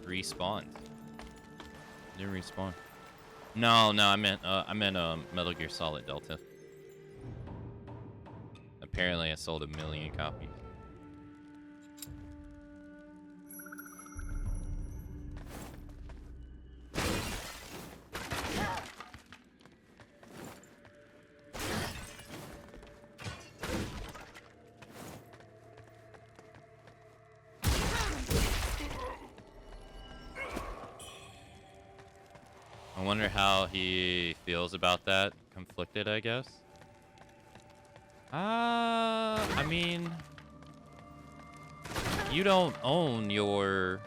respawns. Didn't respawn. No, I meant Metal Gear Solid Delta. Apparently I sold 1 million copies. I wonder how he feels about that. Conflicted, I guess. I mean, you don't own your...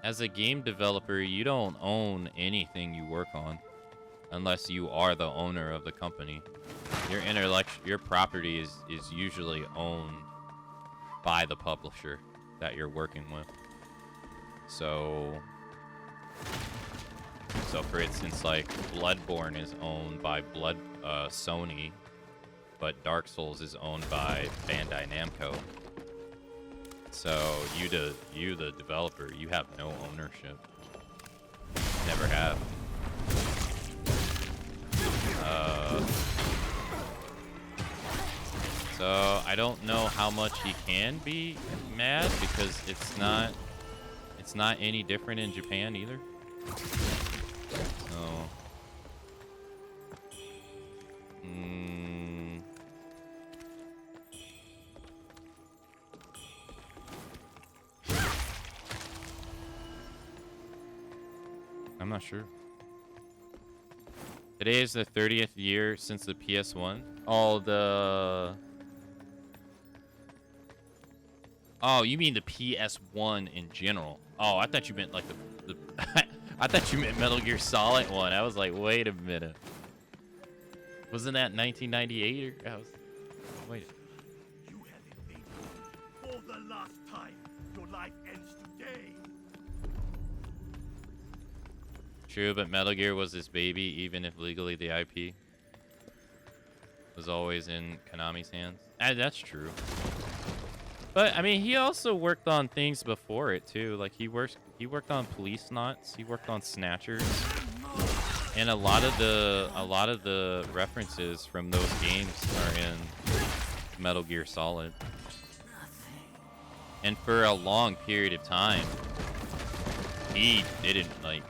As a game developer, you don't own anything you work on unless you are the owner of the company. Your property is usually owned by the publisher that you're working with. So for instance, like Bloodborne is owned by Sony, but Dark Souls is owned by Bandai Namco. So you the developer, you have no ownership. Never have. So I don't know how much he can be mad because it's not any different in Japan either. So I'm not sure. Today is the 30th year since the PS1. Oh, you mean the PS1 in general? Oh, I thought you meant like the I thought you meant Metal Gear Solid 1. I was like, wait a minute. Wasn't that 1998 or wait. You have invaded for the last time. Your life ends today. True, but Metal Gear was his baby, even if legally the IP was always in Konami's hands. That's true. But I mean, he also worked on things before it too. Like he worked on Police Knots, he worked on Snatchers, and a lot of the references from those games are in Metal Gear Solid. And for a long period of time, he didn't like.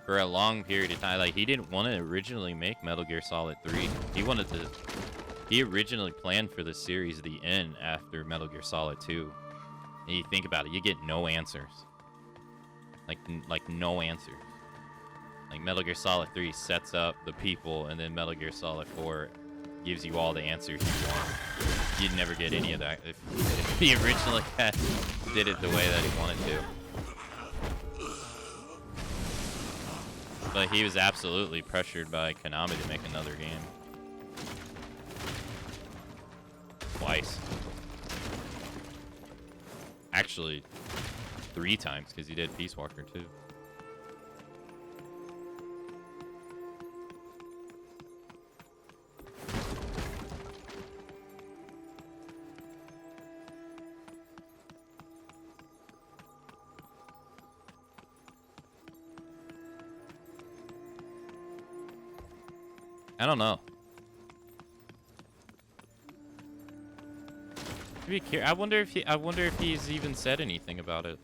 For a long period of time, like he didn't want to originally make Metal Gear Solid 3. He originally planned for the series to end after Metal Gear Solid 2. And you think about it, you get no answers. Like no answers. Like Metal Gear Solid 3 sets up the people, and then Metal Gear Solid 4 gives you all the answers you want. You'd never get any of that if he originally did it the way that he wanted to. But he was absolutely pressured by Konami to make another game. Twice. Actually, 3 times, because he did Peace Walker too. I don't know. I wonder if he's even said anything about it.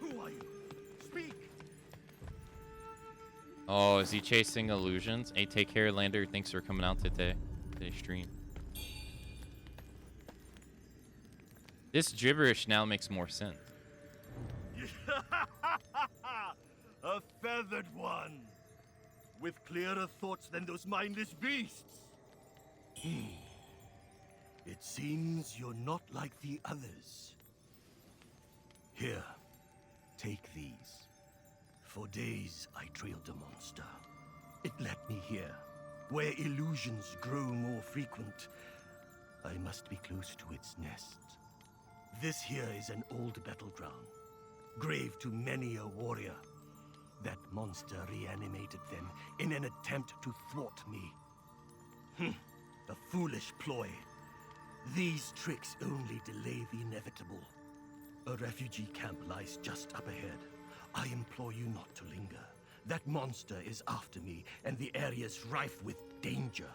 Who are you? Speak. Oh, is he chasing illusions? Hey, take care, Lander. Thanks for coming out today's stream. This gibberish now makes more sense. A feathered one, with clearer thoughts than those mindless beasts. It seems you're not like the others. Here, take these. For days I trailed a monster. It led me here, where illusions grow more frequent. I must be close to its nest. This here is an old battleground, grave to many a warrior. That monster reanimated them in an attempt to thwart me. A foolish ploy. These tricks only delay the inevitable. A refugee camp lies just up ahead. I implore you not to linger. That monster is after me, and the area's rife with danger.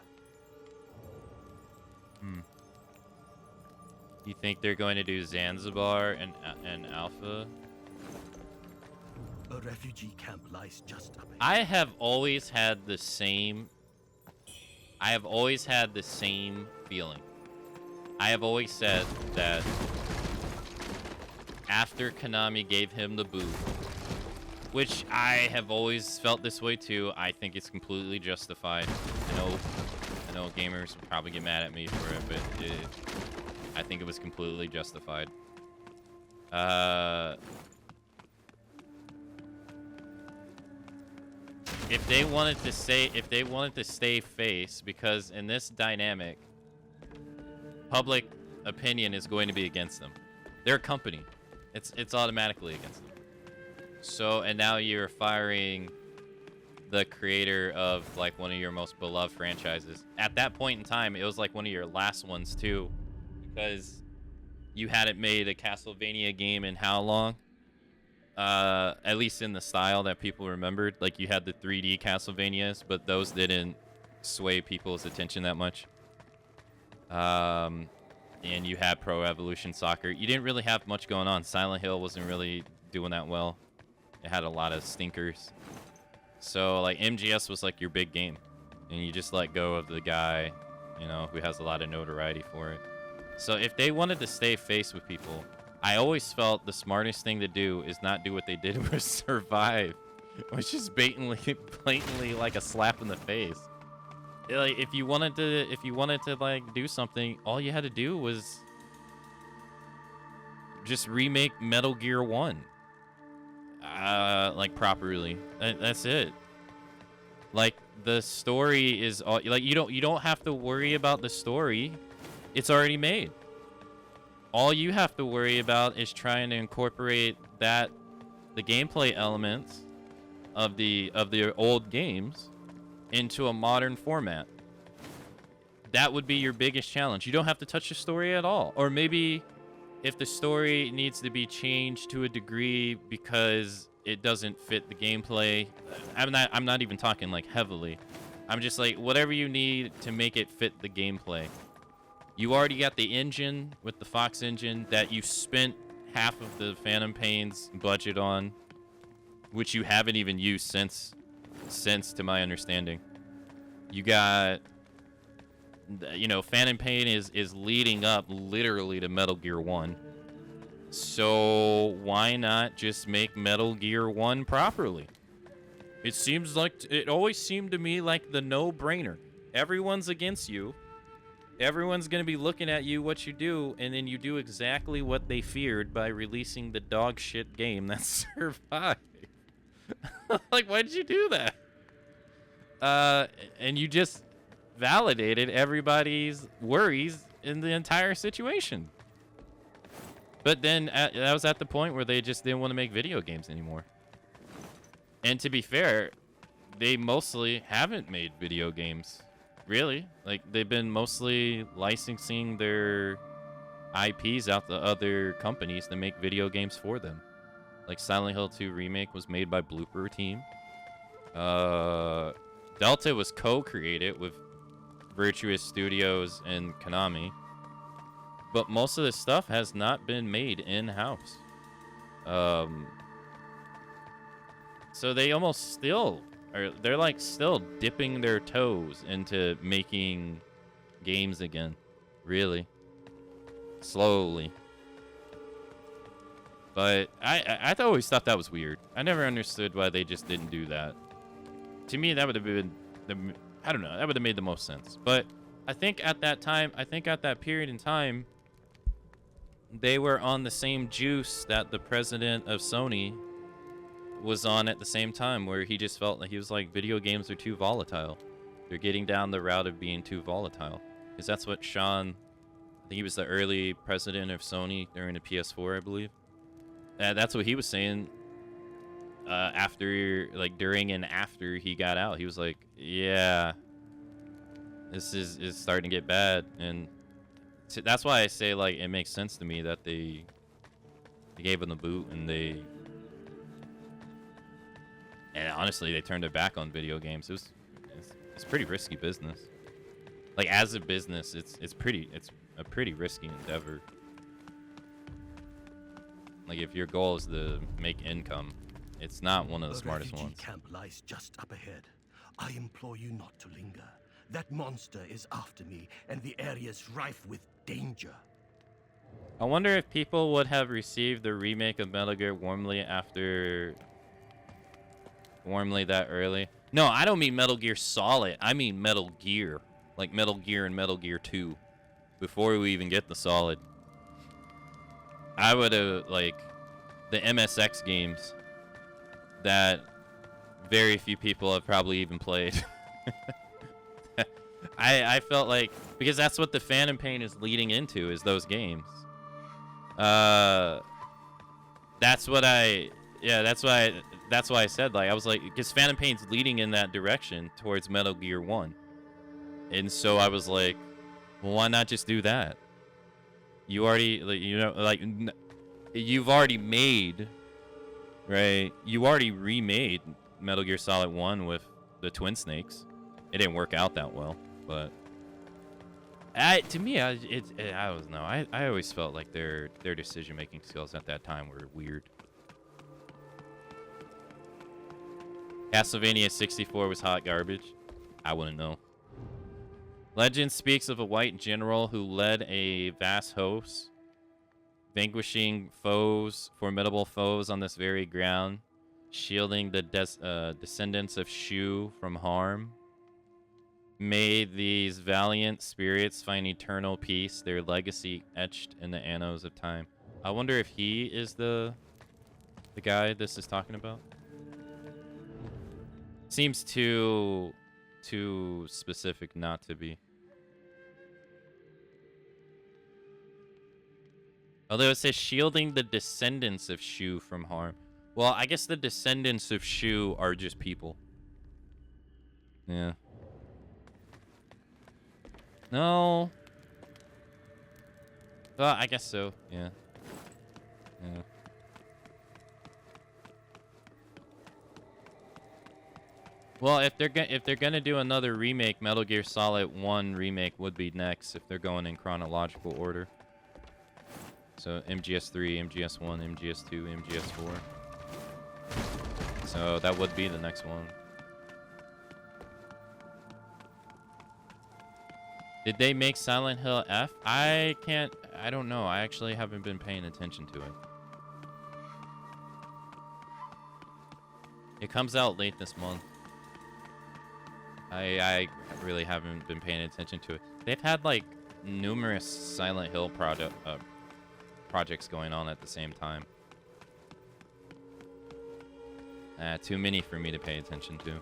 You think they're going to do Zanzibar and Alpha? A refugee camp lies just up ahead. I have always had the same I have always had the same feeling. I have always said that after Konami gave him the boot, which I have always felt this way too, I think it's completely justified. I know gamers will probably get mad at me for it, but I think it was completely justified. If they wanted to stay face, because in this dynamic, public opinion is going to be against them. They're a company. It's automatically against them. So, and now you're firing the creator of like one of your most beloved franchises. At that point in time, it was like one of your last ones too, because you hadn't made a Castlevania game in how long? At least in the style that people remembered. Like, you had the 3D Castlevanias, but those didn't sway people's attention that much. And you had Pro Evolution Soccer. You didn't really have much going on. Silent Hill wasn't really doing that well. It had a lot of stinkers. So, like, MGS was like your big game. And you just let go of the guy, you know, who has a lot of notoriety for it. So if they wanted to stay face with people, I always felt the smartest thing to do is not do what they did with Survive, which is blatantly like a slap in the face. Like, if you wanted to like do something, all you had to do was just remake Metal Gear 1, like properly. That's it. Like, the story is all, like, you don't have to worry about the story. It's already made. All you have to worry about is trying to incorporate the gameplay elements of the old games into a modern format. That would be your biggest challenge. You don't have to touch the story at all. Or maybe if the story needs to be changed to a degree because it doesn't fit the gameplay, I'm not even talking like heavily. I'm just like, whatever you need to make it fit the gameplay. You already got the engine with the Fox engine that you spent half of the Phantom Pain's budget on, which you haven't even used since to my understanding. You got, you know, Phantom Pain is leading up literally to Metal Gear 1. So why not just make Metal Gear 1 properly? It always seemed to me like the no-brainer. Everyone's against you. Everyone's going to be looking at you, what you do, and then you do exactly what they feared by releasing the dog shit game that survived. Like, why did you do that? And you just validated everybody's worries in the entire situation. But then that was at the point where they just didn't want to make video games anymore. And to be fair, they mostly haven't made video games. Really? Like, they've been mostly licensing their IPs out to other companies to make video games for them. Like, Silent Hill 2 Remake was made by Blooper Team. Delta was co-created with Virtuous Studios and Konami. But most of this stuff has not been made in-house. So they almost still... they're like still dipping their toes into making games again. Really. Slowly. But I always thought that was weird. I never understood why they just didn't do that. To me, that would have been I don't know, that would have made the most sense. But I think at that period in time, they were on the same juice that the president of Sony was on at the same time, where he just felt like he was like, video games are too volatile. They're getting down the route of being too volatile. Because that's what Sean, I think he was the early president of Sony during the PS4, I believe. That's what he was saying after, like, during and after he got out. He was like, yeah, this is starting to get bad. And that's why I say, like, it makes sense to me that they gave him the boot, and honestly, they turned their back on video games. It's pretty risky business. Like, as a business, it's a pretty risky endeavor. Like, if your goal is to make income, it's not one of the smartest ones. The camp lies just up ahead. I implore you not to linger. That monster is after me, and the area's rife with danger. I wonder if people would have received the remake of Metal Gear warmly that early. No, I don't mean Metal Gear Solid. I mean Metal Gear. Like Metal Gear and Metal Gear 2. Before we even get the Solid. I would have, like, the MSX games that very few people have probably even played. I felt like, because that's what the Phantom Pain is leading into, is those games. That's why I said, like, I was like, because Phantom Pain's leading in that direction towards Metal Gear 1. And so I was like, well, why not just do that? You already, like, you know, like, you've already made, right? You already remade Metal Gear Solid 1 with the Twin Snakes. It didn't work out that well, but to me, I don't know. I always felt like their decision-making skills at that time were weird. Castlevania 64 was hot garbage. I wouldn't know. Legend speaks of a white general who led a vast host, vanquishing formidable foes on this very ground, shielding the descendants of Shu from harm. May these valiant spirits find eternal peace, their legacy etched in the annals of time. I wonder if he is the guy this is talking about. Seems too specific not to be. Although it says shielding the descendants of Shu from harm. Well, I guess the descendants of Shu are just people. Yeah. No. Well, I guess so. Yeah. Yeah. Well, if they're gonna do another remake, Metal Gear Solid 1 remake would be next if they're going in chronological order. So MGS3, MGS1, MGS2, MGS4. So that would be the next one. Did they make Silent Hill F? I don't know. I actually haven't been paying attention to it. It comes out late this month. I really haven't been paying attention to it. They've had like numerous Silent Hill projects going on at the same time. Too many for me to pay attention to.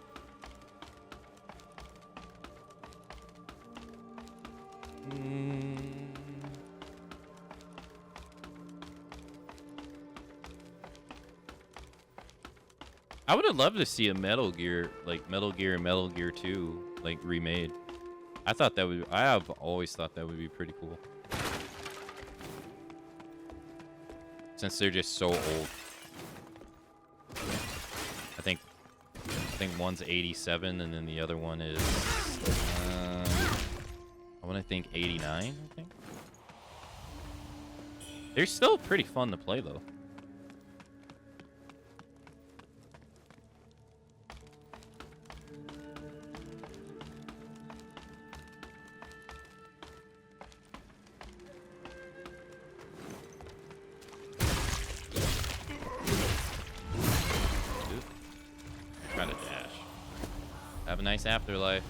I would have loved to see a Metal Gear, like Metal Gear and Metal Gear 2, like remade. I have always thought that would be pretty cool. Since they're just so old. I think one's 87 and then the other one is I want to think 89, I think. They're still pretty fun to play though. Nice afterlife.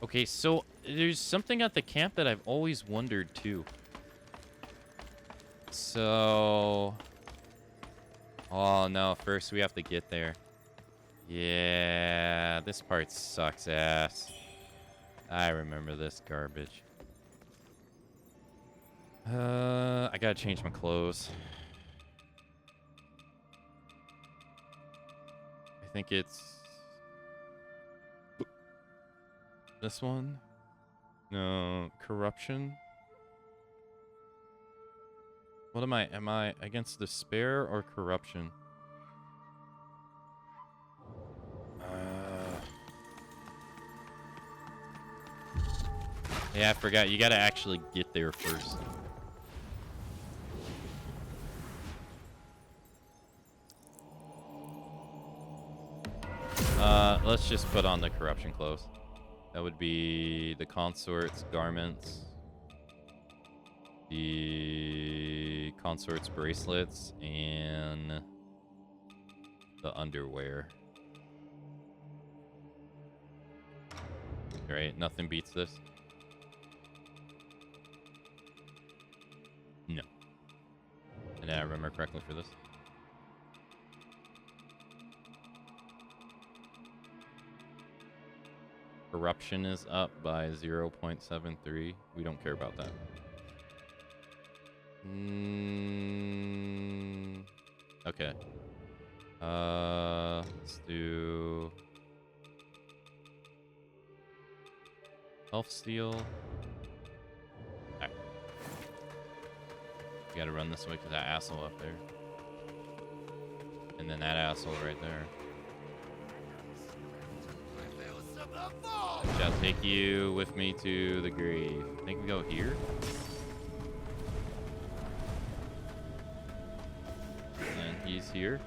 Okay, so there's something at the camp that I've always wondered too. So, oh no, first we have to get there. Yeah, this part sucks ass. I remember this garbage. I gotta change my clothes. I think it's this one? No, corruption. What am I? Am I against despair or corruption? Yeah, I forgot. You gotta actually get there first. Let's just put on the corruption clothes. That would be the consort's garments, the consort's bracelets, and the underwear. Right? Nothing beats this. No. Did I remember correctly for this? Corruption is up by 0.73. We don't care about that. Okay. Let's do self-steal. Alright. We gotta run this way because that asshole up there. And then that asshole right there. Shall take you with me to the grave. I think we go here. And he's here.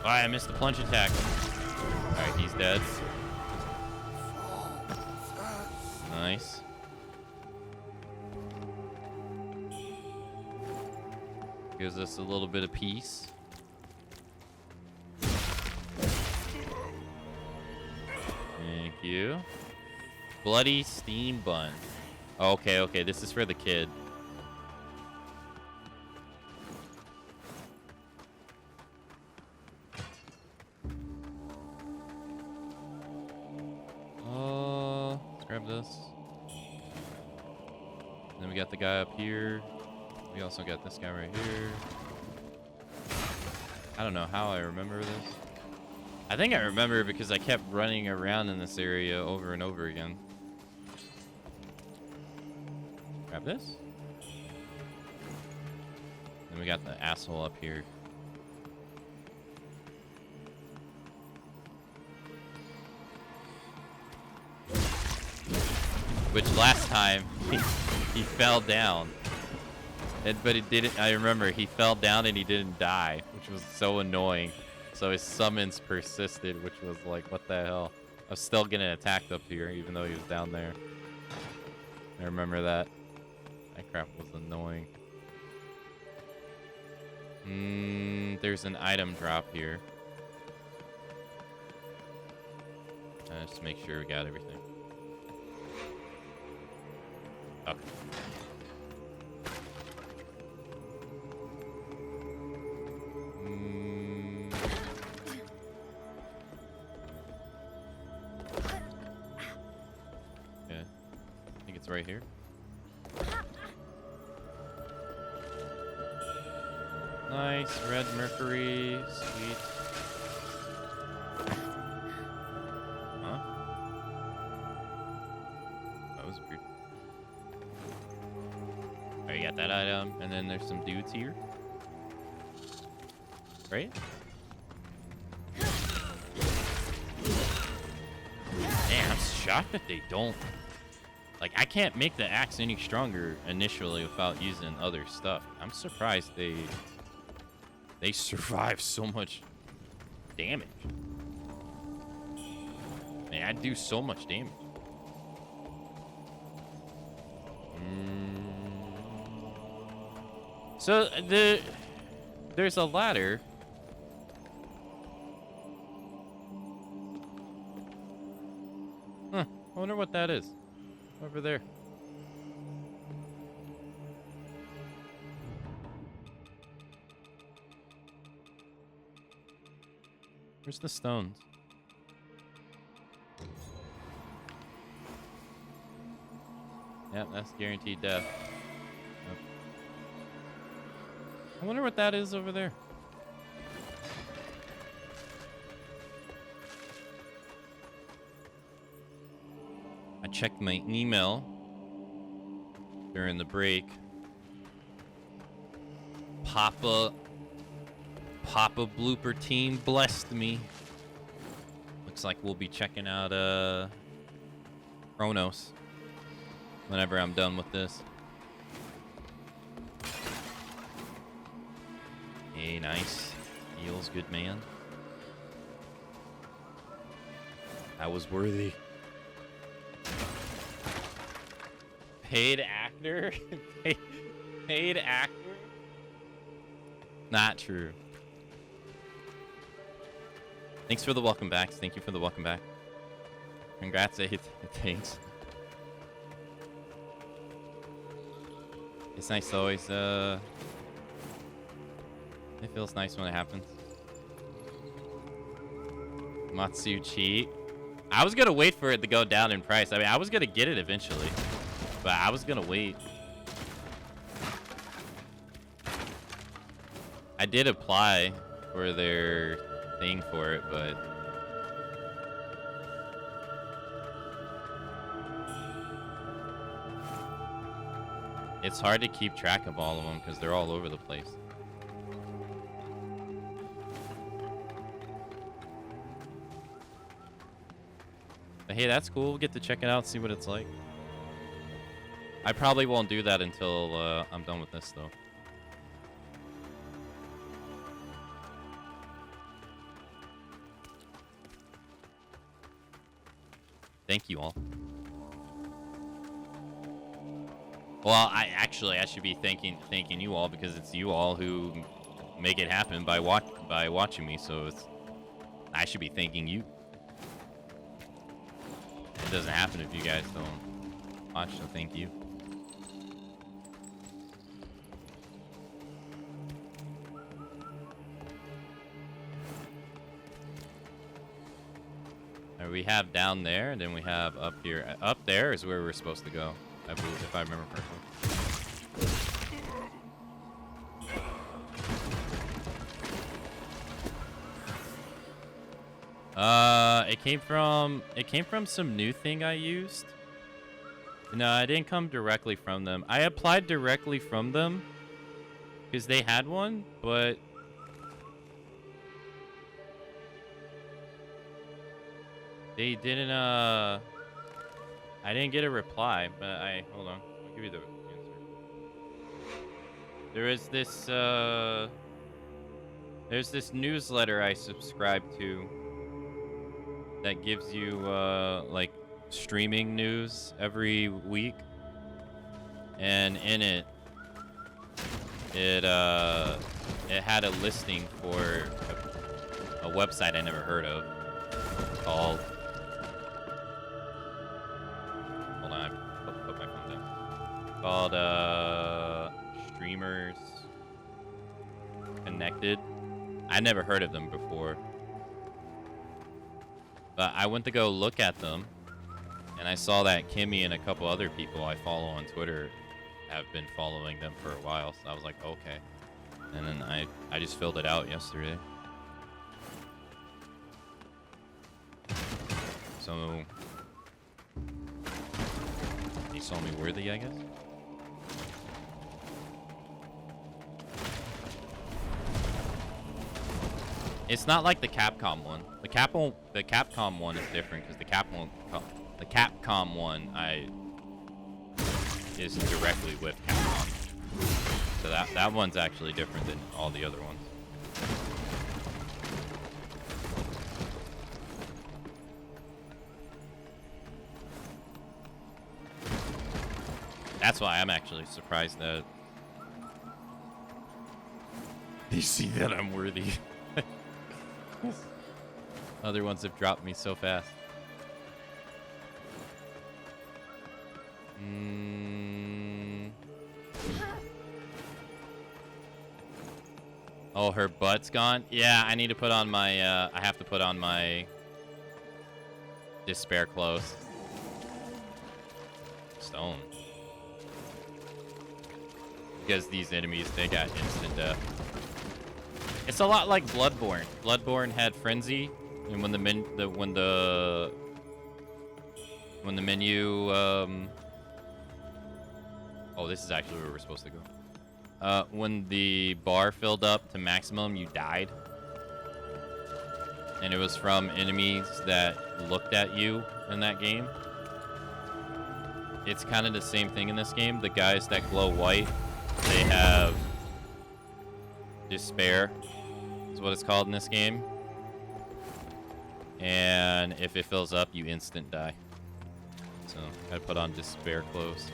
Oh, I missed the plunge attack. Alright, he's dead. Nice. Gives us a little bit of peace. Thank you. Bloody steam bun. Okay, okay, this is for the kid. Let's grab this. Then we got the guy up here. We also got this guy right here. I don't know how I remember this. I think I remember because I kept running around in this area over and over again. Grab this. Then we got the asshole up here. Which last time he fell down. But it didn't. I remember he fell down and he didn't die, which was so annoying. So his summons persisted, which was like, what the hell? I was still getting attacked up here, even though he was down there. I remember that. That crap was annoying. There's an item drop here. Just make sure we got everything. Okay. Yeah, I think it's right here. Nice, red mercury, sweet. Huh? That was weird. Alright, you got that item, and then there's some dudes here. Right? Damn, I'm shocked that they don't. Like, I can't make the axe any stronger initially without using other stuff. I'm surprised they survive so much damage. Man, I do so much damage. So there's a ladder. Huh. I wonder what that is. Over there. Where's the stones? Yep, that's guaranteed death. Yep. I wonder what that is over there. I checked my email during the break. Papa Blooper Team blessed me. Looks like we'll be checking out Chronos whenever I'm done with this. Hey, nice. Heals, good man. That was worthy. Paid actor? Paid actor? Not true. Thanks for the welcome backs. Thank you for the welcome back. Congrats, thanks. It's nice to always, it feels nice when it happens. Matsu cheat. I was gonna wait for it to go down in price. I mean, I was gonna get it eventually, but I was gonna wait. I did apply for their thing for it, but it's hard to keep track of all of them because they're all over the place. But hey, that's cool. We'll get to check it out, see what it's like. I probably won't do that until I'm done with this, though. Thank you all. Well, I should be thanking you all because it's you all who make it happen by watching me. So I should be thanking you. It doesn't happen if you guys don't watch. So thank you. We have down there, and then we have up here. Up there is where we're supposed to go, I believe, if I remember correctly. It came from some new thing I used. No, it didn't come directly from them. I applied directly from them because they had one, but they didn't, I didn't get a reply, but hold on. I'll give you the answer. There is this, there's this newsletter I subscribe to that gives you, like, streaming news every week. And in it, it had a listing for a website I never heard of called, put my phone down. Called Streamers Connected. I never heard of them before. But I went to go look at them, and I saw that Kimmy and a couple other people I follow on Twitter have been following them for a while. So I was like, okay. And then I just filled it out yesterday. So he saw me worthy, I guess. It's not like the Capcom one. The Capcom one is different because the Capcom one is directly with Capcom. So that one's actually different than all the other ones. That's why I'm actually surprised that they see that I'm worthy. Other ones have dropped me so fast. Oh, her butt's gone? Yeah, I need to put on my, I have to put on my despair clothes. Stone. Because these enemies, they got instant death. It's a lot like Bloodborne. Bloodborne had frenzy, and when the menu, oh, this is actually where we're supposed to go. When the bar filled up to maximum, you died, and it was from enemies that looked at you in that game. It's kind of the same thing in this game. The guys that glow white, they have Despair is what it's called in this game. And if it fills up, you instant die. So I put on Despair clothes.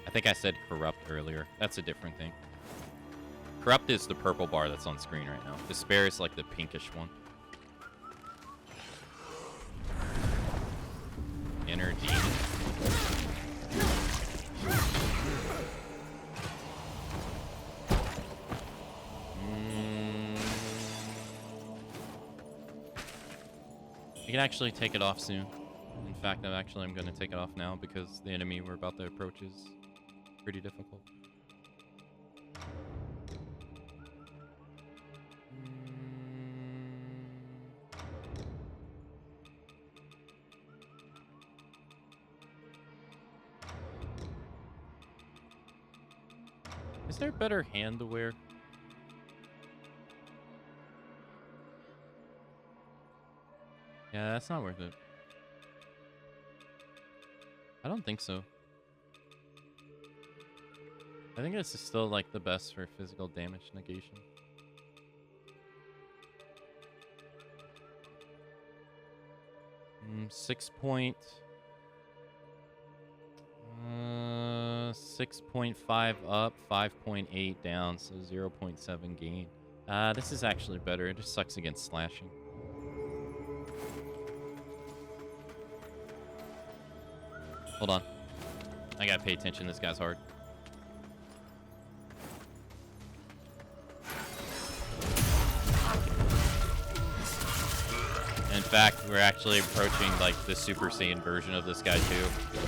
I think I said Corrupt earlier. That's a different thing. Corrupt is the purple bar that's on screen right now. Despair is like the pinkish one. Inner demon. I can actually take it off soon. In fact, I'm going to take it off now because the enemy we're about to approach is pretty difficult. Is there better hand to wear? Yeah, that's not worth it. I don't think so. I think this is still like the best for physical damage negation. Mm, 6.5 up, 5.8 down, so 0.7 gain. This is actually better. It just sucks against slashing. Hold on. I gotta pay attention. This guy's hard. In fact, we're actually approaching like the Super Saiyan version of this guy too.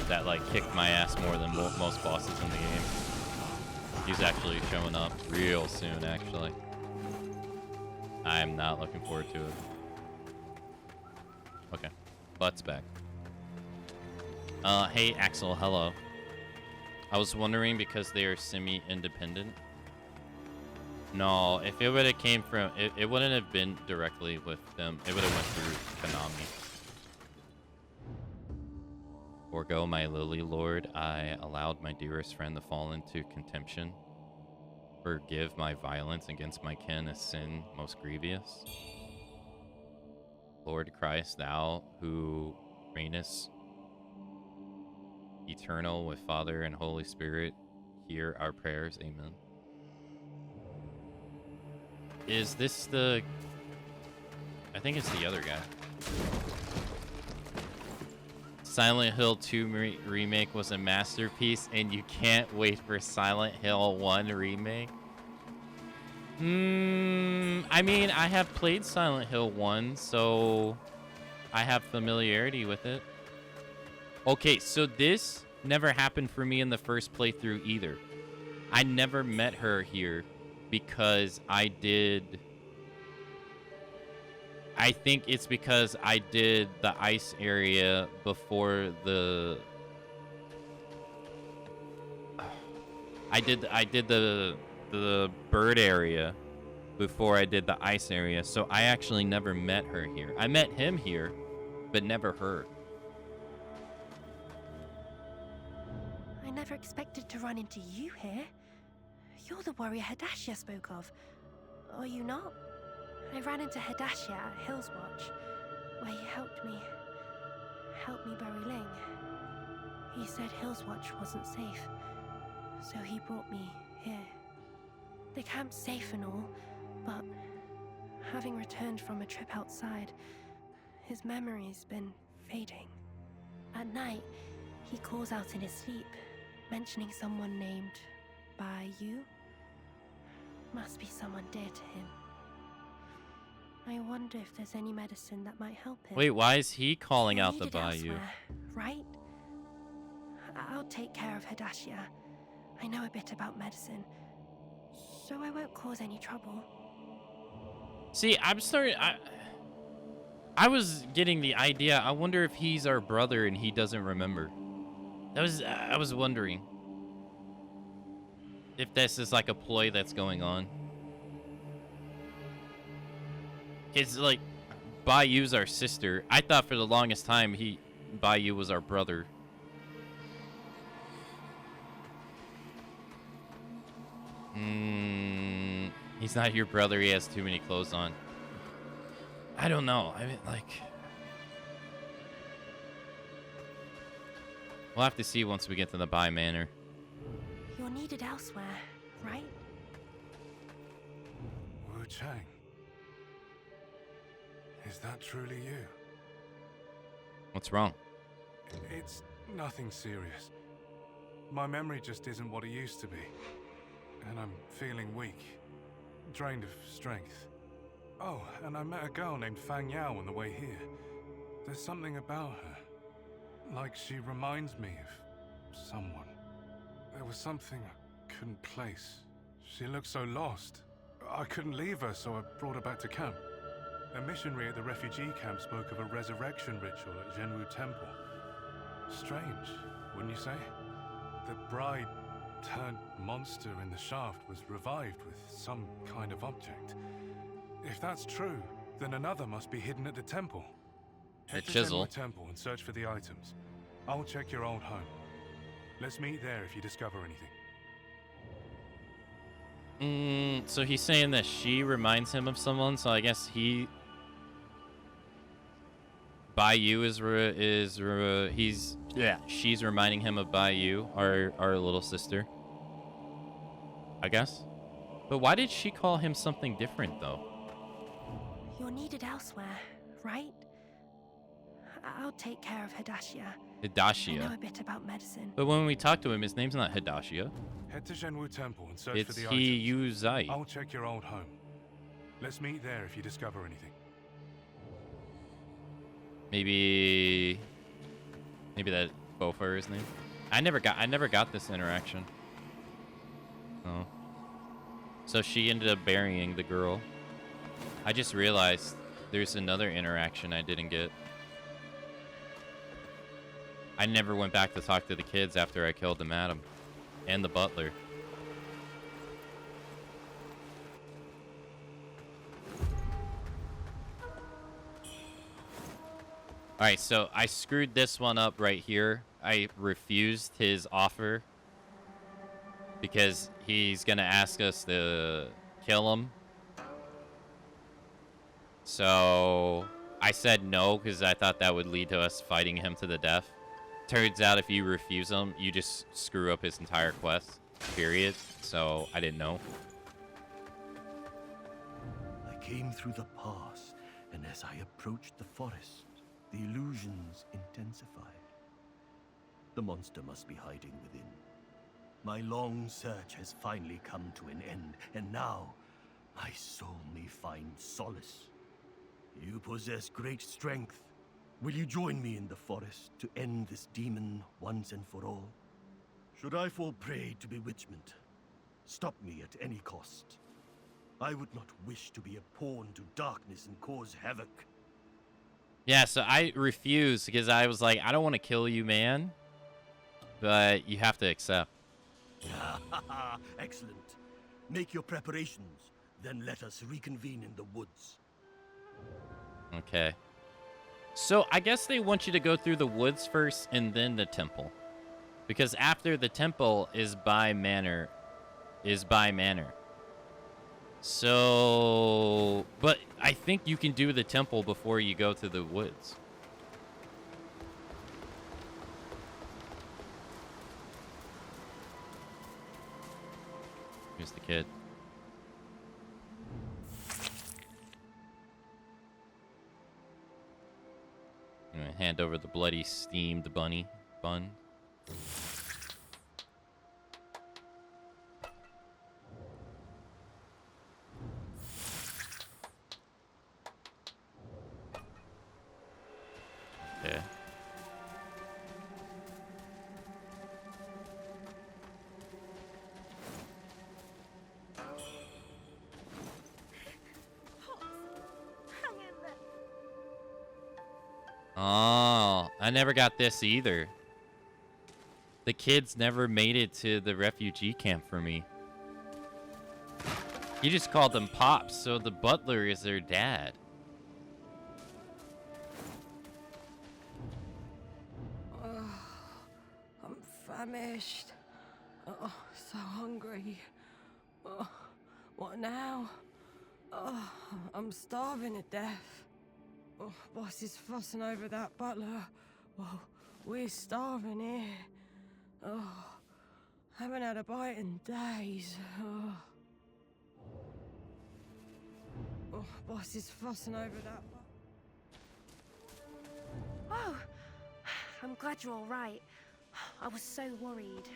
That like kicked my ass more than most bosses in the game. He's actually showing up real soon, actually. I am not looking forward to it. Okay. Butt's back. Hey, Axel, hello. I was wondering because they are semi-independent. No, if it would have came from... It wouldn't have been directly with them. It would have went through Konami. Forgo my lily lord. I allowed my dearest friend to fall into contemption. Forgive my violence against my kin, a sin most grievous. Lord Christ, thou who reignest eternal with Father and Holy Spirit, hear our prayers. Amen. Is this the... I think it's the other guy. Silent Hill 2 remake was a masterpiece, and you can't wait for Silent Hill 1 remake? I mean, I have played Silent Hill 1, so I have familiarity with it. Okay, so this never happened for me in the first playthrough either. I never met her here because I think it's because I did the ice area before the... I did the bird area before I did the ice area, so I actually never met her here. I met him here, but never her. I never expected to run into you here. You're the warrior Hadashia spoke of. Are you not? I ran into Hadashia at Hills Watch, where he helped me bury Ling. He said Hills Watch wasn't safe, so he brought me here. The camp's safe and all, but having returned from a trip outside, his memory's been fading. At night, he calls out in his sleep, mentioning someone named Bayou. Must be someone dear to him. I wonder if there's any medicine that might help him. Wait, why is he calling out the Needed Bayou? elsewhere, right? I'll take care of Hadashia. I know a bit about medicine, so I won't cause any trouble. See, I was getting the idea. I wonder if he's our brother and he doesn't remember. I was wondering if this is like a ploy that's going on. It's like Bayou's our sister. I thought for the longest time Bayou was our brother. He's not your brother. He has too many clothes on. I don't know. I mean, like... We'll have to see once we get to the Bai Manor. You're needed elsewhere, right? Wuchang. Is that truly you? What's wrong? It's nothing serious. My memory just isn't what it used to be. And I'm feeling weak. Drained of strength. Oh, and I met a girl named Fang Yao on the way here. There's something about her. Like she reminds me of someone. There was something I couldn't place. She looked so lost. I couldn't leave her, so I brought her back to camp. A missionary at the refugee camp spoke of a resurrection ritual at Zhenwu Temple. Strange, wouldn't you say? The bride turned monster in the shaft was revived with some kind of object. If that's true, then another must be hidden at the temple. Head to chisel. Zhenwu Temple and search for the items. I'll check your old home. Let's meet there if you discover anything. So he's saying that she reminds him of someone, so I guess he... Bayou she's reminding him of Bayou, our little sister. I guess. But why did she call him something different, though? You're needed elsewhere, right? I'll take care of Hidashia. I know Hidashia. a bit about medicine. But when we talk to him, his name's not Hidashia. Head to Zhenwu Temple and search It's for the items. Hiyuzai. I'll check your old home. Let's meet there if you discover anything. Maybe that Bofa is his name. I never got this interaction. Oh. So she ended up burying the girl. I just realized there's another interaction I didn't get. I never went back to talk to the kids after I killed the madam and the butler. Alright, so I screwed this one up right here. I refused his offer because he's gonna ask us to kill him. So I said no because I thought that would lead to us fighting him to the death. Turns out if you refuse him, you just screw up his entire quest, period. So I didn't know. I came through the pass, and as I approached the forest, the illusions intensified. The monster must be hiding within. My long search has finally come to an end, and now my soul may find solace. You possess great strength. Will you join me in the forest to end this demon once and for all? Should I fall prey to bewitchment, stop me at any cost. I would not wish to be a pawn to darkness and cause havoc. Yeah, so I refused because I was like, I don't want to kill you, man. But you have to accept. Excellent. Make your preparations, then let us reconvene in the woods. Okay. So I guess they want you to go through the woods first and then the temple. Because after the temple is Bai Manor. So, but I think you can do the temple before you go to the woods. Here's the kid. I'm gonna hand over the bloody steamed bun. Okay. Oh, I never got this either. The kids never made it to the refugee camp for me. You just called them Pops, so the butler is their dad. I'm famished. Oh, so hungry. Oh, What now? Oh, I'm starving to death. Oh, boss is fussing over that butler. Well, we're starving here. Oh, haven't had a bite in days. Oh. Oh, boss is fussing over that. Oh, I'm glad you're all right. I was so worried.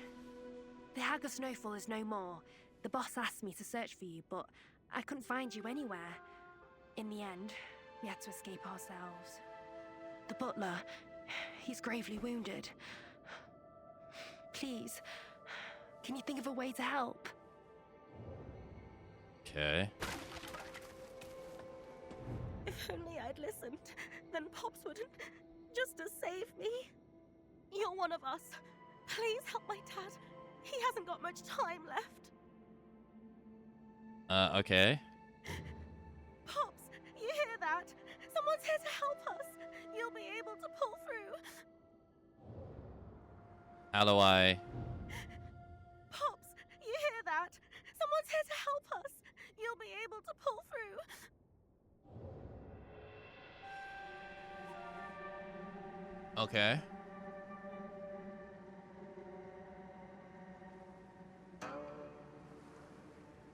The Hag of Snowfall is no more. The boss asked me to search for you, but I couldn't find you anywhere. In the end, we had to escape ourselves. The butler, he's gravely wounded. Please, can you think of a way to help? Okay. If only I'd listened, then Pops wouldn't. Just to save me. You're one of us. Please help my dad. He hasn't got much time left. Okay. Pops, you hear that? Someone's here to help us. You'll be able to pull through. How do I... Pops, you hear that? Someone's here to help us. You'll be able to pull through. Okay.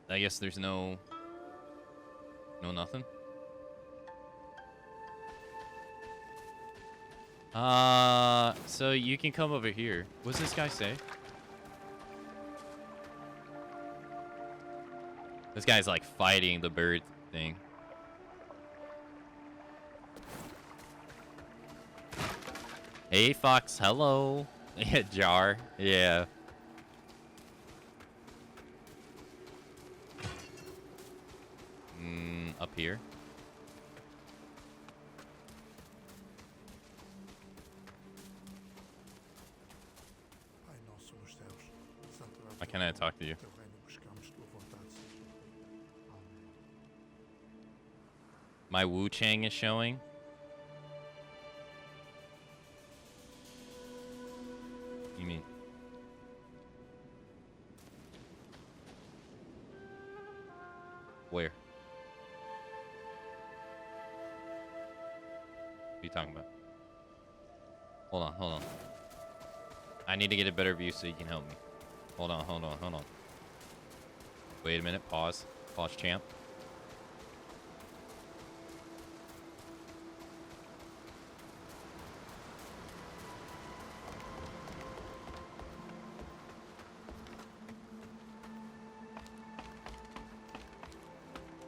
I guess there's no nothing. So you can come over here. What's this guy say? This guy's like fighting the bird thing. Hey, Fox. Hello. Yeah, Jar. Yeah. Up here. Why can't I talk to you? My Wuchang is showing. You mean? Where? What are you talking about? Hold on, hold on. I need to get a better view so you can help me. Hold on, hold on, hold on. Wait a minute, pause. Pause, champ.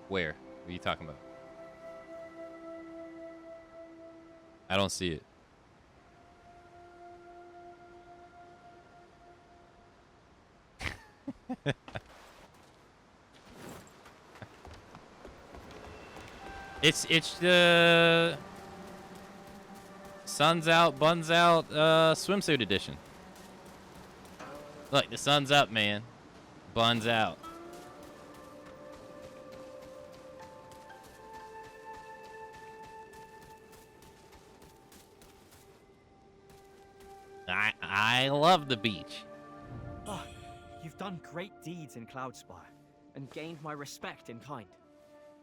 Where? What are you talking about? I don't see it. It's the sun's out, buns out, swimsuit edition. Look, the sun's up, man. Buns out. I love the beach. Oh, you've done great deeds in Cloudspire and gained my respect in kind.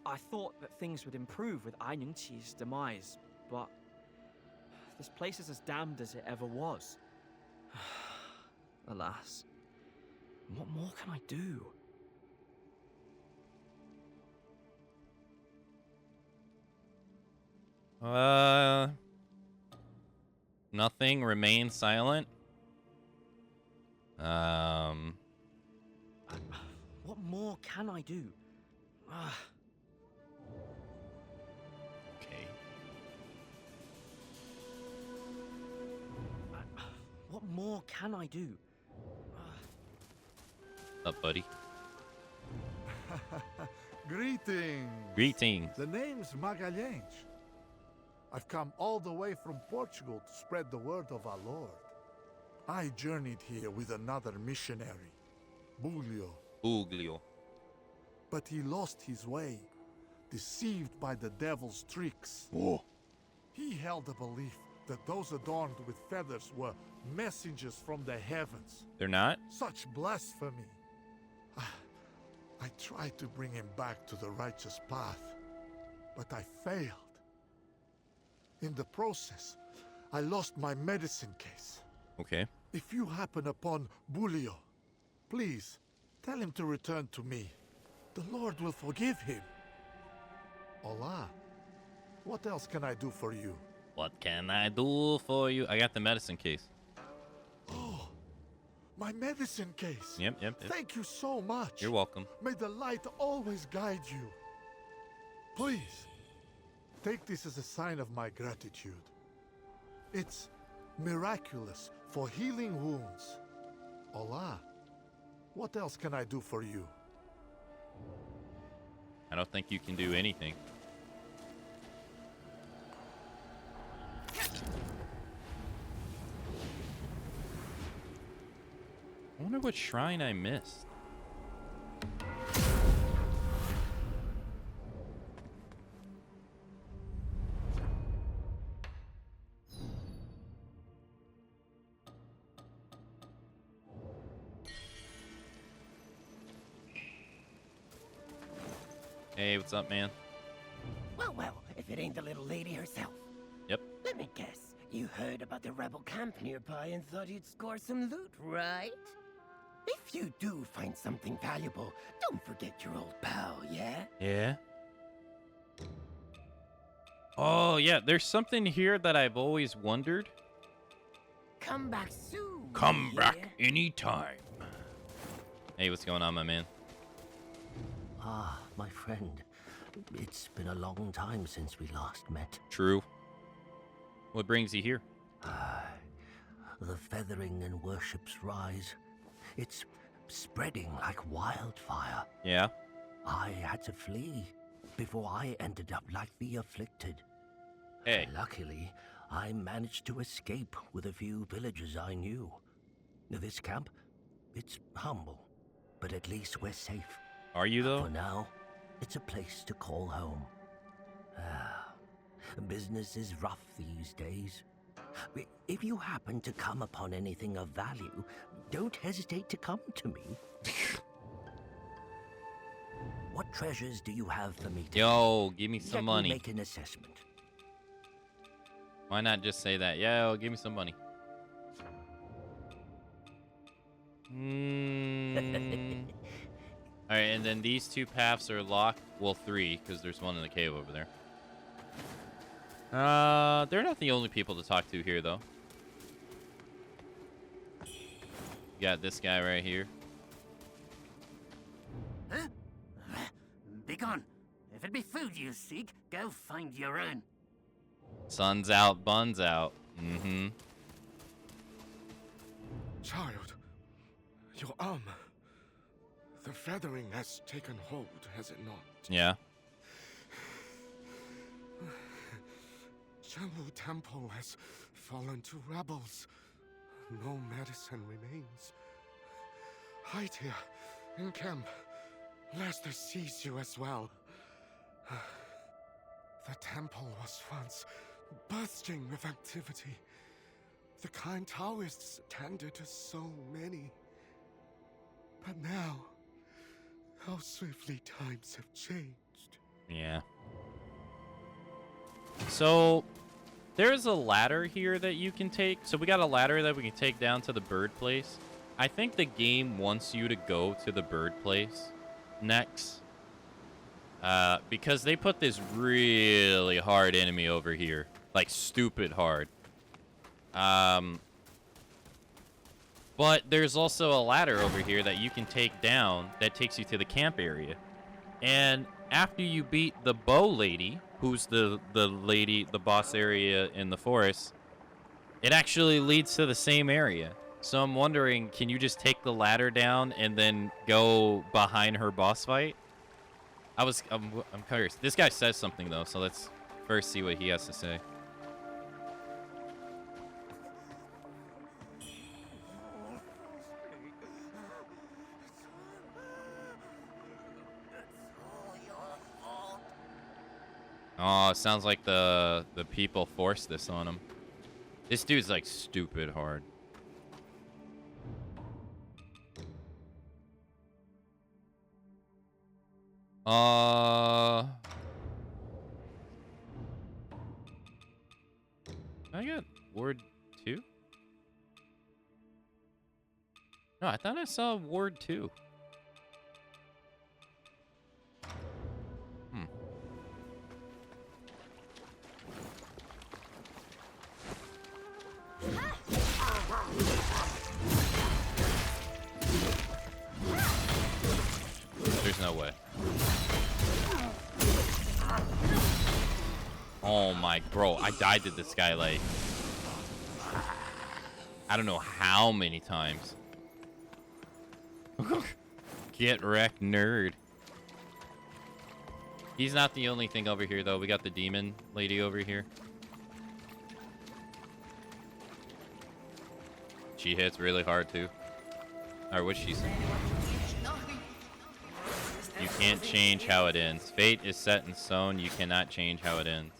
I thought that things would improve with Ainungqi's demise, but this place is as damned as it ever was. Alas, what more can I do? Nothing. Remain silent. What more can I do? Okay. What more can I do? What's up, buddy? Greetings. Greetings. The name's Magalhães. I've come all the way from Portugal to spread the word of our Lord. I journeyed here with another missionary, Buglio. Buglio. But he lost his way, deceived by the devil's tricks. Oh. He held a belief that those adorned with feathers were messengers from the heavens. They're not? Such blasphemy. I tried to bring him back to the righteous path, but I failed. In the process, I lost my medicine case. Okay. If you happen upon Bulio, please tell him to return to me. The Lord will forgive him. Hola. What else can I do for you? What can I do for you? I got the medicine case. Oh, my medicine case. Yep. Thank you so much. You're welcome. May the light always guide you. Please, take this as a sign of my gratitude. It's miraculous for healing wounds. Hola. What else can I do for you? I don't think you can do anything. I wonder what shrine I missed. Hey, what's up, man? Well, if it ain't the little lady herself. Yep. Let me guess. You heard about the rebel camp nearby and thought you'd score some loot, right? If you do find something valuable, don't forget your old pal, yeah? Yeah. Oh, yeah. There's something here that I've always wondered. Come back soon. Come yeah? back anytime. Hey, what's going on, my man? Ah, my friend. It's been a long time since we last met. True. What brings you here? The feathering and worship's rise. It's spreading like wildfire. Yeah? I had to flee before I ended up like the afflicted. Hey. Luckily, I managed to escape with a few villagers I knew. This camp, it's humble, but at least we're safe. Are you, though? For now, it's a place to call home. Business is rough these days. If you happen to come upon anything of value, don't hesitate to come to me. What treasures do you have for me today? Yo, give me some Let money. me make an assessment. Why not just say that? Yo, give me some money. All right, and then these two paths are locked. Well, three, because there's one in the cave over there. They're not the only people to talk to here, though. You got this guy right here. Huh? Begone. If it be food you seek, go find your own. Sun's out, buns out. Mm-hmm. Child, your arm. The feathering has taken hold, has it not? Yeah. Chenwu Temple has fallen to rebels. No medicine remains. Hide here, in camp, lest they seize you as well. The temple was once bursting with activity. The kind Taoists tended to so many. But now, how swiftly times have changed. Yeah. So, there's a ladder here that you can take. So we got a ladder that we can take down to the bird place. I think the game wants you to go to the bird place next. Because they put this really hard enemy over here. Like, stupid hard. But there's also a ladder over here that you can take down that takes you to the camp area. And after you beat the bow lady, who's the lady, the boss area in the forest, it actually leads to the same area. So I'm wondering, can you just take the ladder down and then go behind her boss fight? I'm curious. This guy says something though, so let's first see what he has to say. Oh, it sounds like the people forced this on him. This dude's like stupid hard. I got Ward 2? No, I thought I saw Ward 2. Hmm. There's no way. Oh my, bro, I died to this guy like I don't know how many times. Get wrecked, nerd. He's not the only thing over here though. We got the demon lady over here. She hits really hard too. Or what's she saying? You can't change how it ends. Fate is set in stone. You cannot change how it ends.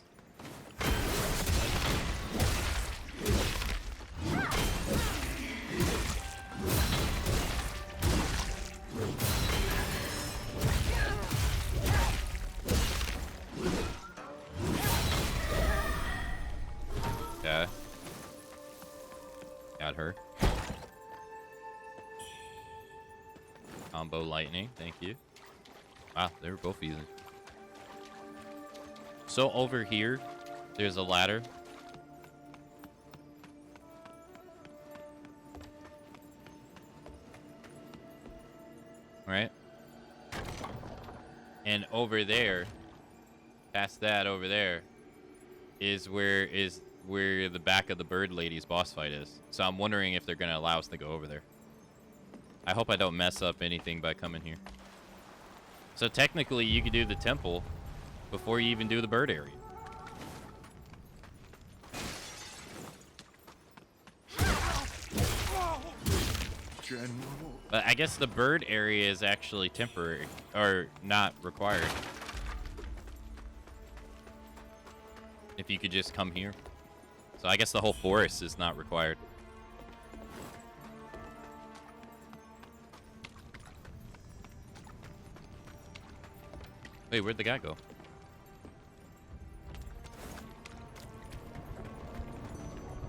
Yeah. Got her. Combo lightning. Thank you. Wow, they were both easy. So over here, there's a ladder. Right? And over there, past that over there, is where the back of the bird lady's boss fight is. So I'm wondering if they're gonna allow us to go over there. I hope I don't mess up anything by coming here. So technically, you could do the temple before you even do the bird area. General. But I guess the bird area is actually temporary, or not required. If you could just come here. So I guess the whole forest is not required. Wait, where'd the guy go?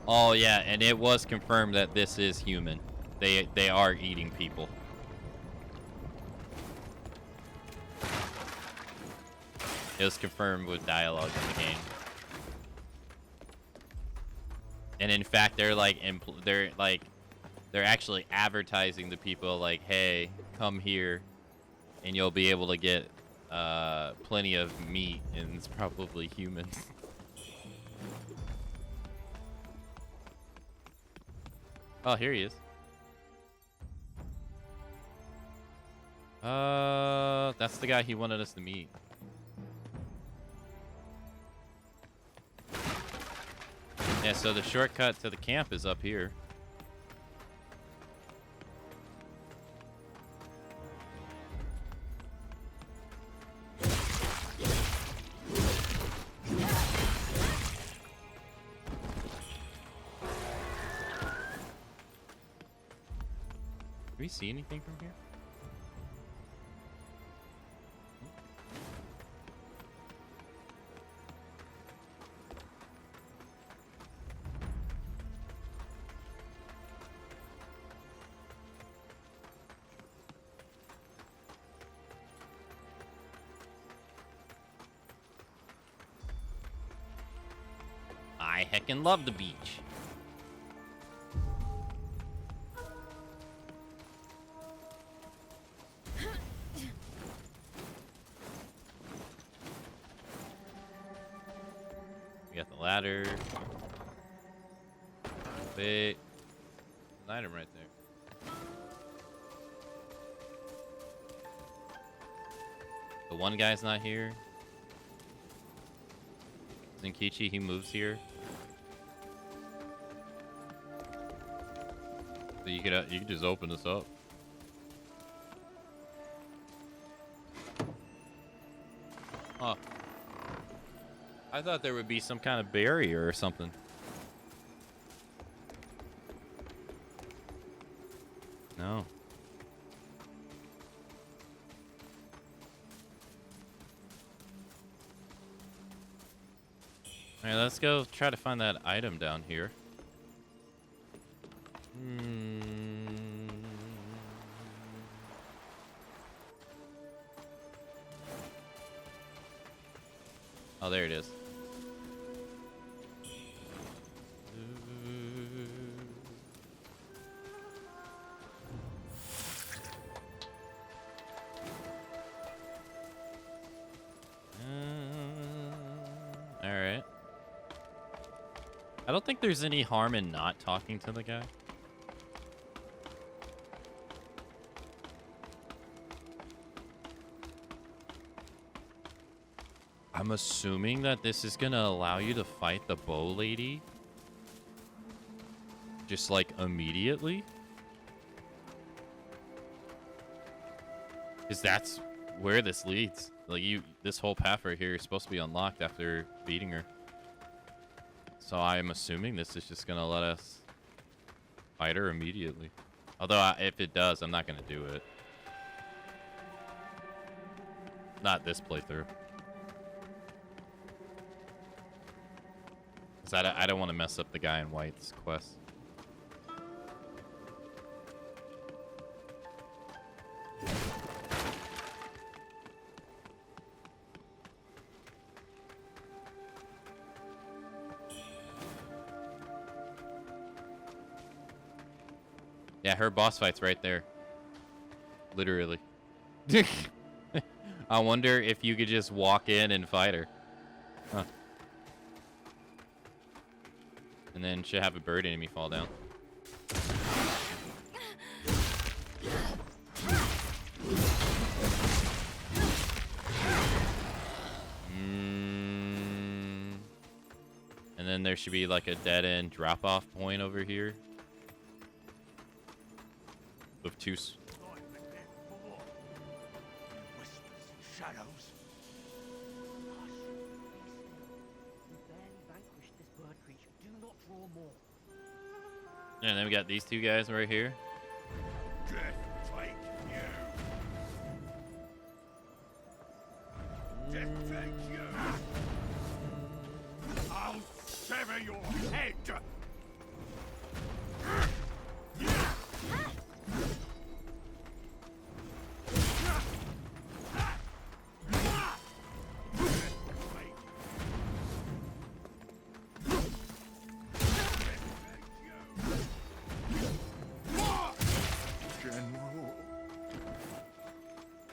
Oh yeah, and it was confirmed that this is human. They are eating people. It was confirmed with dialogue in the game. And in fact, they're actually advertising to people like, "Hey, come here, and you'll be able to get plenty of meat, and it's probably humans." Oh, here he is. That's the guy he wanted us to meet. Yeah, so the shortcut to the camp is up here. Do we see anything from here? I heckin' love the beach. We got the ladder. Wait. An item right there. The one guy's not here. Zenkichi, he moves here. So you could just open this up. Huh. I thought there would be some kind of barrier or something. No. Alright, let's go try to find that item down here. Oh, there it is. Alright. I don't think there's any harm in not talking to the guy. I'm assuming that this is gonna allow you to fight the bow lady. Just like immediately. Because that's where this leads. Like this whole path right here is supposed to be unlocked after beating her. So I'm assuming this is just gonna let us fight her immediately. Although if it does, I'm not gonna do it. Not this playthrough. Because I don't want to mess up the guy in white's quest. Yeah, her boss fight's right there. Literally. I wonder if you could just walk in and fight her. Huh. And then she'll have a bird enemy fall down. And then there should be like a dead end drop off point over here. With two. Shadows. Yeah, and then we got these two guys right here. Death take you. Death take you. I'll sever your head.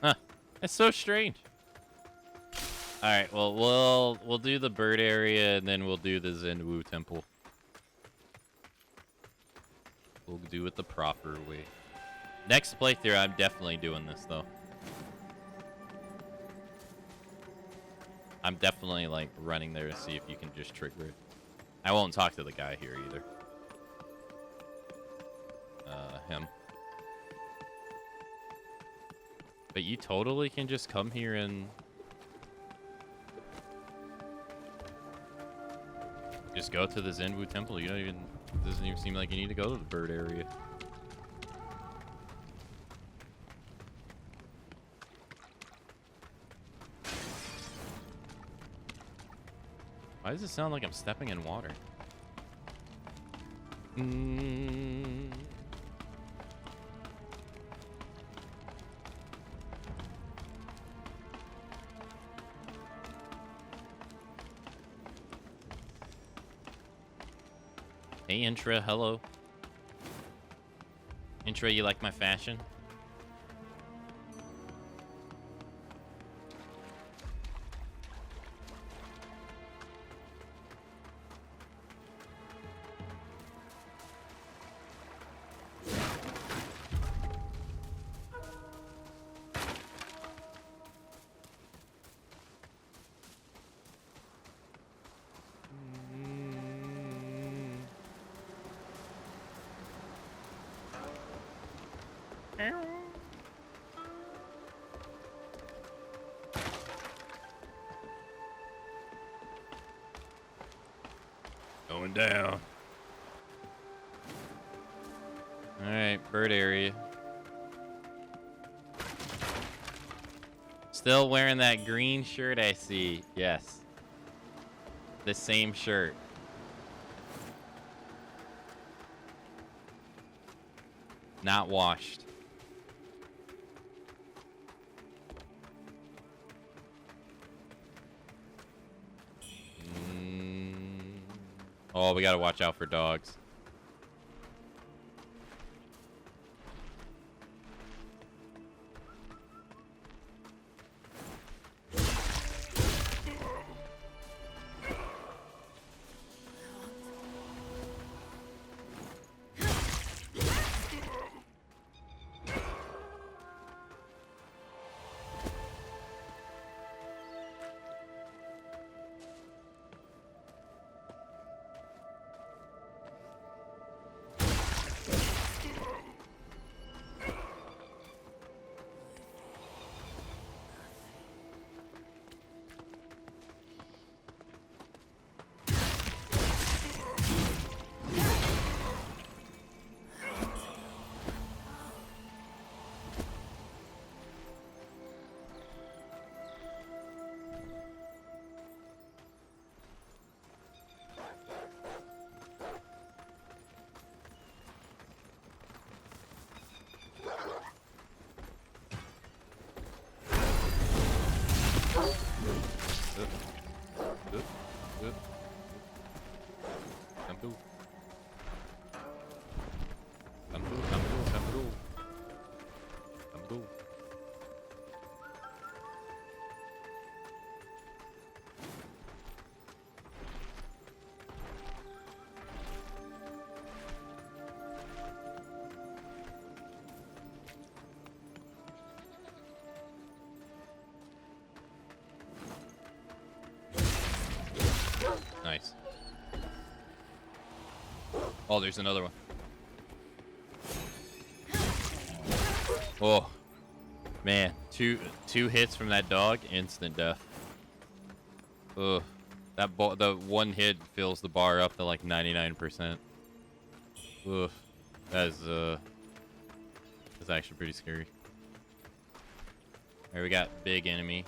Huh. It's so strange. Alright, well we'll do the bird area and then we'll do the Zenwu temple. We'll do it the proper way. Next playthrough, I'm definitely doing this though. I'm definitely like running there to see if you can just trigger it. I won't talk to the guy here either. Him. But you totally can just come here and just go to the Zenwu temple. You don't even, it doesn't even seem like you need to go to the bird area. Why does it sound like I'm stepping in water? Hey, Intra, hello. Intra, you like my fashion? Going down. Alright, bird area. Still wearing that green shirt, I see. Yes. The same shirt. Not washed. Oh, we gotta watch out for dogs. Nice. Oh, there's another one. Oh, man, two hits from that dog, instant death. Ugh, the one hit fills the bar up to like 99%. Ugh, that's actually pretty scary. Alright, we got big enemy.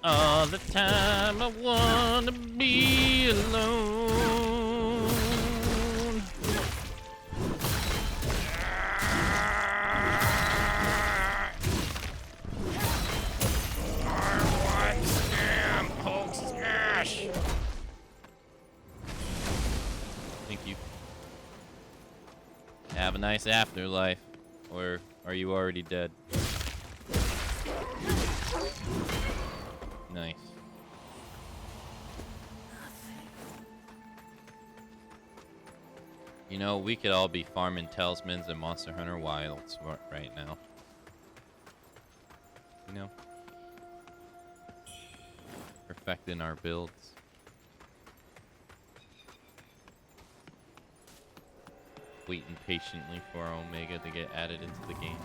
All the time I wanna be alone. I want Sam Hulk smash. Thank you. Have a nice afterlife, or are you already dead? Nice. You know, we could all be farming talismans and Monster Hunter Wilds right now. You know? Perfecting our builds. Waiting patiently for our Omega to get added into the game.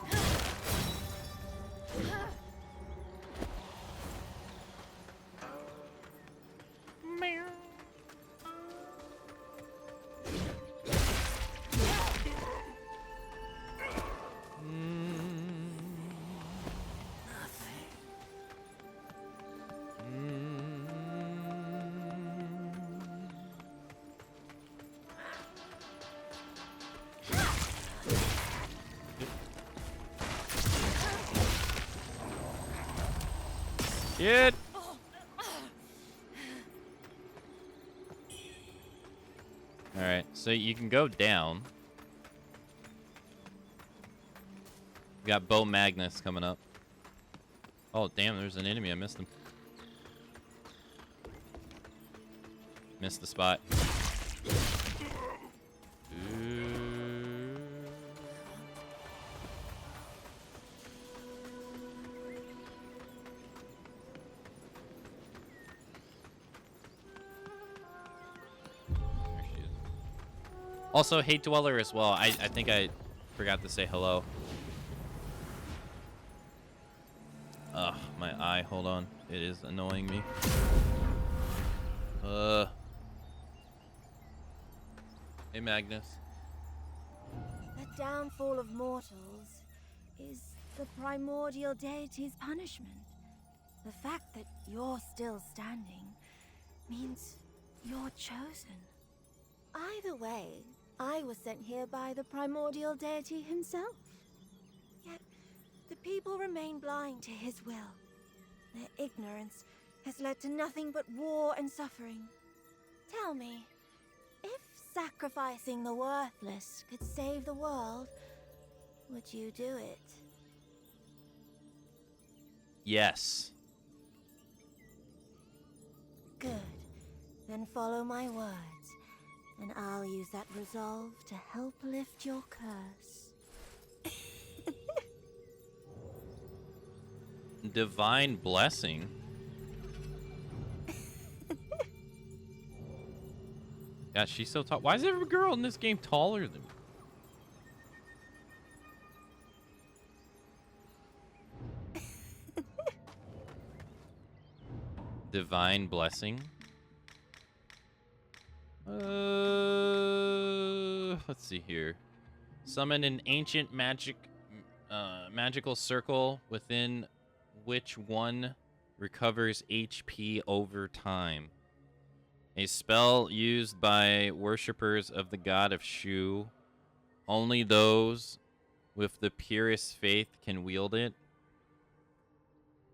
Kid! Alright, so you can go down. We got Bo Magnus coming up. Oh, damn, there's an enemy. I missed him. Missed the spot. Also, Hate Dweller as well. I think I forgot to say hello. Ugh, my eye. Hold on. It is annoying me. Hey, Magnus. The downfall of mortals is the primordial deity's punishment. The fact that you're still standing means you're chosen. Either way, I was sent here by the primordial deity himself. Yet, the people remain blind to his will. Their ignorance has led to nothing but war and suffering. Tell me, if sacrificing the worthless could save the world, would you do it? Yes. Good. Then follow my words, and I'll use that resolve to help lift your curse. Divine blessing. Yeah, she's so tall. Why is every girl in this game taller than me? Divine blessing. Let's see here. Summon an ancient magical circle within which one recovers HP over time. A spell used by worshippers of the god of Shu. Only those with the purest faith can wield it.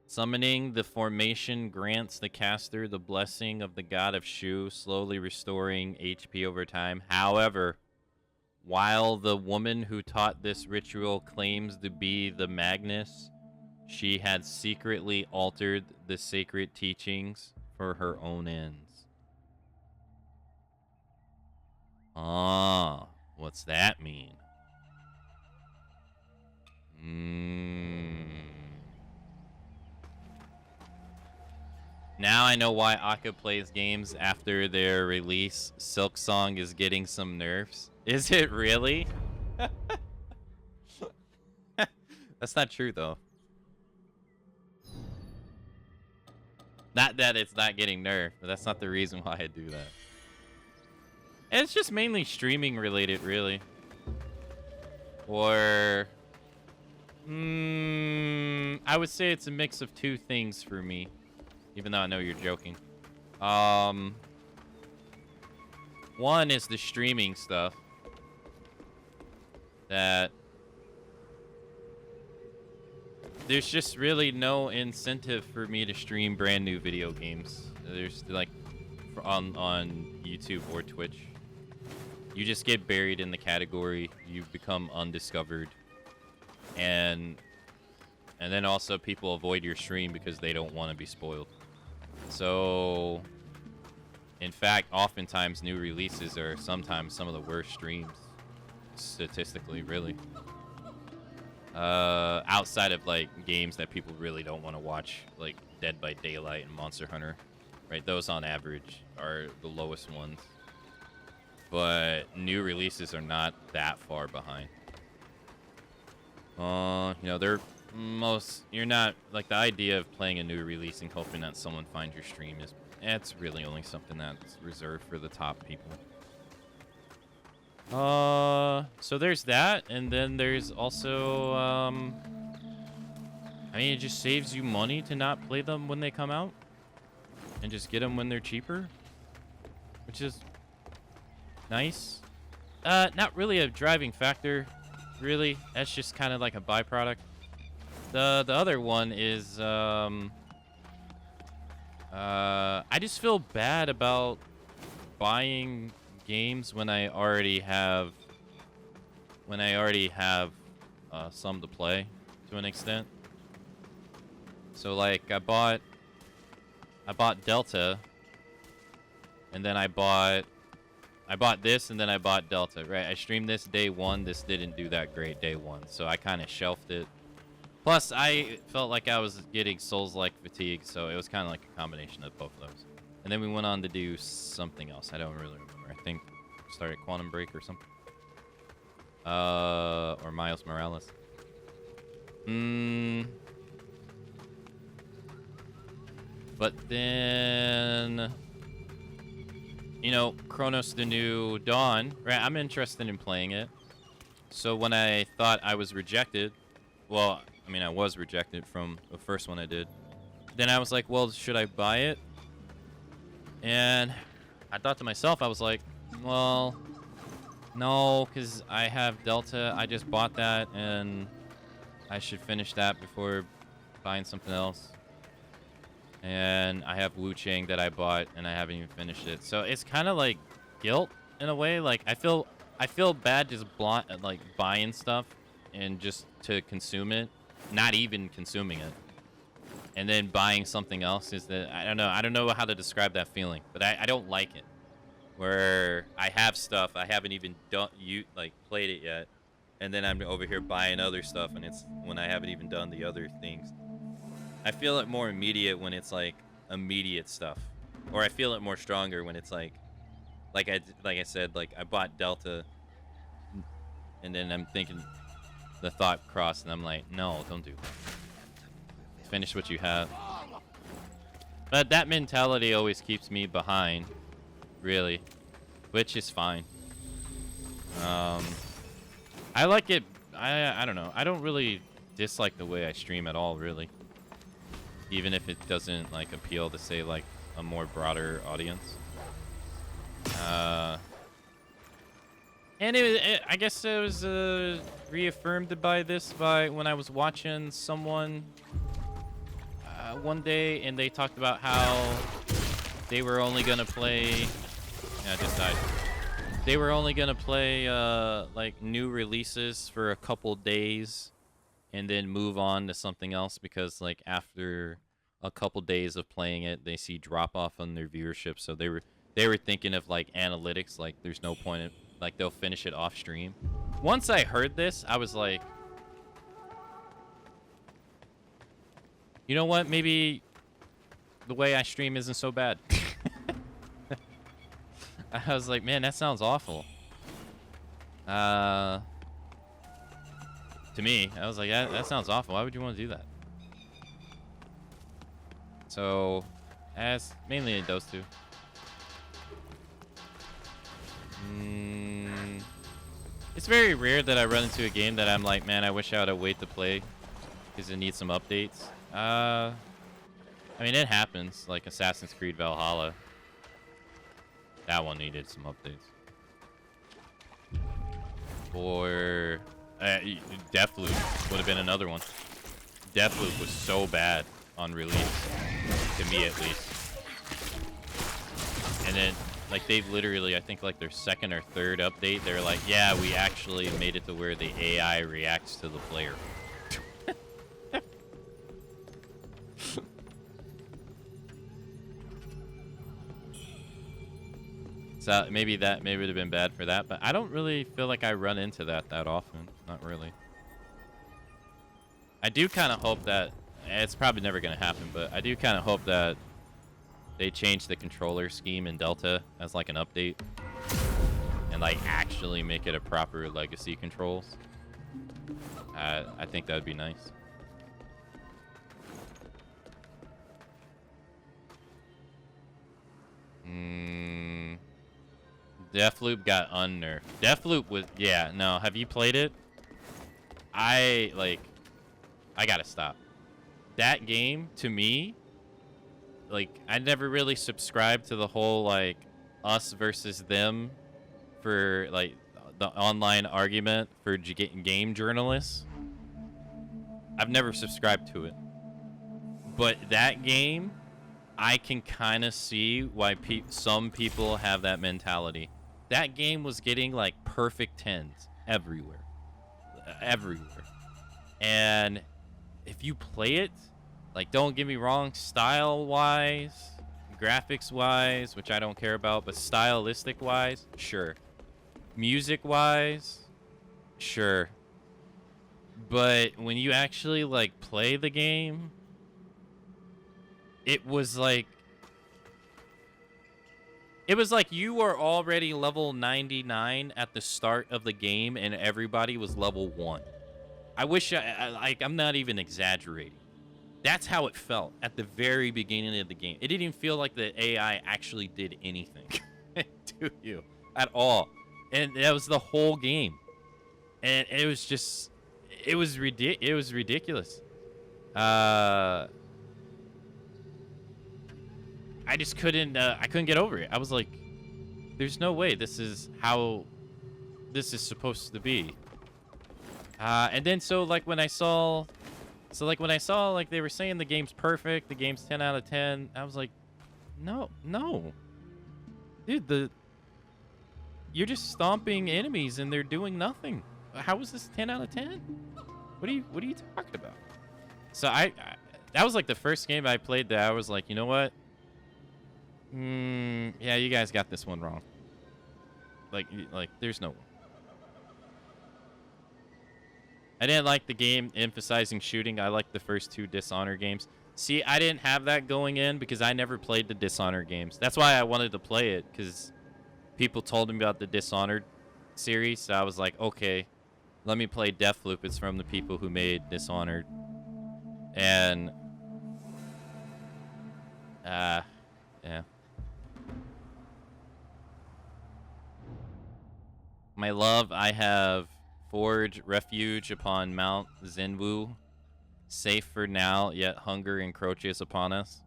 Summoning the formation grants the caster the blessing of the god of Shu, slowly restoring HP over time. However, while the woman who taught this ritual claims to be the Magnus, she had secretly altered the sacred teachings for her own ends. Ah, what's that mean? Now I know why Akka plays games after their release. Silk Song is getting some nerfs. Is it really? That's not true, though. Not that it's not getting nerfed, but that's not the reason why I do that. It's just mainly streaming related, really. Or... I would say it's a mix of two things for me. Even though I know you're joking. One is the streaming stuff. That... There's just really no incentive for me to stream brand new video games. There's like... On YouTube or Twitch. You just get buried in the category. You become undiscovered. And then also people avoid your stream because they don't want to be spoiled. So, in fact, oftentimes new releases are sometimes some of the worst streams, statistically, really. Outside of, like, games that people really don't want to watch, like Dead by Daylight and Monster Hunter, right? Those, on average, are the lowest ones. But new releases are not that far behind. You know, they're... You're not, like, the idea of playing a new release and hoping that someone finds your stream is, it's really only something that's reserved for the top people. So there's that, and then there's also, I mean, it just saves you money to not play them when they come out, and just get them when they're cheaper, which is nice. Not really a driving factor, really. That's just kind of like a byproduct. The other one is I just feel bad about buying games when I already have some to play to an extent. So like I bought Delta, and then I bought this, and then I bought Delta, right? I streamed this day one. This didn't do that great day one, so I kind of shelved it. Plus, I felt like I was getting Souls-like fatigue, so it was kind of like a combination of both of those. And then we went on to do something else. I don't really remember. I think we started Quantum Break or something. Or Miles Morales. But then... You know, Chronos the New Dawn, right? I'm interested in playing it. So when I thought I was rejected... Well... I mean, I was rejected from the first one I did. then I was like, well, should I buy it? And I thought to myself, I was like, well, no, because I have Delta. I just bought that, and I should finish that before buying something else. And I have Wuchang that I bought, and I haven't even finished it. So it's kind of like guilt in a way. Like I feel bad just like buying stuff and just to consume it, not even consuming it, and then buying something else. Is that I don't know how to describe that feeling, but I don't like it. Where I have stuff I haven't even played it yet, and then I'm over here buying other stuff, and it's when I haven't even done the other things. I feel it more immediate when it's like immediate stuff, or I feel it more stronger when it's like I said, like I bought Delta, and then I'm thinking the thought crossed, and I'm like, no, don't do that. Finish what you have. But that mentality always keeps me behind, really, which is fine. I like it. I don't know. I don't really dislike the way I stream at all, really. Even if it doesn't like appeal to say like a more broader audience. And I guess it was reaffirmed by when I was watching someone one day, and they talked about how they were only gonna play. Yeah, I just died. They were only gonna play like new releases for a couple days, and then move on to something else, because like after a couple days of playing it, they see drop off on their viewership. So they were thinking of like analytics, like there's no point in, like they'll finish it off stream. Once I heard this, I was like, you know what? Maybe the way I stream isn't so bad. I was like, man, that sounds awful. To me, I was like, that sounds awful. Why would you want to do that? So, as mainly those two. It's very rare that I run into a game that I'm like, man, I wish I would have waited to play because it needs some updates. I mean, it happens. Like Assassin's Creed Valhalla. That one needed some updates. Or Deathloop would have been another one. Deathloop was so bad on release, to me at least. And then, like, they've literally, I think, like, their second or third update, they're like, yeah, we actually made it to where the AI reacts to the player. So maybe it would have been bad for that, but I don't really feel like I run into that often. Not really. I do kind of hope that, it's probably never going to happen, but I do kind of hope that they change the controller scheme in Delta as like an update and like actually make it a proper legacy controls. I think that would be nice. Deathloop got unnerfed. Deathloop was, yeah, no, have you played it? I gotta stop. That game, to me, like, I never really subscribed to the whole, like, us versus them for, like, the online argument for game journalists. I've never subscribed to it. But that game, I can kind of see why some people have that mentality. That game was getting, like, perfect 10s everywhere. Everywhere. And if you play it, like, don't get me wrong, style-wise, graphics-wise, which I don't care about, but stylistic-wise, sure. Music-wise, sure. But when you actually, like, play the game, it was like you were already level 99 at the start of the game and everybody was level 1. I wish I'm not even exaggerating. That's how it felt at the very beginning of the game. It didn't even feel like the AI actually did anything to you at all. And that was the whole game. And it was just, it was ridiculous. I just couldn't. I couldn't get over it. I was like, "There's no way this is how this is supposed to be." And then like when I saw like they were saying the game's perfect, the game's 10 out of 10. I was like, no, dude, you're just stomping enemies and they're doing nothing. How is this 10 out of 10? What are you talking about? So that was like the first game I played that I was like, you know what? Yeah, you guys got this one wrong. Like there's no one. I didn't like the game emphasizing shooting. I liked the first 2 Dishonored games. See, I didn't have that going in because I never played the Dishonored games. That's why I wanted to play it, because people told me about the Dishonored series. So I was like, okay, let me play Deathloop. It's from the people who made Dishonored. And, yeah. My love, I have forged refuge upon Mount Zenwu. Safe for now, yet hunger encroaches upon us.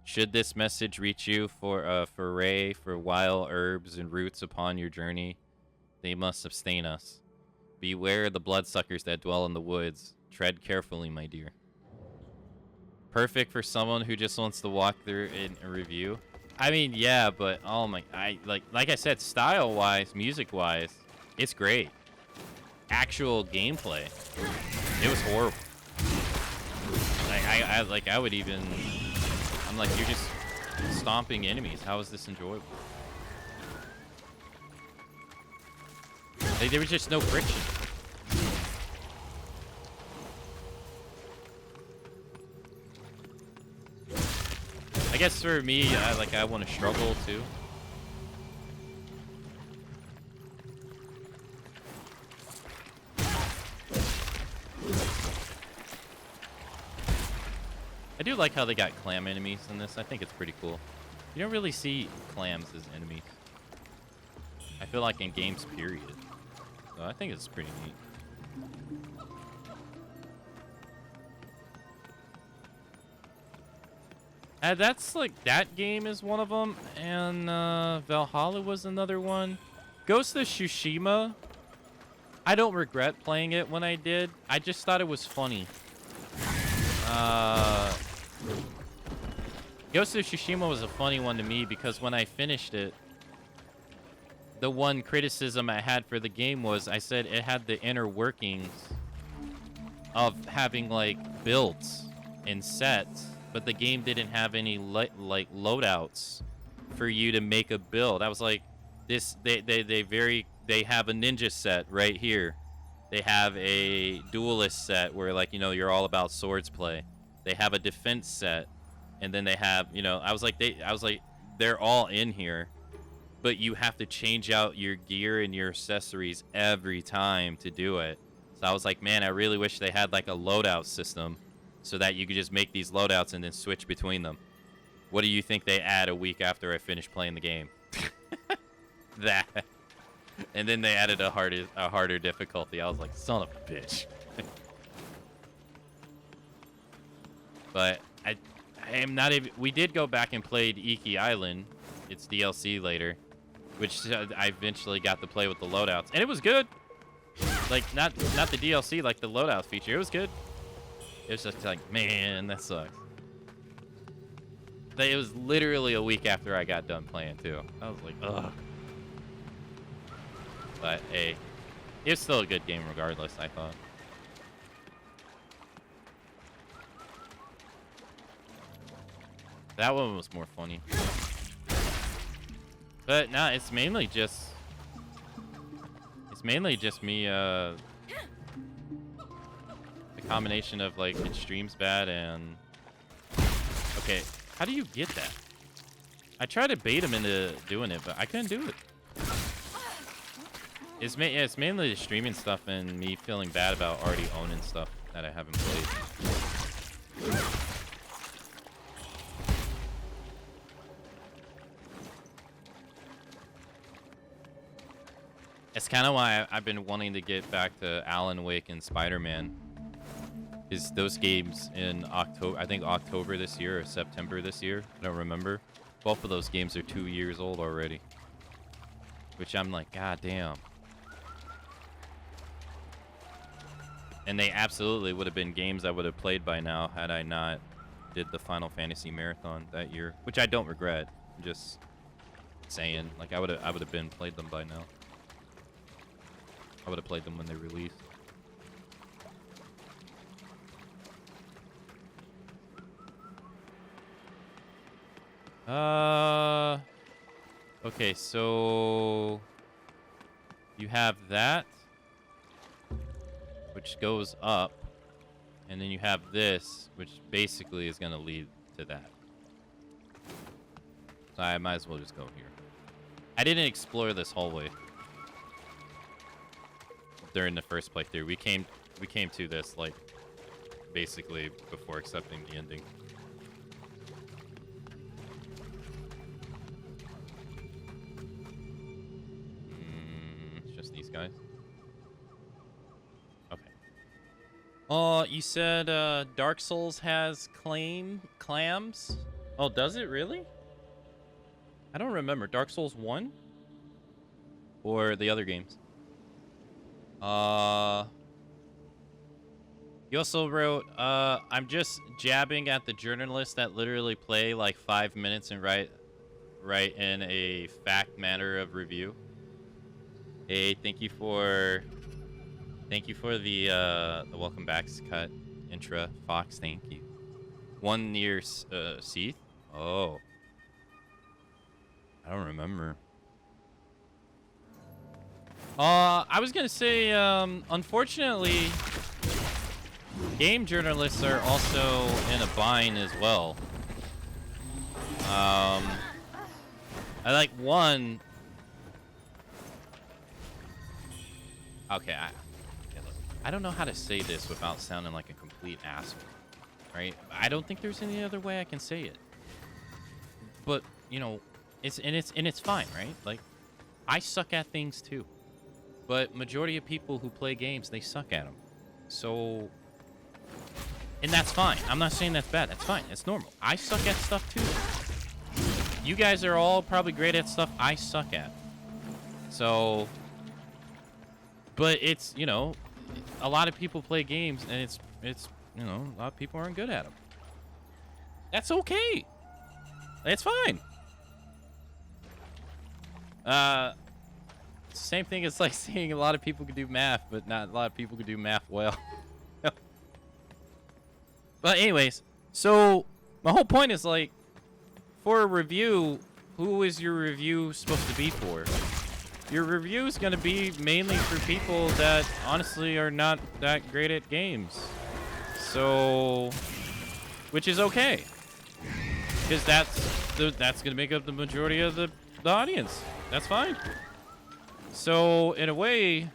Should this message reach you for a foray for wild herbs and roots upon your journey, they must sustain us. Beware the bloodsuckers that dwell in the woods. Tread carefully, my dear. Perfect for someone who just wants to walk through in a review. I mean, yeah, but oh my, like I said, style-wise, music-wise, it's great. Actual gameplay, it was horrible. Like I would even, I'm like, you're just stomping enemies. How is this enjoyable? Like, there was just no friction. I guess for me, I want to struggle too. I do like how they got clam enemies in this. I think it's pretty cool. You don't really see clams as enemies. I feel like in games, period. So I think it's pretty neat. That's like, that game is one of them. And Valhalla was another one. Ghost of Tsushima. I don't regret playing it when I did. I just thought it was funny. Ghost of Tsushima was a funny one to me because when I finished it, the one criticism I had for the game was I said it had the inner workings of having like builds and sets, but the game didn't have any like loadouts for you to make a build. I was like, they have a ninja set right here. They have a duelist set where, like, you know, you're all about swords play. They have a defense set, and then they have, you know, I was like, they're all in here, but you have to change out your gear and your accessories every time to do it. So I was like, man, I really wish they had like a loadout system so that you could just make these loadouts and then switch between them. What do you think they add a week after I finished playing the game? That. And then they added a harder difficulty. I was like, son of a bitch. But I am not even. We did go back and played Iki Island. It's DLC later, which I eventually got to play with the loadouts, and it was good. Like not the DLC, like the loadout feature. It was good. It was just like, man, that sucks. It was literally a week after I got done playing too. I was like, ugh. But hey, it's still a good game regardless, I thought. That one was more funny. But nah, it's mainly just me, the combination of like it streams bad and okay, how do you get that? I tried to bait him into doing it, but I couldn't do it. It's mainly the streaming stuff and me feeling bad about already owning stuff that I haven't played. It's kind of why I've been wanting to get back to Alan Wake and Spider-Man. Is those games in October, I think October this year or September this year, I don't remember. Both of those games are 2 years old already. Which I'm like, god damn. And they absolutely would have been games I would have played by now had I not did the Final Fantasy Marathon that year. Which I don't regret. I'm just saying, like I would have been played them by now. I would have played them when they released. Okay, so you have that, which goes up, and then you have this, which basically is going to lead to that. So I might as well just go here. I didn't explore this hallway during the first playthrough. We came to this like basically before accepting the ending. It's just these guys. Okay. You said Dark Souls has clams? Oh, does it really? I don't remember. Dark Souls 1? Or the other games? You also wrote, I'm just jabbing at the journalists that literally play like 5 minutes and write in a fact manner of review. Hey, thank you for the welcome back cut intra. Fox, thank you. One near Seath? Oh. I don't remember. I was gonna say, unfortunately, game journalists are also in a bind as well. I like one. Okay, I don't know how to say this without sounding like a complete asshole, right? I don't think there's any other way I can say it. But you know, it's fine, right? Like, I suck at things too. But majority of people who play games, they suck at them. So, and that's fine. I'm not saying that's bad. That's fine. It's normal. I suck at stuff too. You guys are all probably great at stuff I suck at. So, but it's, you know, a lot of people play games and it's you know, a lot of people aren't good at them. That's okay. It's fine. Same thing as like seeing a lot of people can do math, but not a lot of people can do math well. But anyways, so my whole point is like, for a review, who is your review supposed to be for? Your review is going to be mainly for people that honestly are not that great at games. So, which is okay, because that's going to make up the majority of the audience. That's fine. So in a way,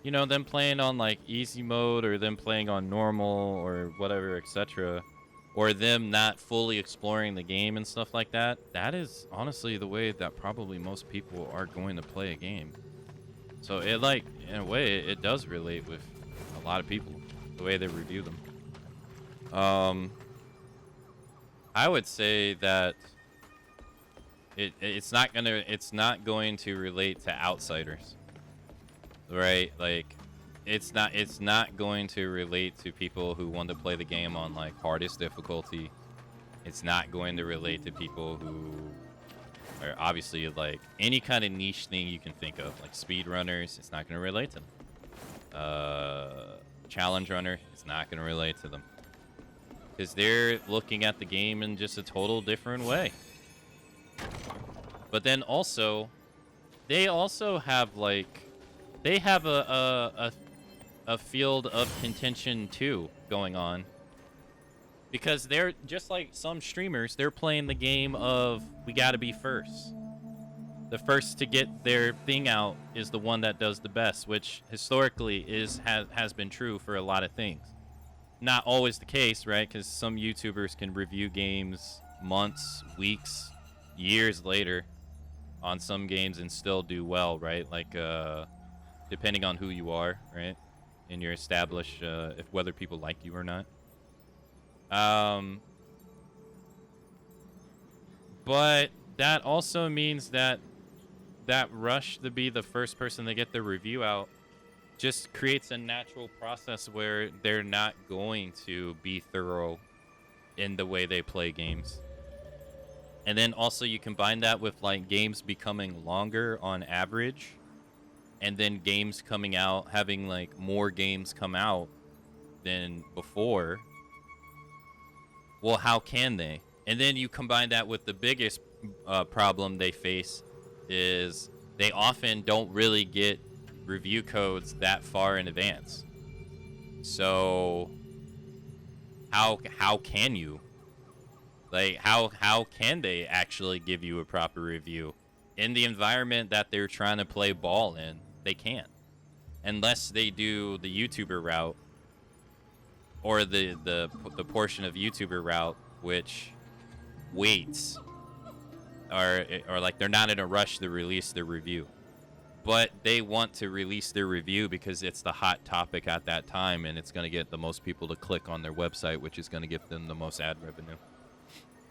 you know, them playing on like easy mode or them playing on normal or whatever, etc., or them not fully exploring the game and stuff like that, that is honestly the way that probably most people are going to play a game. So it, like, in a way, it does relate with a lot of people, the way they review them. I would say that it's not going to relate to outsiders, right? Like, it's not going to relate to people who want to play the game on like hardest difficulty. It's not going to relate to people who are obviously like any kind of niche thing you can think of, like speedrunners. It's not going to relate to them. Challenge runner, it's not going to relate to them, because they're looking at the game in just a total different way. But then also, they also have like, they have a field of contention too going on, because they're just like some streamers. They're playing the game of, we gotta be first. The first to get their thing out is the one that does the best, which historically has been true for a lot of things. Not always the case, right? Because some YouTubers can review games months, weeks, years later on some games and still do well, right? Like, depending on who you are, right? and you're established if whether people like you or not. But that also means that that rush to be the first person to get the review out just creates a natural process where they're not going to be thorough in the way they play games. And then also you combine that with like games becoming longer on average, and then games coming out, having like more games come out than before. Well, how can they? And then you combine that with the biggest problem they face is they often don't really get review codes that far in advance. So how can you? Like, how can they actually give you a proper review? In the environment that they're trying to play ball in, they can't. Unless they do the YouTuber route, or the portion of YouTuber route which waits, or like they're not in a rush to release their review. But they want to release their review because it's the hot topic at that time, and it's going to get the most people to click on their website, which is going to give them the most ad revenue.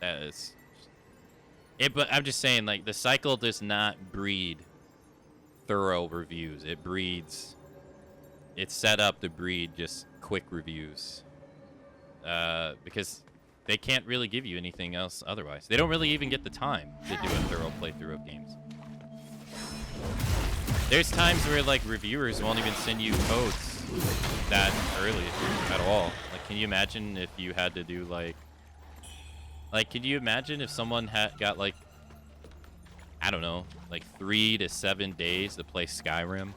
That is it. But I'm just saying, like, the cycle does not breed thorough reviews. It's set up to breed just quick reviews, because they can't really give you anything else otherwise. They don't really even get the time to do a thorough playthrough of games. There's times where, like, reviewers won't even send you codes that early at all. Like, can you imagine if you had to do, like, could you imagine if someone got, like, I don't know, like 3 to 7 days to play Skyrim,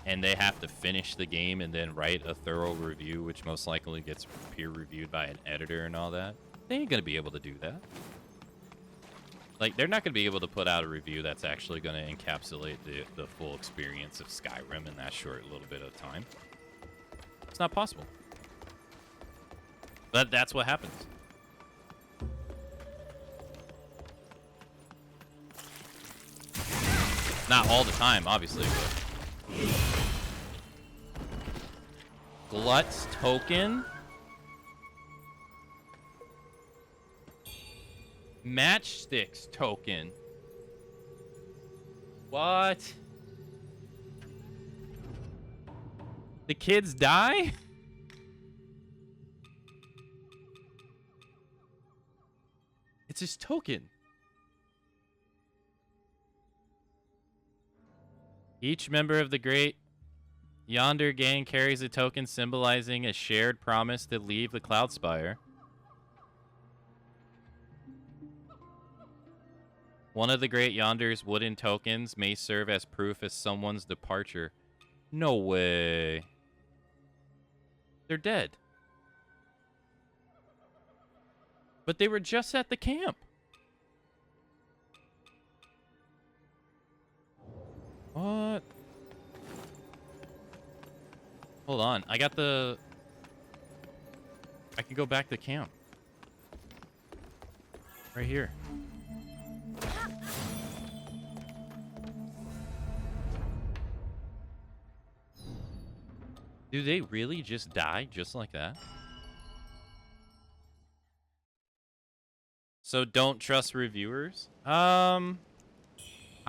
and they have to finish the game and then write a thorough review, which most likely gets peer-reviewed by an editor and all that? They ain't gonna be able to do that. Like, they're not going to be able to put out a review that's actually going to encapsulate the full experience of Skyrim in that short little bit of time. It's not possible. But that's what happens. Not all the time, obviously, but... Glut's token? Matchsticks token. What? The kids die? It's his token. Each member of the Great Yonder Gang carries a token symbolizing a shared promise to leave the Cloudspire. One of the Great Yonder's wooden tokens may serve as proof of someone's departure. No way. They're dead. But they were just at the camp. What? Hold on. I can go back to camp. Right here. Do they really just die just like that? So don't trust reviewers? I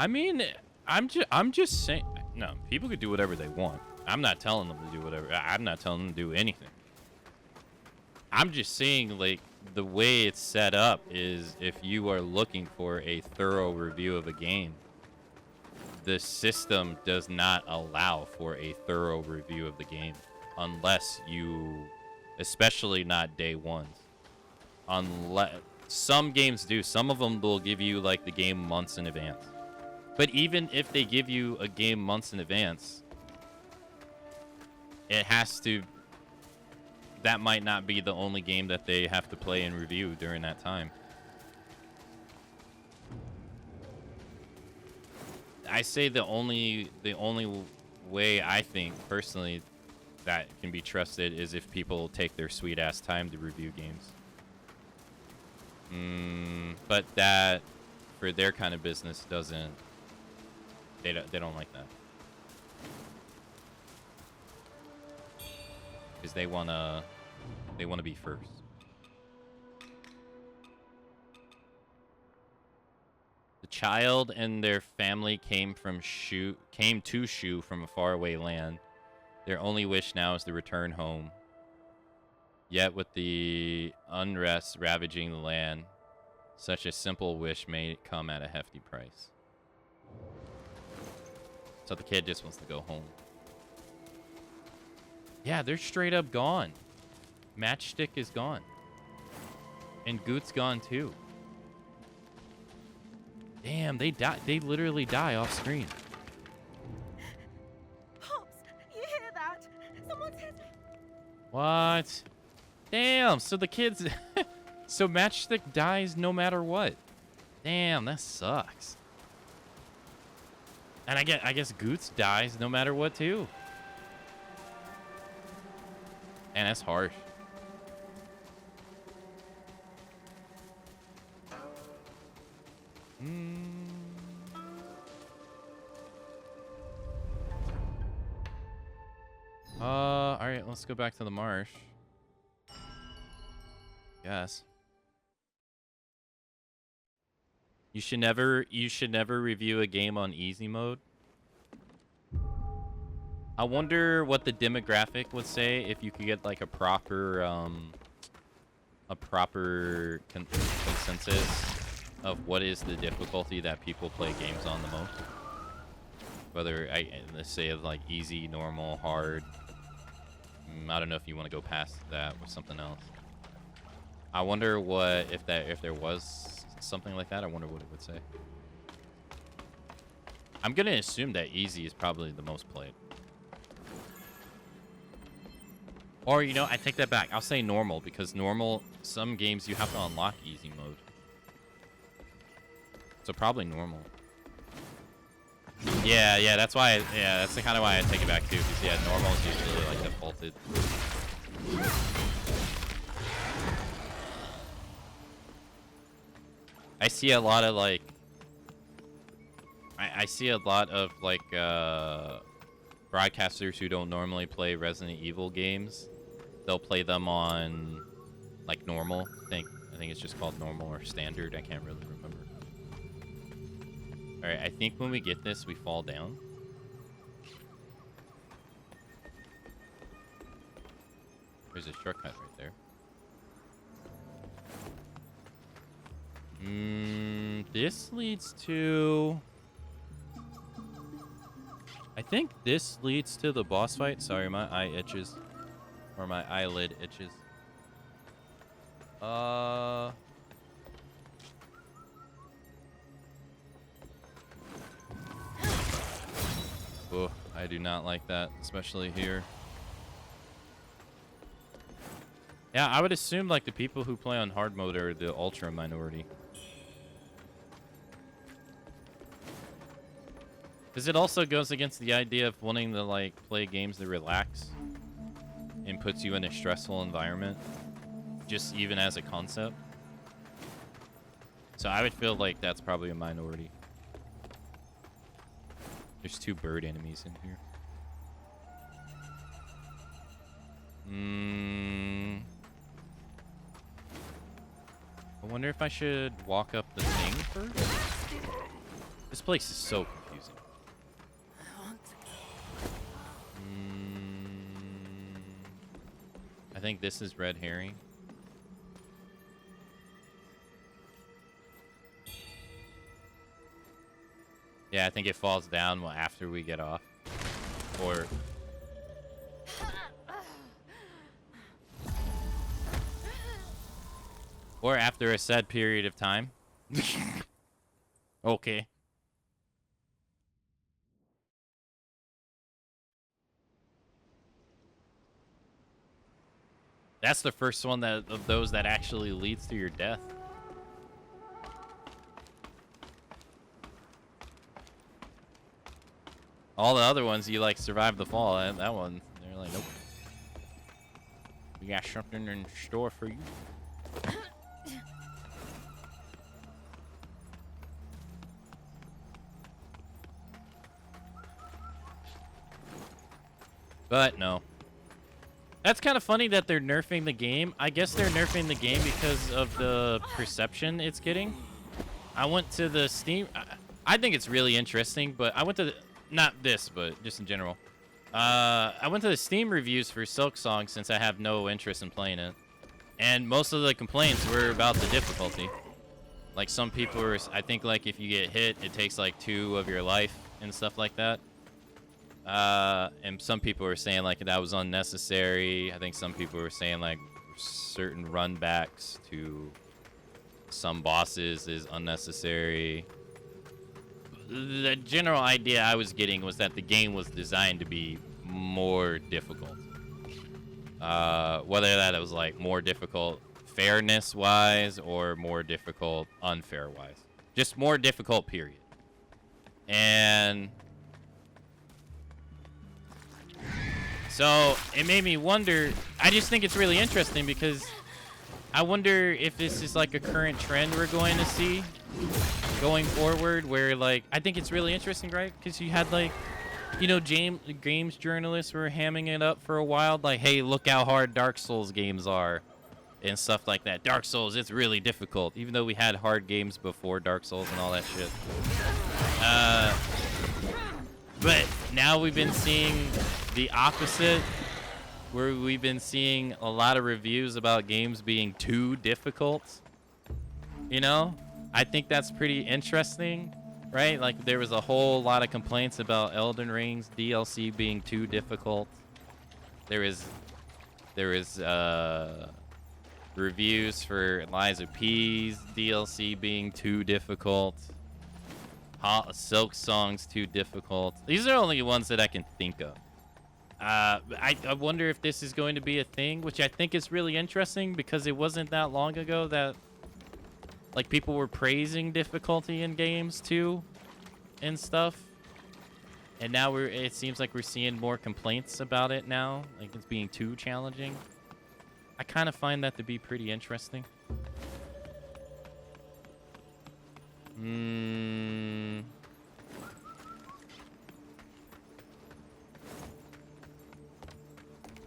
mean, I'm just saying, no, people could do whatever they want. I'm not telling them to do whatever. I'm not telling them to do anything. I'm just saying, like, the way it's set up is if you are looking for a thorough review of a game, the system does not allow for a thorough review of the game unless you, especially not day ones. Unless some games do. Some of them will give you like the game months in advance. But even if they give you a game months in advance, it has to, that might not be the only game that they have to play and review during that time. I say the only way I think personally that can be trusted is if people take their sweet ass time to review games. But that for their kind of business doesn't. They don't like that. because they wanna be first. The child and their family came to Shu from a faraway land. Their only wish now is to return home. Yet with the unrest ravaging the land, such a simple wish may come at a hefty price. So the kid just wants to go home. Yeah, they're straight up gone. Matchstick is gone. And Goot's gone too. Damn, they die. They literally die off screen. Pops, you hear that? Someone's hit. What? Damn, so the kids... so Matchstick dies no matter what. Damn, that sucks. And I guess Goots dies no matter what too. And that's harsh. All right, let's go back to the marsh. Yes. You should never review a game on easy mode. I wonder what the demographic would say if you could get like a proper consensus of what is the difficulty that people play games on the most. Whether let's say like easy, normal, hard. I don't know if you want to go past that with something else. I wonder what if there was something like that. I wonder what it would say. I'm gonna assume that easy is probably the most played. Or, you know, I take that back. I'll say normal, because normal, some games you have to unlock easy mode. So probably normal. Yeah, that's why, that's the kind of why I take it back too, because yeah, normal is usually like defaulted. I see a lot of like, I see a lot of like, broadcasters who don't normally play Resident Evil games. They'll play them on like normal. I think it's just called normal or standard. I can't really remember. All right, I think when we get this, we fall down. There's a shortcut right there. This leads to... I think this leads to the boss fight. Sorry, my eye itches. Or my eyelid itches. Oh, I do not like that, especially here. Yeah, I would assume like the people who play on hard mode are the ultra minority. Because it also goes against the idea of wanting to like play games that relax and puts you in a stressful environment, just even as a concept. So I would feel like that's probably a minority. There's 2 bird enemies in here. I wonder if I should walk up the thing first. This place is so confusing. I think this is red herring. Yeah, I think it falls down after we get off. Or after a set period of time. Okay. That's the first one of those that actually leads to your death. All the other ones, you like survive the fall. And that one, they're like, nope. We got something in store for you. But no. That's kind of funny that they're nerfing the game. I guess they're nerfing the game because of the perception it's getting. I went to the Steam. I think it's really interesting, but I went to not this, but just in general. I went to the Steam reviews for Silk Song since I have no interest in playing it, and most of the complaints were about the difficulty. Like some people were, I think like if you get hit, it takes like 2 of your life and stuff like that. And some people were saying like that was unnecessary. I think some people were saying like certain runbacks to some bosses is unnecessary. The general idea I was getting was that the game was designed to be more difficult. Whether that was like more difficult fairness wise or more difficult unfair wise, just more difficult, period. And so it made me wonder. I just think it's really interesting because I wonder if this is like a current trend we're going to see going forward, where like I think it's really interesting, right? Because you had like, you know, games journalists were hamming it up for a while, like, hey, look how hard Dark Souls games are and stuff like that. Dark Souls, it's really difficult, even though we had hard games before Dark Souls and all that shit. But now we've been seeing the opposite, where we've been seeing a lot of reviews about games being too difficult. You know, I think that's pretty interesting, right? Like there was a whole lot of complaints about Elden Ring's DLC being too difficult. There is reviews for Lies of P's DLC being too difficult. Silk Song's too difficult. These are only ones that I can think of. I wonder if this is going to be a thing, which I think is really interesting because it wasn't that long ago that like people were praising difficulty in games too and stuff. And now it seems like we're seeing more complaints about it now, like it's being too challenging. I kind of find that to be pretty interesting.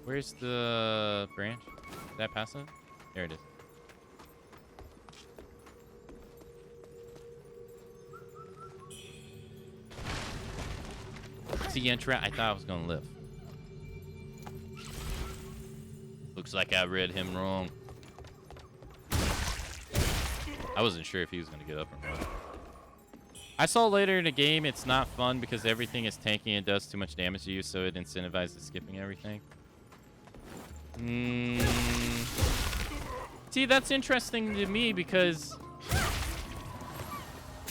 Where's the branch? Did that pass it? There it is. See, entrant. I thought I was gonna live. Looks like I read him wrong. I wasn't sure if he was gonna get up or not. I saw later in the game it's not fun because everything is tanky and does too much damage to you, so it incentivizes skipping everything. See, that's interesting to me because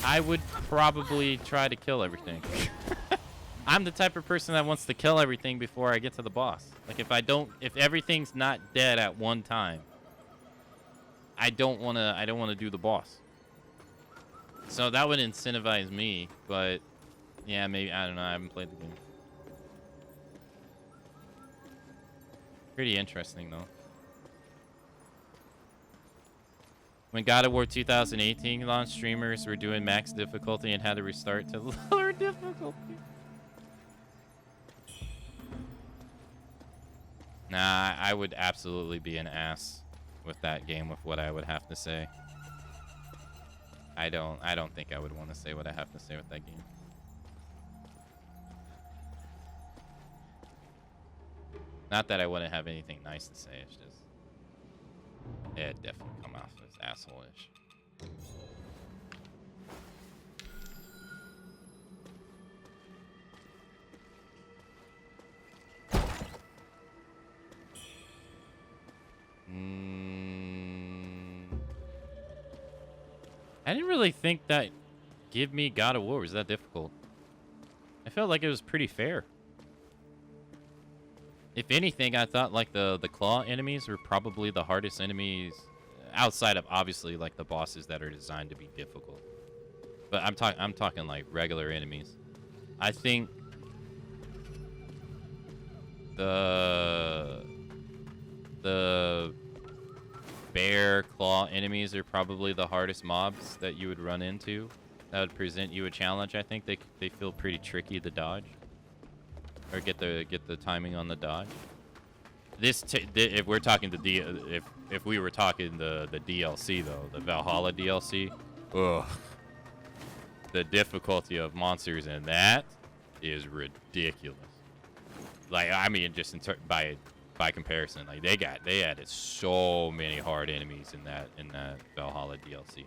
I would probably try to kill everything. I'm the type of person that wants to kill everything before I get to the boss. Like if everything's not dead at one time, I don't want to do the boss. So that would incentivize me, but yeah, maybe, I don't know, I haven't played the game. Pretty interesting though. When God of War 2018 launched, streamers were doing max difficulty and had to restart to lower difficulty. Nah, I would absolutely be an ass with that game with what I would have to say. I don't think I would want to say what I have to say with that game. Not that I wouldn't have anything nice to say, it's just it definitely come off as asshole-ish. I didn't really think that Give Me God of War was that difficult. I felt like it was pretty fair. If anything, I thought like the claw enemies were probably the hardest enemies outside of obviously like the bosses that are designed to be difficult. But I'm talking like regular enemies. I think the bear claw enemies are probably the hardest mobs that you would run into. That would present you a challenge. I think they feel pretty tricky to dodge or get the timing on the dodge. if we're talking if we were talking the DLC though, the Valhalla DLC, ugh, the difficulty of monsters in that is ridiculous. Like, I mean, just by comparison, like they added so many hard enemies in that Valhalla DLC.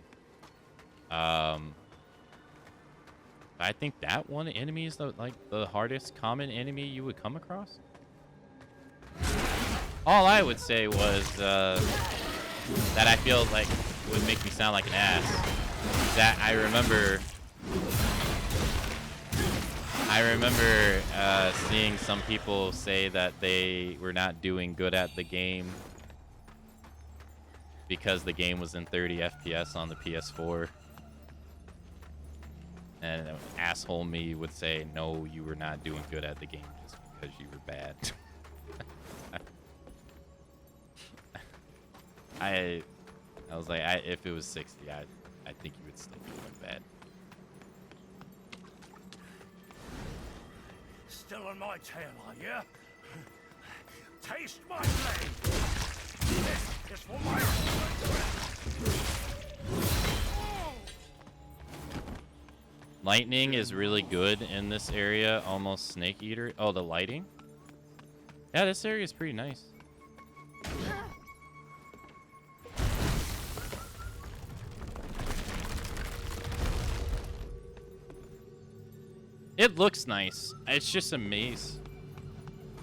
I think that one enemy is the hardest common enemy you would come across. All I would say was that I feel like would make me sound like an ass. That I remember seeing some people say that they were not doing good at the game because the game was in 30 FPS on the PS4. And asshole me would say, no, you were not doing good at the game just because you were bad. I was like, if it was 60, I think you would still be doing bad. Still on my tail, are you? Taste my blade! This is for my... Lightning is really good in this area, almost Snake Eater. Oh, the lighting? Yeah, this area is pretty nice. It looks nice. It's just a maze.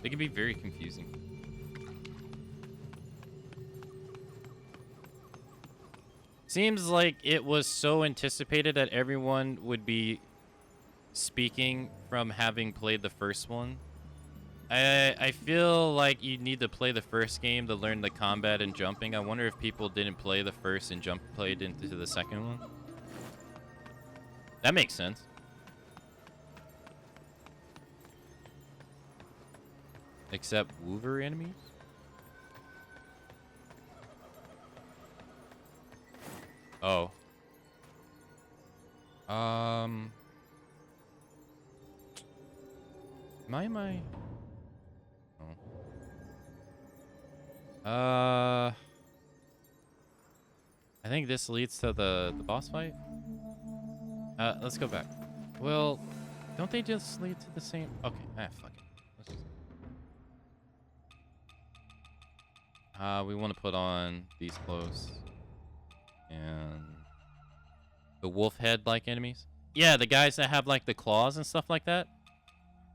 It can be very confusing. Seems like it was so anticipated that everyone would be speaking from having played the first one. I feel like you need to play the first game to learn the combat and jumping. I wonder if people didn't play the first and played into the second one. That makes sense. Except Woover enemies? Oh. Am I? Oh. I think this leads to the boss fight. Let's go back. Well, don't they just lead to the same? Okay, fuck it. Let's just... we want to put on these clothes. And the wolf head like enemies. Yeah, the guys that have like the claws and stuff like that.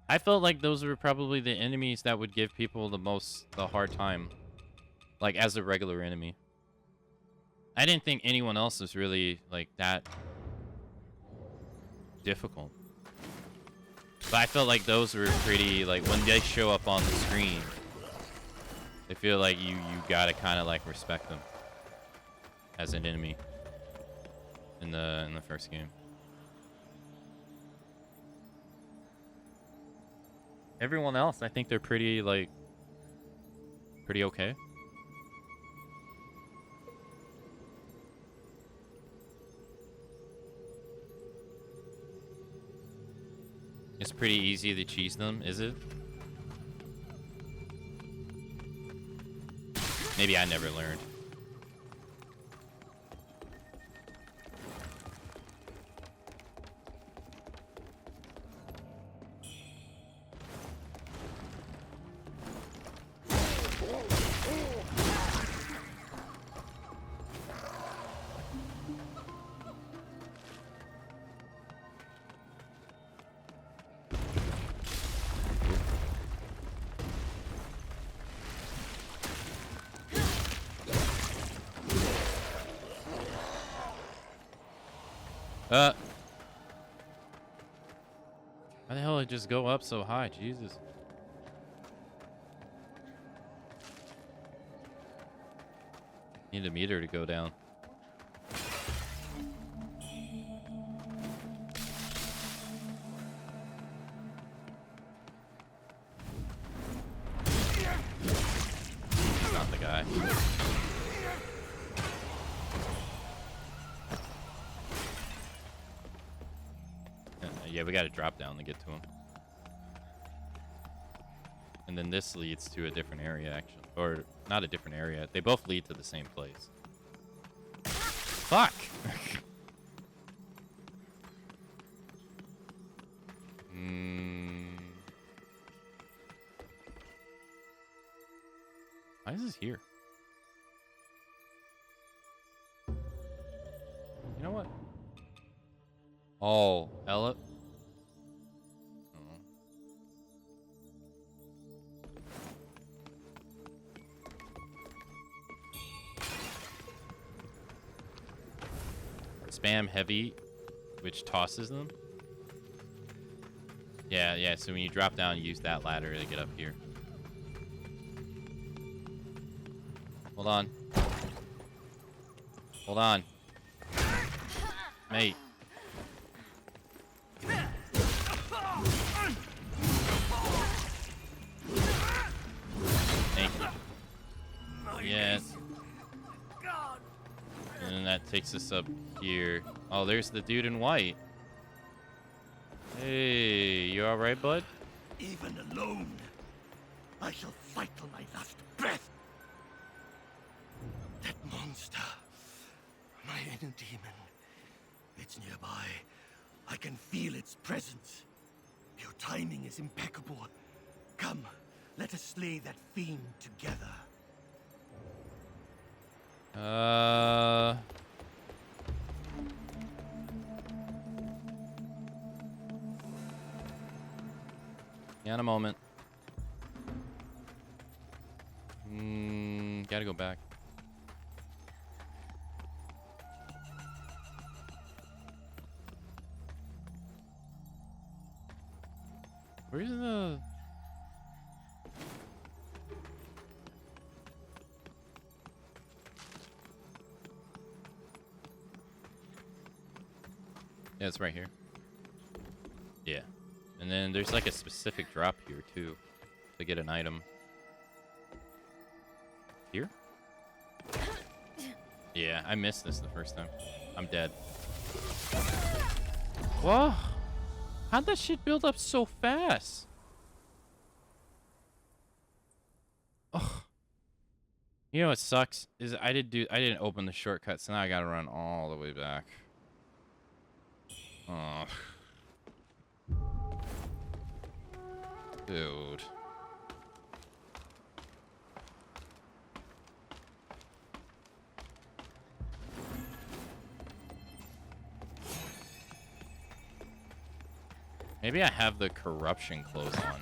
I felt like those were probably the enemies that would give people the hard time. Like as a regular enemy. I didn't think anyone else was really like that difficult. But I felt like those were pretty, like when they show up on the screen, I feel like you gotta kind of like respect them as an enemy in the first game. Everyone else, I think they're pretty okay. It's pretty easy to cheese them, is it? Maybe I never learned. Why the hell did it just go up so high? Jesus. Need a meter to go down. Not the guy. Yeah, we gotta drop down to get to him. And then this leads to a different area, actually. Or, not a different area. They both lead to the same place. Fuck! Why is this here? You know what? Oh, Ella. Spam heavy, which tosses them. Yeah, so when you drop down, use that ladder to get up here. Hold on. Hold on. Mate. Thank you. Yes. And then that takes us up here. Oh, there's the dude in white. Hey, you alright, bud? Even alone, I shall fight till my last breath. That monster, my inner demon, it's nearby. I can feel its presence. Your timing is impeccable. Come, let us slay that fiend together. Yeah, in a moment. Gotta go back. Where's the... Yeah, it's right here. Yeah. And then there's like a specific drop here too to get an item. Here? Yeah, I missed this the first time. I'm dead. Whoa! How'd that shit build up so fast? Oh. You know what sucks is I didn't open the shortcut, so now I gotta run all the way back. Oh. Dude. Maybe I have the corruption clothes on.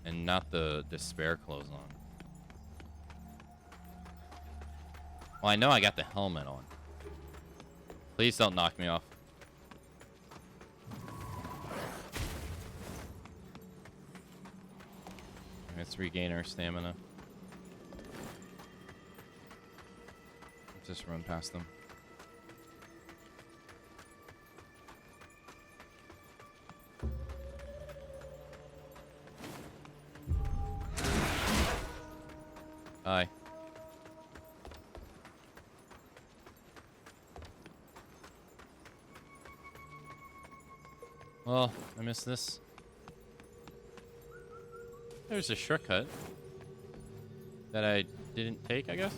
And not the despair clothes on. Well, I know I got the helmet on. Please don't knock me off. Let's regain our stamina. Just run past them. Hi. Well, I missed this. There's a shortcut that I didn't take, I guess.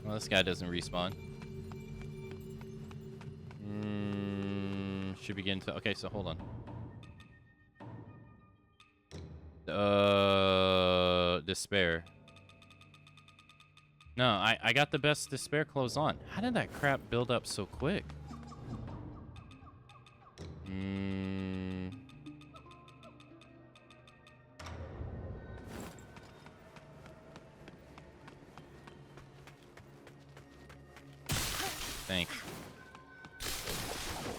Well, this guy doesn't respawn. Should begin to... Okay, so hold on. Despair. No, I got the best despair clothes on. How did that crap build up so quick? Thanks.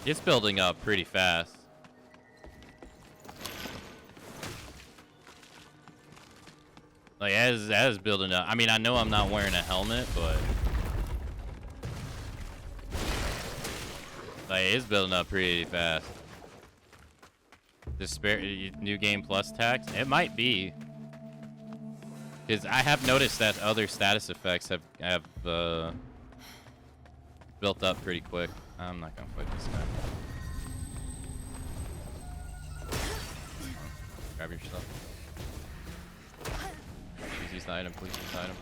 It's building up pretty fast. Like, as building up. I mean, I know I'm not wearing a helmet, but... like, it's building up pretty fast. Despair... New Game Plus tax? It might be. Because I have noticed that other status effects have built up pretty quick. I'm not gonna fight this guy. Grab your stuff. Please use the item. Please use the item.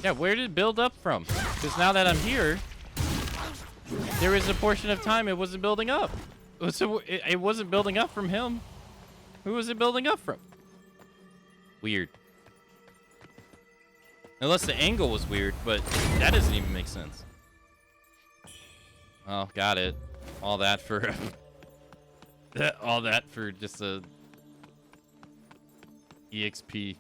Yeah, where did it build up from? Because now that I'm here, there was a portion of time it wasn't building up. So it wasn't building up from him. Who was it building up from? Weird. Unless the angle was weird, but that doesn't even make sense. Oh, got it. All that for all that for just a EXP.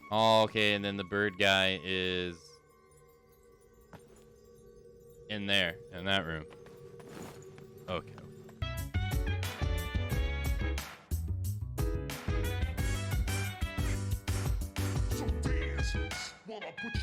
Oh, okay, and then the bird guy is in there, in that room. Okay. So this is what I put